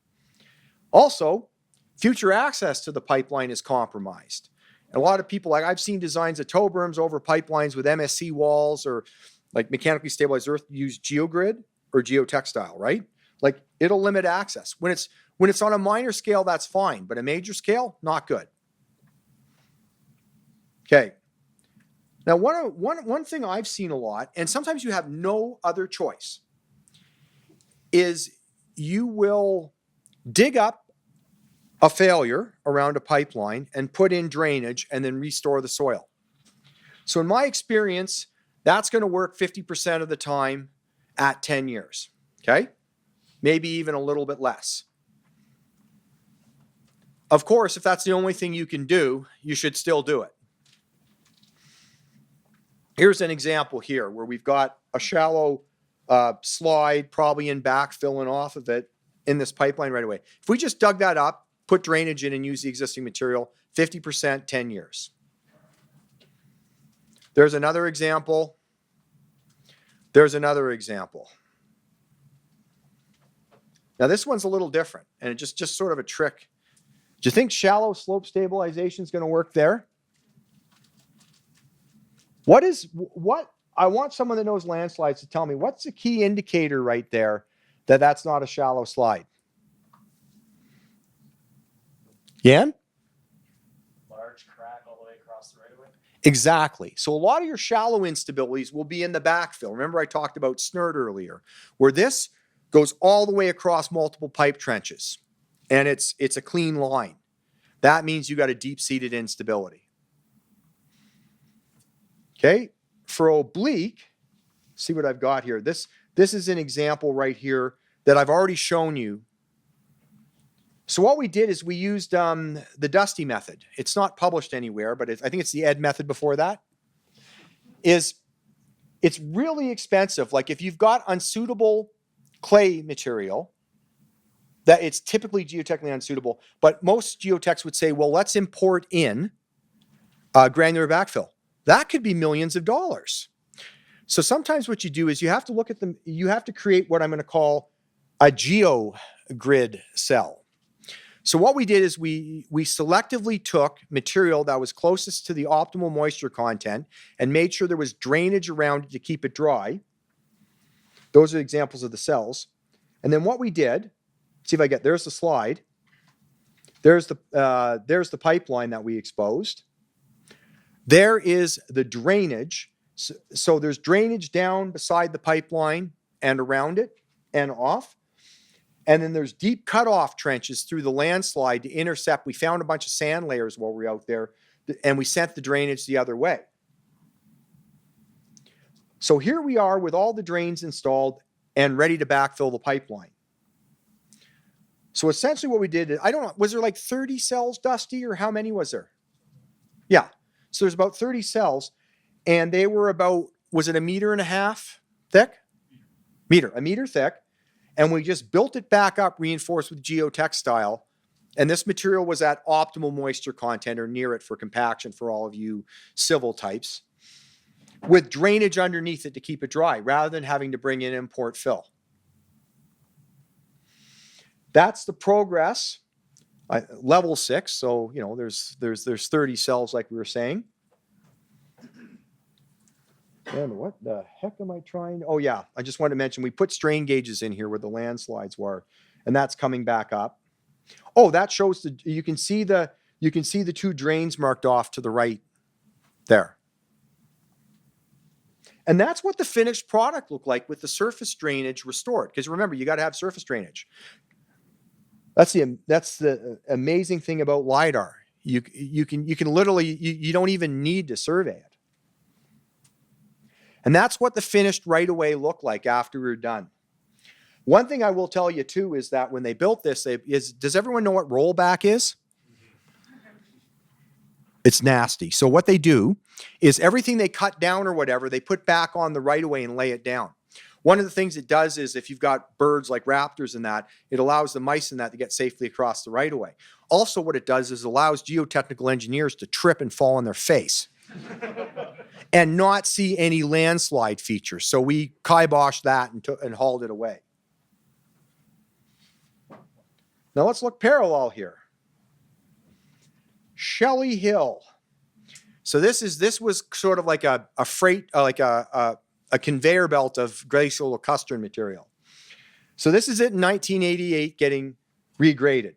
Also, future access to the pipeline is compromised. And a lot of people, like I've seen designs of tow berms over pipelines with MSC walls or like mechanically stabilized earth use geogrid or geotextile, right? Like, it'll limit access. When it's on a minor scale, that's fine, but a major scale, not good. Okay. Now, one thing I've seen a lot, and sometimes you have no other choice, is you will dig up a failure around a pipeline and put in drainage and then restore the soil. So in my experience, that's going to work 50% of the time at 10 years, okay? Maybe even a little bit less. Of course, if that's the only thing you can do, you should still do it. Here's an example here where we've got a shallow slide, probably in backfill and off of it in this pipeline right away. If we just dug that up, put drainage in and use the existing material, 50%, 10 years. There's another example. There's another example. Now this one's a little different, and it's just sort of a trick. Do you think shallow slope stabilization is going to work there? What I want someone that knows landslides to tell me, what's the key indicator right there that that's not a shallow slide? Yan? Large crack all the way across the right of way. Exactly. So a lot of your shallow instabilities will be in the backfill. Remember I talked about snert earlier, where this goes all the way across multiple pipe trenches. and it's a clean line. That means you got a deep-seated instability. Okay, for oblique, see what I've got here. This is an example right here that I've already shown you. So what we did is we used the Dusty method. It's not published anywhere, but I think it's the Ed method before that. It's really expensive. Like if you've got unsuitable clay material, that it's typically geotechnically unsuitable, but most geotechs would say, well, let's import in granular backfill. That could be millions of dollars. So sometimes what you do is you have to look at them, you have to create what I'm going to call a geogrid cell. So what we did is we selectively took material that was closest to the optimal moisture content and made sure there was drainage around it to keep it dry. Those are examples of the cells. And then what we did, see if I get, there's the slide. There's the pipeline that we exposed. There is the drainage. So there's drainage down beside the pipeline and around it and off. And then there's deep cutoff trenches through the landslide to intercept. We found a bunch of sand layers while we were out there, and we sent the drainage the other way. So here we are with all the drains installed and ready to backfill the pipeline. So essentially what we did, I don't know, was there like 30 cells, Dusty, or how many was there? Yeah. So there's about 30 cells, and they were about, was it 1.5 meters thick? A meter thick. And we just built it back up, reinforced with geotextile. And this material was at optimal moisture content or near it for compaction for all of you civil types, with drainage underneath it to keep it dry rather than having to bring in import fill. That's the progress. Level 6. So, you know, there's 30 cells like we were saying. And what the heck am I trying? Oh yeah, I just wanted to mention we put strain gauges in here where the landslides were, and that's coming back up. Oh, that shows you can see the 2 drains marked off to the right there. And that's what the finished product looked like with the surface drainage restored. Because remember, you got to have surface drainage. That's the amazing thing about LiDAR. You can literally you don't even need to survey it. And that's what the finished right away looked like after we were done. One thing I will tell you too is that when they built this, does everyone know what rollback is? It's nasty. So what they do is everything they cut down or whatever, they put back on the right of way and lay it down. One of the things it does is if you've got birds like raptors and that, it allows the mice in that to get safely across the right of way. Also what it does is it allows geotechnical engineers to trip and fall on their face and not see any landslide features. So we kiboshed that and hauled it away. Now let's look parallel here. Shelley Hill. So this was sort of like a freight, like a conveyor belt of glacial lacustrine material. So this is it in 1988 getting regraded.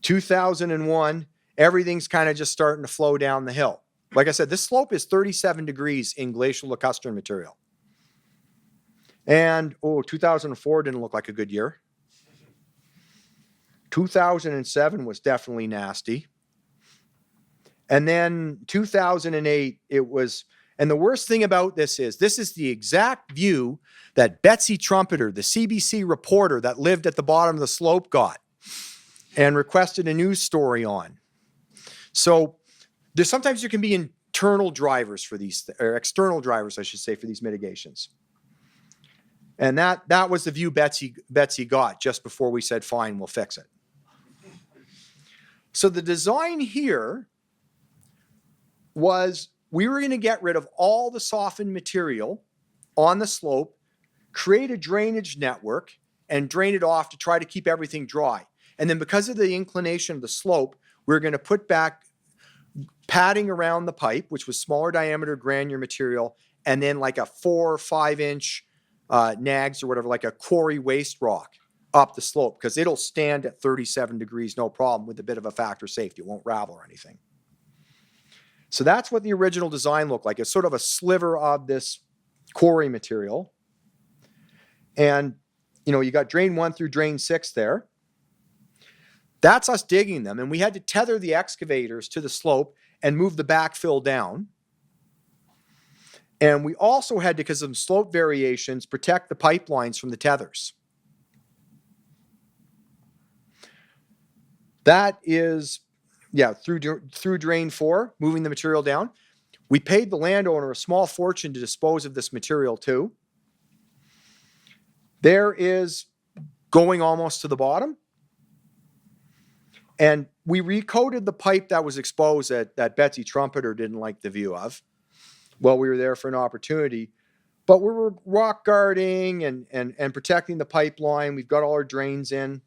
2001, everything's kind of just starting to flow down the hill. Like I said, this slope is 37 degrees in glacial lacustrine material. And, 2004 didn't look like a good year. 2007 was definitely nasty. And then 2008, it was, and the worst thing about this is the exact view that Betsy Trumpeter, the CBC reporter that lived at the bottom of the slope, got and requested a news story on. So sometimes there can be internal drivers for these, or external drivers, I should say, for these mitigations. And that was the view Betsy got just before we said, fine, we'll fix it. So the design here was we were going to get rid of all the softened material on the slope, create a drainage network, and drain it off to try to keep everything dry. And then because of the inclination of the slope, we're going to put back padding around the pipe, which was smaller diameter granular material, and then like a 4 or 5 inch nags or whatever, like a quarry waste rock up the slope, because it'll stand at 37 degrees, no problem, with a bit of a factor safety. It won't ravel or anything. So that's what the original design looked like. It's sort of a sliver of this quarry material. And, you know, you got drain 1 through drain 6 there. That's us digging them. And we had to tether the excavators to the slope and move the backfill down. And we also had to, because of slope variations, protect the pipelines from the tethers. That is, yeah, through drain 4, moving the material down. We paid the landowner a small fortune to dispose of this material too. There is going almost to the bottom. And we recoated the pipe that was exposed that Betsy Trumpeter didn't like the view of. Well, we were there for an opportunity, but we were rock guarding and protecting the pipeline. We've got all our drains in.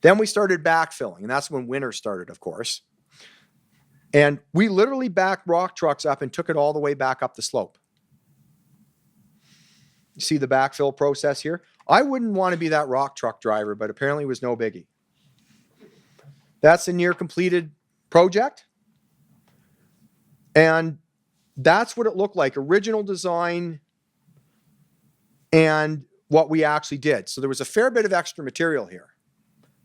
Then we started backfilling, and that's when winter started, of course. And we literally backed rock trucks up and took it all the way back up the slope. You see the backfill process here? I wouldn't want to be that rock truck driver, but apparently it was no biggie. That's a near completed project. And that's what it looked like, original design and what we actually did. So there was a fair bit of extra material here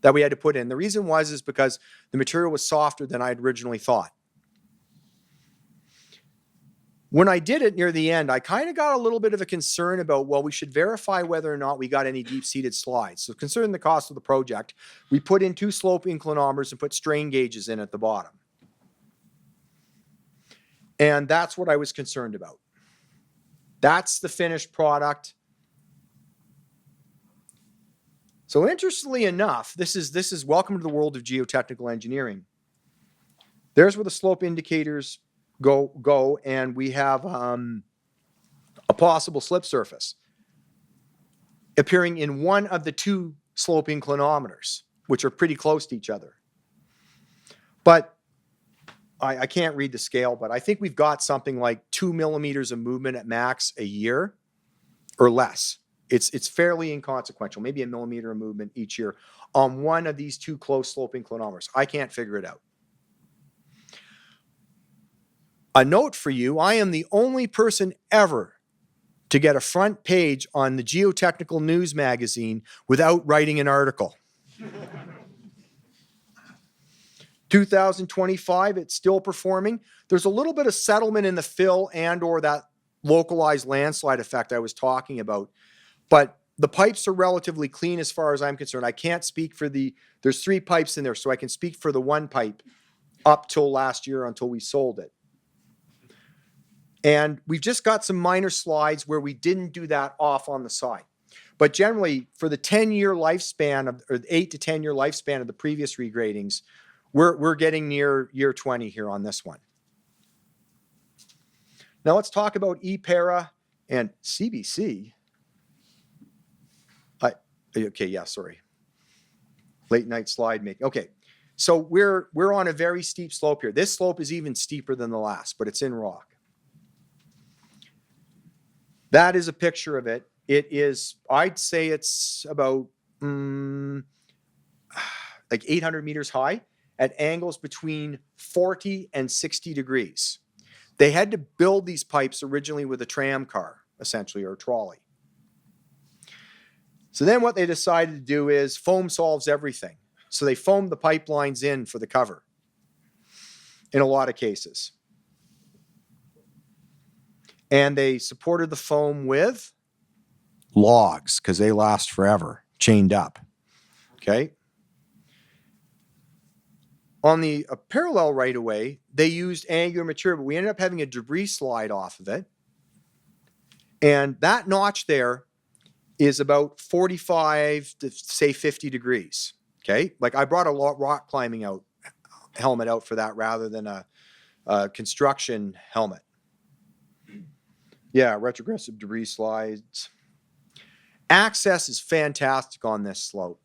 that we had to put in. The reason is because the material was softer than I had originally thought. When I did it near the end, I kind of got a little bit of a concern about, well, we should verify whether or not we got any deep-seated slides. So considering the cost of the project, we put in 2 slope inclinometers and put strain gauges in at the bottom. And that's what I was concerned about. That's the finished product. So interestingly enough, this is welcome to the world of geotechnical engineering. There's where the slope indicators go, and we have a possible slip surface appearing in one of the 2 slope inclinometers, which are pretty close to each other. But I can't read the scale, but I think we've got something like 2 millimeters of movement at max a year or less. It's fairly inconsequential, maybe a millimeter of movement each year on one of these 2 close slope inclinometers. I can't figure it out. A note for you, I am the only person ever to get a front page on the Geotechnical News magazine without writing an article. 2025, it's still performing. There's a little bit of settlement in the fill and or that localized landslide effect I was talking about, but the pipes are relatively clean as far as I'm concerned. I can't speak for there's 3 pipes in there, so I can speak for the 1 pipe up till last year until we sold it. And we've just got some minor slides where we didn't do that off on the side. But generally, for the 10-year lifespan, or the 8 to 10-year lifespan of the previous regradings, we're getting near year 20 here on this one. Now let's talk about ePara and CBC. Okay, yeah, sorry. Late night slide making. Okay, so we're on a very steep slope here. This slope is even steeper than the last, but it's in rock. That is a picture of it. It is, I'd say it's about like 800 meters high at angles between 40 and 60 degrees. They had to build these pipes originally with a tram car, essentially, or a trolley. So then what they decided to do is foam solves everything. So they foamed the pipelines in for the cover in a lot of cases. And they supported the foam with logs because they last forever, chained up. Okay. On the parallel right away, they used angular material, but we ended up having a debris slide off of it. And that notch there is about 45 to say 50 degrees. Okay. Like I brought a rock climbing helmet out for that rather than a construction helmet. Yeah, retrogressive debris slides. Access is fantastic on this slope.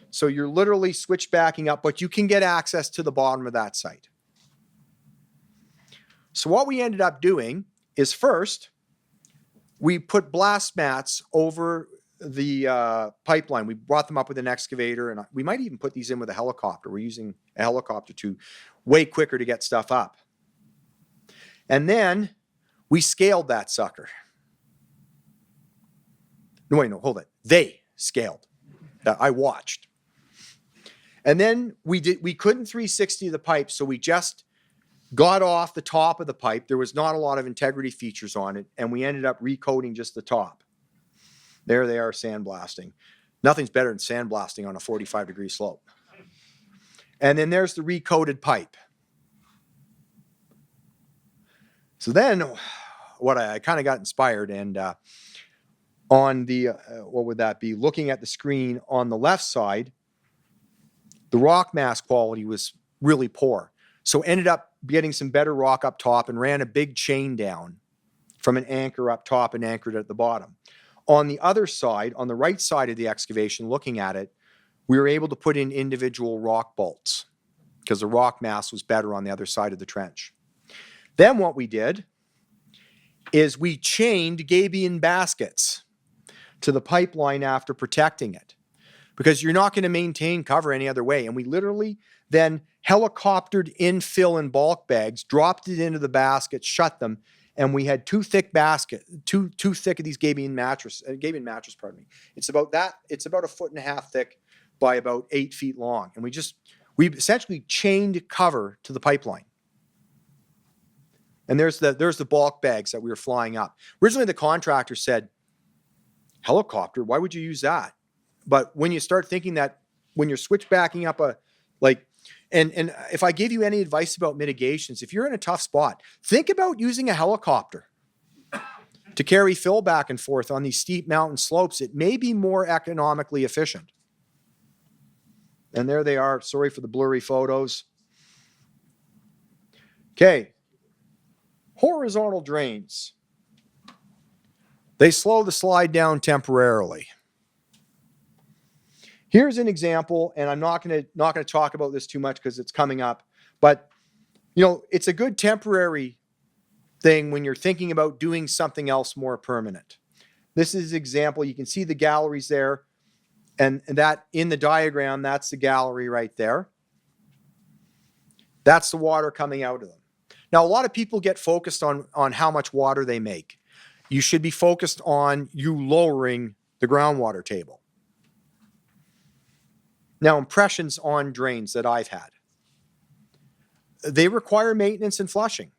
So you're literally switchbacking up, but you can get access to the bottom of that site. So what we ended up doing is first, we put blast mats over the pipeline. We brought them up with an excavator, and we might even put these in with a helicopter. We're using a helicopter to way quicker to get stuff up. And then we scaled that sucker. No, wait, no, hold it. They scaled. I watched. And then we couldn't 360 the pipe, so we just got off the top of the pipe. There was not a lot of integrity features on it, and we ended up recoating just the top. There they are sandblasting. Nothing's better than sandblasting on a 45-degree slope. And then there's the recoated pipe. So then what I kind of got inspired, and on the, what would that be? Looking at the screen on the left side, the rock mass quality was really poor. So ended up getting some better rock up top and ran a big chain down from an anchor up top and anchored at the bottom. On the other side, on the right side of the excavation, looking at it, we were able to put in individual rock bolts because the rock mass was better on the other side of the trench. Then what we did is we chained gabion baskets to the pipeline after protecting it, because you're not going to maintain cover any other way. And we literally then helicoptered infill in bulk bags, dropped it into the baskets, shut them, and we had two thick of these gabion mattress, pardon me. It's about 1.5 feet thick by about 8 feet long. And we essentially chained cover to the pipeline. And there's the bulk bags that we were flying up. Originally, the contractor said, helicopter, why would you use that? But when you start thinking that when you're switchbacking up and if I give you any advice about mitigations, if you're in a tough spot, think about using a helicopter to carry fill back and forth on these steep mountain slopes. It may be more economically efficient. And there they are. Sorry for the blurry photos. Okay. Horizontal drains. They slow the slide down temporarily. Here's an example, and I'm not going to talk about this too much because it's coming up, but it's a good temporary thing when you're thinking about doing something else more permanent. This is an example. You can see the galleries there, and that in the diagram, that's the gallery right there. That's the water coming out of them. Now, a lot of people get focused on how much water they make. You should be focused on you lowering the groundwater table. Now, impressions on drains that I've had. They require maintenance and flushing.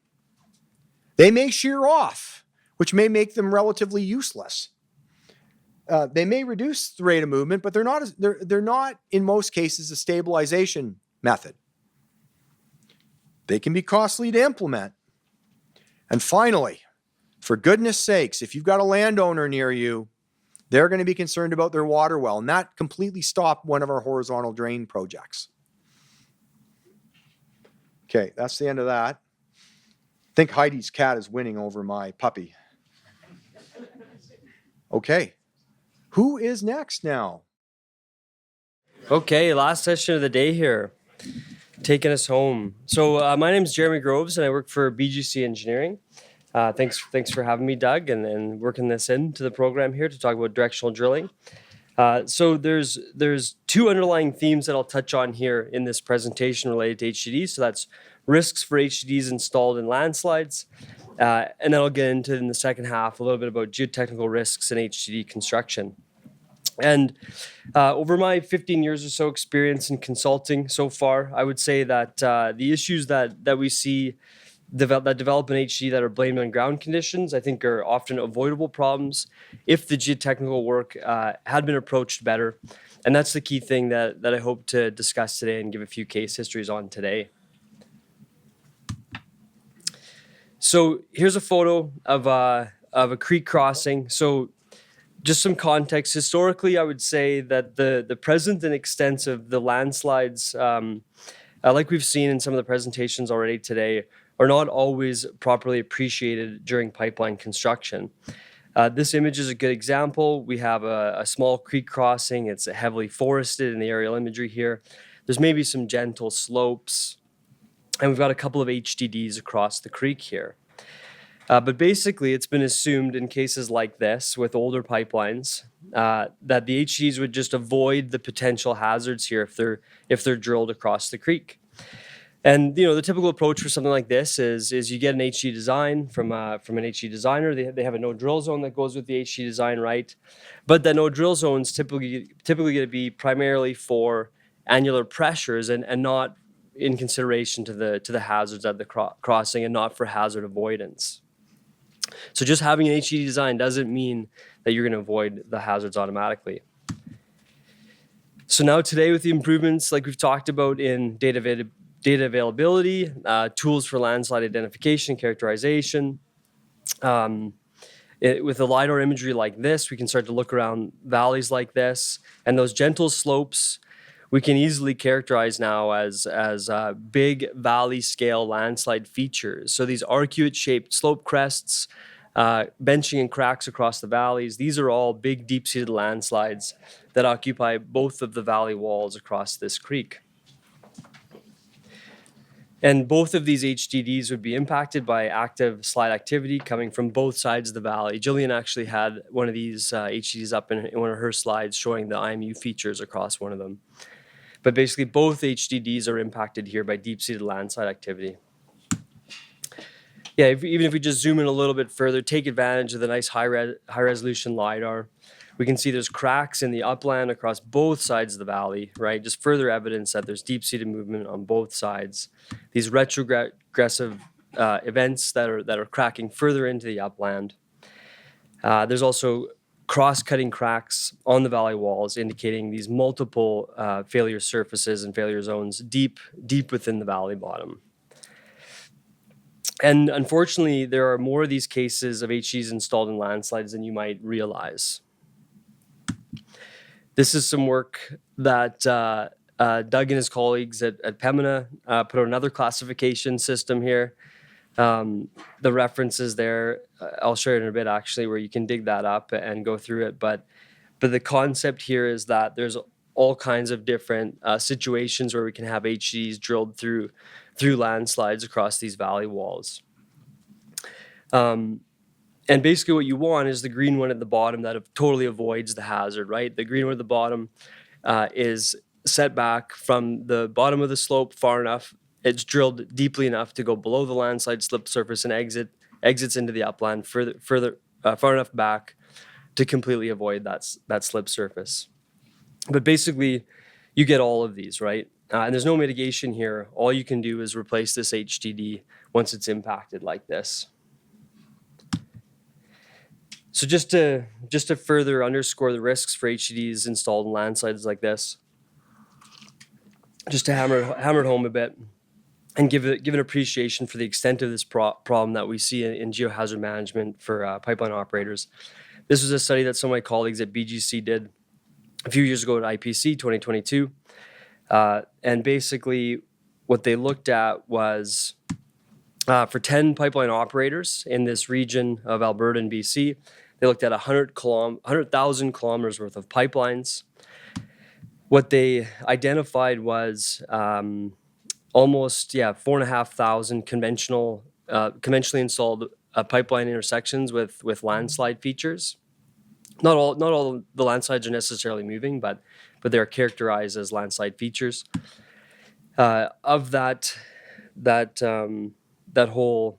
They may shear off, which may make them relatively useless. They may reduce the rate of movement, but they're not in most cases a stabilization method. They can be costly to implement. And finally, for goodness sakes, if you've got a landowner near you, they're going to be concerned about their water well, and that completely stopped one of our horizontal drain projects. Okay, that's the end of that. I think Heidi's cat is winning over my puppy. Okay, who is next now? Okay, last session of the day here, taking us home. So my name is Jeremy Groves, and I work for BGC Engineering. Thanks for having me, Doug, and working this into the program here to talk about directional drilling. So there's two underlying themes that I'll touch on here in this presentation related to HDDs. So that's risks for HDDs installed in landslides, and then I'll get into in the second half a little bit about geotechnical risks in HDD construction. And over my 15 years or so experience in consulting so far, I would say that the issues that we see that develop in HDD that are blamed on ground conditions, I think are often avoidable problems if the geotechnical work had been approached better. And that's the key thing that I hope to discuss today and give a few case histories on today. So here's a photo of a creek crossing. So just some context. Historically, I would say that the present and extent of the landslides, like we've seen in some of the presentations already today, are not always properly appreciated during pipeline construction. This image is a good example. We have a small creek crossing. It's heavily forested in the aerial imagery here. There's maybe some gentle slopes, and we've got a couple of HDDs across the creek here. But basically, it's been assumed in cases like this with older pipelines that the HDDs would just avoid the potential hazards here if they're drilled across the creek. And the typical approach for something like this is you get an HG design from an HG designer. They have a no drill zone that goes with the HG design, right? But that no drill zone is typically going to be primarily for annular pressures and not in consideration to the hazards at the crossing and not for hazard avoidance. So just having an HDD design doesn't mean that you're going to avoid the hazards automatically. So now today, with the improvements like we've talked about in data availability, tools for landslide identification, characterization, with the LiDAR imagery like this, we can start to look around valleys like this, and those gentle slopes we can easily characterize now as big valley scale landslide features. So these arcuate shaped slope crests, benching and cracks across the valleys, these are all big deep-seated landslides that occupy both of the valley walls across this creek. And both of these HDDs would be impacted by active slide activity coming from both sides of the valley. Jillian actually had one of these HDDs up in one of her slides showing the IMU features across one of them. But basically both HDDs are impacted here by deep-seated landslide activity. Yeah, even if we just zoom in a little bit further, take advantage of the nice high-resolution LiDAR, we can see there's cracks in the upland across both sides of the valley, right? Just further evidence that there's deep-seated movement on both sides. These retrogressive events that are cracking further into the upland. There's also cross-cutting cracks on the valley walls, indicating these multiple failure surfaces and failure zones deep within the valley bottom. And unfortunately, there are more of these cases of HDs installed in landslides than you might realize. This is some work that Doug and his colleagues at Pembina put out another classification system here. The references there, I'll share it in a bit actually, where you can dig that up and go through it. But the concept here is that there's all kinds of different situations where we can have HDs drilled through landslides across these valley walls. And basically what you want is the green one at the bottom that totally avoids the hazard, right? The green one at the bottom is set back from the bottom of the slope far enough. It's drilled deeply enough to go below the landslide slip surface and exits into the upland far enough back to completely avoid that slip surface. But basically, you get all of these, right? And there's no mitigation here. All you can do is replace this HDD once it's impacted like this. So just to further underscore the risks for HDDs installed in landslides like this, just to hammer it home a bit and give an appreciation for the extent of this problem that we see in geohazard management for pipeline operators. This was a study that some of my colleagues at BGC did a few years ago at IPC 2022. And basically what they looked at was for 10 pipeline operators in this region of Alberta and BC, they looked at 100,000 kilometers worth of pipelines. What they identified was almost 4,500 conventionally installed pipeline intersections with landslide features. Not all the landslides are necessarily moving, but they're characterized as landslide features. Of that whole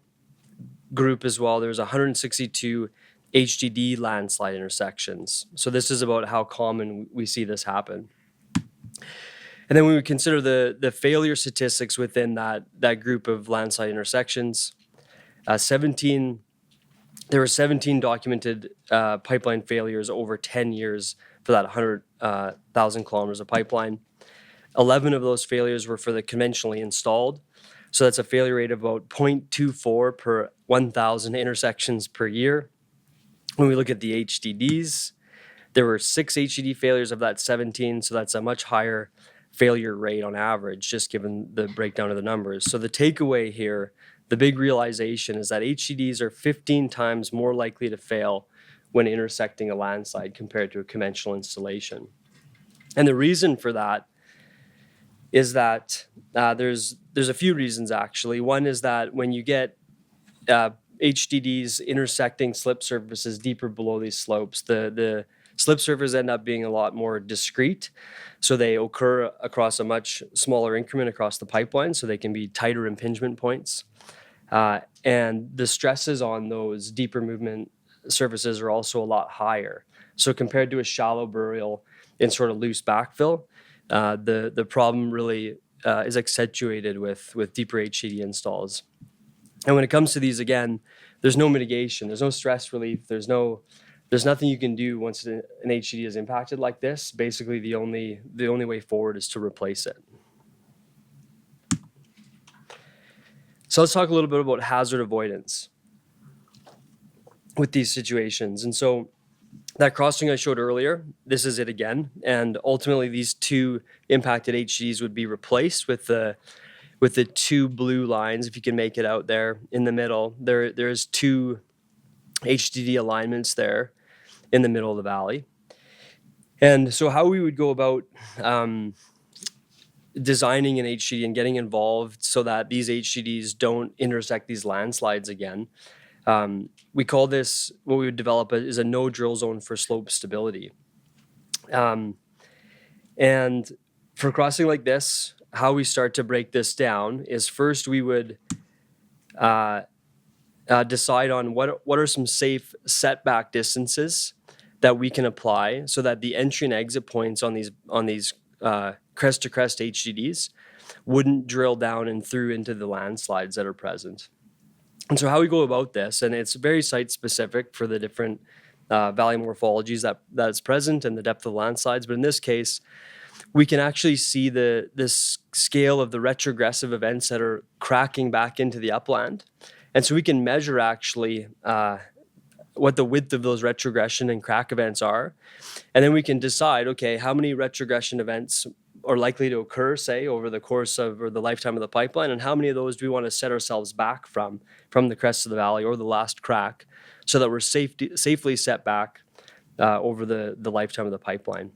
group as well, there's 162 HDD landslide intersections. So this is about how common we see this happen. And then when we consider the failure statistics within that group of landslide intersections, there were 17 documented pipeline failures over 10 years for that 100,000 kilometers of pipeline. 11 of those failures were for the conventionally installed. So that's a failure rate of about 0.24 per 1,000 intersections per year. When we look at the HDDs, there were 6 HDD failures of that 17, so that's a much higher failure rate on average, just given the breakdown of the numbers. So the takeaway here, the big realization is that HDDs are 15 times more likely to fail when intersecting a landslide compared to a conventional installation. And the reason for that is that there's a few reasons actually. One is that when you get HDDs intersecting slip surfaces deeper below these slopes, the slip surfaces end up being a lot more discrete. So they occur across a much smaller increment across the pipeline, so they can be tighter impingement points. And the stresses on those deeper movement surfaces are also a lot higher. So compared to a shallow burial in sort of loose backfill, the problem really is accentuated with deeper HDD installs. And when it comes to these, again, there's no mitigation, there's no stress relief, there's nothing you can do once an HDD is impacted like this. Basically, the only way forward is to replace it. So let's talk a little bit about hazard avoidance with these situations. And so that crossing I showed earlier, this is it again. And ultimately, these two impacted HDDs would be replaced with the two blue lines. If you can make it out there in the middle, there's two HDD alignments there in the middle of the valley. And so how we would go about designing an HDD and getting involved so that these HDDs don't intersect these landslides again. We call this, what we would develop is a no drill zone for slope stability. And for crossing like this, how we start to break this down is first we would decide on what are some safe setback distances that we can apply so that the entry and exit points on these crest to crest HDDs wouldn't drill down and through into the landslides that are present. And so how we go about this, and it's very site specific for the different valley morphologies that's present and the depth of the landslides. But in this case, we can actually see this scale of the retrogressive events that are cracking back into the upland. And so we can measure actually what the width of those retrogression and crack events are. And then we can decide, okay, how many retrogression events are likely to occur, say, over the course of or the lifetime of the pipeline, and how many of those do we want to set ourselves back from the crest of the valley or the last crack so that we're safely set back over the lifetime of the pipeline.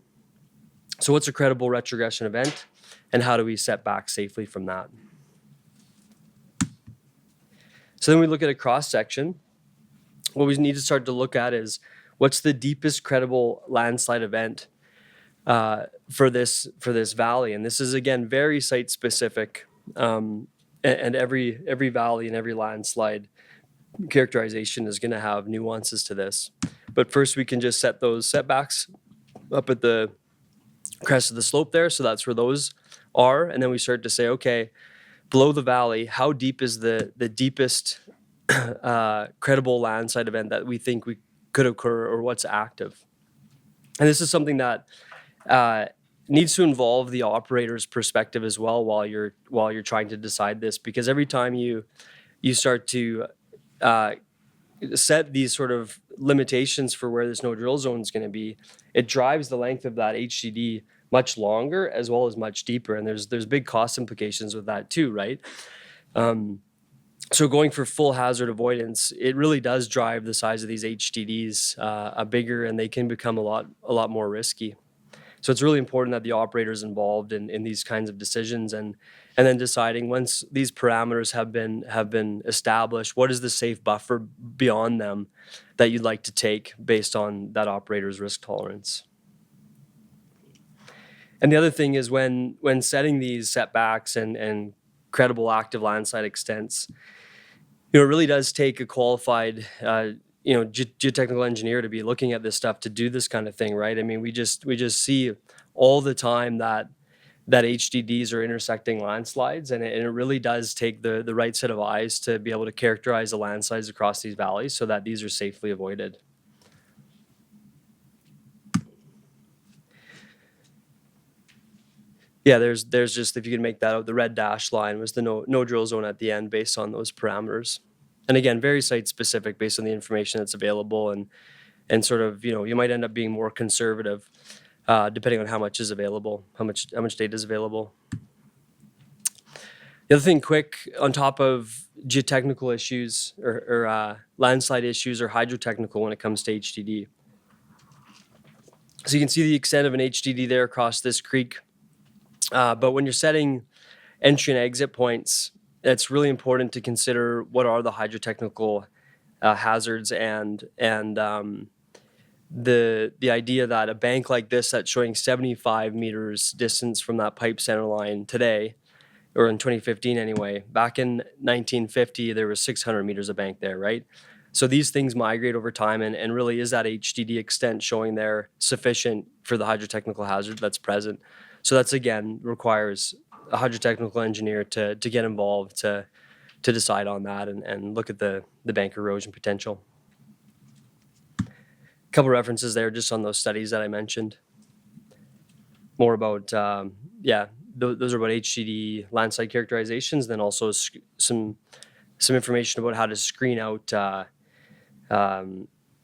So what's a credible retrogression event, and how do we set back safely from that? So then we look at a cross section. What we need to start to look at is what's the deepest credible landslide event for this valley, and this is again very site specific, and every valley and every landslide characterization is going to have nuances to this. But first, we can just set those setbacks up at the crest of the slope there, so that's where those are, and then we start to say, okay, below the valley, how deep is the deepest credible landslide event that we think we could occur, or what's active? And this is something that needs to involve the operator's perspective as well while you're trying to decide this, because every time you start to set these sort of limitations for where this no drill zone is going to be, it drives the length of that HDD much longer as well as much deeper, and there's big cost implications with that too, right? So going for full hazard avoidance, it really does drive the size of these HDDs bigger, and they can become a lot more risky. So it's really important that the operator is involved in these kinds of decisions, and then deciding once these parameters have been established, what is the safe buffer beyond them that you'd like to take based on that operator's risk tolerance. And the other thing is when setting these setbacks and credible active landslide extents, it really does take a qualified geotechnical engineer to be looking at this stuff to do this kind of thing, right? I mean, we just see all the time that HDDs are intersecting landslides, and it really does take the right set of eyes to be able to characterize the landslides across these valleys so that these are safely avoided. Yeah, there's just, if you can make that out, the red dashed line was the no drill zone at the end based on those parameters. And again, very site specific based on the information that's available, and sort of, you might end up being more conservative depending on how much is available, how much data is available. The other thing quick, on top of geotechnical issues or landslide issues or hydrotechnical when it comes to HDD. So you can see the extent of an HDD there across this creek. But when you're setting entry and exit points, it's really important to consider what are the hydrotechnical hazards and the idea that a bank like this that's showing 75 meters distance from that pipe center line today, or in 2015 anyway, back in 1950 there was 600 meters of bank there, right? So these things migrate over time, and really is that HDD extent showing there sufficient for the hydrotechnical hazard that's present? So that's again requires a hydrotechnical engineer to get involved to decide on that and look at the bank erosion potential. A couple references there just on those studies that I mentioned. More about those are about HCD landslide characterizations, then also some information about how to screen out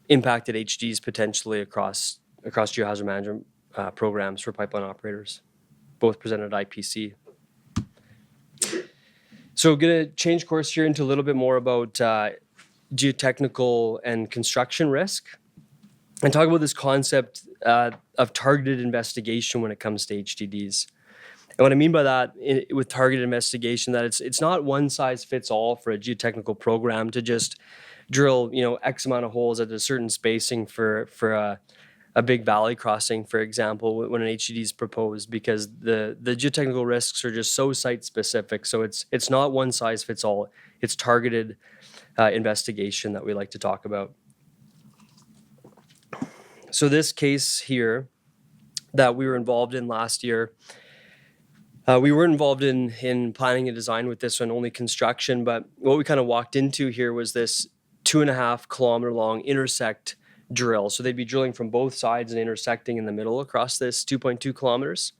impacted HDs potentially across geohazard management programs for pipeline operators, both presented at IPC. So going to change course here into a little bit more about geotechnical and construction risk, and talk about this concept of targeted investigation when it comes to HDDs. And what I mean by that with targeted investigation, that it's not one size fits all for a geotechnical program to just drill, X amount of holes at a certain spacing for a big valley crossing, for example, when an HDD is proposed, because the geotechnical risks are just so site specific. So it's not one size fits all. It's targeted investigation that we like to talk about. So this case here that we were involved in last year, we were involved in planning and design with this one, only construction, but what we kind of walked into here was this 2.5 kilometer long intersect drill. So they'd be drilling from both sides and intersecting in the middle across this 2.2 kilometers.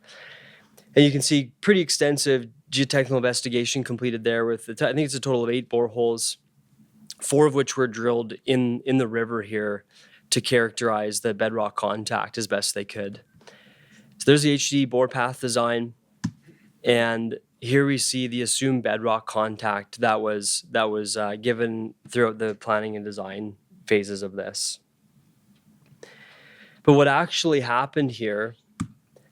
And you can see pretty extensive geotechnical investigation completed there with, I think it's a total of 8 boreholes, 4 of which were drilled in the river here to characterize the bedrock contact as best they could. So there's the HD bore path design. And here we see the assumed bedrock contact that was given throughout the planning and design phases of this. But what actually happened here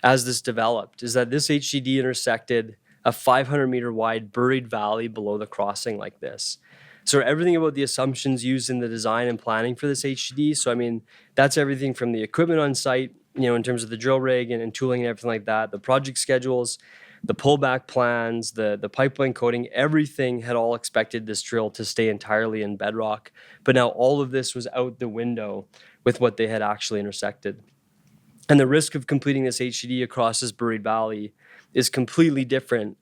as this developed is that this HDD intersected a 500-meter wide buried valley below the crossing like this. So everything about the assumptions used in the design and planning for this HDD, so I mean, that's everything from the equipment on site, in terms of the drill rig and tooling and everything like that, the project schedules, the pullback plans, the pipeline coating, everything had all expected this drill to stay entirely in bedrock. But now all of this was out the window with what they had actually intersected. And the risk of completing this HDD across this buried valley is completely different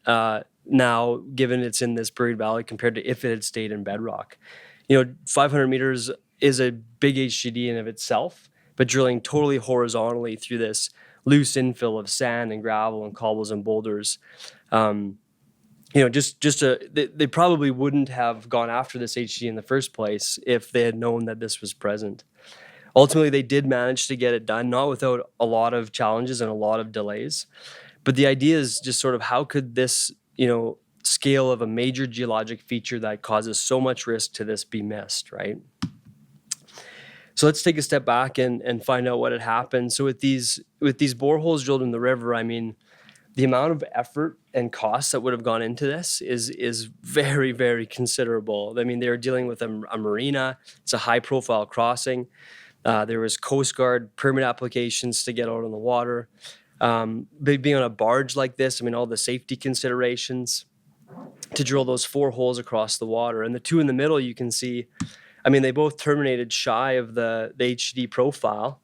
now, given it's in this buried valley compared to if it had stayed in bedrock. 500 meters is a big HDD in of itself, but drilling totally horizontally through this loose infill of sand and gravel and cobbles and boulders, they probably wouldn't have gone after this HDD in the first place if they had known that this was present. Ultimately, they did manage to get it done, not without a lot of challenges and a lot of delays. But the idea is just sort of how could this, scale of a major geologic feature that causes so much risk to this be missed, right? So let's take a step back and find out what had happened. So with these boreholes drilled in the river, I mean, the amount of effort and cost that would have gone into this is very, very considerable. I mean, they were dealing with a marina. It's a high-profile crossing. There was Coast Guard permit applications to get out on the water. Being on a barge like this, I mean, all the safety considerations to drill those 4 holes across the water. And the 2 in the middle, you can see, I mean, they both terminated shy of the HD profile.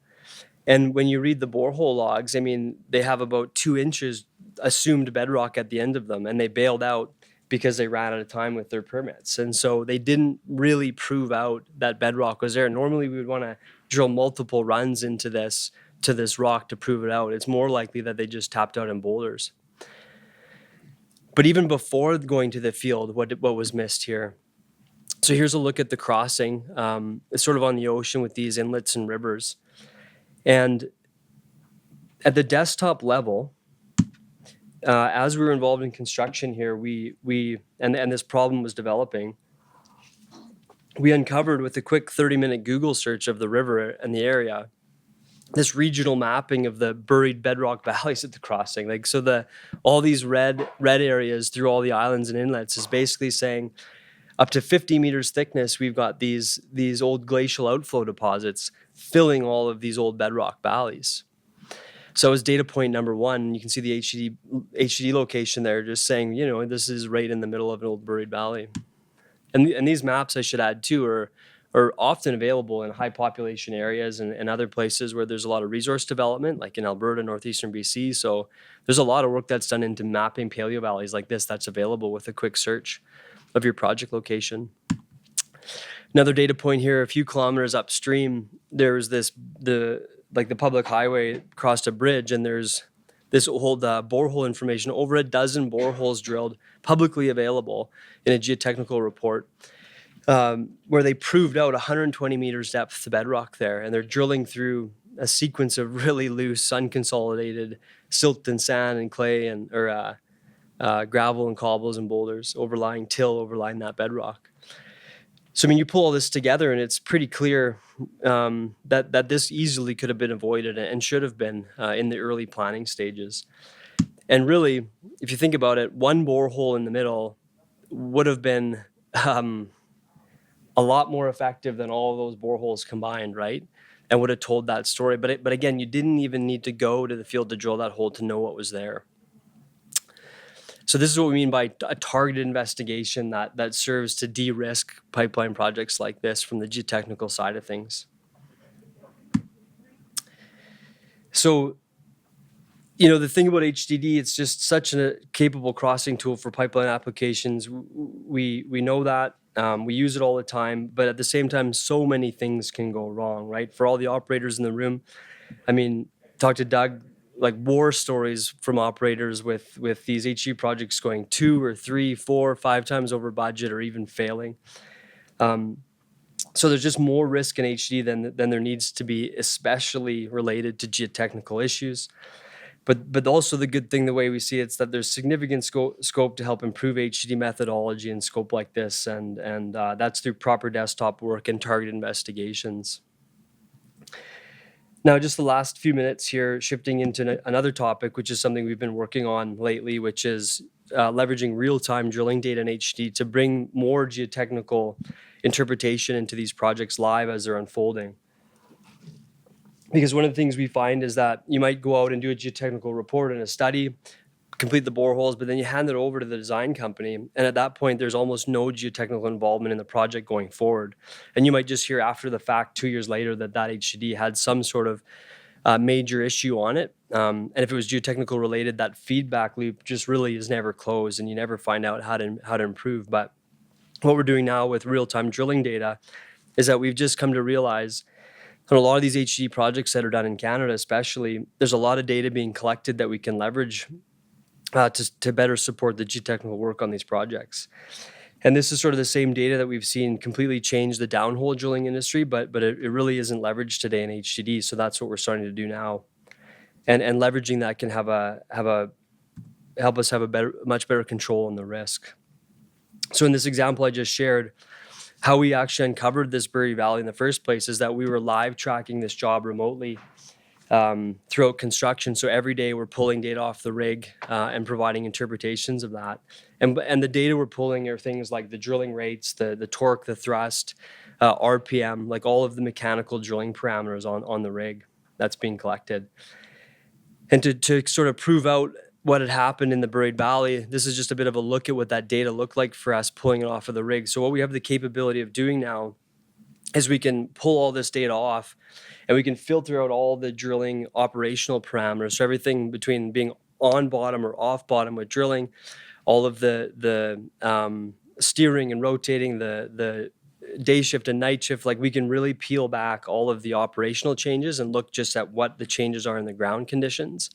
And when you read the borehole logs, I mean, they have about 2 inches assumed bedrock at the end of them, and they bailed out because they ran out of time with their permits. And so they didn't really prove out that bedrock was there. Normally, we would want to drill multiple runs into this rock to prove it out. It's more likely that they just tapped out in boulders. But even before going to the field, what was missed here? So here's a look at the crossing. It's sort of on the ocean with these inlets and rivers. And at the desktop level, as we were involved in construction here, and this problem was developing, we uncovered with a quick 30-minute Google search of the river and the area, this regional mapping of the buried bedrock valleys at the crossing. Like, so all these red areas through all the islands and inlets is basically saying up to 50 meters thickness, we've got these old glacial outflow deposits filling all of these old bedrock valleys. So as data point number 1, you can see the HDD location there, just saying, this is right in the middle of an old buried valley. And these maps, I should add too, are are often available in high population areas and other places where there's a lot of resource development, like in Alberta, northeastern BC. So there's a lot of work that's done into mapping paleo valleys like this that's available with a quick search of your project location. Another data point here, a few kilometers upstream, there's the public highway crossed a bridge, and there's this old borehole information, over a dozen boreholes drilled, publicly available in a geotechnical report, where they proved out 120 meters depth to bedrock there, and they're drilling through a sequence of really loose, unconsolidated silt and sand and clay or gravel and cobbles and boulders overlying that bedrock. So, I mean, you pull all this together and it's pretty clear that this easily could have been avoided and should have been in the early planning stages. And really, if you think about it, one borehole in the middle would have been a lot more effective than all of those boreholes combined, right? And would have told that story. But again, you didn't even need to go to the field to drill that hole to know what was there. So this is what we mean by a targeted investigation that serves to de-risk pipeline projects like this from the geotechnical side of things. So, you know, the thing about HDD, it's just such a capable crossing tool for pipeline applications. We know that. We use it all the time, but at the same time, so many things can go wrong, right? For all the operators in the room, I mean, talk to Doug, like war stories from operators with these HG projects going 2 or 3, 4, 5 times over budget or even failing. So there's just more risk in HD than there needs to be, especially related to geotechnical issues. But also the good thing, the way we see it's that there's significant scope to help improve HD methodology and scope like this, and that's through proper desktop work and targeted investigations. Now, just the last few minutes here, shifting into another topic, which is something we've been working on lately, which is leveraging real-time drilling data in HD to bring more geotechnical interpretation into these projects live as they're unfolding. Because one of the things we find is that you might go out and do a geotechnical report and a study, complete the boreholes, but then you hand it over to the design company. And at that point, there's almost no geotechnical involvement in the project going forward. And you might just hear after the fact, 2 years later, that HDD had some sort of major issue on it. And if it was geotechnical related, that feedback loop just really is never closed, and you never find out how to improve. But what we're doing now with real-time drilling data is that we've just come to realize on a lot of these HD projects that are done in Canada especially, there's a lot of data being collected that we can leverage to better support the geotechnical work on these projects. And this is sort of the same data that we've seen completely change the downhole drilling industry, but it really isn't leveraged today in HDD, so that's what we're starting to do now. And leveraging that can help us have a much better control on the risk. So in this example I just shared, how we actually uncovered this buried valley in the first place is that we were live tracking this job remotely throughout construction. So every day we're pulling data off the rig and providing interpretations of that. And the data we're pulling are things like the drilling rates, the torque, the thrust, RPM, like all of the mechanical drilling parameters on the rig that's being collected. And to sort of prove out what had happened in the buried valley, this is just a bit of a look at what that data looked like for us pulling it off of the rig. So what we have the capability of doing now is we can pull all this data off and we can filter out all the drilling operational parameters. So everything between being on bottom or off bottom with drilling, all of the steering and rotating, the day shift and night shift, like we can really peel back all of the operational changes and look just at what the changes are in the ground conditions.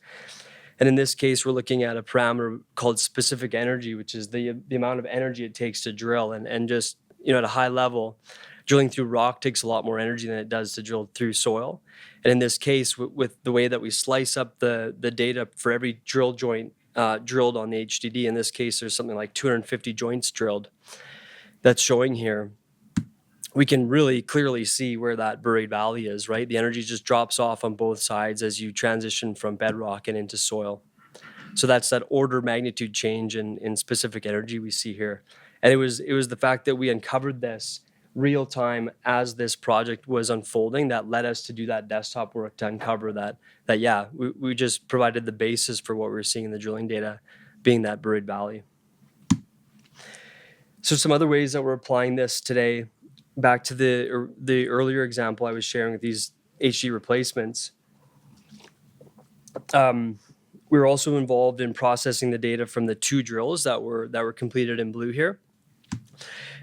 And in this case, we're looking at a parameter called specific energy, which is the amount of energy it takes to drill. And just, you know, at a high level, drilling through rock takes a lot more energy than it does to drill through soil. And in this case, with the way that we slice up the data for every drill joint drilled on the HDD, in this case, there's something like 250 joints drilled that's showing here. We can really clearly see where that buried valley is, right? The energy just drops off on both sides as you transition from bedrock and into soil. So that's that order of magnitude change in specific energy we see here. And it was the fact that we uncovered this real time as this project was unfolding that led us to do that desktop work to uncover that yeah, we just provided the basis for what we were seeing in the drilling data being that buried valley. So some other ways that we're applying this today back to the earlier example I was sharing with these HD replacements, we were also involved in processing the data from the 2 drills that were completed in blue here.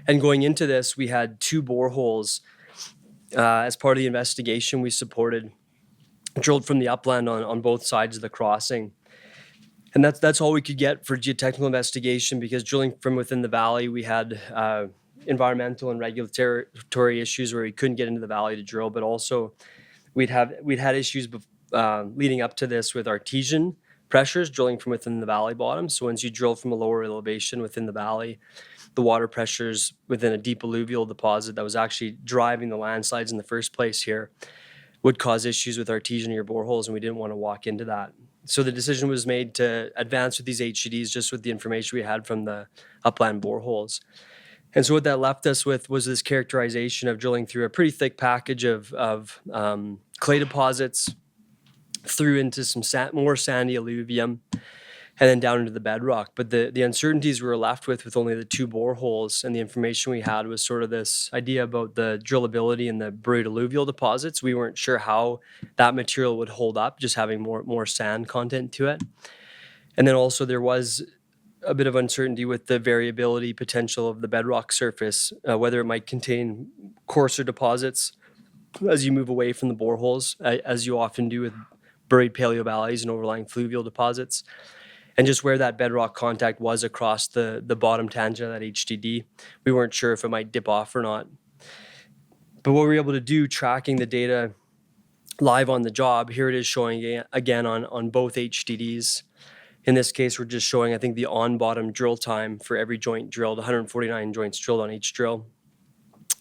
And going into this, we had 2 boreholes as part of the investigation we supported, drilled from the upland on both sides of the crossing. And that's all we could get for geotechnical investigation, because drilling from within the valley, we had environmental and regulatory issues where we couldn't get into the valley to drill, but also we'd had issues leading up to this with artesian pressures drilling from within the valley bottom. So once you drill from a lower elevation within the valley, the water pressures within a deep alluvial deposit that was actually driving the landslides in the first place here would cause issues with artesian boreholes, and we didn't want to walk into that. So the decision was made to advance with these HCDs just with the information we had from the upland boreholes. And so what that left us with was this characterization of drilling through a pretty thick package of clay deposits, through into some more sandy alluvium, and then down into the bedrock. But the uncertainties we were left with only the 2 boreholes, and the information we had was sort of this idea about the drillability in the buried alluvial deposits. We weren't sure how that material would hold up, just having more sand content to it. And then also there was a bit of uncertainty with the variability potential of the bedrock surface, whether it might contain coarser deposits as you move away from the boreholes, as you often do with buried paleovalleys and overlying fluvial deposits, and just where that bedrock contact was across the bottom tangent of that HDD. We weren't sure if it might dip off or not. But what we were able to do, tracking the data live on the job, here it is showing again on both HDDs. In this case, we're just showing, I think, the on-bottom drill time for every joint drilled, 149 joints drilled on each drill.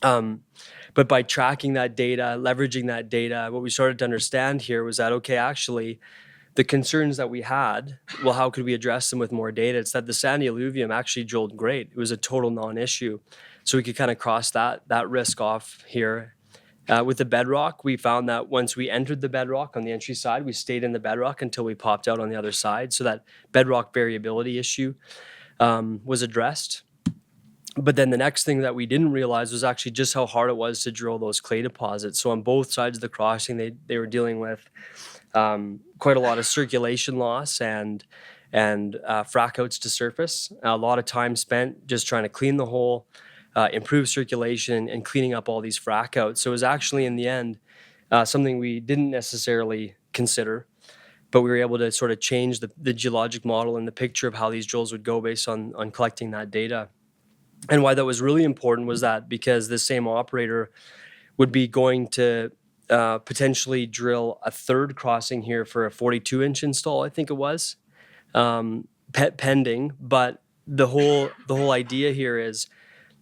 But by tracking that data, leveraging that data, what we started to understand here was that, okay, actually, the concerns that we had, well, how could we address them with more data? It's that the sandy alluvium actually drilled great. It was a total non-issue. So we could kind of cross that risk off here. With the bedrock, we found that once we entered the bedrock on the entry side, we stayed in the bedrock until we popped out on the other side. So that bedrock variability issue was addressed. But then the next thing that we didn't realize was actually just how hard it was to drill those clay deposits. So on both sides of the crossing, they were dealing with quite a lot of circulation loss and frac outs to surface. A lot of time spent just trying to clean the hole, improve circulation, and cleaning up all these frac outs. So it was actually in the end something we didn't necessarily consider, but we were able to sort of change the geologic model and the picture of how these drills would go based on collecting that data. And why that was really important was that because the same operator would be going to potentially drill a 3rd crossing here for a 42-inch install, I think it was, pending. But the whole idea here is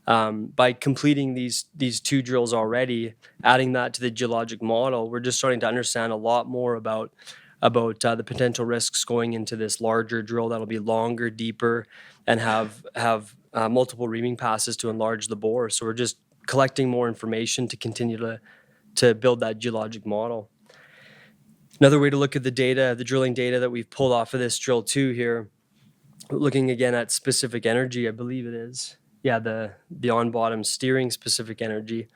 by completing these 2 drills already, adding that to the geologic model, we're just starting to understand a lot more about the potential risks going into this larger drill that'll be longer, deeper, and have multiple reaming passes to enlarge the bore. So we're just collecting more information to continue to build that geologic model. Another way to look at the data, the drilling data that we've pulled off of this drill 2 here, looking again at specific energy, I believe it is. Yeah, the on-bottom steering specific energy.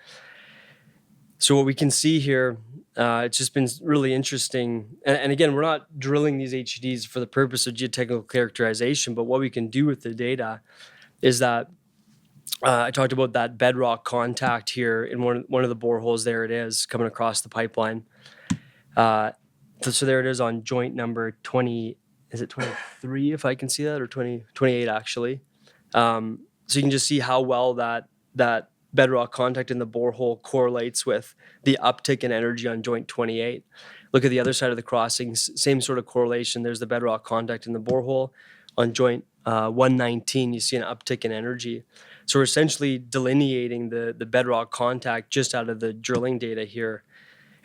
So what we can see here, it's just been really interesting. And again, we're not drilling these HDs for the purpose of geotechnical characterization, but what we can do with the data is that I talked about that bedrock contact here in one of the boreholes. There it is, coming across the pipeline. So there it is on joint number 20. Is it 23, if I can see that, or 28 actually? So you can just see how well that bedrock contact in the borehole correlates with the uptick in energy on joint 28. Look at the other side of the crossing, same sort of correlation. There's the bedrock contact in the borehole. On joint 119, you see an uptick in energy. So we're essentially delineating the bedrock contact just out of the drilling data here.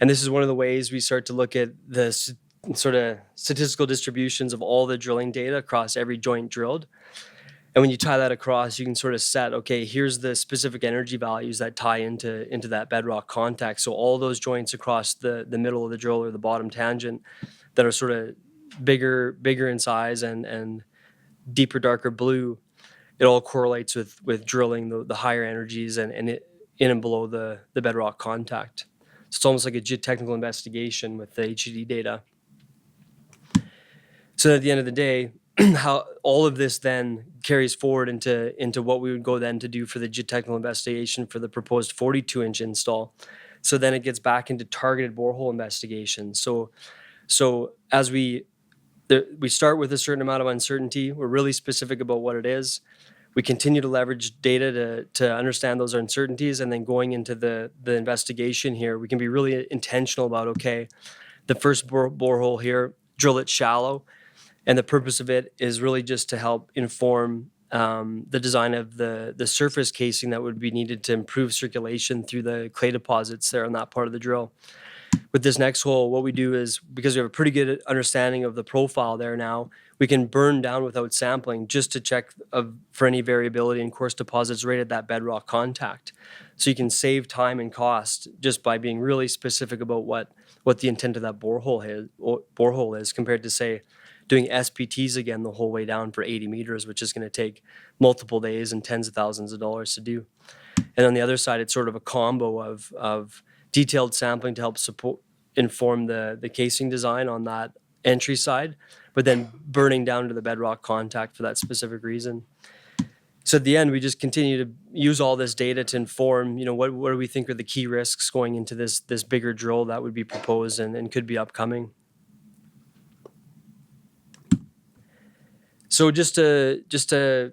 And this is one of the ways we start to look at the sort of statistical distributions of all the drilling data across every joint drilled. And when you tie that across, you can sort of set, okay, here's the specific energy values that tie into that bedrock contact. So all those joints across the middle of the drill or the bottom tangent that are sort of bigger in size and deeper, darker blue, it all correlates with drilling the higher energies. And it, in and below the bedrock contact. So it's almost like a geotechnical investigation with the HED data. So at the end of the day, how all of this then carries forward into what we would go then to do for the geotechnical investigation for the proposed 42-inch install. So then it gets back into targeted borehole investigation. So as we start with a certain amount of uncertainty, we're really specific about what it is. We continue to leverage data to understand those uncertainties, and then going into the investigation here, we can be really intentional about, okay, the first borehole here, drill it shallow. And the purpose of it is really just to help inform the design of the surface casing that would be needed to improve circulation through the clay deposits there on that part of the drill. With this next hole, what we do is, because we have a pretty good understanding of the profile there now, we can burn down without sampling just to check for any variability in coarse deposits right at that bedrock contact. So you can save time and cost just by being really specific about what the intent of that borehole is compared to, say, doing SPTs again the whole way down for 80 meters, which is going to take multiple days and tens of thousands of dollars to do. And on the other side, it's sort of a combo of detailed sampling to help inform the casing design on that entry side, but then burning down to the bedrock contact for that specific reason. So at the end, we just continue to use all this data to inform, what do we think are the key risks going into this bigger drill that would be proposed and could be upcoming. So just to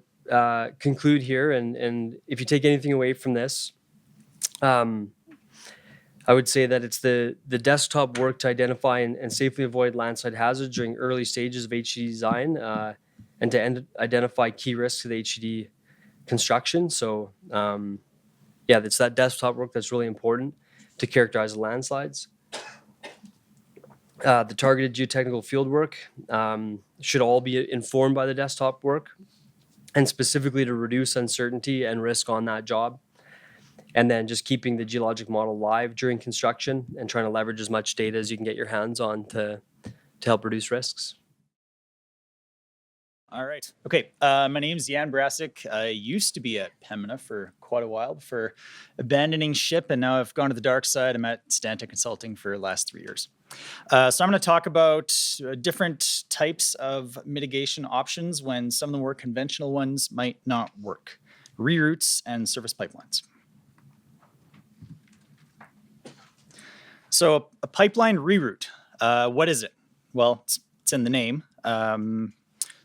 conclude here, and if you take anything away from this, I would say that it's the desktop work to identify and safely avoid landslide hazards during early stages of HED design, and to identify key risks to the HED construction. So it's that desktop work that's really important to characterize the landslides. The targeted geotechnical field work should all be informed by the desktop work, and specifically to reduce uncertainty and risk on that job. And then just keeping the geologic model live during construction and trying to leverage as much data as you can get your hands on to help reduce risks. All right. Okay. My name is Jan Brasic. I used to be at Pembina for quite a while before abandoning ship, and now I've gone to the dark side. I'm at Stantec Consulting for the last 3 years. So I'm going to talk about different types of mitigation options when some of the more conventional ones might not work. Reroutes and service pipelines. So a pipeline reroute, what is it? Well, it's in the name.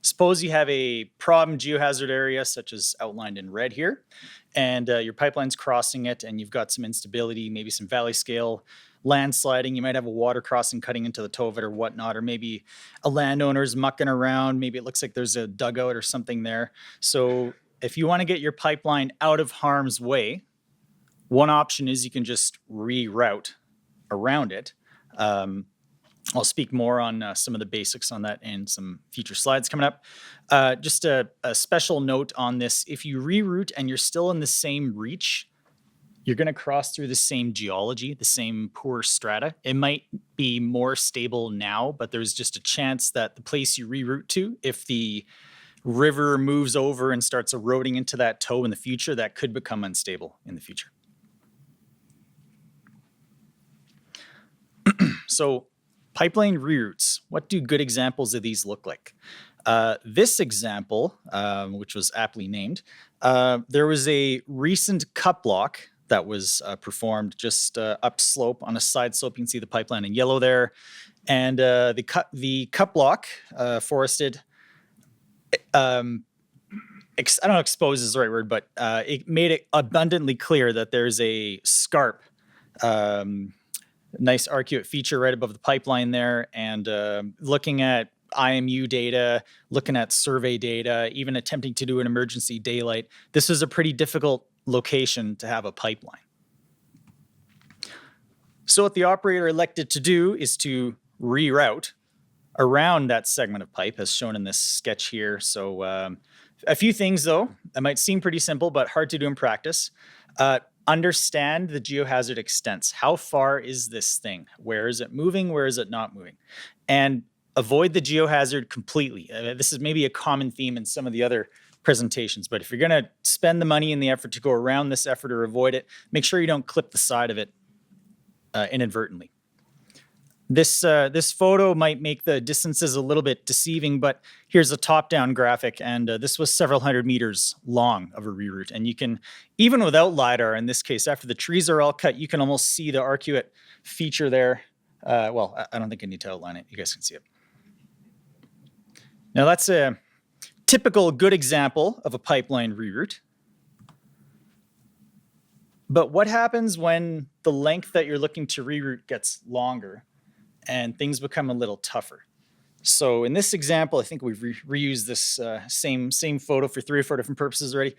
Suppose you have a problem geohazard area, such as outlined in red here, and your pipeline's crossing it, and you've got some instability, maybe some valley scale landsliding. You might have a water crossing cutting into the toe of it or whatnot, or maybe a landowner's mucking around. Maybe it looks like there's a dugout or something there. So if you want to get your pipeline out of harm's way, one option is you can just reroute around it. I'll speak more on some of the basics on that in some future slides coming up. Just a special note on this. If you reroute and you're still in the same reach, you're going to cross through the same geology, the same poor strata. It might be more stable now, but there's just a chance that the place you reroute to, if the river moves over and starts eroding into that toe in the future, that could become unstable in the future. So pipeline reroutes, what do good examples of these look like? This example, which was aptly named, there was a recent cut block that was performed just upslope on a side slope. You can see the pipeline in yellow there. And the cut block forested, I don't know if expose is the right word, but it made it abundantly clear that there's a scarp, nice arcuate feature right above the pipeline there. And looking at IMU data, looking at survey data, even attempting to do an emergency daylight, this is a pretty difficult location to have a pipeline. So what the operator elected to do is to reroute around that segment of pipe as shown in this sketch here. So a few things though, that might seem pretty simple, but hard to do in practice. Understand the geohazard extents. How far is this thing? Where is it moving? Where is it not moving? And avoid the geohazard completely. This is maybe a common theme in some of the other presentations. But if you're going to spend the money and the effort to go around this effort or avoid it, make sure you don't clip the side of it inadvertently. This photo might make the distances a little bit deceiving, but here's a top-down graphic, and this was several hundred meters long of a reroute. And you can, even without LiDAR in this case, after the trees are all cut, you can almost see the arcuate feature there. Well, I don't think I need to outline it. You guys can see it. Now that's a typical good example of a pipeline reroute. But what happens when the length that you're looking to reroute gets longer and things become a little tougher? So in this example, I think we've reused this same photo for 3 or 4 different purposes already.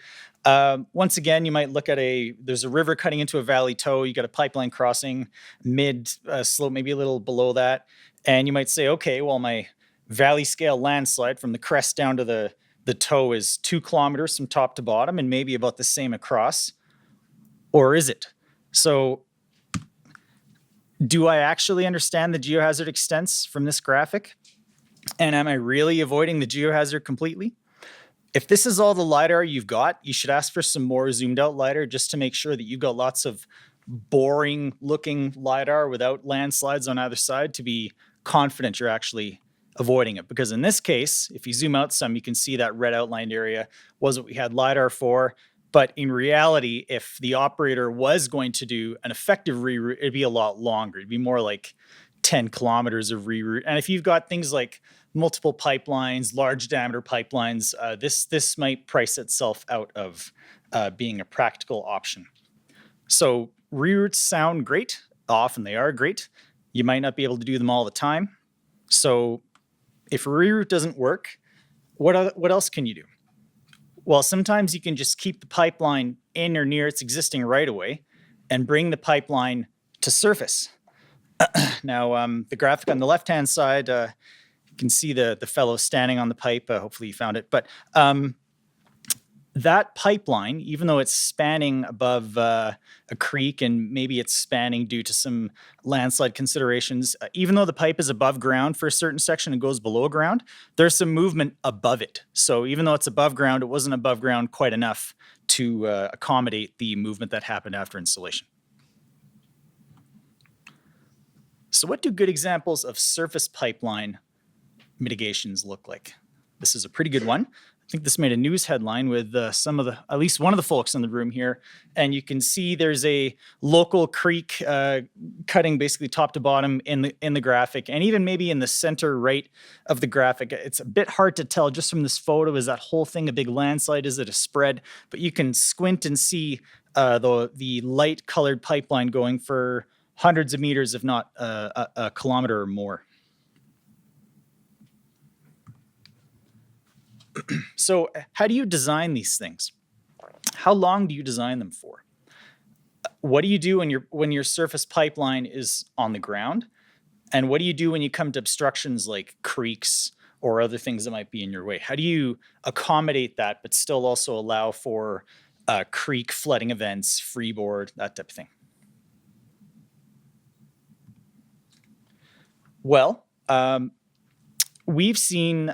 Once again, you might look at there's a river cutting into a valley toe. You got a pipeline crossing mid slope, maybe a little below that. And you might say, okay, well, my valley scale landslide from the crest down to the toe is 2 kilometers from top to bottom and maybe about the same across. Or is it? So do I actually understand the geohazard extents from this graphic? And am I really avoiding the geohazard completely? If this is all the LiDAR you've got, you should ask for some more zoomed out LiDAR just to make sure that you've got lots of boring looking LiDAR without landslides on either side to be confident you're actually avoiding it. Because in this case, if you zoom out some, you can see that red outlined area was what we had LiDAR for. But in reality, if the operator was going to do an effective reroute, it'd be a lot longer. It'd be more like 10 kilometers of reroute. And if you've got things like multiple pipelines, large diameter pipelines, this might price itself out of being a practical option. So reroutes sound great. Often they are great. You might not be able to do them all the time. So if a reroute doesn't work, what else can you do? Well, sometimes you can just keep the pipeline in or near its existing right-of-way and bring the pipeline to surface. Now, the graphic on the left-hand side, you can see the fellow standing on the pipe. Hopefully you found it. But that pipeline, even though it's spanning above a creek and maybe it's spanning due to some landslide considerations, even though the pipe is above ground for a certain section and goes below ground, there's some movement above it. So even though it's above ground, it wasn't above ground quite enough to accommodate the movement that happened after installation. So what do good examples of surface pipeline mitigations look like? This is a pretty good one. I think this made a news headline with at least one of the folks in the room here. And you can see there's a local creek cutting basically top to bottom in the graphic, and even maybe in the center right of the graphic. It's a bit hard to tell just from this photo. Is that whole thing a big landslide? Is it a spread? But you can squint and see the light colored pipeline going for hundreds of meters, if not a kilometer or more. So how do you design these things? How long do you design them for? What do you do when your surface pipeline is on the ground? And what do you do when you come to obstructions like creeks or other things that might be in your way? How do you accommodate that, but still also allow for creek flooding events, freeboard, that type of thing? Well, we've seen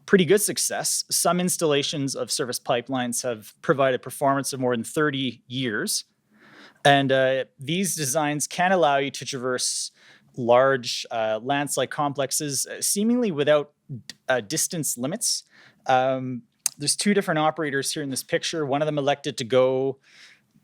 pretty good success. Some installations of surface pipelines have provided performance of more than 30 years. And these designs can allow you to traverse large landslide complexes seemingly without distance limits. There's 2 different operators here in this picture. One of them elected to go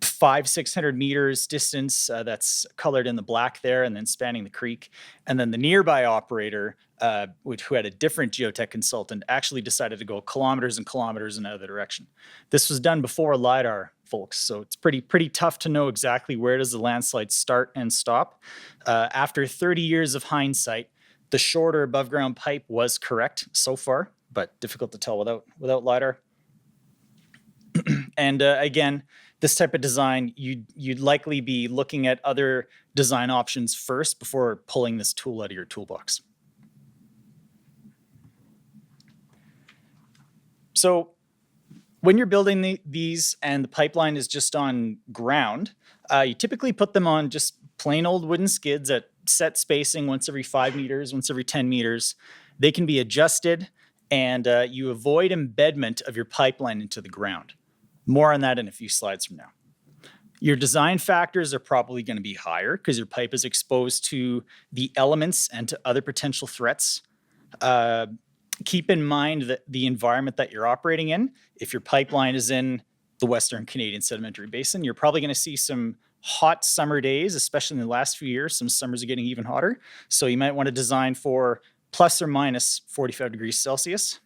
500-600 meters distance, that's colored in the black there, and then spanning the creek. And then the nearby operator, who had a different geotech consultant, actually decided to go kilometers and kilometers in another direction. This was done before LiDAR, folks, so it's pretty tough to know exactly where does the landslide start and stop. After 30 years of hindsight, the shorter above ground pipe was correct so far, but difficult to tell without LiDAR. And again, this type of design, you'd likely be looking at other design options first before pulling this tool out of your toolbox. So when you're building these and the pipeline is just on ground, you typically put them on just plain old wooden skids at set spacing once every 5 meters, once every 10 meters. They can be adjusted and you avoid embedment of your pipeline into the ground. More on that in a few slides from now. Your design factors are probably going to be higher because your pipe is exposed to the elements and to other potential threats. Keep in mind that the environment that you're operating in, if your pipeline is in the Western Canadian Sedimentary Basin, you're probably going to see some hot summer days, especially in the last few years. Some summers are getting even hotter. So you might want to design for plus or minus 45 degrees Celsius.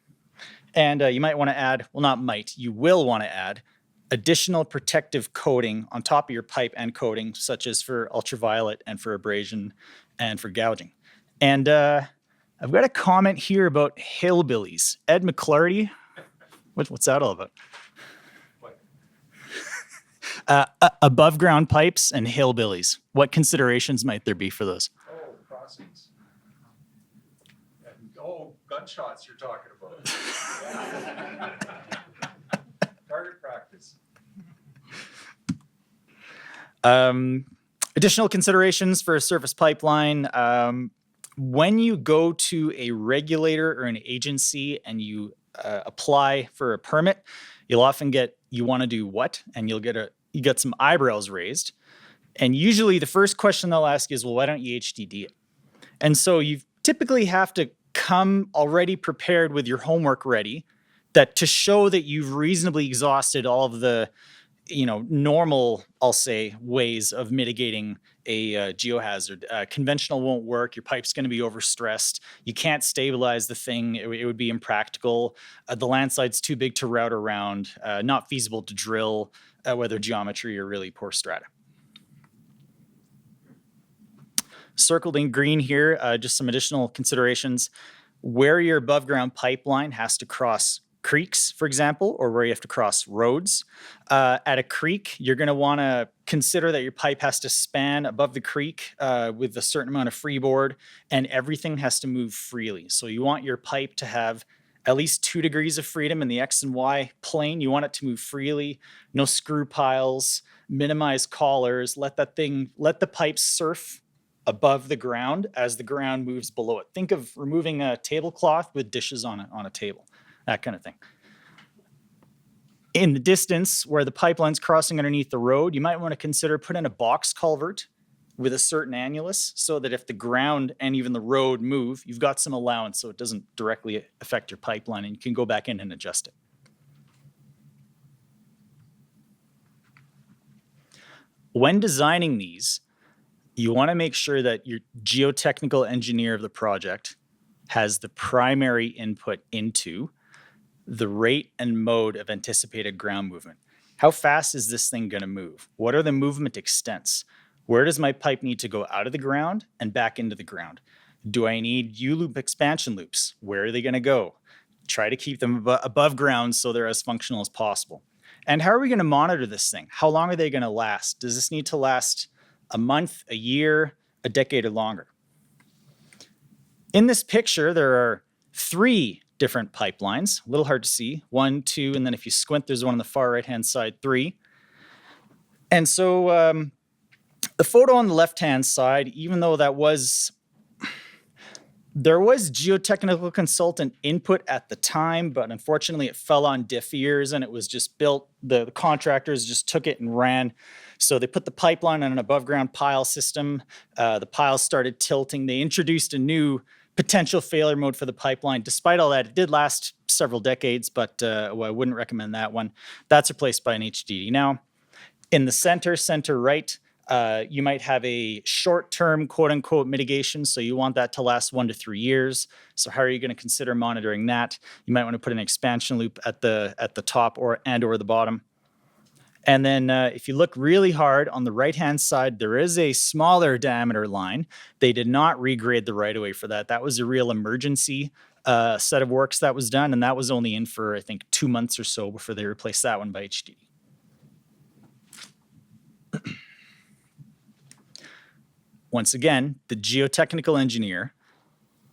And you might want to add, well, not might, you will want to add additional protective coating on top of your pipe and coating, such as for ultraviolet and for abrasion and for gouging. And I've got a comment here about hillbillies. Ed McClarty, what's that all about? Above ground pipes and hillbillies. What considerations might there be for those? Oh, crossings. And, oh, gunshots you're talking about. Target practice. Additional considerations for a surface pipeline. When you go to a regulator or an agency and you apply for a permit, you'll often get, you want to do what? And you get some eyebrows raised. And usually the first question they'll ask is, well, why don't you HDD it? And so you typically have to come already prepared with your homework ready, that to show that you've reasonably exhausted all of the, normal, I'll say, ways of mitigating a geohazard. Conventional won't work. Your pipe's going to be overstressed. You can't stabilize the thing. It would be impractical. The landslide's too big to route around. Not feasible to drill, whether geometry or really poor strata. Circled in green here, just some additional considerations. Where your above ground pipeline has to cross creeks, for example, or where you have to cross roads. At a creek, you're going to want to consider that your pipe has to span above the creek with a certain amount of freeboard, and everything has to move freely. So you want your pipe to have at least 2 degrees of freedom in the X and Y plane. You want it to move freely, no screw piles, minimize collars, let the pipe surf above the ground as the ground moves below it. Think of removing a tablecloth with dishes on a table. That kind of thing. In the distance where the pipeline's crossing underneath the road, you might want to consider putting in a box culvert with a certain annulus so that if the ground and even the road move, you've got some allowance so it doesn't directly affect your pipeline and you can go back in and adjust it. When designing these, you want to make sure that your geotechnical engineer of the project has the primary input into the rate and mode of anticipated ground movement. How fast is this thing going to move? What are the movement extents? Where does my pipe need to go out of the ground and back into the ground? Do I need U-loop expansion loops? Where are they going to go? Try to keep them above ground so they're as functional as possible. And how are we going to monitor this thing? How long are they going to last? Does this need to last a month, a year, a decade, or longer? In this picture, there are 3 different pipelines. A little hard to see. 1, 2, and then if you squint, there's one on the far right-hand side, 3. And so the photo on the left-hand side, even though there was geotechnical consultant input at the time, but unfortunately it fell on deaf ears and it was just built, the contractors just took it and ran. So they put the pipeline on an above ground pile system. The piles started tilting. They introduced a new potential failure mode for the pipeline. Despite all that, it did last several decades, but I wouldn't recommend that one. That's replaced by an HDD. Now, in the center right, you might have a short-term quote-unquote mitigation, so you want that to last 1 to 3 years. So how are you going to consider monitoring that? You might want to put an expansion loop at the top or the bottom. And then if you look really hard on the right-hand side, there is a smaller diameter line. They did not regrade the right-of-way for that. That was a real emergency set of works that was done, and that was only in for, I think, 2 months or so before they replaced that one by HDD. Once again, the geotechnical engineer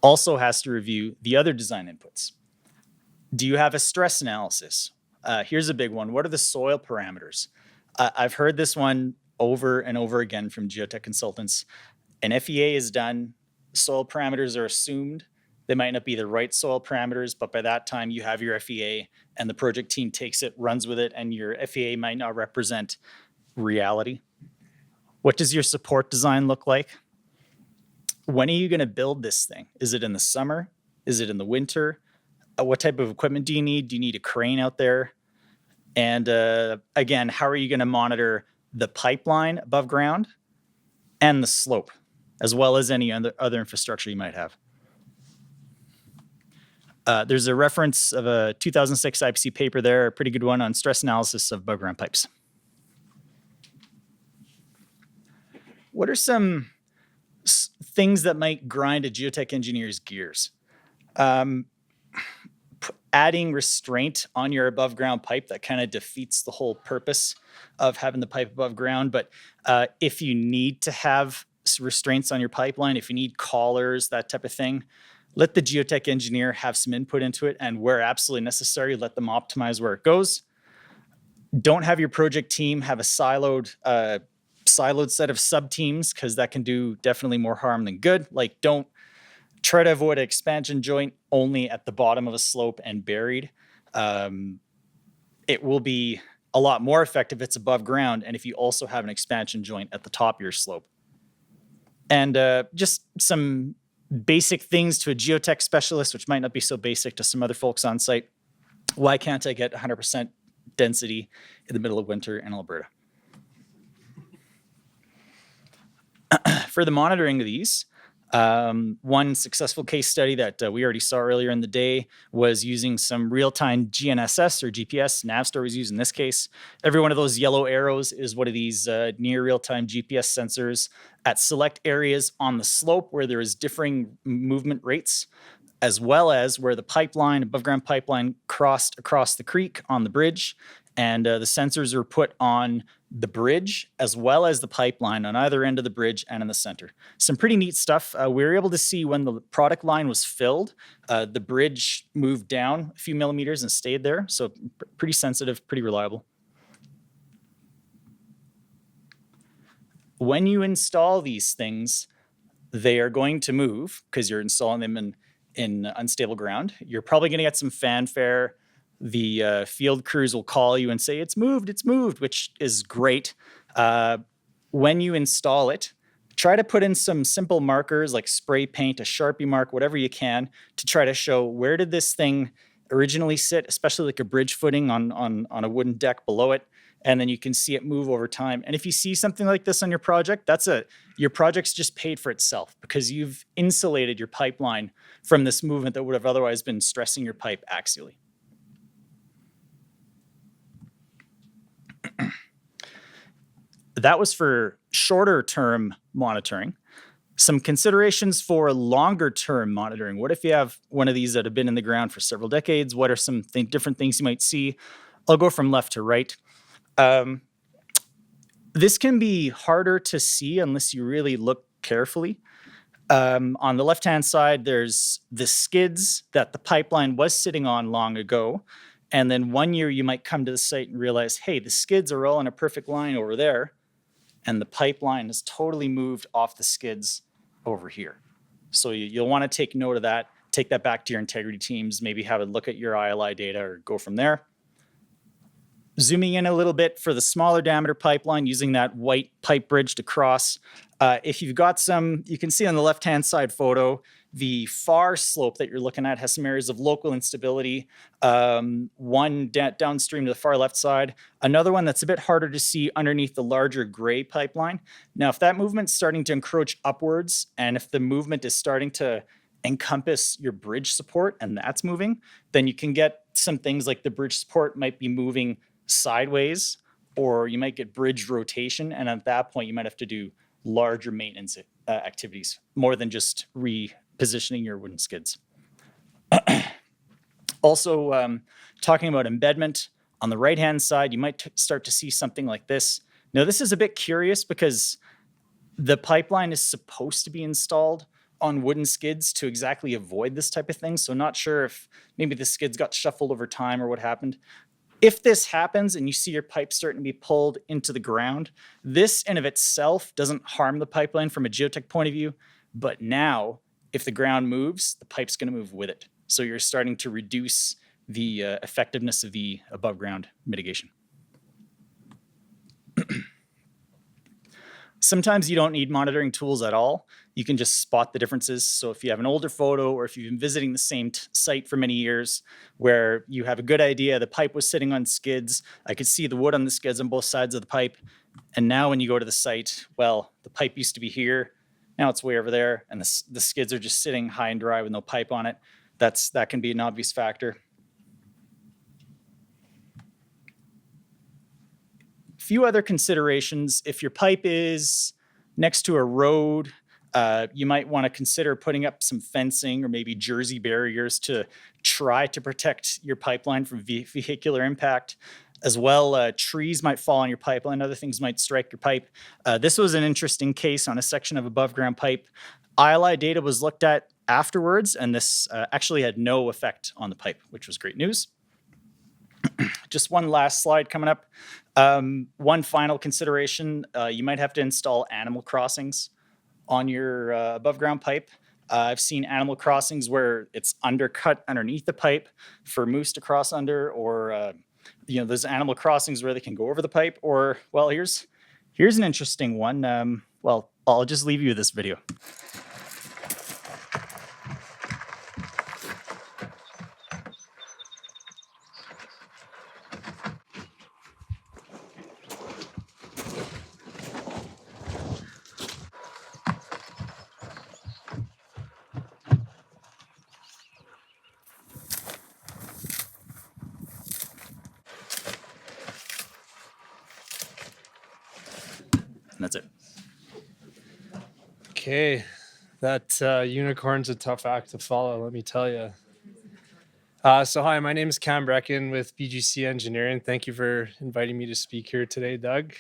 also has to review the other design inputs. Do you have a stress analysis? Here's a big one. What are the soil parameters? I've heard this one over and over again from geotech consultants. An FEA is done, soil parameters are assumed, They might not be the right soil parameters, but by that time you have your FEA and the project team takes it, runs with it, and your FEA might not represent reality. What does your support design look like? When are you going to build this thing? Is it in the summer? Is it in the winter? What type of equipment do you need? Do you need a crane out there? And again, how are you going to monitor the pipeline above ground and the slope, as well as any other infrastructure you might have? There's a reference of a 2006 IPC paper there, a pretty good one on stress analysis of above ground pipes. What are some things that might grind a geotech engineer's gears? Adding restraint on your above ground pipe, that kind of defeats the whole purpose of having the pipe above ground. But if you need to have restraints on your pipeline, if you need collars, that type of thing, let the geotech engineer have some input into it, and where absolutely necessary, let them optimize where it goes. Don't have your project team have a siloed set of sub-teams, because that can do definitely more harm than good. Like, don't try to avoid an expansion joint only at the bottom of a slope and buried. It will be a lot more effective if it's above ground, and if you also have an expansion joint at the top of your slope. And just some basic things to a geotech specialist, which might not be so basic to some other folks on site. Why can't I get 100% density in the middle of winter in Alberta? For the monitoring of these, one successful case study that we already saw earlier in the day was using some real-time GNSS or GPS. Navstar was used in this case. Every one of those yellow arrows is one of these near real-time GPS sensors at select areas on the slope where there is differing movement rates, as well as where the pipeline, above ground pipeline, crossed across the creek on the bridge. And the sensors are put on the bridge as well as the pipeline on either end of the bridge and in the center. Some pretty neat stuff. We were able to see when the product line was filled, the bridge moved down a few millimeters and stayed there. So pretty sensitive, pretty reliable. When you install these things, they are going to move because you're installing them in unstable ground. You're probably going to get some fanfare. The field crews will call you and say, it's moved, which is great. When you install it, try to put in some simple markers like spray paint, a Sharpie mark, whatever you can, to try to show where did this thing originally sit, especially like a bridge footing on a wooden deck below it. And then you can see it move over time. And if you see something like this on your project, your project's just paid for itself because you've insulated your pipeline from this movement that would have otherwise been stressing your pipe axially. That was for shorter term monitoring. Some considerations for longer term monitoring. What if you have one of these that have been in the ground for several decades? What are some different things you might see? I'll go from left to right. This can be harder to see unless you really look carefully. On the left-hand side, there's the skids that the pipeline was sitting on long ago. And then one year you might come to the site and realize, hey, the skids are all in a perfect line over there. And the pipeline has totally moved off the skids over here. So you'll want to take note of that, take that back to your integrity teams, maybe have a look at your ILI data or go from there. Zooming in a little bit for the smaller diameter pipeline, using that white pipe bridge to cross. If you've got some, you can see on the left-hand side photo, the far slope that you're looking at has some areas of local instability. One downstream to the far left side. Another one that's a bit harder to see underneath the larger gray pipeline. Now, if that movement's starting to encroach upwards, and if the movement is starting to encompass your bridge support and that's moving, then you can get some things like the bridge support might be moving sideways, or you might get bridge rotation. And at that point, you might have to do larger maintenance activities, more than just repositioning your wooden skids. Also, talking about embedment, on the right-hand side, you might start to see something like this. Now, this is a bit curious because the pipeline is supposed to be installed on wooden skids to exactly avoid this type of thing. So not sure if maybe the skids got shuffled over time or what happened. If this happens and you see your pipe starting to be pulled into the ground, this in of itself doesn't harm the pipeline from a geotech point of view, but now if the ground moves, the pipe's going to move with it. So you're starting to reduce the effectiveness of the above ground mitigation. Sometimes you don't need monitoring tools at all. You can just spot the differences. So if you have an older photo or if you've been visiting the same site for many years where you have a good idea the pipe was sitting on skids, I could see the wood on the skids on both sides of the pipe. And now when you go to the site, well, the pipe used to be here, now it's way over there, and the skids are just sitting high and dry with no pipe on it. That can be an obvious factor. Few other considerations. If your pipe is next to a road, you might want to consider putting up some fencing or maybe jersey barriers to try to protect your pipeline from vehicular impact. As well, trees might fall on your pipeline, other things might strike your pipe. This was an interesting case on a section of above ground pipe. ILI data was looked at afterwards, and this actually had no effect on the pipe, which was great news. Just one last slide coming up. One final consideration, you might have to install animal crossings on your above ground pipe. I've seen animal crossings where it's undercut underneath the pipe for moose to cross under, or there's animal crossings where they can go over the pipe, or, well, here's an interesting one. Well, I'll just leave you with this video. And that's it. Okay, that unicorn's a tough act to follow, let me tell you. So hi, my name is Cam Brecken with BGC Engineering. Thank you for inviting me to speak here today, Doug.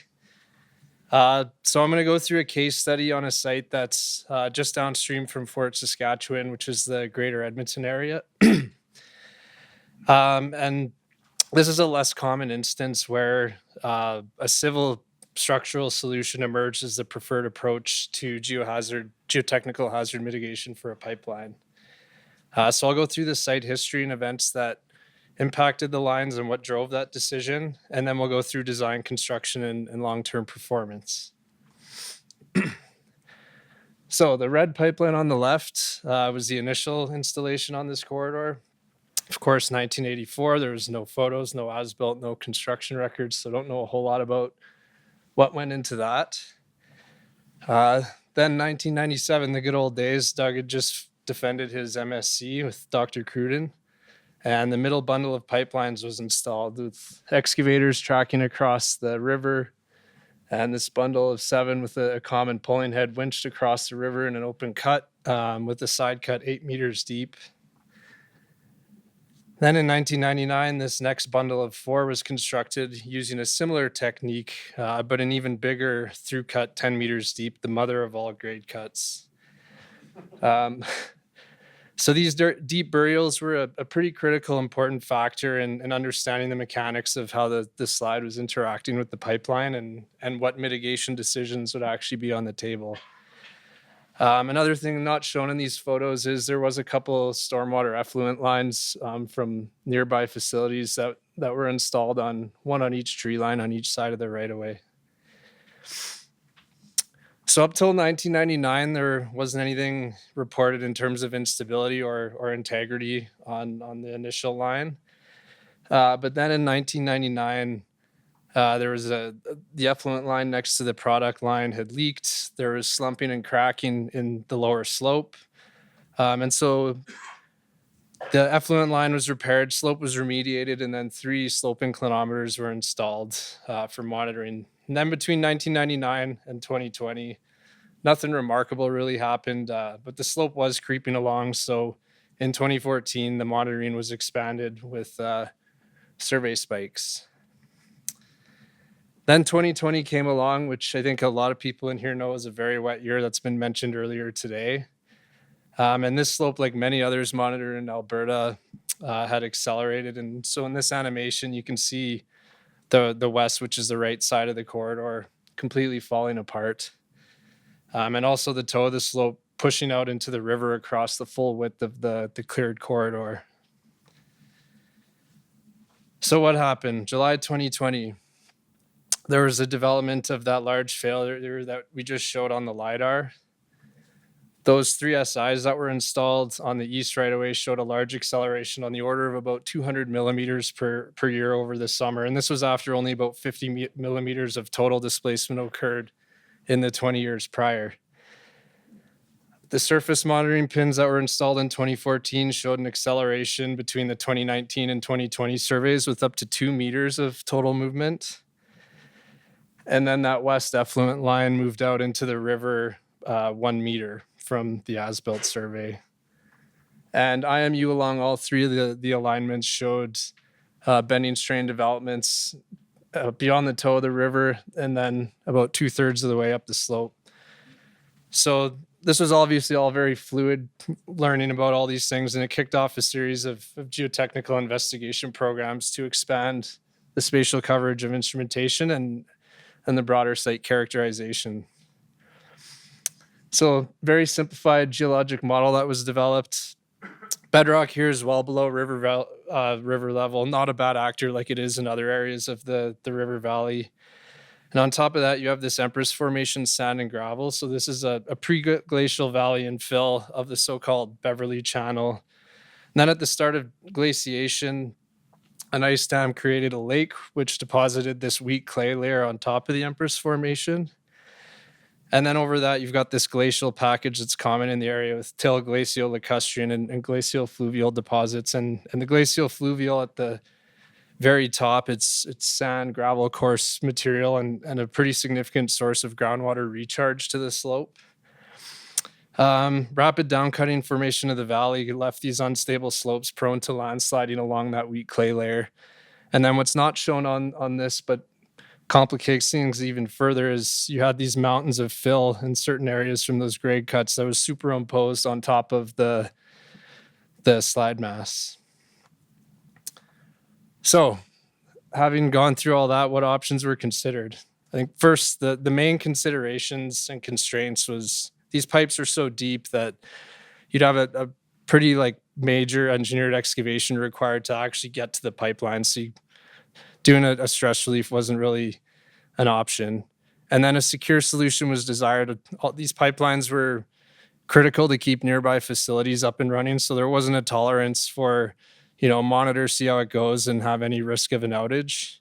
So I'm going to go through a case study on a site that's just downstream from Fort Saskatchewan, which is the Greater Edmonton area. And this is a less common instance where a civil structural solution emerged as the preferred approach to geotechnical hazard mitigation for a pipeline. So I'll go through the site history and events that impacted the lines and what drove that decision, and then we'll go through design, construction, and long-term performance. So the red pipeline on the left was the initial installation on this corridor. Of course, 1984, there was no photos, no as-built, no construction records, so don't know a whole lot about what went into that. Then 1997, the good old days, Doug had just defended his MSc with Dr. Cruden, and the middle bundle of pipelines was installed with excavators tracking across the river, and this bundle of 7 with a common pulling head winched across the river in an open cut with the side cut 8 meters deep. Then in 1999, this next bundle of 4 was constructed using a similar technique, but an even bigger through cut 10 meters deep, the mother of all grade cuts. So these deep burials were a pretty critical, important factor in understanding the mechanics of how the slide was interacting with the pipeline and what mitigation decisions would actually be on the table. Another thing not shown in these photos is there was a couple stormwater effluent lines from nearby facilities that were installed one on each tree line on each side of the right-of-way. So up till 1999, there wasn't anything reported in terms of instability or integrity on the initial line. But then in 1999, there was the effluent line next to the product line had leaked. There was slumping and cracking in the lower slope. And so the effluent line was repaired, slope was remediated, and then 3 slope inclinometers were installed for monitoring. And then between 1999 and 2020, nothing remarkable really happened, but the slope was creeping along. So in 2014, the monitoring was expanded with survey spikes. Then 2020 came along, which I think a lot of people in here know is a very wet year that's been mentioned earlier today. And this slope, like many others monitored in Alberta, had accelerated. And so in this animation, you can see the west, which is the right side of the corridor, completely falling apart. And also the toe of the slope pushing out into the river across the full width of the cleared corridor. So what happened? July 2020, there was a development of that large failure that we just showed on the LiDAR. Those 3 SIs that were installed on the east right away showed a large acceleration on the order of about 200 millimeters per year over the summer. And this was after only about 50 millimeters of total displacement occurred in the 20 years prior. The surface monitoring pins that were installed in 2014 showed an acceleration between the 2019 and 2020 surveys with up to 2 meters of total movement. And then that west effluent line moved out into the river 1 meter from the as-built survey. And IMU along all 3 of the alignments showed bending strain developments beyond the toe of the river and then about 2/3 of the way up the slope. So this was obviously all very fluid, learning about all these things, and it kicked off a series of geotechnical investigation programs to expand the spatial coverage of instrumentation and the broader site characterization. So very simplified geologic model that was developed. Bedrock here is well below river level, not a bad actor like it is in other areas of the river valley. And on top of that, you have this Empress Formation sand and gravel. So this is a pre-glacial valley infill of the so-called Beverly Channel. And then at the start of glaciation, an ice dam created a lake which deposited this weak clay layer on top of the Empress Formation. And then over that, you've got this glacial package that's common in the area with till glacial, lacustrine, and glacial fluvial deposits. And the glacial fluvial at the very top, it's sand, gravel, coarse material, and a pretty significant source of groundwater recharge to the slope. Rapid downcutting formation of the valley left these unstable slopes prone to landsliding along that weak clay layer. And then what's not shown on this, but complicates things even further, is you had these mountains of fill in certain areas from those grade cuts that was superimposed on top of the slide mass. So having gone through all that, what options were considered? I think first, the main considerations and constraints was these pipes are so deep that you'd have a pretty major engineered excavation required to actually get to the pipeline. So doing a stress relief wasn't really an option. And then a secure solution was desired. All these pipelines were critical to keep nearby facilities up and running. So there wasn't a tolerance for, monitor, see how it goes, and have any risk of an outage.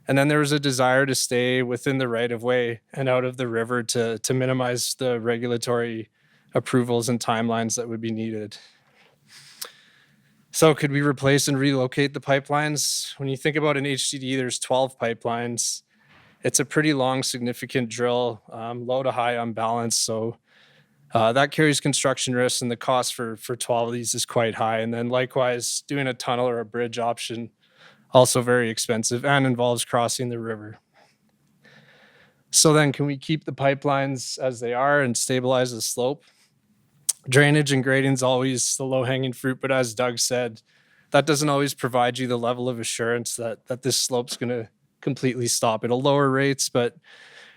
And then there was a desire to stay within the right of way and out of the river to minimize the regulatory approvals and timelines that would be needed. So could we replace and relocate the pipelines? When you think about an HDD, there's 12 pipelines. It's a pretty long, significant drill, low to high unbalanced. So that carries construction risks, and the cost for 12 of these is quite high. And then likewise, doing a tunnel or a bridge option, also very expensive and involves crossing the river. So then can we keep the pipelines as they are and stabilize the slope? Drainage and grading is always the low-hanging fruit, but as Doug said, that doesn't always provide you the level of assurance that this slope's going to completely stop. It'll lower rates, but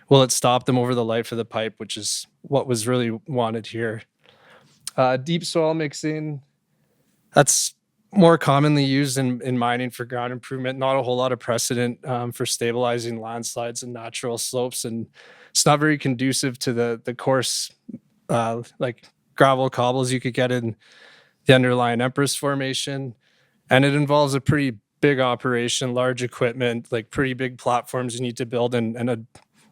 will it stop them over the life of the pipe, which is what was really wanted here. Deep soil mixing, that's more commonly used in mining for ground improvement. Not a whole lot of precedent for stabilizing landslides and natural slopes, and it's not very conducive to the coarse gravel cobbles you could get in the underlying Empress Formation. And it involves a pretty big operation, large equipment, pretty big platforms you need to build, and a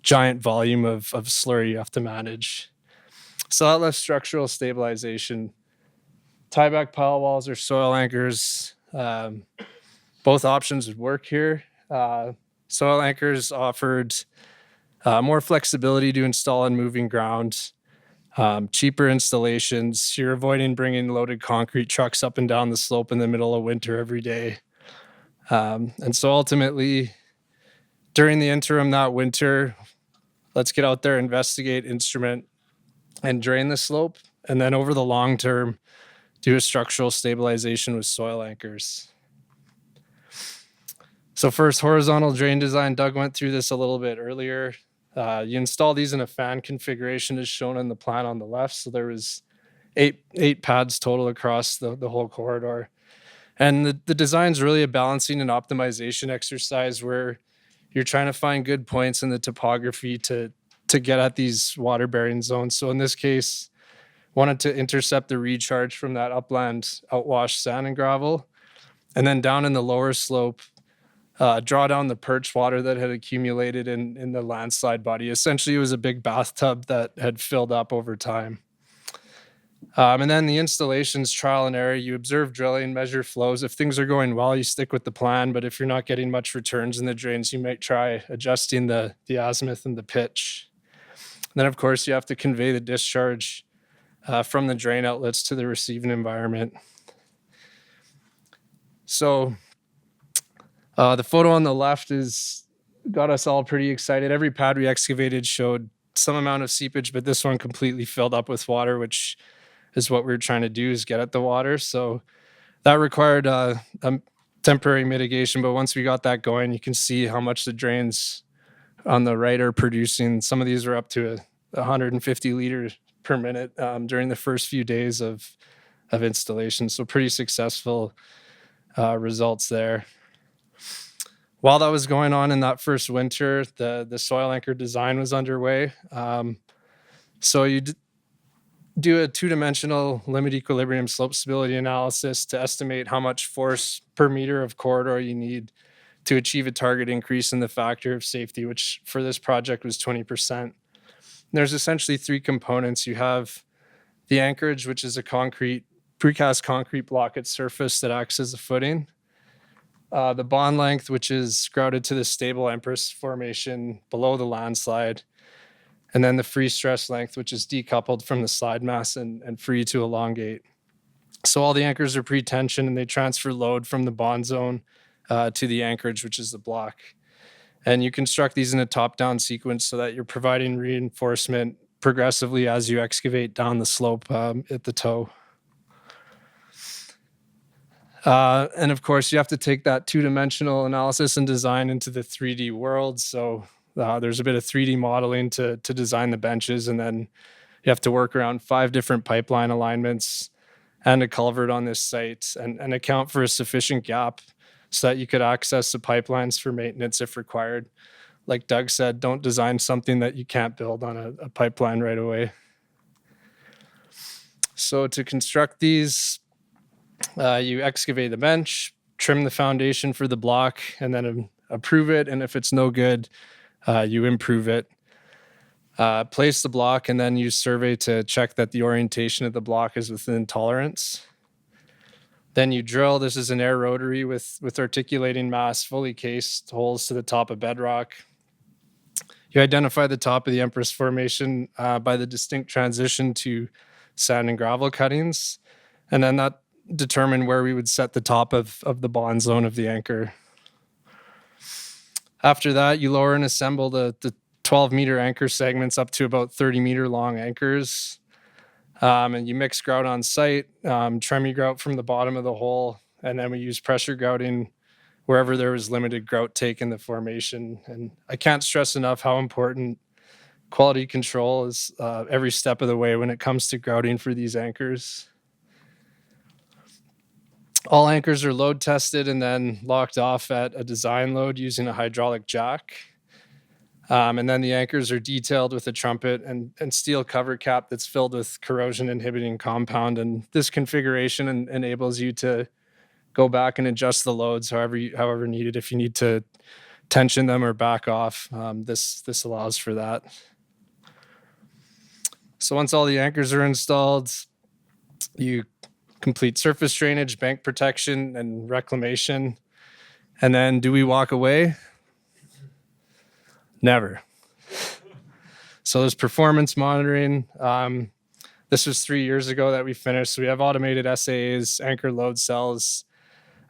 giant volume of slurry you have to manage. So that left structural stabilization. Tieback pile walls or soil anchors. Both options would work here. Soil anchors offered more flexibility to install on moving ground. Cheaper installations. You're avoiding bringing loaded concrete trucks up and down the slope in the middle of winter every day. And so ultimately, during the interim that winter, let's get out there, investigate, instrument, and drain the slope. And then over the long term, do a structural stabilization with soil anchors. So first, horizontal drain design. Doug went through this a little bit earlier. You install these in a fan configuration as shown in the plan on the left. So there was eight pads total across the whole corridor. And the design's really a balancing and optimization exercise where you're trying to find good points in the topography to get at these water bearing zones. So in this case, wanted to intercept the recharge from that upland outwash sand and gravel. And then down in the lower slope, draw down the perch water that had accumulated in the landslide body. Essentially, it was a big bathtub that had filled up over time. And then the installation's trial and error. You observe drilling, measure flows. If things are going well, you stick with the plan. But if you're not getting much returns in the drains, you might try adjusting the azimuth and the pitch. And then, of course, you have to convey the discharge from the drain outlets to the receiving environment. So the photo on the left got us all pretty excited. Every pad we excavated showed some amount of seepage, but this one completely filled up with water, which is what we were trying to do, is get at the water. So that required a temporary mitigation, but once we got that going, you can see how much the drains on the right are producing. Some of these are up to 150 liters per minute during the first few days of installation. So pretty successful results there. While that was going on in that first winter, the soil anchor design was underway. So you do a two-dimensional limit equilibrium slope stability analysis to estimate how much force per meter of corridor you need to achieve a target increase in the factor of safety, which for this project was 20%. There's essentially three components. You have the anchorage, which is a precast concrete block at surface that acts as a footing. The bond length, which is grouted to the stable Empress formation below the landslide. And then the free stress length, which is decoupled from the slide mass and free to elongate. So all the anchors are pre-tension and they transfer load from the bond zone to the anchorage, which is the block. And you construct these in a top-down sequence so that you're providing reinforcement progressively as you excavate down the slope at the toe. And of course, you have to take that two-dimensional analysis and design into the 3D world. So there's a bit of 3D modeling to design the benches, and then you have to work around 5 different pipeline alignments and a culvert on this site and account for a sufficient gap so that you could access the pipelines for maintenance if required. Like Doug said, don't design something that you can't build on a pipeline right away. So to construct these, you excavate the bench, trim the foundation for the block, and then approve it. And if it's no good, you improve it. Place the block and then use survey to check that the orientation of the block is within tolerance. Then you drill. This is an air rotary with articulating mass, fully cased holes to the top of bedrock. You identify the top of the Empress formation by the distinct transition to sand and gravel cuttings. And then that determined where we would set the top of the bond zone of the anchor. After that, you lower and assemble the 12-meter anchor segments up to about 30-meter long anchors. And you mix grout on site, tremie grout from the bottom of the hole, and then we use pressure grouting wherever there was limited grout take in the formation. And I can't stress enough how important quality control is every step of the way when it comes to grouting for these anchors. All anchors are load tested and then locked off at a design load using a hydraulic jack. And then the anchors are detailed with a trumpet and steel cover cap that's filled with corrosion inhibiting compound. And this configuration enables you to go back and adjust the loads however needed. If you need to tension them or back off, this allows for that. So once all the anchors are installed, you complete surface drainage, bank protection, and reclamation. And then do we walk away? Never. So there's performance monitoring. This was 3 years ago that we finished. So we have automated SAAs, anchor load cells,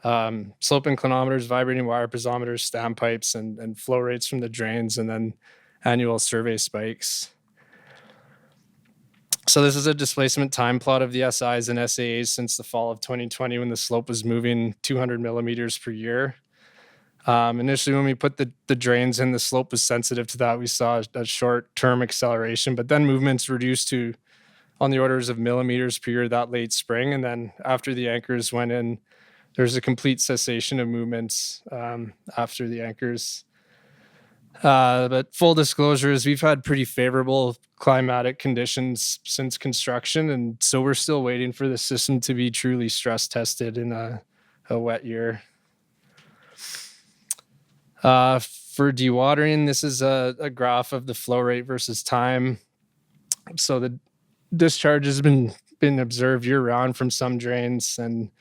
slope inclinometers, vibrating wire piezometers, stam pipes, and flow rates from the drains, and then annual survey spikes. So this is a displacement time plot of the SIs and SAAs since the fall of 2020 when the slope was moving 200 millimeters per year. Initially, when we put the drains in, the slope was sensitive to that. We saw a short-term acceleration, but then movements reduced to on the orders of millimeters per year that late spring. And then after the anchors went in, there's a complete cessation of movements after the anchors. But full disclosure is we've had pretty favorable climatic conditions since construction, and so we're still waiting for the system to be truly stress tested in a wet year. For dewatering, this is a graph of the flow rate versus time. So the discharge has been observed year round from some drains, and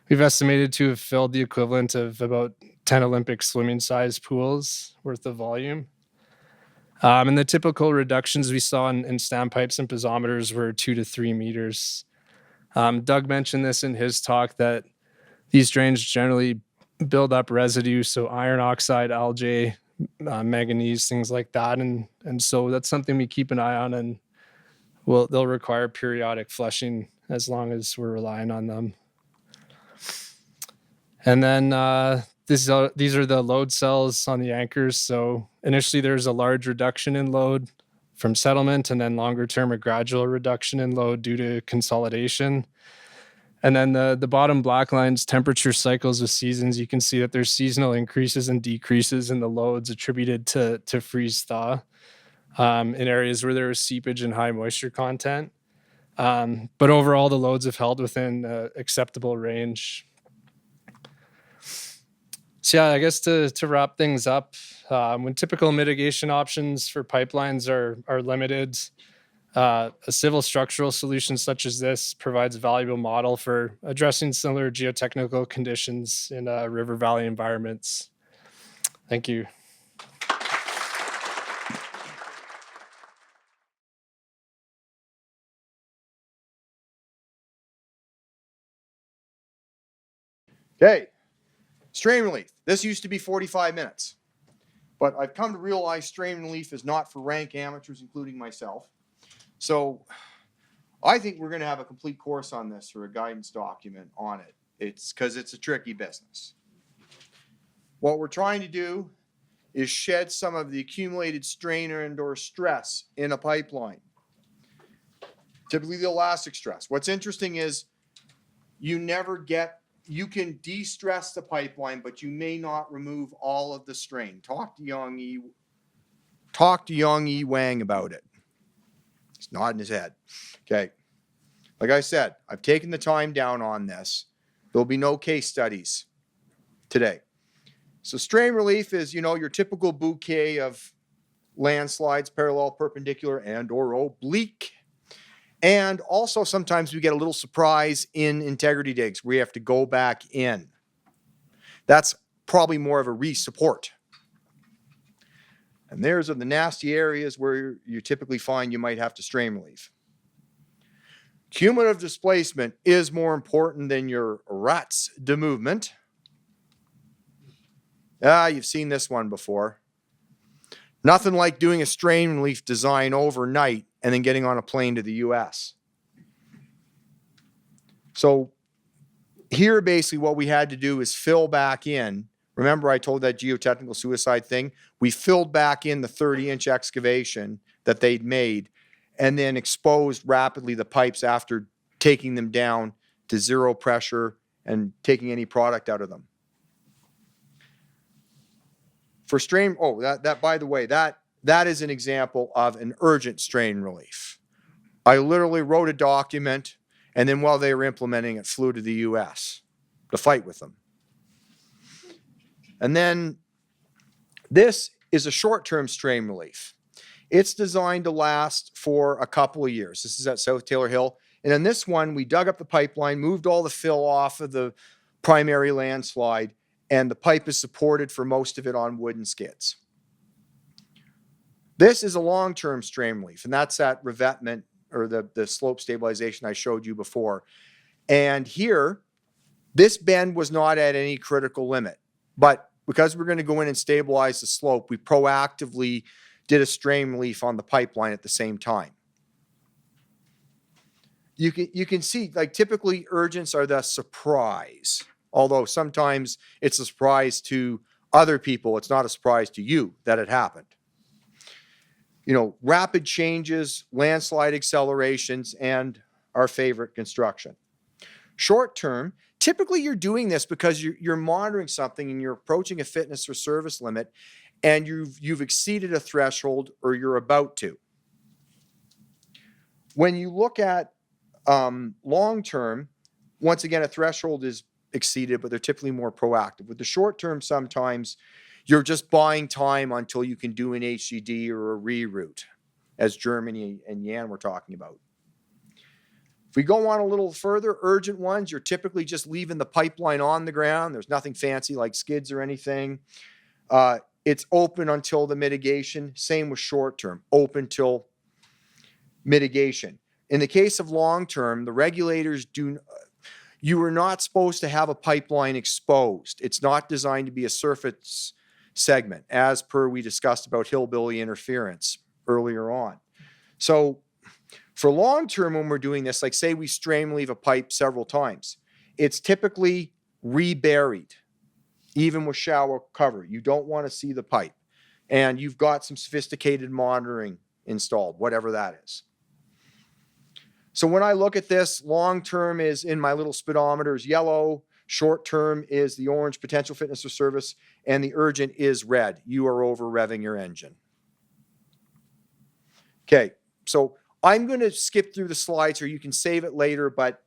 we've estimated to have filled the equivalent of about 10 Olympic swimming size pools worth of volume. And the typical reductions we saw in standpipes and piezometers were 2 to 3 meters. Doug mentioned this in his talk that these drains generally build up residue, so iron oxide, algae, manganese, things like that. And so that's something we keep an eye on, and they'll require periodic flushing as long as we're relying on them. And then these are the load cells on the anchors. So initially there's a large reduction in load from settlement, and then longer term a gradual reduction in load due to consolidation. And then the bottom black line's temperature cycles with seasons. You can see that there's seasonal increases and decreases in the loads attributed to freeze thaw in areas where there was seepage and high moisture content. But overall, the loads have held within acceptable range. So yeah, I guess to wrap things up, when typical mitigation options for pipelines are limited, a civil structural solution such as this provides a valuable model for addressing similar geotechnical conditions in river valley environments. Thank you. Okay, strain relief. This used to be 45 minutes, but I've come to realize strain relief is not for rank amateurs, including myself. So I think we're going to have a complete course on this or a guidance document on it. It's because it's a tricky business. What we're trying to do is shed some of the accumulated strain and/or stress in a pipeline. Typically the elastic stress. What's interesting is you can de-stress the pipeline, but you may not remove all of the strain. Talk to Yong-Yi Wang about it. He's nodding his head. Okay. Like I said, I've taken the time down on this. There'll be no case studies today. So strain relief is, your typical bouquet of landslides, parallel, perpendicular, and/or oblique. And also sometimes we get a little surprise in integrity digs. We have to go back in. That's probably more of a re-support. And there's the nasty areas where you typically find you might have to strain relief. Cumulative displacement is more important than your ruts de movement. You've seen this one before. Nothing like doing a strain relief design overnight and then getting on a plane to the US. So here basically what we had to do is fill back in. Remember I told that geotechnical suicide thing? We filled back in the 30-inch excavation that they'd made and then exposed rapidly the pipes after taking them down to zero pressure and taking any product out of them. For strain, that by the way, that is an example of an urgent strain relief. I literally wrote a document, and then while they were implementing it, flew to the US to fight with them. And then this is a short-term strain relief. It's designed to last for a couple of years. This is at South Taylor Hill. And in this one, we dug up the pipeline, moved all the fill off of the primary landslide, and the pipe is supported for most of it on wooden skids. This is a long-term strain relief, and that's that revetment or the slope stabilization I showed you before. And here, this bend was not at any critical limit, but because we're going to go in and stabilize the slope, we proactively did a strain relief on the pipeline at the same time. You can see, like, typically urgents are the surprise, although sometimes it's a surprise to other people, it's not a surprise to you that it happened. You know, rapid changes, landslide accelerations, and our favorite, construction. Short term, typically you're doing this because you're monitoring something and you're approaching a fitness or service limit and you've exceeded a threshold or you're about to. When you look at long term, once again, a threshold is exceeded, but they're typically more proactive. With the short term, sometimes you're just buying time until you can do an HDD or a reroute, as Germany and Yan were talking about. If we go on a little further, urgent ones, you're typically just leaving the pipeline on the ground. There's nothing fancy like skids or anything. It's open until the mitigation. Same with short term, open till mitigation. In the case of long term, the regulators you are not supposed to have a pipeline exposed. It's not designed to be a surface segment, as per we discussed about hillbilly interference earlier on. So for long term, when we're doing this, like say we stream leave a pipe several times, it's typically reburied, even with shallow cover. You don't want to see the pipe. And you've got some sophisticated monitoring installed, whatever that is. So when I look at this, long term is in my little speedometer is yellow, short term is the orange, potential fitness or service, and the urgent is red. You are over revving your engine. Okay, so I'm going to skip through the slides or you can save it later, but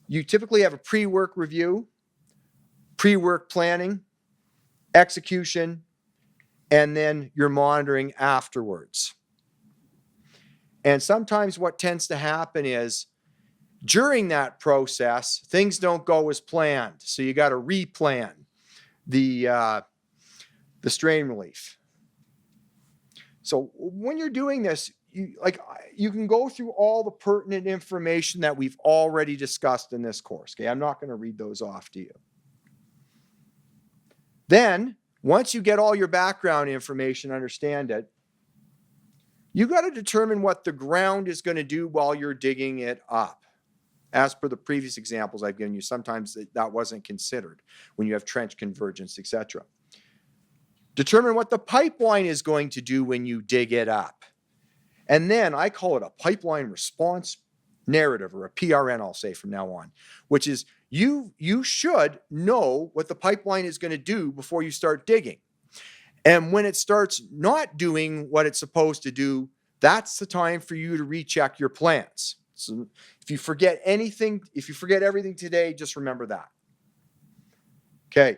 you typically have a pre-work review, pre-work planning, execution, and then your monitoring afterwards. And sometimes what tends to happen is during that process, things don't go as planned. So you got to replan the strain relief. So when you're doing this, you can go through all the pertinent information that we've already discussed in this course. Okay, I'm not going to read those off to you. Then, once you get all your background information, understand it, you got to determine what the ground is going to do while you're digging it up. As per the previous examples I've given you, sometimes that wasn't considered when you have trench convergence, etc. Determine what the pipeline is going to do when you dig it up. And then I call it a pipeline response narrative, or a PRN, I'll say from now on, which is you should know what the pipeline is going to do before you start digging. And when it starts not doing what it's supposed to do, that's the time for you to recheck your plans. So if you forget anything, if you forget everything today, just remember that. Okay.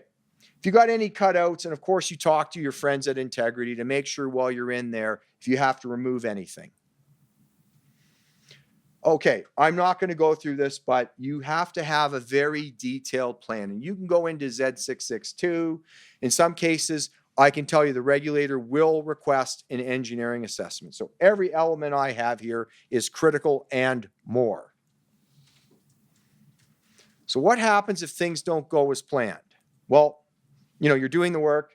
If you got any cutouts, and of course you talk to your friends at Integrity to make sure while you're in there, if you have to remove anything. Okay, I'm not going to go through this, but you have to have a very detailed plan. And you can go into Z662. In some cases, I can tell you the regulator will request an engineering assessment. So every element I have here is critical and more. So what happens if things don't go as planned? Well, you're doing the work.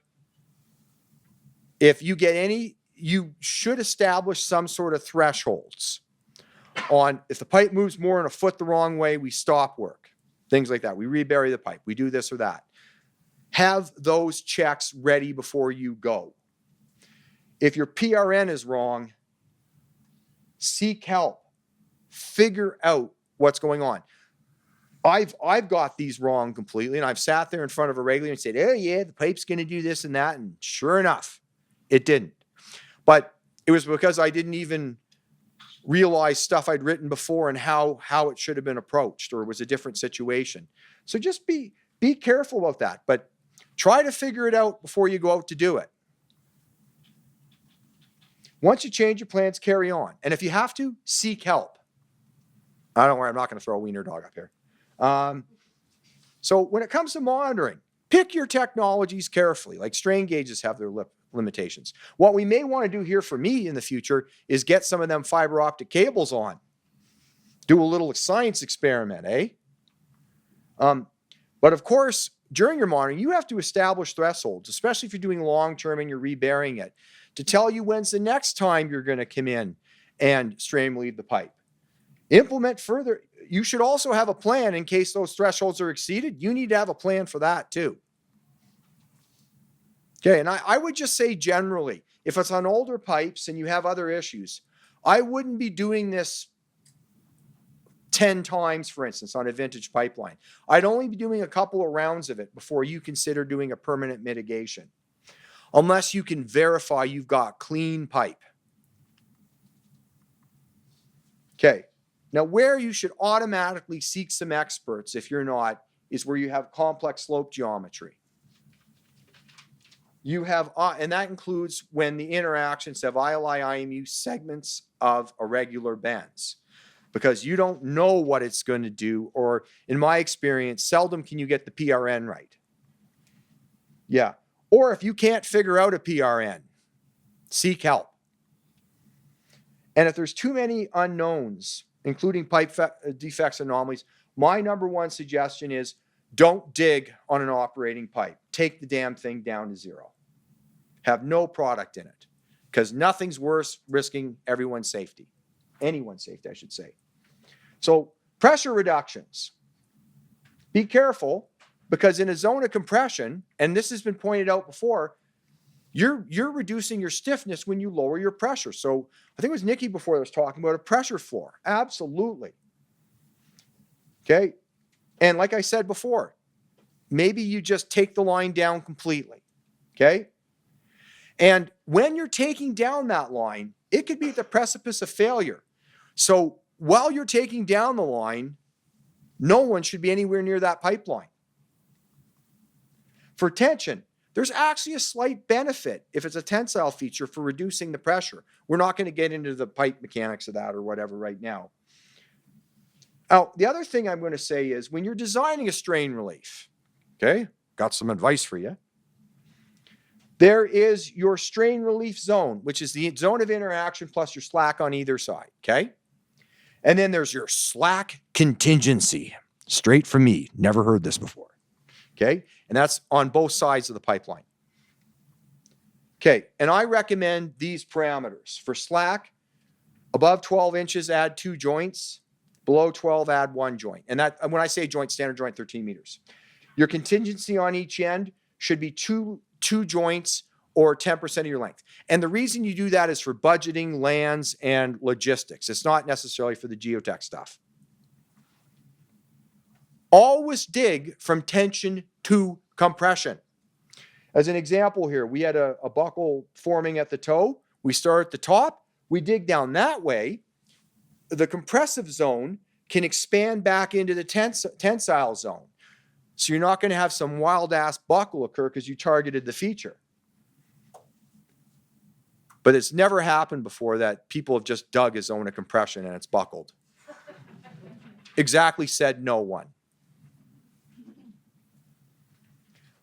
If you get any, you should establish some sort of thresholds on if the pipe moves more than a foot the wrong way, we stop work. Things like that. We rebury the pipe. We do this or that. Have those checks ready before you go. If your PRN is wrong, seek help. Figure out what's going on. I've got these wrong completely, and I've sat there in front of a regulator and said, oh yeah, the pipe's going to do this and that, and sure enough, it didn't. But it was because I didn't even realize stuff I'd written before and how it should have been approached, or it was a different situation. So just be careful about that, but try to figure it out before you go out to do it. Once you change your plans, carry on. And if you have to, seek help. I don't worry, I'm not going to throw a wiener dog up here. So when it comes to monitoring, pick your technologies carefully. Like strain gauges have their limitations. What we may want to do here for me in the future is get some of them fiber optic cables on. Do a little science experiment, eh? But of course, during your monitoring, you have to establish thresholds, especially if you're doing long-term and you're reburying it, to tell you when's the next time you're going to come in and stream leave the pipe. Implement further. You should also have a plan in case those thresholds are exceeded. You need to have a plan for that too. Okay, and I would just say generally, if it's on older pipes and you have other issues, I wouldn't be doing this 10 times, for instance, on a vintage pipeline. I'd only be doing a couple of rounds of it before you consider doing a permanent mitigation, unless you can verify you've got clean pipe. Okay, now where you should automatically seek some experts if you're not, is where you have complex slope geometry. You have, and that includes when the interactions have ILI, IMU segments of irregular bends, because you don't know what it's going to do, or in my experience, seldom can you get the PRN right. Yeah, or if you can't figure out a PRN, seek help. And if there's too many unknowns, including pipe defects and anomalies, my number one suggestion is don't dig on an operating pipe. Take the damn thing down to zero. Have no product in it, because nothing's worse risking everyone's safety. Anyone's safety, I should say. So pressure reductions. Be careful, because in a zone of compression, and this has been pointed out before, you're reducing your stiffness when you lower your pressure. So I think it was Nikki before that was talking about a pressure floor. Absolutely. Okay. And like I said before, maybe you just take the line down completely. Okay. And when you're taking down that line, it could be at the precipice of failure. So while you're taking down the line, no one should be anywhere near that pipeline. For tension, there's actually a slight benefit if it's a tensile feature for reducing the pressure. We're not going to get into the pipe mechanics of that or whatever right now. Now, the other thing I'm going to say is when you're designing a strain relief, okay, got some advice for you. There is your strain relief zone, which is the zone of interaction plus your slack on either side, okay? And then there's your slack contingency. Straight from me, never heard this before, okay? And that's on both sides of the pipeline. Okay, and I recommend these parameters. For slack, above 12 inches, add 2 joints. Below 12, add 1 joint. And that, when I say joint, standard joint, 13 meters. Your contingency on each end should be two joints or 10% of your length. And the reason you do that is for budgeting, lands, and logistics. It's not necessarily for the geotech stuff. Always dig from tension to compression. As an example here, we had a buckle forming at the toe. We start at the top. We dig down that way. The compressive zone can expand back into the tensile zone. So you're not going to have some wild-ass buckle occur because you targeted the feature. But it's never happened before that people have just dug a zone of compression and it's buckled. Exactly said no one.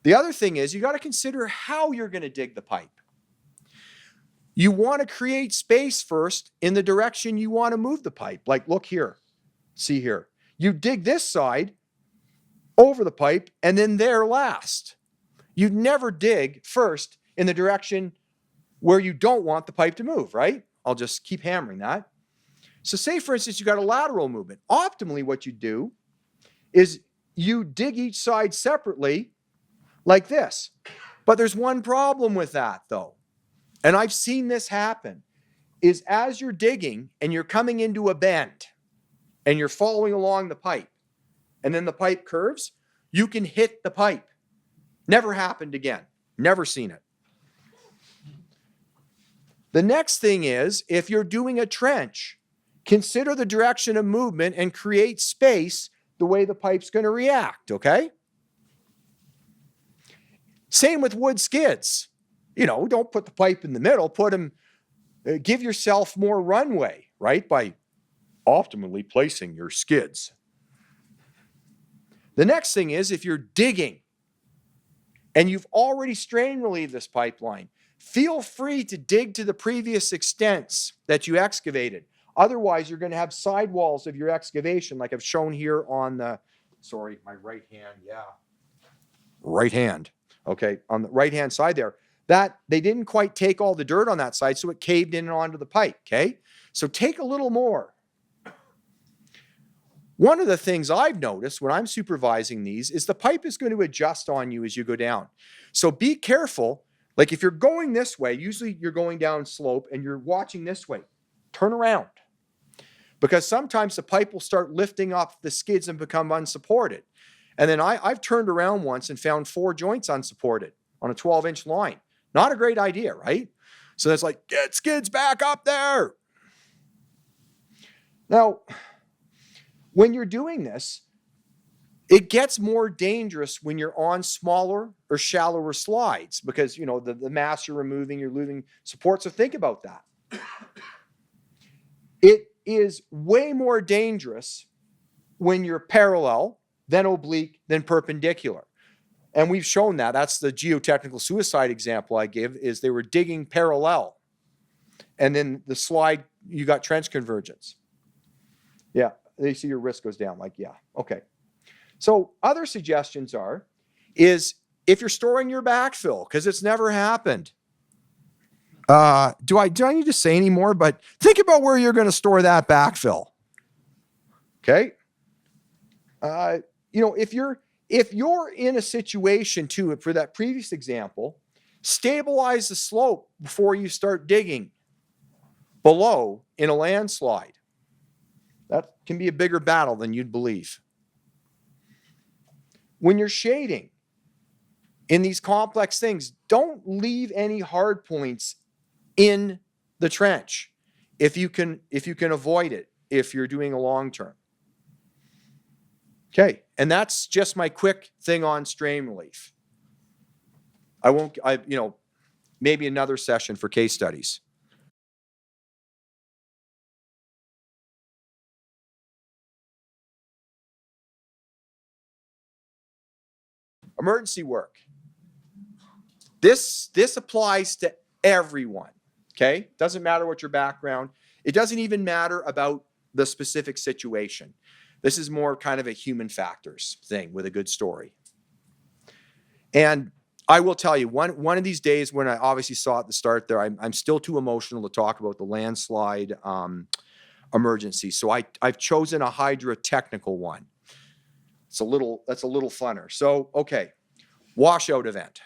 The other thing is you got to consider how you're going to dig the pipe. You want to create space first in the direction you want to move the pipe. Like, look here. See here. You dig this side over the pipe and then there last. You never dig first in the direction where you don't want the pipe to move, right? I'll just keep hammering that. So say, for instance, you got a lateral movement. Optimally, what you do is you dig each side separately like this. But there's one problem with that, though. And I've seen this happen, is as you're digging and you're coming into a bend and you're following along the pipe and then the pipe curves, you can hit the pipe. Never happened again. Never seen it. The next thing is, if you're doing a trench, consider the direction of movement and create space the way the pipe's going to react, okay? Same with wood skids. You know, don't put the pipe in the middle, give yourself more runway, right? By optimally placing your skids. The next thing is, if you're digging and you've already strain relieved this pipeline, feel free to dig to the previous extents that you excavated. Otherwise, you're going to have sidewalls of your excavation, like I've shown here on the, sorry, my right hand, yeah. Right hand, okay, on the right-hand side there. That they didn't quite take all the dirt on that side, so it caved in and onto the pipe, okay? So take a little more. One of the things I've noticed when I'm supervising these is the pipe is going to adjust on you as you go down. So be careful Like if you're going this way, usually you're going down slope and you're watching this way. Turn around. Because sometimes the pipe will start lifting up the skids and become unsupported. And then I've turned around once and found 4 joints unsupported on a 12-inch line. Not a great idea, right? So it's like, get skids back up there. Now, when you're doing this, it gets more dangerous when you're on smaller or shallower slides because, you know, the mass you're removing, you're losing support. So think about that. It is way more dangerous when you're parallel, then oblique, then perpendicular. And we've shown that. That's the geotechnical suicide example I give, is they were digging parallel. And then the slide, you got trench convergence. Yeah, they see your risk goes down. Like, yeah, okay. So other suggestions is if you're storing your backfill, because it's never happened. Do I need to say any more? But think about where you're going to store that backfill. Okay. You know, if you're in a situation too, for that previous example, stabilize the slope before you start digging below in a landslide. That can be a bigger battle than you'd believe. When you're shading in these complex things, don't leave any hard points in the trench if you can avoid it if you're doing a long term. Okay, and that's just my quick thing on strain relief. Maybe another session for case studies. Emergency work. This applies to everyone, okay? Doesn't matter what your background. It doesn't even matter about the specific situation. This is more kind of a human factors thing with a good story. And I will tell you, one of these days when I obviously saw at the start there, I'm still too emotional to talk about the landslide emergency. So I've chosen a hydrotechnical one. That's a little funner. So, okay, washout event.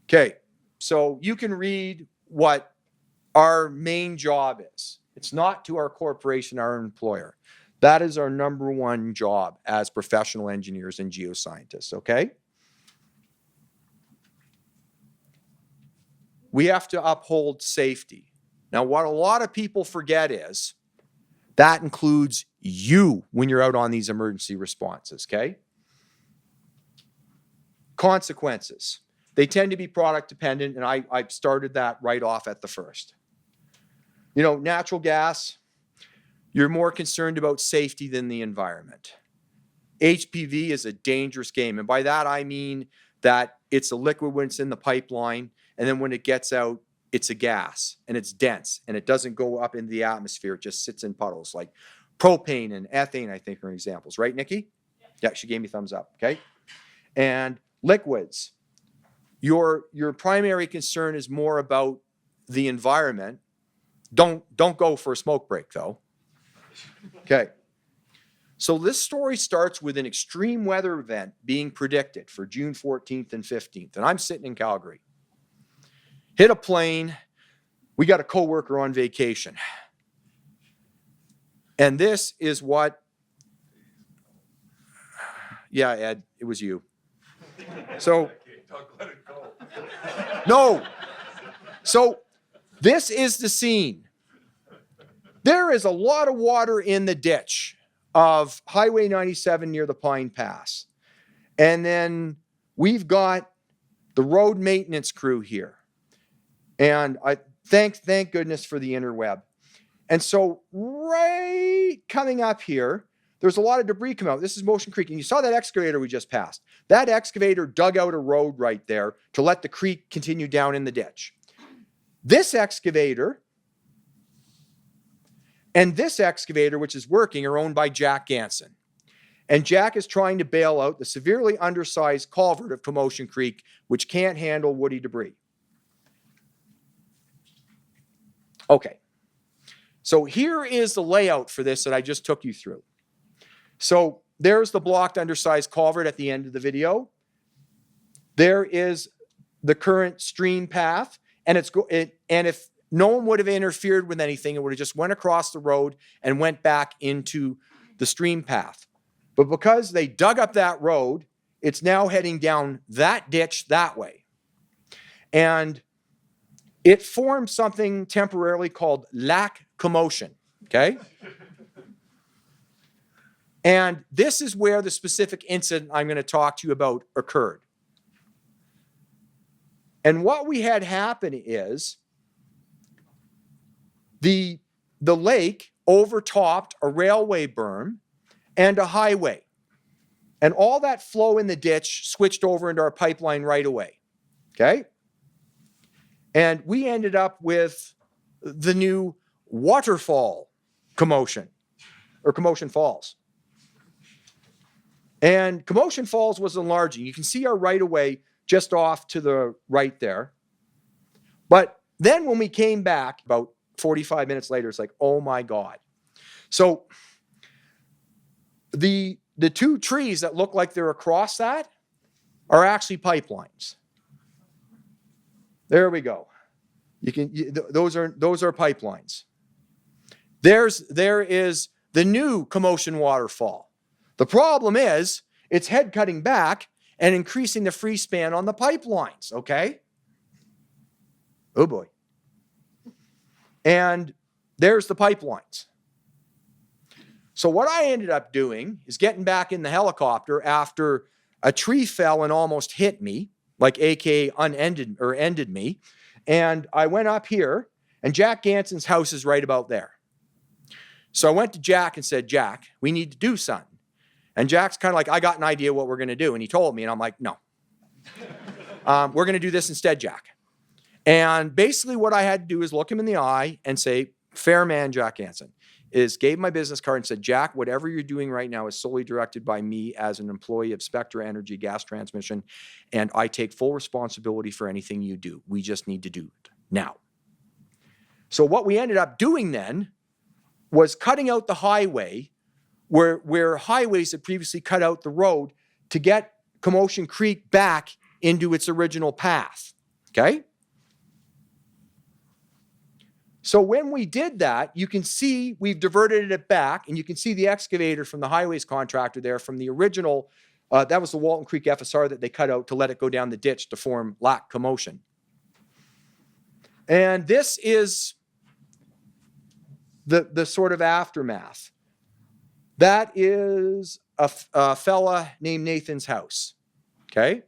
Okay, so you can read what our main job is. It's not to our corporation, our employer. That is our number one job as professional engineers and geoscientists, okay? We have to uphold safety. Now, what a lot of people forget is that includes you when you're out on these emergency responses, okay? Consequences. They tend to be product dependent, and I started that right off at the first. You know, natural gas, you're more concerned about safety than the environment. HPV is a dangerous game, and by that I mean that it's a liquid when it's in the pipeline, and then when it gets out, it's a gas, and it's dense, and it doesn't go up into the atmosphere. It just sits in puddles. Like propane and ethane, I think, are examples. Right, Nikki? Yeah, she gave me thumbs up, okay? And liquids. Your primary concern is more about the environment. Don't go for a smoke break, though. Okay. So this story starts with an extreme weather event being predicted for June 14th and 15th. And I'm sitting in Calgary. Hit a plane. We got a coworker on vacation. And this is what, yeah, Ed, it was you. So, no. So this is the scene. There is a lot of water in the ditch of Highway 97 near the Pine Pass. And then we've got the road maintenance crew here. And I thank goodness for the interweb. And so right coming up here, there's a lot of debris coming out. This is Motion Creek. And you saw that excavator we just passed. That excavator dug out a road right there to let the creek continue down in the ditch. This excavator and this excavator, which is working, are owned by Jack Ganson. And Jack is trying to bail out the severely undersized culvert of Commotion Creek, which can't handle woody debris. Okay. So here is the layout for this that I just took you through. So there's the blocked undersized culvert at the end of the video. There is the current stream path, and and if no one would have interfered with anything, it would have just went across the road and went back into the stream path. But because they dug up that road, it's now heading down that ditch that way. And it formed something temporarily called lac commotion, okay? And this is where the specific incident I'm going to talk to you about occurred. And what we had happen is the lake overtopped a railway berm and a highway. And all that flow in the ditch switched over into our pipeline right away, okay? And we ended up with the new waterfall commotion, or Commotion Falls. And Commotion Falls was enlarging. You can see our right-of-way just off to the right there. But then when we came back, about 45 minutes later, it's like, oh my God. So the two trees that look like they're across that are actually pipelines. There we go. Those are pipelines. There is the new Commotion waterfall. The problem is it's head cutting back and increasing the free span on the pipelines, okay? Oh boy. And there's the pipelines. So what I ended up doing is getting back in the helicopter after a tree fell and almost hit me, like AKA ended me. And I went up here, and Jack Ganson's house is right about there. So I went to Jack and said, Jack, we need to do something. And Jack's kind of like, I got an idea what we're going to do. And he told me, and I'm like, no. We're going to do this instead, Jack. And basically what I had to do is look him in the eye and say, fair man, Jack Ganson, gave my business card and said, Jack, whatever you're doing right now is solely directed by me as an employee of Spectra Energy Gas Transmission, and I take full responsibility for anything you do. We just need to do it now. So what we ended up doing then was cutting out the highway where highways had previously cut out the road to get Commotion Creek back into its original path, okay? So when we did that, you can see we've diverted it back, and you can see the excavator from the highways contractor there from the original, that was the Walton Creek FSR that they cut out to let it go down the ditch to form lac commotion. And this is the sort of aftermath. That is a fella named Nathan's house, okay?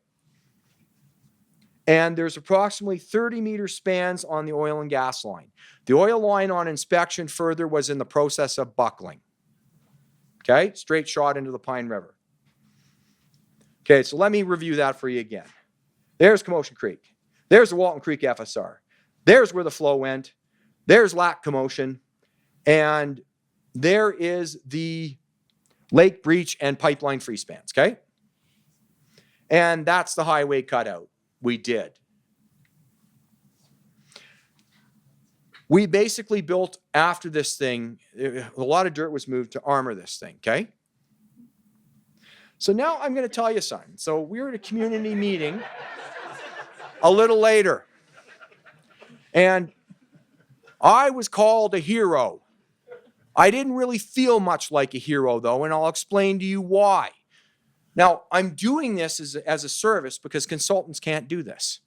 And there's approximately 30-meter spans on the oil and gas line. The oil line on inspection further was in the process of buckling, okay? Straight shot into the Pine River. Okay, so let me review that for you again. There's Commotion Creek. There's the Walton Creek FSR. There's where the flow went. There's lac commotion. And there is the lake breach and pipeline free spans, okay? And that's the highway cutout. We did. We basically built after this thing, a lot of dirt was moved to armor this thing, okay? So now I'm going to tell you something. So we were at a community meeting a little later, and I was called a hero. I didn't really feel much like a hero, though, and I'll explain to you why. Now, I'm doing this as a service because consultants can't do this,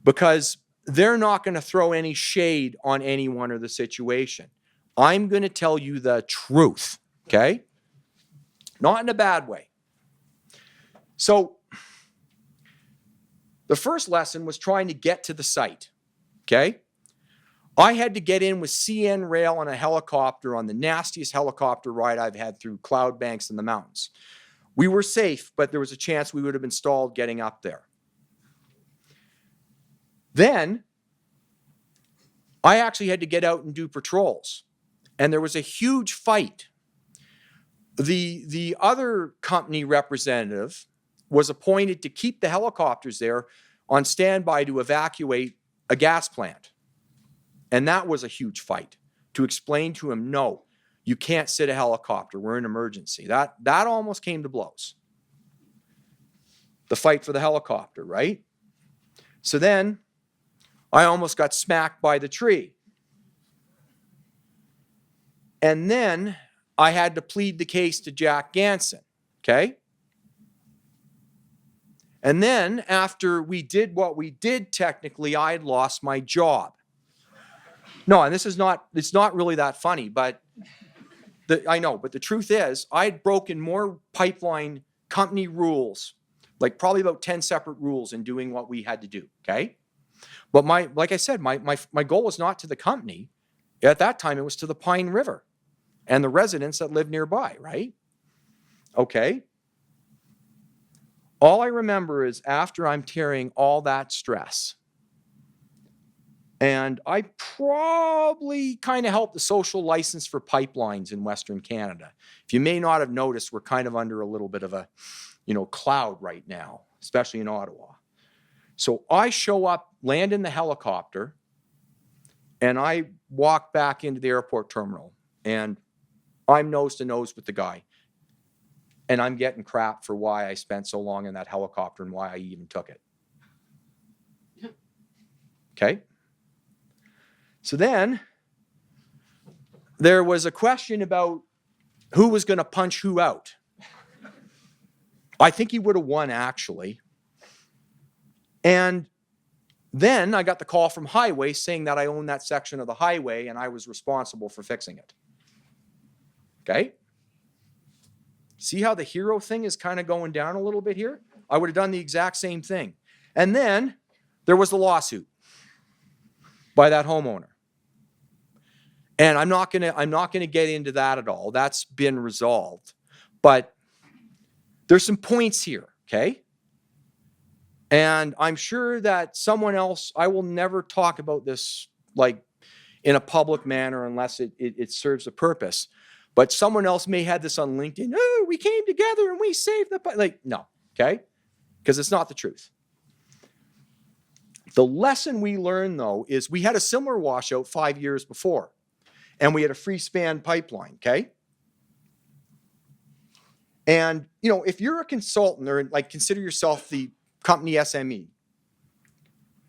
because they're not going to throw any shade on anyone or the situation. I'm going to tell you the truth, okay? Not in a bad way. So the first lesson was trying to get to the site, okay? I had to get in with CN Rail on a helicopter on the nastiest helicopter ride I've had through cloud banks in the mountains. We were safe, but there was a chance we would have been stalled getting up there. Then I actually had to get out and do patrols, and there was a huge fight. The other company representative was appointed to keep the helicopters there on standby to evacuate a gas plant. And that was a huge fight to explain to him, no, you can't sit a helicopter. We're in emergency. That almost came to blows. The fight for the helicopter, right? So then I almost got smacked by the tree. And then I had to plead the case to Jack Ganson, okay? And then after we did what we did, technically, I had lost my job. No, and it's not really that funny, but I know, but the truth is, I had broken more pipeline company rules, like probably about 10 separate rules in doing what we had to do, okay? But like I said, my goal was not to the company. At that time, it was to the Pine River and the residents that live nearby, right? Okay. All I remember is after I'm carrying all that stress, and I probably kind of helped the social license for pipelines in Western Canada. If you may not have noticed, we're kind of under a little bit of a, cloud right now, especially in Ottawa. So I show up, land in the helicopter, and I walk back into the airport terminal, and I'm nose to nose with the guy. And I'm getting crap for why I spent so long in that helicopter and why I even took it. Okay? So then there was a question about who was going to punch who out. I think he would have won, actually. And then I got the call from Highway saying that I owned that section of the highway and I was responsible for fixing it. Okay? See how the hero thing is kind of going down a little bit here? I would have done the exact same thing. And then there was the lawsuit by that homeowner. And I'm not gonna get into that at all. That's been resolved. But there's some points here, okay? And I'm sure that someone else, I will never talk about this like in a public manner unless it serves a purpose. But someone else may have this on LinkedIn. Oh, we came together and we saved the no, okay? Because it's not the truth. The lesson we learned, though, is we had a similar washout 5 years before. And we had a free span pipeline, okay? And, if you're a consultant or like consider yourself the company SME,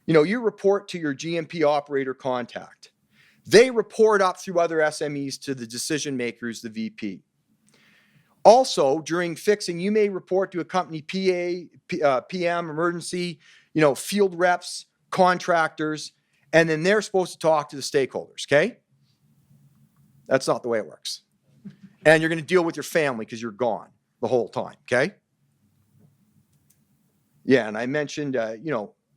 you report to your GMP operator contact. They report up through other SMEs to the decision makers, the VP. Also, during fixing, you may report to a company PM, emergency, field reps, contractors, and then they're supposed to talk to the stakeholders, okay? That's not the way it works. And you're going to deal with your family because you're gone the whole time, okay? Yeah, and I mentioned, I'm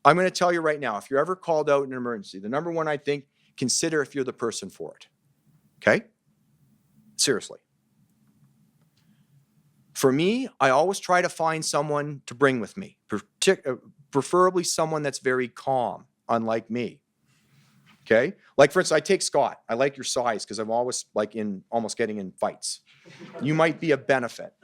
going to tell you right now, if you're ever called out in an emergency, the number one, I think, consider if you're the person for it. Okay? Seriously. For me, I always try to find someone to bring with me, preferably someone that's very calm, unlike me. Okay? Like, for instance, I take Scott. I like your size because I'm always almost getting in fights. You might be a benefit.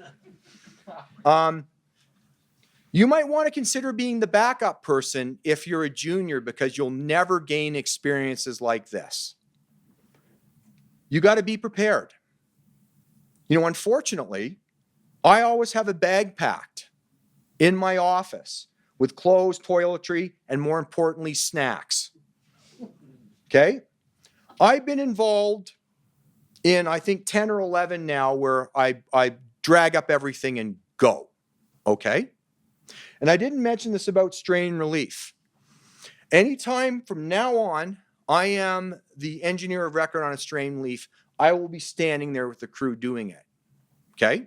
You might want to consider being the backup person if you're a junior because you'll never gain experiences like this. You got to be prepared. Unfortunately, I always have a bag packed in my office with clothes, toiletry, and more importantly, snacks. Okay? I've been involved in, I think, 10 or 11 now where I drag up everything and go. Okay? And I didn't mention this about strain relief. Anytime from now on, I am the engineer of record on a strain relief, I will be standing there with the crew doing it. Okay?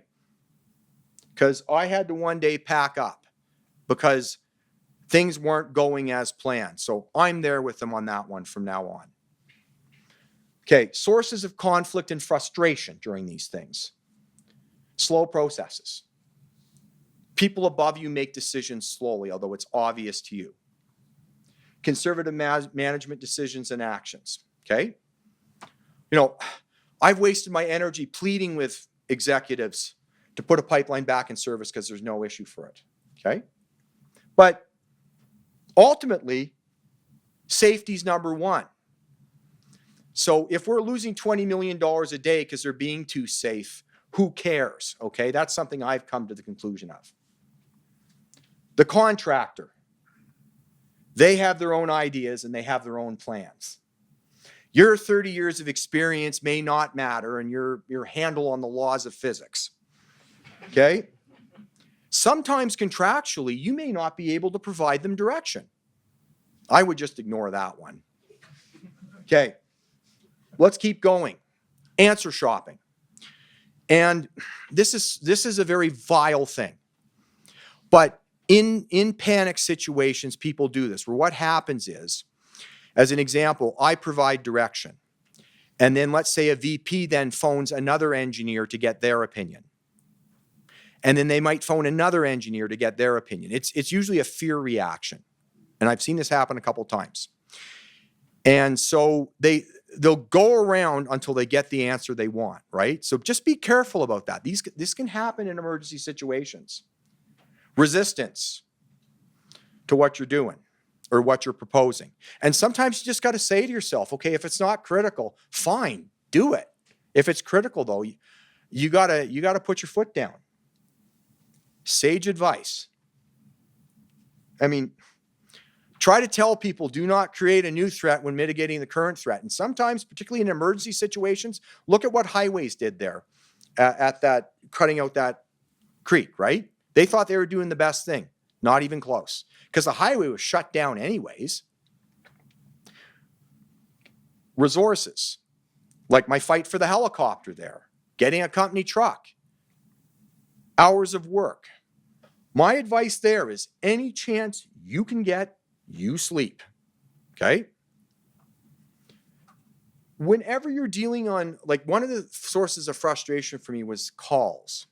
Because I had to one day pack up because things weren't going as planned. So I'm there with them on that one from now on. Okay, sources of conflict and frustration during these things. Slow processes. People above you make decisions slowly, although it's obvious to you. Conservative management decisions and actions, okay? I've wasted my energy pleading with executives to put a pipeline back in service because there's no issue for it, okay? But ultimately, safety's number one. So if we're losing $20 million a day because they're being too safe, who cares, okay? That's something I've come to the conclusion of. The contractor. They have their own ideas and they have their own plans. Your 30 years of experience may not matter and your handle on the laws of physics. Okay? Sometimes contractually, you may not be able to provide them direction. I would just ignore that one. Okay, let's keep going. Answer shopping. And this is a very vile thing. But in panic situations, people do this, where what happens is, as an example, I provide direction. And then let's say a VP then phones another engineer to get their opinion. And then they might phone another engineer to get their opinion. It's usually a fear reaction. And I've seen this happen a couple times. And so they'll go around until they get the answer they want, right? So just be careful about that. This can happen in emergency situations. Resistance to what you're doing or what you're proposing. And sometimes you just got to say to yourself, okay, if it's not critical, fine, do it. If it's critical though, you gotta put your foot down. Sage advice. I mean, try to tell people, do not create a new threat when mitigating the current threat. And sometimes, particularly in emergency situations, look at what highways did there at that, cutting out that creek, right? They thought they were doing the best thing. Not even close. Because the highway was shut down anyways. Resources. Like my fight for the helicopter there. Getting a company truck. Hours of work. My advice there is any chance you can get, you sleep. Okay? Whenever you're dealing on, like one of the sources of frustration for me was calls.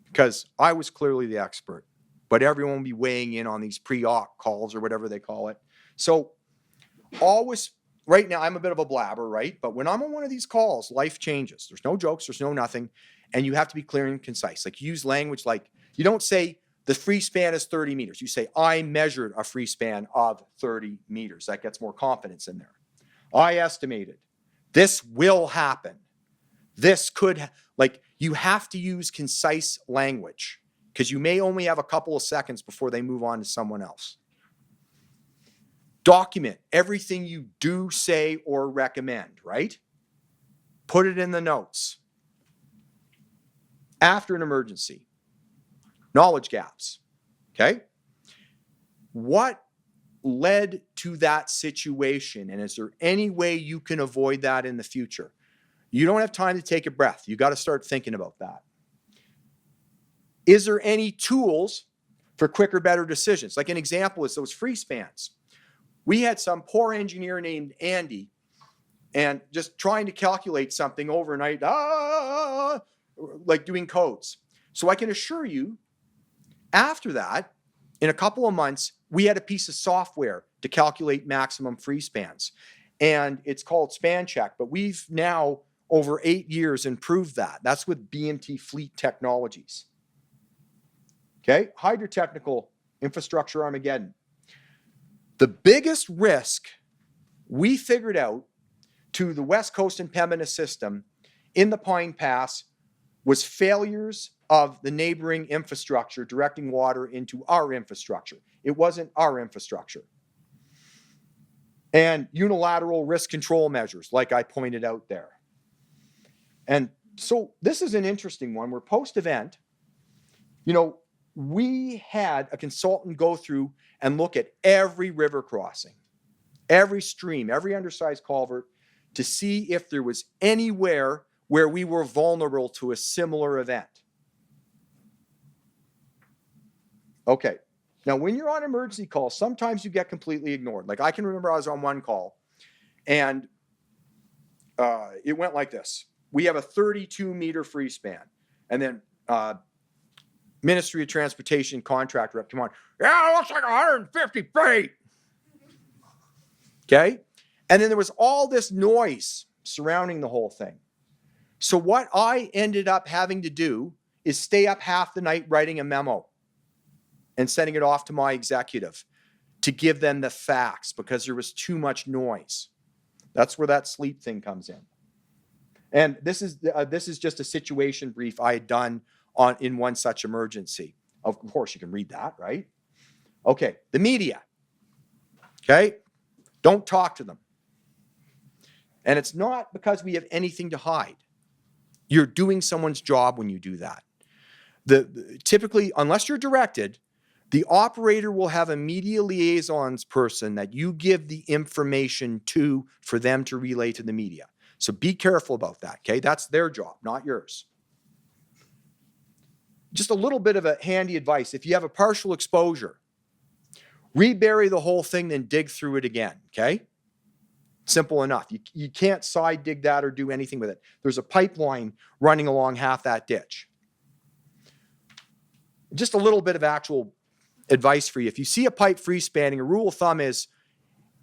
Because I was clearly the expert. But everyone will be weighing in on these pre-op calls or whatever they call it. So always, right now, I'm a bit of a blabber, right? But when I'm on one of these calls, life changes. There's no jokes, there's no nothing. And you have to be clear and concise. Like use language like, you don't say the free span is 30 meters. You say, I measured a free span of 30 meters. That gets more confidence in there. I estimated. This will happen. This could, like, you have to use concise language because you may only have a couple of seconds before they move on to someone else. Document everything you do, say, or recommend, right? Put it in the notes. After an emergency. Knowledge gaps, okay? What led to that situation, and is there any way you can avoid that in the future? You don't have time to take a breath. You got to start thinking about that. Is there any tools for quicker, better decisions? Like an example is those free spans. We had some poor engineer named Andy and just trying to calculate something overnight, like doing codes. So I can assure you, after that, in a couple of months, we had a piece of software to calculate maximum free spans. And it's called Span Check, but we've now, over 8 years, improved that. That's with BMT Fleet Technologies. Okay, Hydrotechnical Infrastructure Armageddon. The biggest risk we figured out to the West Coast and Pembina system in the Pine Pass was failures of the neighboring infrastructure directing water into our infrastructure. It wasn't our infrastructure. And unilateral risk control measures, like I pointed out there. And so this is an interesting one where post-event, you know, we had a consultant go through and look at every river crossing, every stream, every undersized culvert to see if there was anywhere where we were vulnerable to a similar event. Okay, now when you're on emergency calls, sometimes you get completely ignored. Like I can remember I was on one call and it went like this. We have a 32-meter free span. And then Ministry of Transportation contract rep, come on. Yeah, it looks like 150 feet. Okay? And then there was all this noise surrounding the whole thing. So what I ended up having to do is stay up half the night writing a memo and sending it off to my executive to give them the facts because there was too much noise. That's where that sleep thing comes in. And this is just a situation brief I had done in one such emergency. Of course, you can read that, right? Okay, the media. Okay? Don't talk to them. And it's not because we have anything to hide. You're doing someone's job when you do that. Typically, unless you're directed, the operator will have a media liaisons person that you give the information to for them to relay to the media. So be careful about that, okay? That's their job, not yours. Just a little bit of a handy advice. If you have a partial exposure, rebury the whole thing, then dig through it again, okay? Simple enough. You can't side dig that or do anything with it. There's a pipeline running along half that ditch. Just a little bit of actual advice for you. If you see a pipe free spanning, a rule of thumb is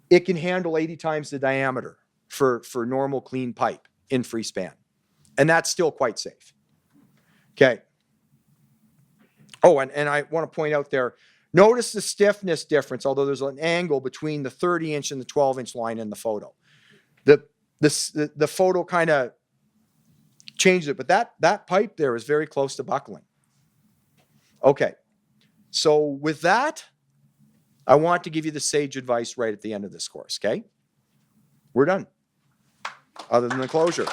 it can handle 80 times the diameter for normal clean pipe in free span. And that's still quite safe. Okay. Oh, and I want to point out there, notice the stiffness difference, although there's an angle between the 30-inch and the 12-inch line in the photo. The photo kind of changed it, but that pipe there is very close to buckling. Okay, so with that, I want to give you the sage advice right at the end of this course, okay? We're done, other than the closure.